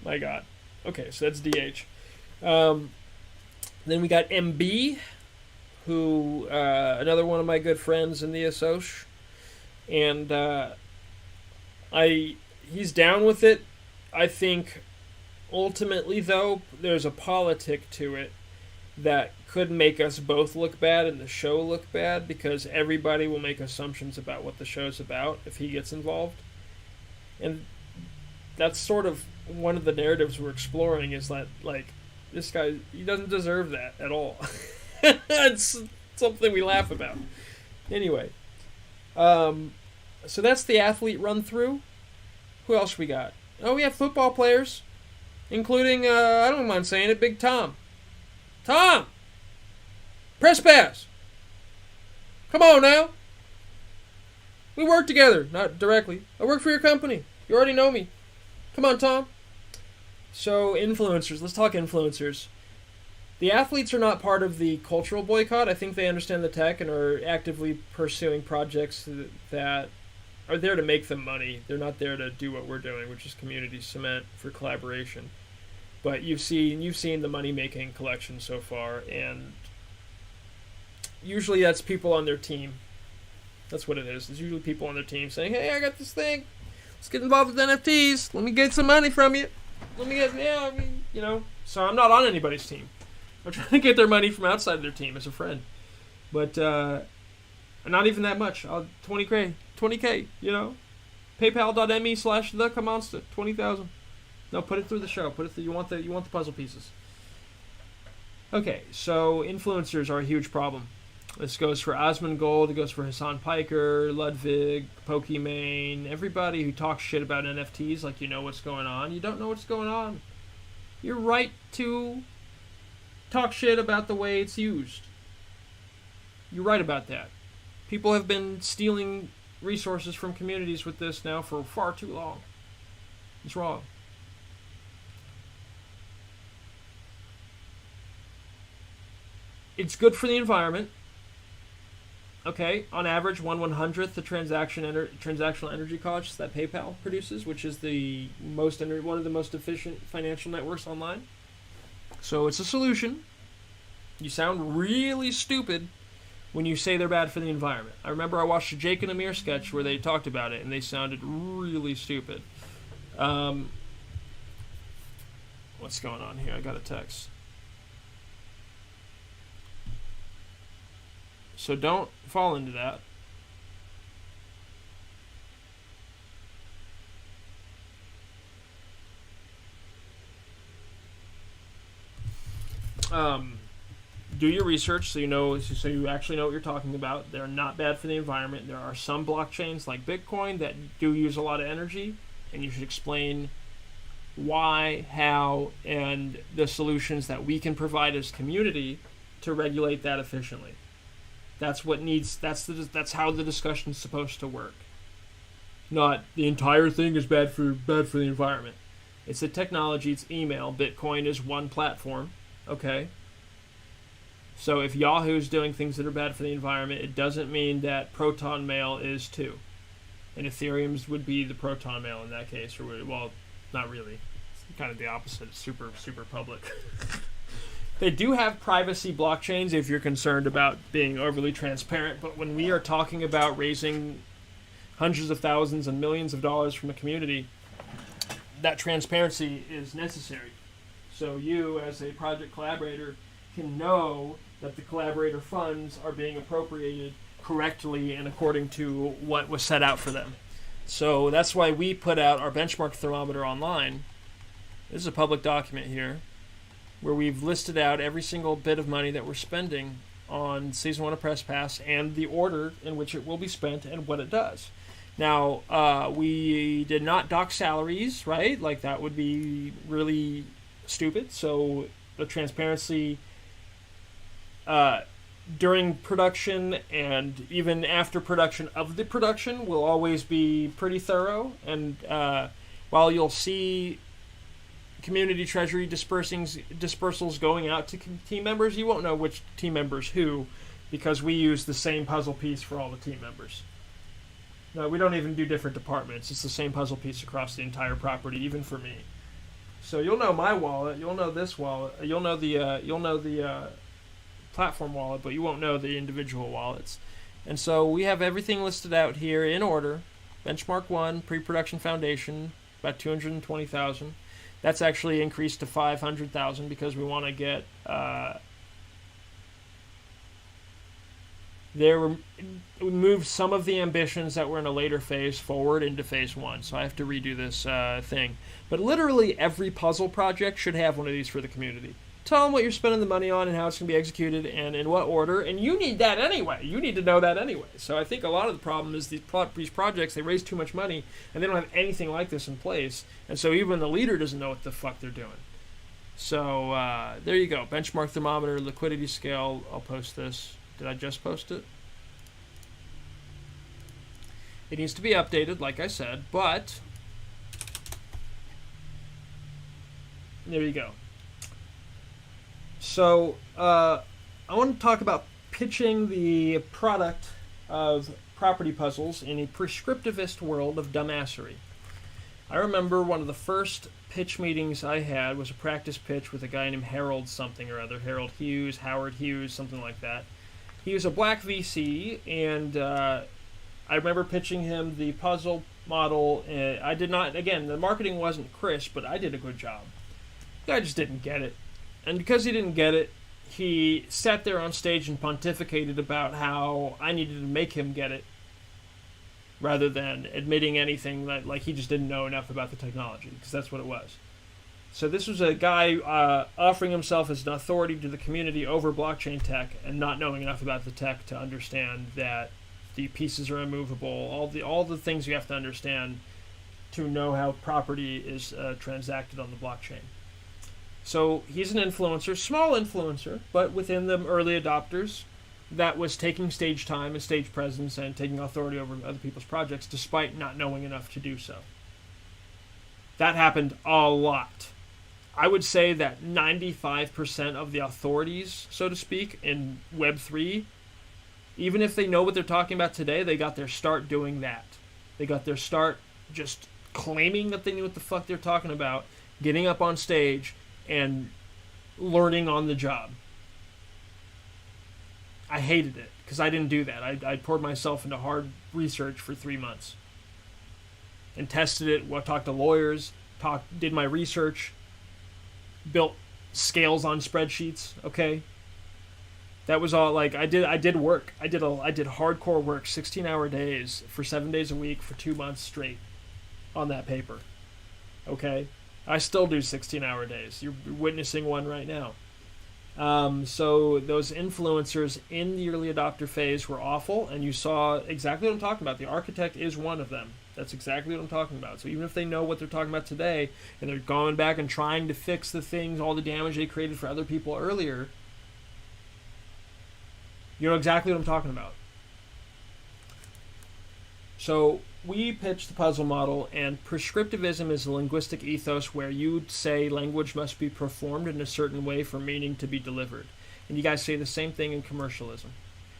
My God. Okay, so that's DH. Then we got MB, who, another one of my good friends in the Assoc. And he's down with it. I think ultimately, though, there's a politic to it that could make us both look bad and the show look bad, because everybody will make assumptions about what the show's about if he gets involved. And that's sort of one of the narratives we're exploring, is that, like, this guy, he doesn't deserve that at all. It's something we laugh about. Anyway, so that's the athlete run through. Who else we got? Oh, we have football players, including, I don't mind saying it, Big Tom. Tom! Press pass! Come on now! We work together, not directly. I work for your company. You already know me. Come on, Tom. So, influencers. Let's talk influencers. The athletes are not part of the cultural boycott. I think they understand the tech and are actively pursuing projects that are there to make them money. They're not there to do what we're doing, which is community cement for collaboration. But you've seen the money-making collection so far, and usually that's people on their team. That's what it is. It's usually people on their team saying, "Hey, I got this thing. Let's get involved with NFTs. Let me get some money from you. So I'm not on anybody's team. I'm trying to get their money from outside their team as a friend. But not even that much. 20K, PayPal.me/theComonster, 20,000. No, put it through the show. Put it through. You want the puzzle pieces. Okay, so influencers are a huge problem. This goes for Osmongold, it goes for Hasan Piker, Ludwig, Pokimane, everybody who talks shit about NFTs like you know what's going on. You don't know what's going on. You're right to talk shit about the way it's used. You're right about that. People have been stealing resources from communities with this now for far too long. It's wrong. It's good for the environment. Okay, on average, 1/100th the transactional energy costs that PayPal produces, which is one of the most efficient financial networks online. So it's a solution. You sound really stupid when you say they're bad for the environment. I remember I watched a Jake and Amir sketch where they talked about it, and they sounded really stupid. What's going on here? I got a text. So don't fall into that. Do your research so you actually know what you're talking about. They're not bad for the environment. There are some blockchains like Bitcoin that do use a lot of energy, and you should explain why, how, and the solutions that we can provide as community to regulate that efficiently. That's how the discussion's supposed to work. Not the entire thing is bad for the environment. It's the technology, it's email. Bitcoin is one platform, okay? So if Yahoo's doing things that are bad for the environment, it doesn't mean that Proton Mail is too. And Ethereum's would be the Proton Mail in that case, or well, not really. It's kind of the opposite. It's super, super public. They do have privacy blockchains if you're concerned about being overly transparent, but when we are talking about raising hundreds of thousands and millions of dollars from a community, that transparency is necessary. So you, as a project collaborator, can know that the collaborator funds are being appropriated correctly and according to what was set out for them. So that's why we put out our benchmark thermometer online. This is a public document here where we've listed out every single bit of money that we're spending on Season 1 of Press Pass and the order in which it will be spent and what it does. Now, we did not dock salaries, right? Like, that would be really stupid. So the transparency during production and even after production of the production will always be pretty thorough. And while you'll see community treasury dispersals going out to team members, you won't know which team members who, because we use the same puzzle piece for all the team members. No, we don't even do different departments. It's the same puzzle piece across the entire property, even for me. So you'll know my wallet, you'll know this wallet, you'll know the platform wallet, but you won't know the individual wallets. And so we have everything listed out here in order. Benchmark 1, pre-production foundation, about $220,000. That's actually increased to $500,000 because we want to get we moved some of the ambitions that were in a later phase forward into phase 1. So I have to redo this thing. But literally every puzzle project should have one of these for the community. Tell them what you're spending the money on and how it's going to be executed and in what order. And you need that anyway. You need to know that anyway. So I think a lot of the problem is these projects, they raise too much money and they don't have anything like this in place. And so even the leader doesn't know what the fuck they're doing. So there you go. Benchmark thermometer, liquidity scale. I'll post this. Did I just post it? It needs to be updated, like I said, but there you go. So I want to talk about pitching the product of property puzzles in a prescriptivist world of dumbassery. I remember one of the first pitch meetings I had was a practice pitch with a guy named Harold something or other, Harold Hughes, Howard Hughes, something like that. He was a black VC, and I remember pitching him the puzzle model. I did not, again, the marketing wasn't crisp, but I did a good job. The guy just didn't get it. And because he didn't get it, he sat there on stage and pontificated about how I needed to make him get it, rather than admitting anything that, like, he just didn't know enough about the technology, because that's what it was. So this was a guy offering himself as an authority to the community over blockchain tech and not knowing enough about the tech to understand that the pieces are immovable, all the things you have to understand to know how property is transacted on the blockchain. So he's an influencer, small influencer, but within the early adopters that was taking stage time and stage presence and taking authority over other people's projects despite not knowing enough to do so. That happened a lot. I would say that 95% of the authorities, so to speak, in Web3, even if they know what they're talking about today, they got their start doing that. They got their start just claiming that they knew what the fuck they're talking about, getting up on stage, and learning on the job. I hated it because I didn't do that. I poured myself into hard research for 3 months and tested it. Talked to lawyers, did my research, built scales on spreadsheets. Okay, That was all. Like, I did work. I did hardcore work, 16-hour days for 7 days a week for 2 months straight on that paper. Okay? I still do 16-hour days. You're witnessing one right now. So those influencers in the early adopter phase were awful, and you saw exactly what I'm talking about. The architect is one of them. That's exactly what I'm talking about. So even if they know what they're talking about today, and they're going back and trying to fix the things, all the damage they created for other people earlier, you know exactly what I'm talking about. So we pitched the puzzle model, and prescriptivism is a linguistic ethos where you say language must be performed in a certain way for meaning to be delivered. And you guys say the same thing in commercialism.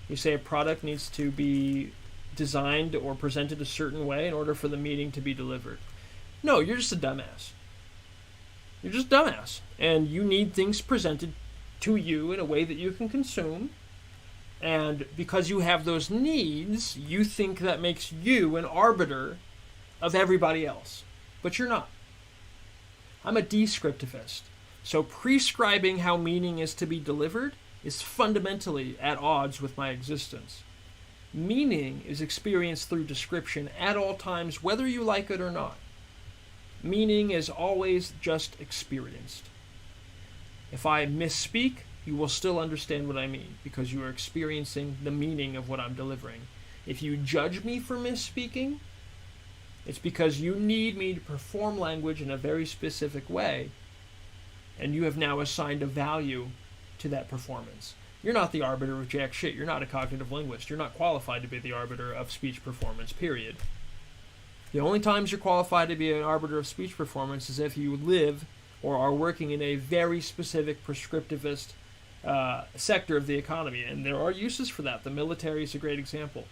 You say a product needs to be designed or presented a certain way in order for the meaning to be delivered. No, you're just a dumbass. You're just a dumbass. And you need things presented to you in a way that you can consume. And because you have those needs, you think that makes you an arbiter of everybody else. But you're not. I'm a descriptivist. So prescribing how meaning is to be delivered is fundamentally at odds with my existence. Meaning is experienced through description at all times, whether you like it or not. Meaning is always just experienced. If I misspeak, you will still understand what I mean, because you are experiencing the meaning of what I'm delivering. If you judge me for misspeaking, it's because you need me to perform language in a very specific way, and you have now assigned a value to that performance. You're not the arbiter of jack shit. You're not a cognitive linguist. You're not qualified to be the arbiter of speech performance, period. The only times you're qualified to be an arbiter of speech performance is if you live or are working in a very specific prescriptivist sector of the economy, and there are uses for that. The military is a great example.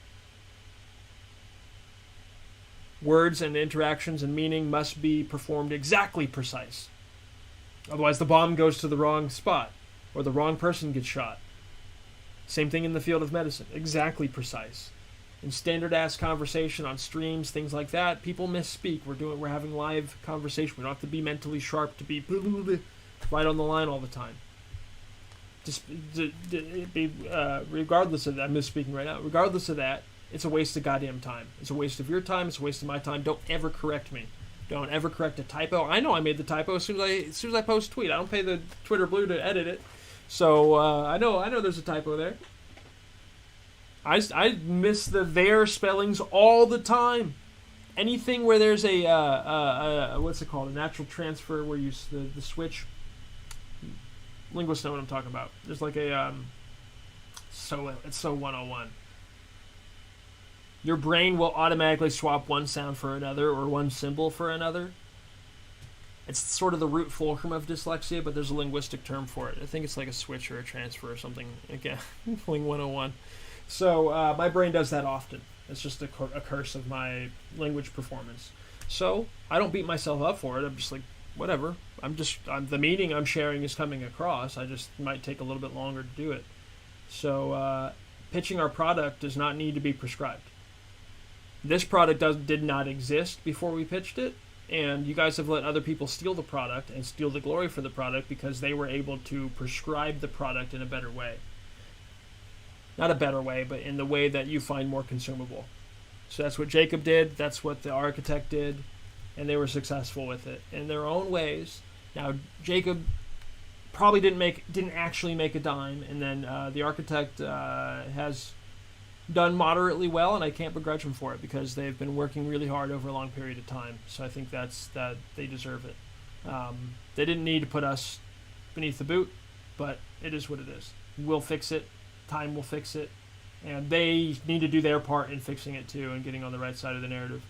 Words and interactions and meaning must be performed exactly precise. Otherwise the bomb goes to the wrong spot, or the wrong person gets shot. Same thing in the field of medicine. Exactly precise. In standard-ass conversation on streams, things like that, people misspeak. We're having live conversation. We don't have to be mentally sharp to be right on the line all the time. Just regardless of that, I'm misspeaking right now. Regardless of that, it's a waste of goddamn time. It's a waste of your time. It's a waste of my time. Don't ever correct me. Don't ever correct a typo. I know I made the typo as soon as I post a tweet. I don't pay the Twitter Blue to edit it, so I know there's a typo there. I miss the there spellings all the time. Anything where there's a what's it called? A natural transfer where you the switch. Linguists know what I'm talking about. There's like a it's so 101. Your brain will automatically swap one sound for another or one symbol for another. It's sort of the root fulcrum of dyslexia, but there's a linguistic term for it. I think it's like a switch or a transfer or something. Again, Ling 101. So my brain does that often. It's just a curse of my language performance. So I don't beat myself up for it. I'm just like, whatever. The meaning I'm sharing is coming across. I just might take a little bit longer to do it. So pitching our product does not need to be prescribed. This product did not exist before we pitched it, and you guys have let other people steal the product and steal the glory for the product because they were able to prescribe the product in a better way. Not a better way, but in the way that you find more consumable. So that's what Jacob did, that's what the architect did, and they were successful with it in their own ways. Now, Jacob probably didn't actually make a dime, and then the architect has done moderately well, and I can't begrudge them for it because they've been working really hard over a long period of time. So I think that they deserve it. They didn't need to put us beneath the boot, but it is what it is. We'll fix it. Time will fix it. And they need to do their part in fixing it too and getting on the right side of the narrative.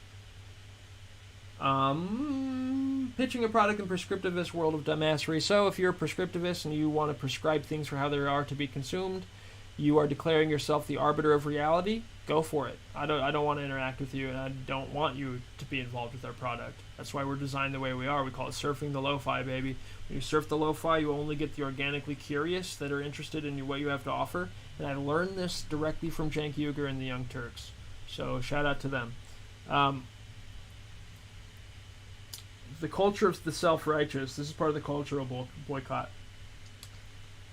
Pitching a product in prescriptivist world of dumbassery. So if you're a prescriptivist and you want to prescribe things for how they are to be consumed, you are declaring yourself the arbiter of reality, go for it. I don't want to interact with you, and I don't want you to be involved with our product. That's why we're designed the way we are. We call it surfing the lo-fi, baby. When you surf the lo-fi, you only get the organically curious that are interested in what you have to offer. And I learned this directly from Cenk Uygur and the Young Turks. So shout out to them. The culture of the self-righteous, this is part of the cultural boycott.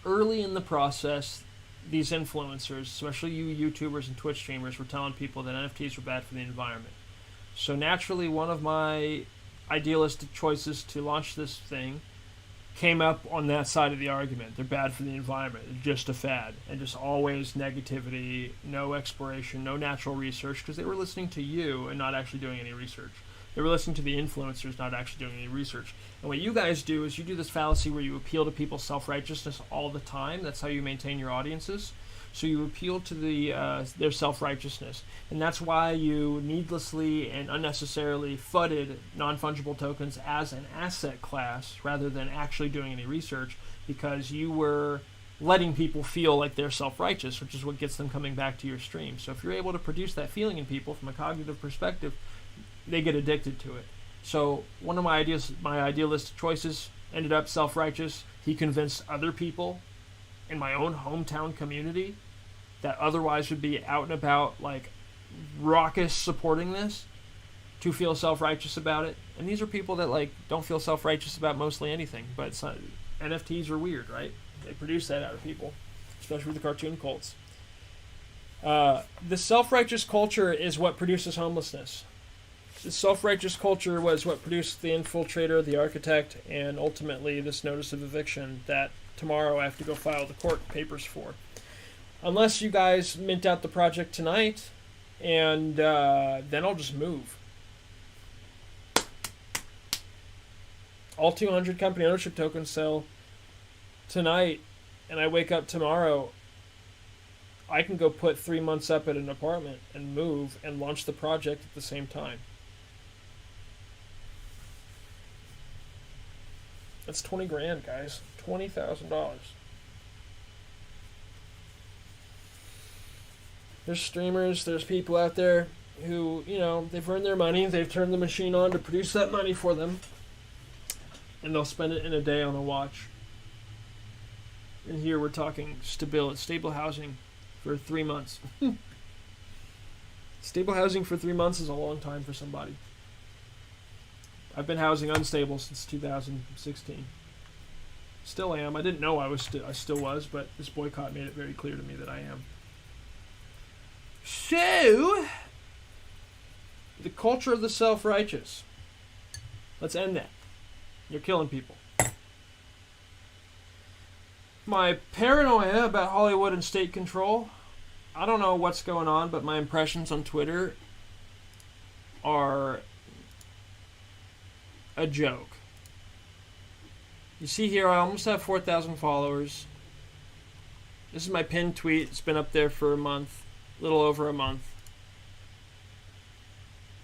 Early in the process, these influencers, especially you YouTubers and Twitch streamers, were telling people that NFTs were bad for the environment. So naturally, one of my idealistic choices to launch this thing came up on that side of the argument. They're bad for the environment. They're just a fad. And just always negativity, no exploration, no natural research, because they were listening to you and not actually doing any research. They were listening to the influencers, not actually doing any research. And what you guys do is you do this fallacy where you appeal to people's self-righteousness all the time. That's how you maintain your audiences. So you appeal to their self-righteousness. And that's why you needlessly and unnecessarily FUDed non-fungible tokens as an asset class rather than actually doing any research, because you were letting people feel like they're self-righteous, which is what gets them coming back to your stream. So if you're able to produce that feeling in people from a cognitive perspective, they get addicted to it. So one of my idealistic choices ended up self-righteous. He convinced other people in my own hometown community that otherwise would be out and about, like, raucous supporting this, to feel self-righteous about it. And these are people that, like, don't feel self-righteous about mostly anything, but it's not, NFTs are weird, right? They produce that out of people, especially with the cartoon cults. The self-righteous culture is what produces homelessness. The self-righteous culture was what produced the Infiltrator, the Architect, and ultimately this notice of eviction that tomorrow I have to go file the court papers for. Unless you guys mint out the project tonight, and then I'll just move. All 200 company ownership tokens sell tonight, and I wake up tomorrow, I can go put 3 months up at an apartment and move and launch the project at the same time. That's 20 grand, guys. $20,000. There's streamers, there's people out there who, you know, they've earned their money, they've turned the machine on to produce that money for them, and they'll spend it in a day on a watch. And here we're talking stable housing for 3 months. Stable housing for 3 months is a long time for somebody. I've been housing unstable since 2016. Still am. I didn't know I still was, but this boycott made it very clear to me that I am. So, the culture of the self-righteous. Let's end that. You're killing people. My paranoia about Hollywood and state control. I don't know what's going on, but my impressions on Twitter are a joke. You see here, I almost have 4,000 followers. This is my pinned tweet. It's been up there for a month, a little over a month.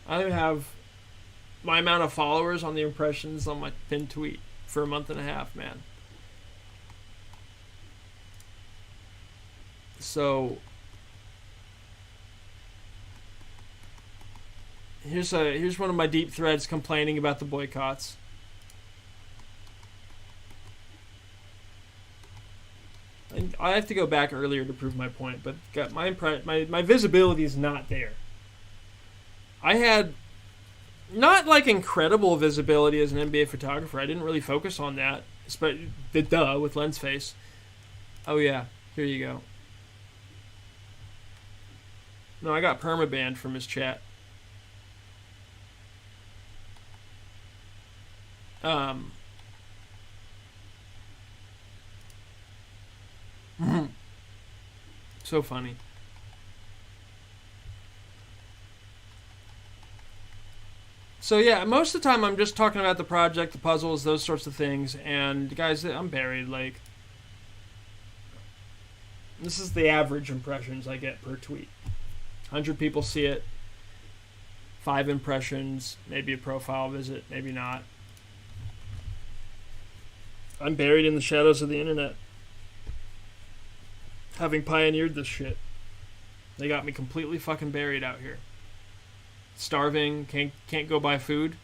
I don't have my amount of followers on the impressions on my pinned tweet for a month and a half, man. So here's one of my deep threads complaining about the boycotts. And I have to go back earlier to prove my point, but my visibility is not there. I had not like incredible visibility as an NBA photographer. I didn't really focus on that, but with Lensface. Oh yeah, here you go. No, I got permabanned from his chat. So funny. So yeah, most of the time I'm just talking about the project, the puzzles, those sorts of things, and guys, I'm buried. Like, this is the average impressions I get per tweet. 100 people see it, 5 impressions, maybe a profile visit, maybe not. I'm buried in the shadows of the internet, having pioneered this shit. They got me completely fucking buried out here. Starving, can't go buy food,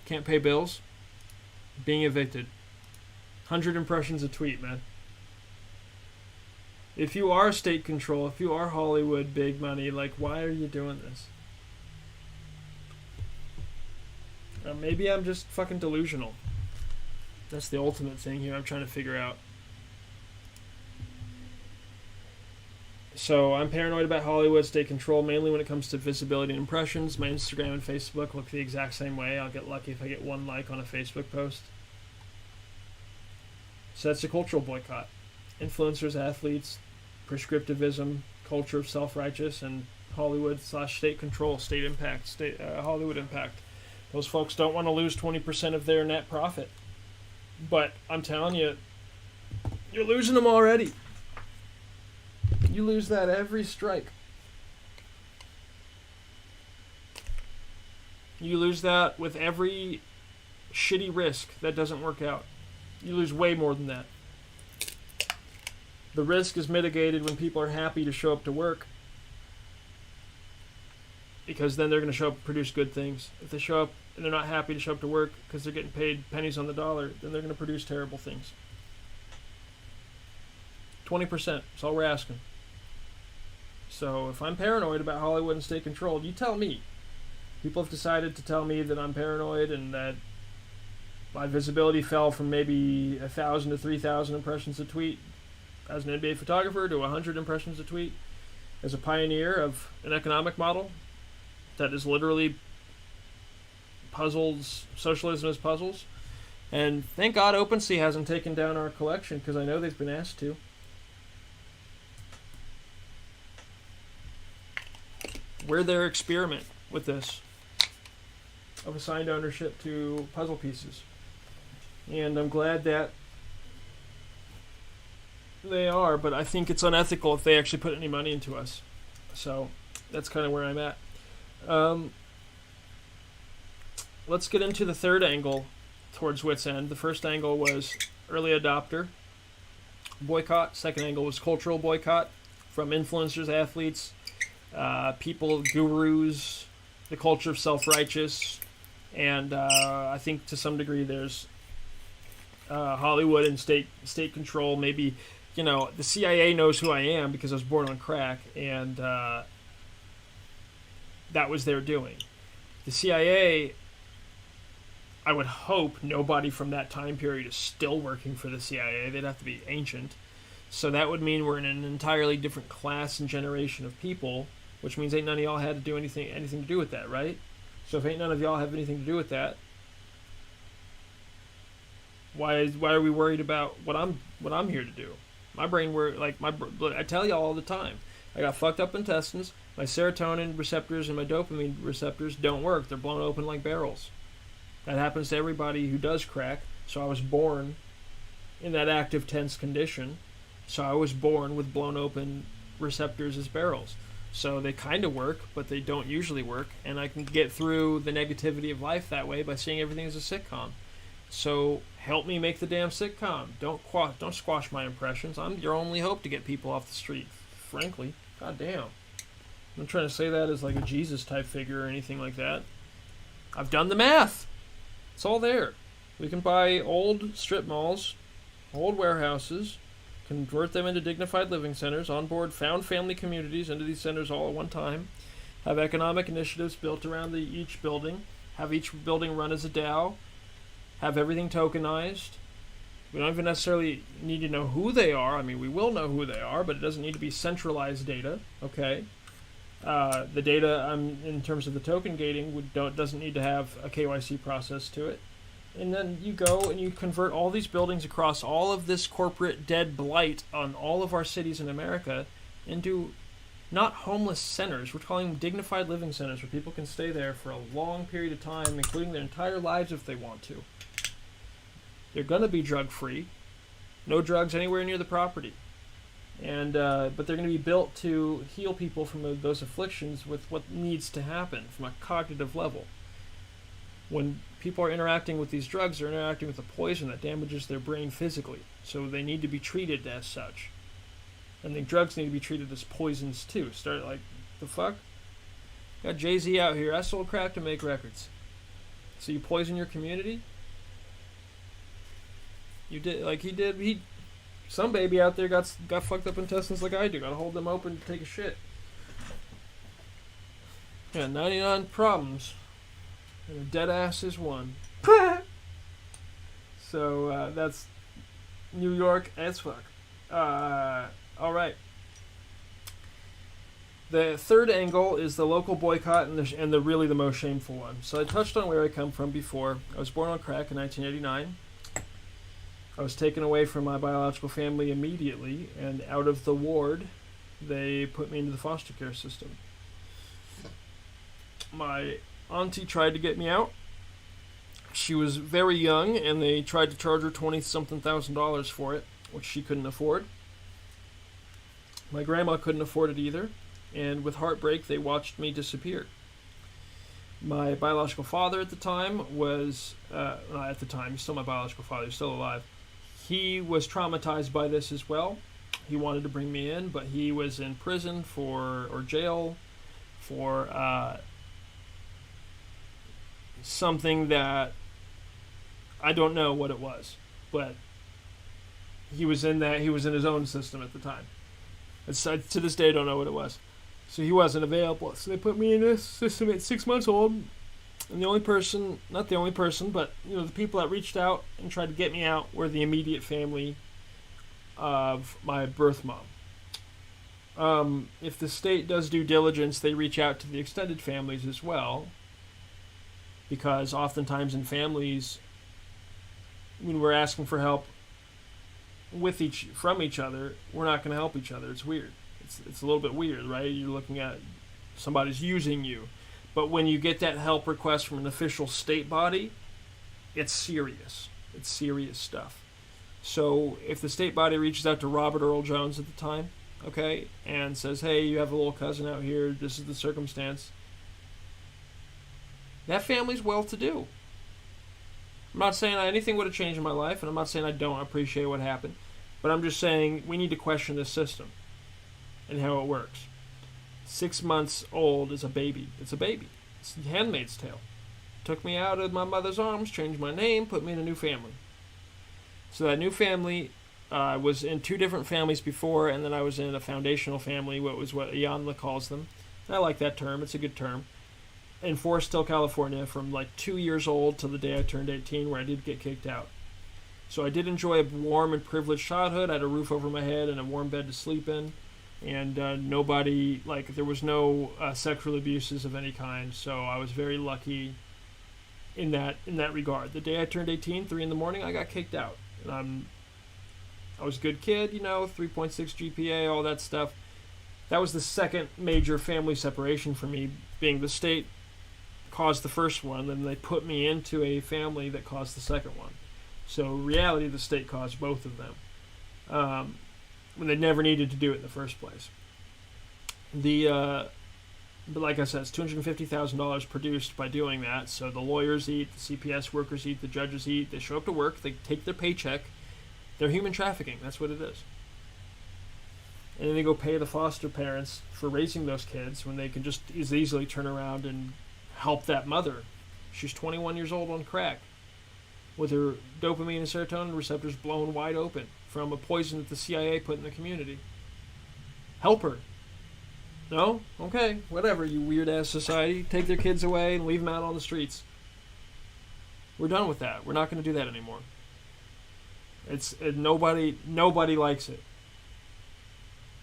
can't pay bills, being evicted. 100 impressions a tweet, man. If you are state control, if you are Hollywood big money, like, why are you doing this? Maybe I'm just fucking delusional. That's the ultimate thing here I'm trying to figure out. So I'm paranoid about Hollywood. Stay controlled mainly when it comes to visibility and impressions. My Instagram and Facebook look the exact same way. I'll get lucky if I get 1 like on a Facebook post. So that's a cultural boycott. Influencers, athletes, prescriptivism, culture of self-righteous, and Hollywood/state control, state impact, Hollywood impact. Those folks don't want to lose 20% of their net profit. But I'm telling you, you're losing them already. You lose that every strike. You lose that with every shitty risk that doesn't work out. You lose way more than that. The risk is mitigated when people are happy to show up to work, because then they're going to show up and produce good things. If they show up and they're not happy to show up to work because they're getting paid pennies on the dollar, then they're going to produce terrible things. 20%, that's all we're asking. So if I'm paranoid about Hollywood and state controlled, you tell me. People have decided to tell me that I'm paranoid and that my visibility fell from maybe 1,000 to 3,000 impressions a tweet as an NBA photographer to 100 impressions a tweet as a pioneer of an economic model that is literally puzzles, socialism as puzzles. And thank God OpenSea hasn't taken down our collection, because I know they've been asked to. We're their experiment with this, of assigned ownership to puzzle pieces. And I'm glad that they are, but I think it's unethical if they actually put any money into us. So that's kind of where I'm at. Let's get into the third angle towards Wit's End. The first angle was early adopter boycott. Second angle was cultural boycott from influencers, athletes, people, gurus, the culture of self-righteous, and I think to some degree there's Hollywood and state control. Maybe, the CIA knows who I am because I was born on crack, and that was their doing. The CIA, I would hope nobody from that time period is still working for the CIA. They'd have to be ancient. So that would mean we're in an entirely different class and generation of people, which means ain't none of y'all had to do anything to do with that, right? So if ain't none of y'all have anything to do with that, why are we worried about what I'm here to do? My brain, I tell y'all all the time, I got fucked up intestines. My serotonin receptors and my dopamine receptors don't work. They're blown open like barrels. That happens to everybody who does crack. So I was born in that active tense condition. So I was born with blown open receptors as barrels. So they kind of work, but they don't usually work. And I can get through the negativity of life that way by seeing everything as a sitcom. So help me make the damn sitcom. Don't squash my impressions. I'm your only hope to get people off the street, frankly. God damn. I'm not trying to say that as like a Jesus type figure or anything like that. I've done the math. It's all there. We can buy old strip malls, old warehouses, convert them into dignified living centers, onboard found family communities into these centers all at one time, have economic initiatives built around each building, have each building run as a DAO, have everything tokenized. We don't even necessarily need to know who they are. I mean, we will know who they are, but it doesn't need to be centralized data, okay? The data, in terms of the token gating, doesn't need to have a KYC process to it. And then you go and you convert all these buildings across all of this corporate dead blight on all of our cities in America into not homeless centers. We're calling them dignified living centers where people can stay there for a long period of time, including their entire lives if they want to. They're going to be drug-free. No drugs anywhere near the property. And but they're going to be built to heal people from those afflictions with what needs to happen from a cognitive level. When people are interacting with these drugs, they're interacting with a poison that damages their brain physically. So they need to be treated as such. And the drugs need to be treated as poisons too. Start like, the fuck? Got Jay-Z out here. I sold crack to make records. So you poison your community? You did, like he did, some baby out there got fucked up intestines like I do. Gotta hold them open to take a shit. Yeah, 99 problems. And a dead ass is one. So, that's New York as fuck. Alright. The third angle is the local boycott and the really the most shameful one. So I touched on where I come from before. I was born on crack in 1989. I was taken away from my biological family immediately, and out of the ward, they put me into the foster care system. My auntie tried to get me out. She was very young, and they tried to charge her $20-something thousand for it, which she couldn't afford. My grandma couldn't afford it either, and with heartbreak, they watched me disappear. My biological father at the time was, not at the time, he's still my biological father, he's still alive. He was traumatized by this as well. He wanted to bring me in, but he was in prison or jail for something that I don't know what it was, but he was in his own system at the time. To this day, I don't know what it was. So he wasn't available. So they put me in this system at 6 months old. And the only person, not the only person, but the people that reached out and tried to get me out were the immediate family of my birth mom. If the state does due diligence, they reach out to the extended families as well. Because oftentimes in families, when we're asking for help from each other, we're not going to help each other. It's weird. It's a little bit weird, right? You're looking at somebody's using you. But when you get that help request from an official state body, it's serious. It's serious stuff. So if the state body reaches out to Robert Earl Jones at the time, okay, and says, hey, you have a little cousin out here, this is the circumstance, that family's well-to-do. I'm not saying anything would have changed in my life, and I'm not saying I don't appreciate what happened, but I'm just saying we need to question this system and how it works. 6 months old is a baby. It's a baby. It's the Handmaid's Tale. Took me out of my mother's arms, changed my name, put me in a new family. So that new family, I was in 2 different families before, and then I was in a foundational family, what Iyanla calls them. And I like that term. It's a good term. In Forest Hill, California, from like 2 years old till the day I turned 18, where I did get kicked out. So I did enjoy a warm and privileged childhood. I had a roof over my head and a warm bed to sleep in. And there was no sexual abuses of any kind, so I was very lucky in that regard. The day I turned 18, 3 in the morning, I got kicked out. And I was a good kid, 3.6 GPA, all that stuff. That was the second major family separation for me, being the state caused the first one, and they put me into a family that caused the second one. So in reality, the state caused both of them. When they never needed to do it in the first place. But like I said, it's $250,000 produced by doing that. So the lawyers eat, the CPS workers eat, the judges eat. They show up to work, they take their paycheck. They're human trafficking. That's what it is. And then they go pay the foster parents for raising those kids when they can just as easily turn around and help that mother. She's 21 years old on crack, with her dopamine and serotonin receptors blown wide open from a poison that the CIA put in the community. Help her. No? Okay, whatever, you weird-ass society. Take their kids away and leave them out on the streets. We're done with that. We're not going to do that anymore. Nobody likes it.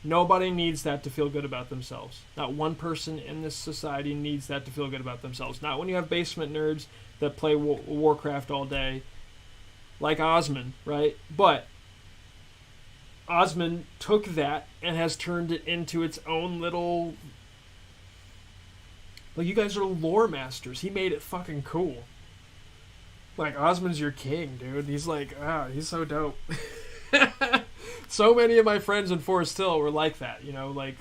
Nobody needs that to feel good about themselves. Not one person in this society needs that to feel good about themselves. Not when you have basement nerds that play Warcraft all day, like Osmond, right? But Osmond took that and has turned it into its own little... Like, you guys are lore masters. He made it fucking cool. Like, Osmond's your king, dude. He's like, he's so dope. So many of my friends in Forest Hill were like that, like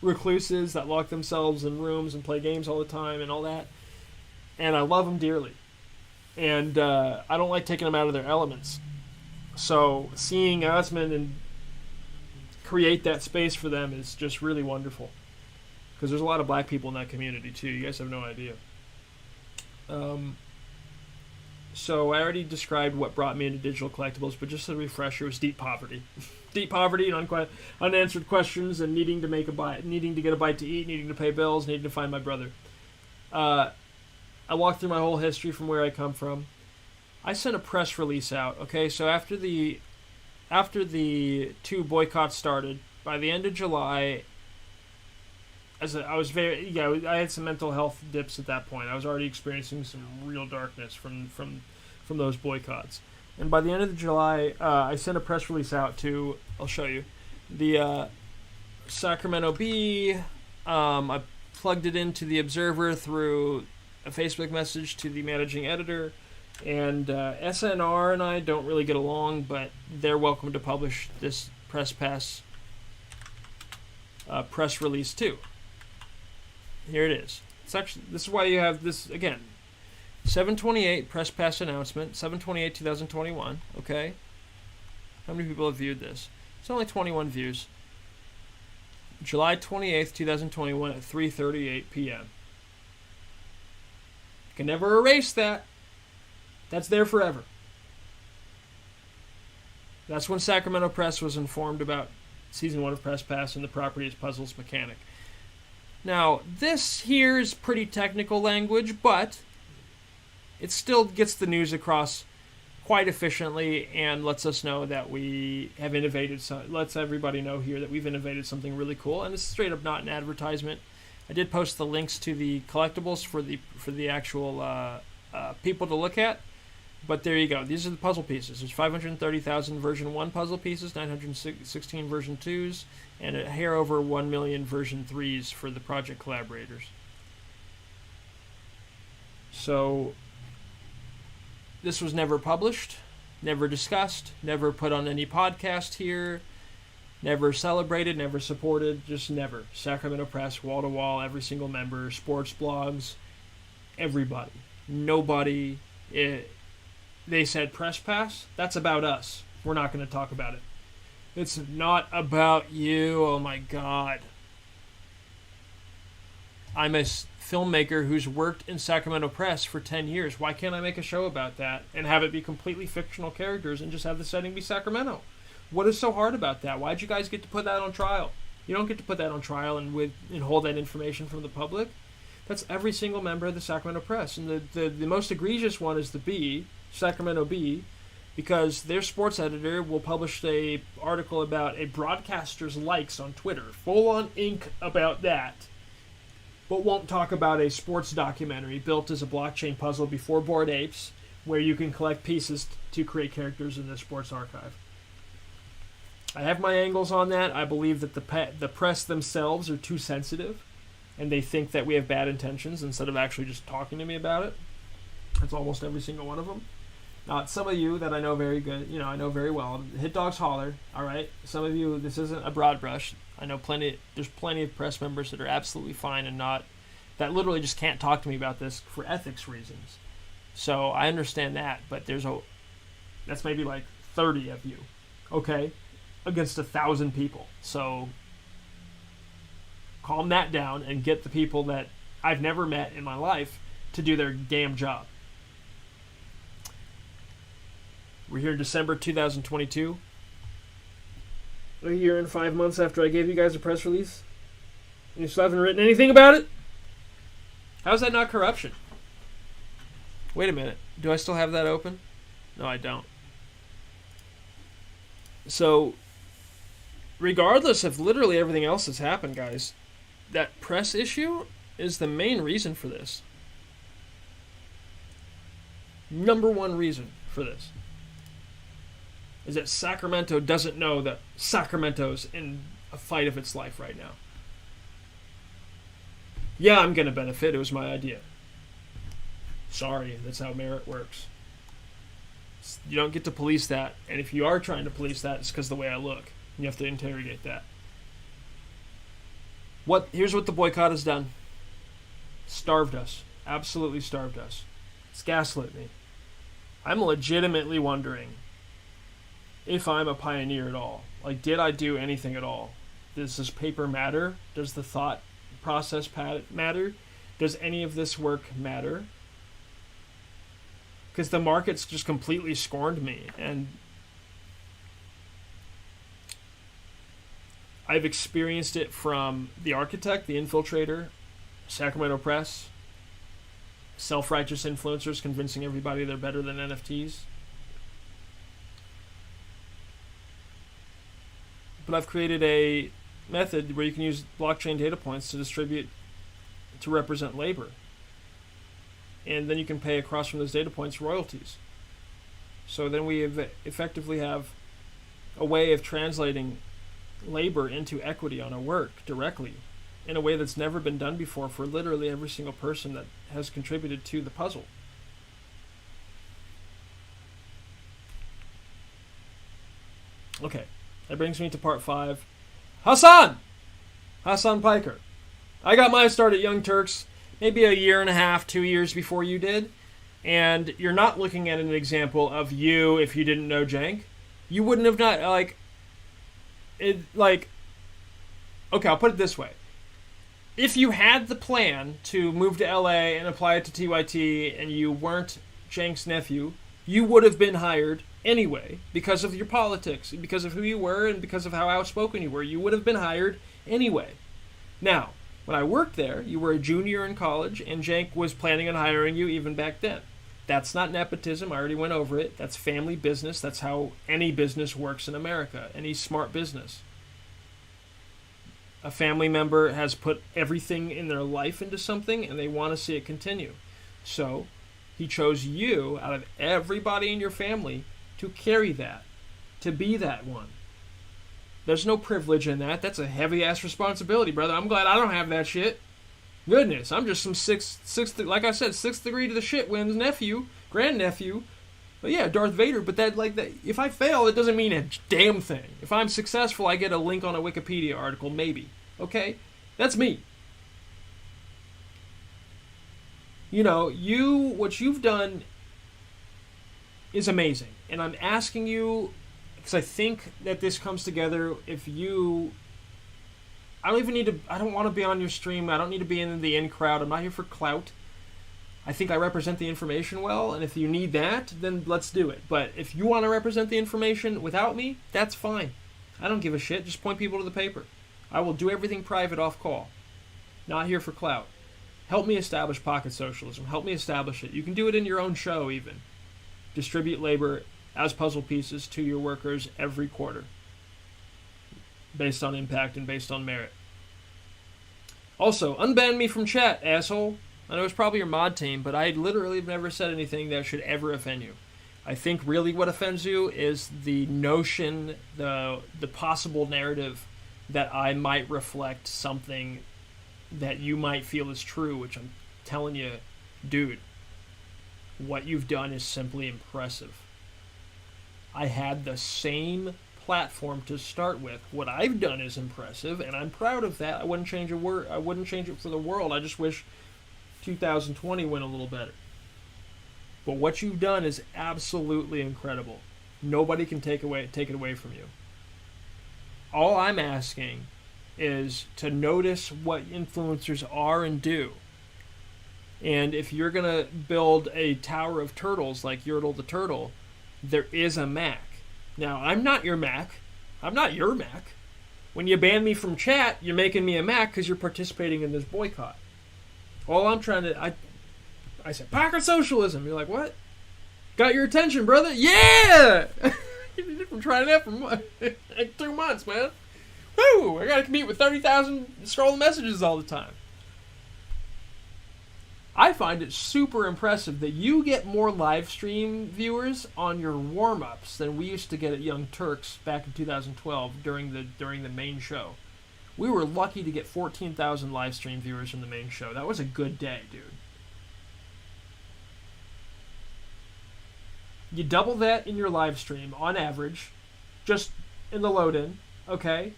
recluses that lock themselves in rooms and play games all the time and all that. And I love them dearly. And I don't like taking them out of their elements. So seeing Osmond and create that space for them is just really wonderful. Because there's a lot of black people in that community too. You guys have no idea. So I already described what brought me into digital collectibles, but just a refresher, it was deep poverty. Deep poverty and unanswered questions and needing to get a bite to eat, needing to pay bills, needing to find my brother. I walked through my whole history from where I come from. I sent a press release out, okay? So after the 2 boycotts started, by the end of July, I had some mental health dips at that point. I was already experiencing some real darkness from those boycotts. And by the end of July, I sent a press release out to, I'll show you, the Sacramento Bee. I plugged it into the Observer through a Facebook message to the managing editor. And SNR and I don't really get along, but they're welcome to publish this press pass press release too. Here it is. It's actually, this is why you have this again. 7/28 press pass announcement. 7/28/2021. Okay. How many people have viewed this? It's only 21 views. July 28th, 2021 at 3:38 p.m. You can never erase that. That's there forever. That's when Sacramento Press was informed about Season 1 of Press Pass and the property as Puzzles Mechanic. Now, this here is pretty technical language, but it still gets the news across quite efficiently and lets us know that we have innovated. Lets everybody know here that we've innovated something really cool, and it's straight up not an advertisement. I did post the links to the collectibles for the actual people to look at. But there you go. These are the puzzle pieces. There's 530,000 version 1 puzzle pieces, 916 version 2s, and a hair over 1 million version 3s for the project collaborators. So, this was never published, never discussed, never put on any podcast here, never celebrated, never supported, just never. Sacramento Press, wall to wall, every single member, sports blogs, everybody. Nobody... They said press pass, that's about us. We're not going to talk about it. It's not about you, oh my god. I'm a filmmaker who's worked in Sacramento Press for 10 years. Why can't I make a show about that and have it be completely fictional characters and just have the setting be Sacramento? What is so hard about that? Why'd you guys get to put that on trial? You don't get to put that on trial and hold that information from the public. That's every single member of the Sacramento Press. And the most egregious one is the Bee, Sacramento Bee, because their sports editor will publish a article about a broadcaster's likes on Twitter, full-on ink about that, but won't talk about a sports documentary built as a blockchain puzzle before Bored Apes, where you can collect pieces to create characters in the sports archive. I have my angles on that. I believe that the press themselves are too sensitive, and they think that we have bad intentions instead of actually just talking to me about it. That's almost every single one of them. Not some of you that I know very good, I know very well. Hit dogs holler, all right? Some of you, this isn't a broad brush. I know there's plenty of press members that are absolutely fine and that literally just can't talk to me about this for ethics reasons. So I understand that, but that's maybe like 30 of you, okay? Against 1,000 people. So calm that down and get the people that I've never met in my life to do their damn job. We're here in December 2022. A year and 5 months after I gave you guys a press release. And you still haven't written anything about it? How's that not corruption? Wait a minute. Do I still have that open? No, I don't. So, regardless of literally everything else that's happened, guys, that press issue is the main reason for this. Number one reason for this is that Sacramento doesn't know that Sacramento's in a fight of its life right now. Yeah, I'm going to benefit. It was my idea. Sorry, that's how merit works. You don't get to police that, and if you are trying to police that, it's because of the way I look. You have to interrogate that. Here's what the boycott has done. Starved us. Absolutely starved us. It's gaslit me. I'm legitimately wondering if I'm a pioneer at all. Like, did I do anything at all? Does this paper matter? Does the thought process matter? Does any of this work matter? Because the market's just completely scorned me, and I've experienced it from The Architect, The Infiltrator, Sacramento Press, self-righteous influencers convincing everybody they're better than NFTs. But I've created a method where you can use blockchain data points to represent labor. And then you can pay across from those data points royalties. So then we effectively have a way of translating labor into equity on a work directly in a way that's never been done before for literally every single person that has contributed to the puzzle. Okay, that brings me to part 5. Hasan Piker. I got my start at Young Turks maybe a year and a half, 2 years before you did. And you're not looking at an example of you if you didn't know Jank. You wouldn't have not, okay, I'll put it this way. If you had the plan to move to LA and apply it to TYT and you weren't Jank's nephew, you would have been hired anyway because of your politics, because of who you were and because of how outspoken you were. You would have been hired anyway. Now, when I worked there, you were a junior in college and Jank was planning on hiring you even back then. That's not nepotism. I already went over it. That's family business. That's how any business works in America, any smart business. A family member has put everything in their life into something and they want to see it continue. So he chose you out of everybody in your family to carry that, to be that one. There's no privilege in that. That's a heavy-ass responsibility, brother. I'm glad I don't have that shit. Goodness, I'm just some sixth, like I said, 6th degree to the shit wins nephew, grandnephew. But yeah, Darth Vader, but that, if I fail, it doesn't mean a damn thing. If I'm successful, I get a link on a Wikipedia article, maybe. Okay? That's me. You know, what you've done is amazing. And I'm asking you, because I think that this comes together if you... I don't want to be on your stream. I don't need to be in the in crowd. I'm not here for clout. I think I represent the information well, and if you need that, then let's do it. But if you want to represent the information without me, that's fine. I don't give a shit. Just point people to the paper. I will do everything private off call. Not here for clout. Help me establish pocket socialism. Help me establish it. You can do it in your own show, even. Distribute labor as puzzle pieces to your workers every quarter, based on impact and based on merit. Also, unban me from chat, asshole. I know it's probably your mod team, but I literally have never said anything that should ever offend you. I think really what offends you is the notion, the possible narrative that I might reflect something that you might feel is true, which I'm telling you, dude, what you've done is simply impressive. I had the same platform to start with. What I've done is impressive, and I'm proud of that. I wouldn't change a word. I wouldn't change it for the world. I just wish 2020 went a little better. But what you've done is absolutely incredible. Nobody can take it away from you. All I'm asking is to notice what influencers are and do. And if you're going to build a tower of turtles like Yertle the Turtle, there is a Mac. Now, I'm not your Mac. I'm not your Mac. When you ban me from chat, you're making me a Mac because you're participating in this boycott. All I'm trying to... I said, pocket socialism. You're like, what? Got your attention, brother? Yeah! You've been trying that for like 2 months, man. Woo! I gotta compete with 30,000 scrolling messages all the time. I find it super impressive that you get more live stream viewers on your warm-ups than we used to get at Young Turks back in 2012 during the main show. We were lucky to get 14,000 live stream viewers in the main show. That was a good day, dude. You double that in your live stream on average, just in the load-in, okay?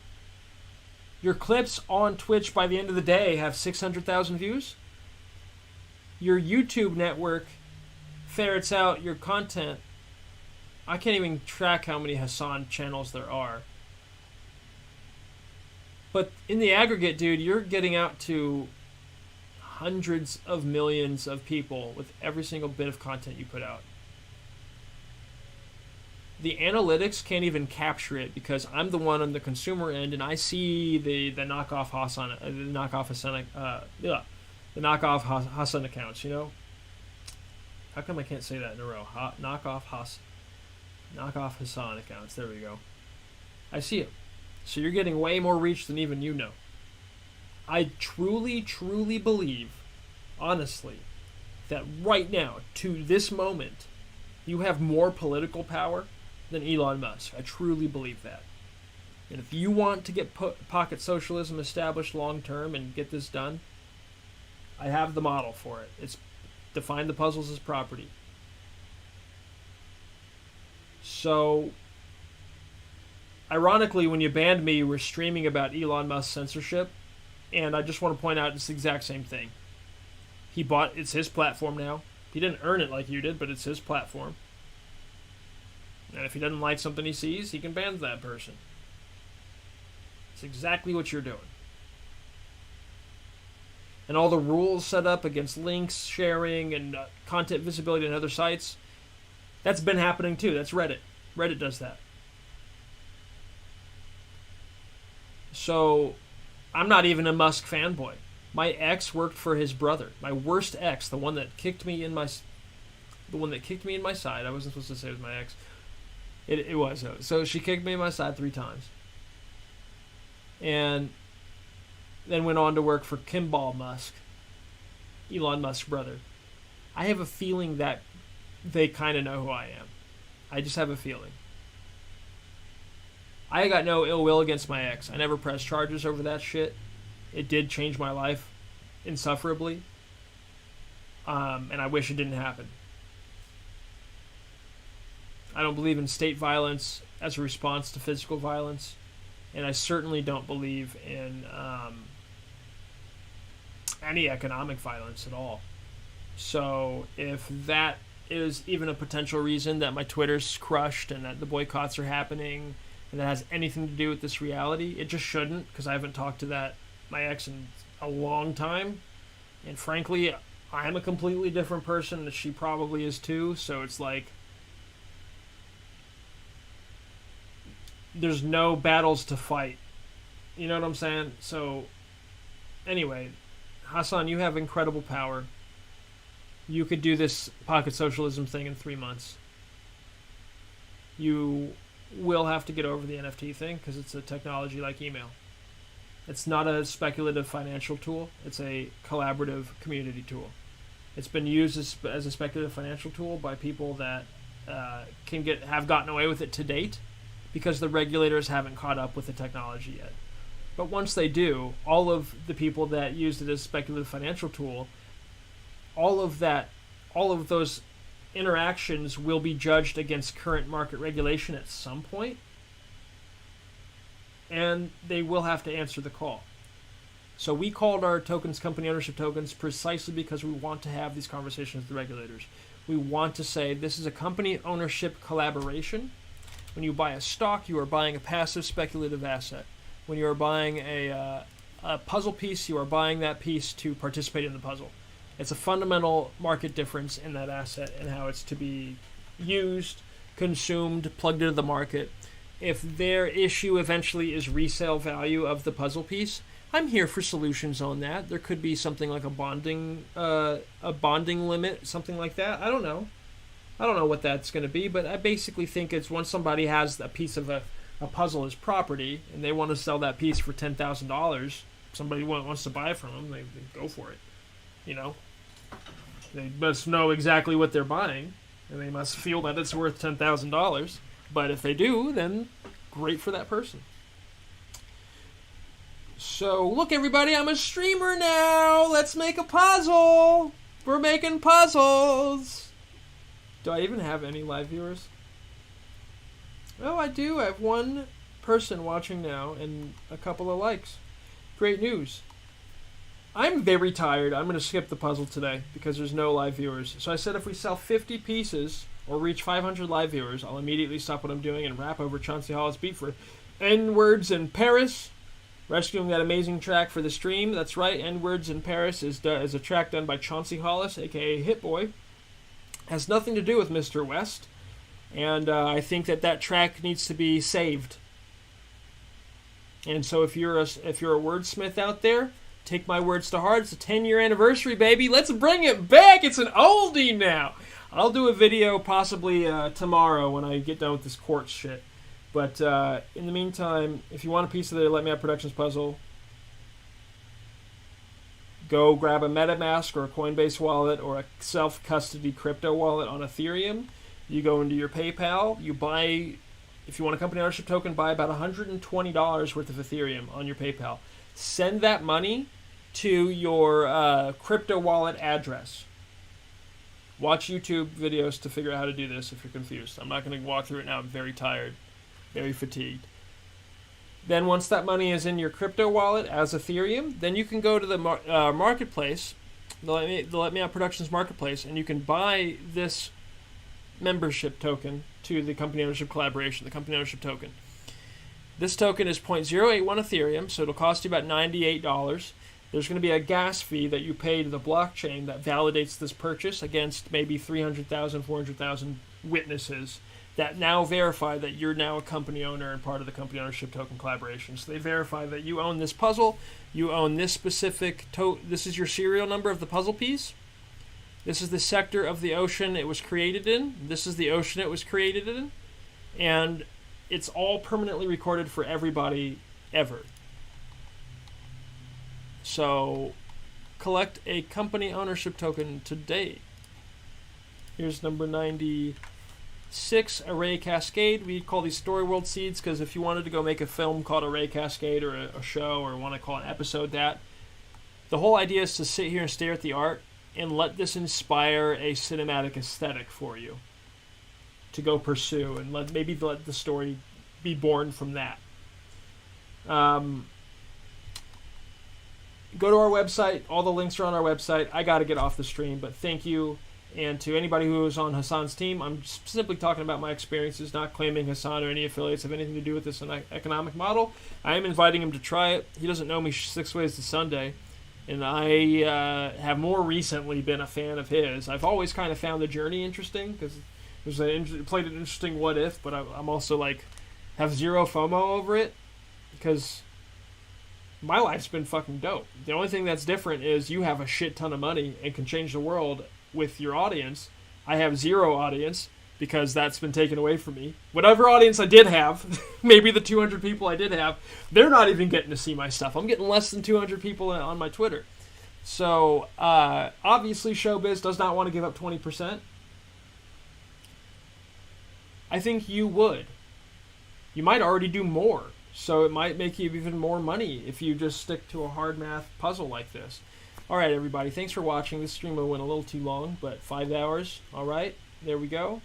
Your clips on Twitch by the end of the day have 600,000 views. Your YouTube network ferrets out your content. I can't even track how many Hasan channels there are. But in the aggregate, dude, you're getting out to hundreds of millions of people with every single bit of content you put out. The analytics can't even capture it because I'm the one on the consumer end and I see the knockoff Hasan, the knockoff Hasan accounts, you know? How come I can't say that in a row? Knockoff Hasan accounts. There we go. I see it. So you're getting way more reach than even you know. I truly, truly believe, honestly, that right now, to this moment, you have more political power than Elon Musk. I truly believe that. And if you want to get pocket socialism established long term and get this done, I have the model for it. It's define the puzzles as property. So, ironically, when you banned me, you were streaming about Elon Musk censorship, and I just want to point out it's the exact same thing. It's his platform now. He didn't earn it like you did, but it's his platform. And if he doesn't like something he sees, he can ban that person. It's exactly what you're doing. And all the rules set up against links, sharing, and content visibility on other sites, that's been happening too. That's Reddit. Reddit does that. So, I'm not even a Musk fanboy. My ex worked for his brother. My worst ex, the one that kicked me in my side. I wasn't supposed to say it was my ex. It was. So she kicked me in my side 3 times. And then went on to work for Kimball Musk, Elon Musk's brother. I have a feeling that they kind of know who I am. I just have a feeling. I got no ill will against my ex. I never pressed charges over that shit. It did change my life insufferably. And I wish it didn't happen. I don't believe in state violence as a response to physical violence. And I certainly don't believe in any economic violence at all. So if that is even a potential reason that my Twitter's crushed and that the boycotts are happening and that has anything to do with this reality, it just shouldn't, because I haven't talked to my ex in a long time. And frankly, I'm a completely different person that she probably is too, so it's like there's no battles to fight. You know what I'm saying? So, anyway, Hasan, you have incredible power. You could do this pocket socialism thing in 3 months. You will have to get over the NFT thing because it's a technology like email. It's not a speculative financial tool. It's a collaborative community tool. It's been used as a speculative financial tool by people that have gotten away with it to date because the regulators haven't caught up with the technology yet. But once they do, all of the people that used it as a speculative financial tool, all of those interactions will be judged against current market regulation at some point, and they will have to answer the call. So we called our tokens company ownership tokens precisely because we want to have these conversations with the regulators. We want to say this is a company ownership collaboration. When you buy a stock, you are buying a passive speculative asset. When you are buying a puzzle piece, you are buying that piece to participate in the puzzle. It's a fundamental market difference in that asset and how it's to be used, consumed, plugged into the market. If their issue eventually is resale value of the puzzle piece, I'm here for solutions on that. There could be something like a bonding limit, something like that. I don't know what that's going to be, but I basically think it's once somebody has a piece of a puzzle as property and they want to sell that piece for $10,000, somebody wants to buy it from them, they go for it. You know, they must know exactly what they're buying, and they must feel that it's worth $10,000. But if they do, then great for that person. So, look everybody, I'm a streamer now. Let's make a puzzle. We're making puzzles. Do I even have any live viewers? Oh, I do. I have one person watching now and a couple of likes. Great news. I'm very tired. I'm going to skip the puzzle today because there's no live viewers. So I said if we sell 50 pieces or reach 500 live viewers, I'll immediately stop what I'm doing and rap over Chauncey Hollis' beat for N-Words in Paris. Rescuing that amazing track for the stream. That's right, N-Words in Paris is a track done by Chauncey Hollis, a.k.a. Hit Boy. Has nothing to do with Mr. West. And I think that track needs to be saved. And so if you're a wordsmith out there, take my words to heart. It's a 10-year anniversary, baby. Let's bring it back. It's an oldie now. I'll do a video possibly tomorrow when I get done with this court shit. But in the meantime, if you want a piece of the Let Me Out Productions puzzle, go grab a MetaMask or a Coinbase wallet or a self-custody crypto wallet on Ethereum. You go into your PayPal. You buy, if you want a company ownership token, buy about $120 worth of Ethereum on your PayPal. Send that money to your crypto wallet address. Watch YouTube videos to figure out how to do this if you're confused. I'm not going to walk through it now. I'm very tired, very fatigued. Then once that money is in your crypto wallet as Ethereum, then you can go to the marketplace, the Let Me Out Productions marketplace, and you can buy this membership token to the company ownership collaboration, the company ownership token. This token is 0.081 Ethereum, so it'll cost you about $98. There's going to be a gas fee that you pay to the blockchain that validates this purchase against maybe 300,000, 400,000 witnesses that now verify that you're now a company owner and part of the company ownership token collaboration. So they verify that you own this puzzle, you own this specific this is your serial number of the puzzle piece. This is the sector of the ocean it was created in. This is the ocean it was created in. And it's all permanently recorded for everybody ever. So collect a company ownership token today. Here's number 96, Array Cascade. We call these Story World seeds because if you wanted to go make a film called Array Cascade or a show or want to call an episode that, the whole idea is to sit here and stare at the art and let this inspire a cinematic aesthetic for you to go pursue and maybe let the story be born from that. Go to our website. All the links are on our website. I got to get off the stream, but thank you. And to anybody who is on Hasan's team, I'm simply talking about my experiences, not claiming Hasan or any affiliates have anything to do with this economic model. I am inviting him to try it. He doesn't know me 6 ways to Sunday, and I have more recently been a fan of his. I've always kind of found the journey interesting because it played an interesting what if, but I'm also like have zero FOMO over it because my life's been fucking dope. The only thing that's different is you have a shit ton of money and can change the world with your audience. I have zero audience because that's been taken away from me. Whatever audience I did have, maybe the 200 people I did have, they're not even getting to see my stuff. I'm getting less than 200 people on my Twitter. So, obviously showbiz does not want to give up 20%. I think you would. You might already do more. So it might make you even more money if you just stick to a hard math puzzle like this. Alright everybody, thanks for watching. This stream went a little too long, but 5 hours. Alright, there we go.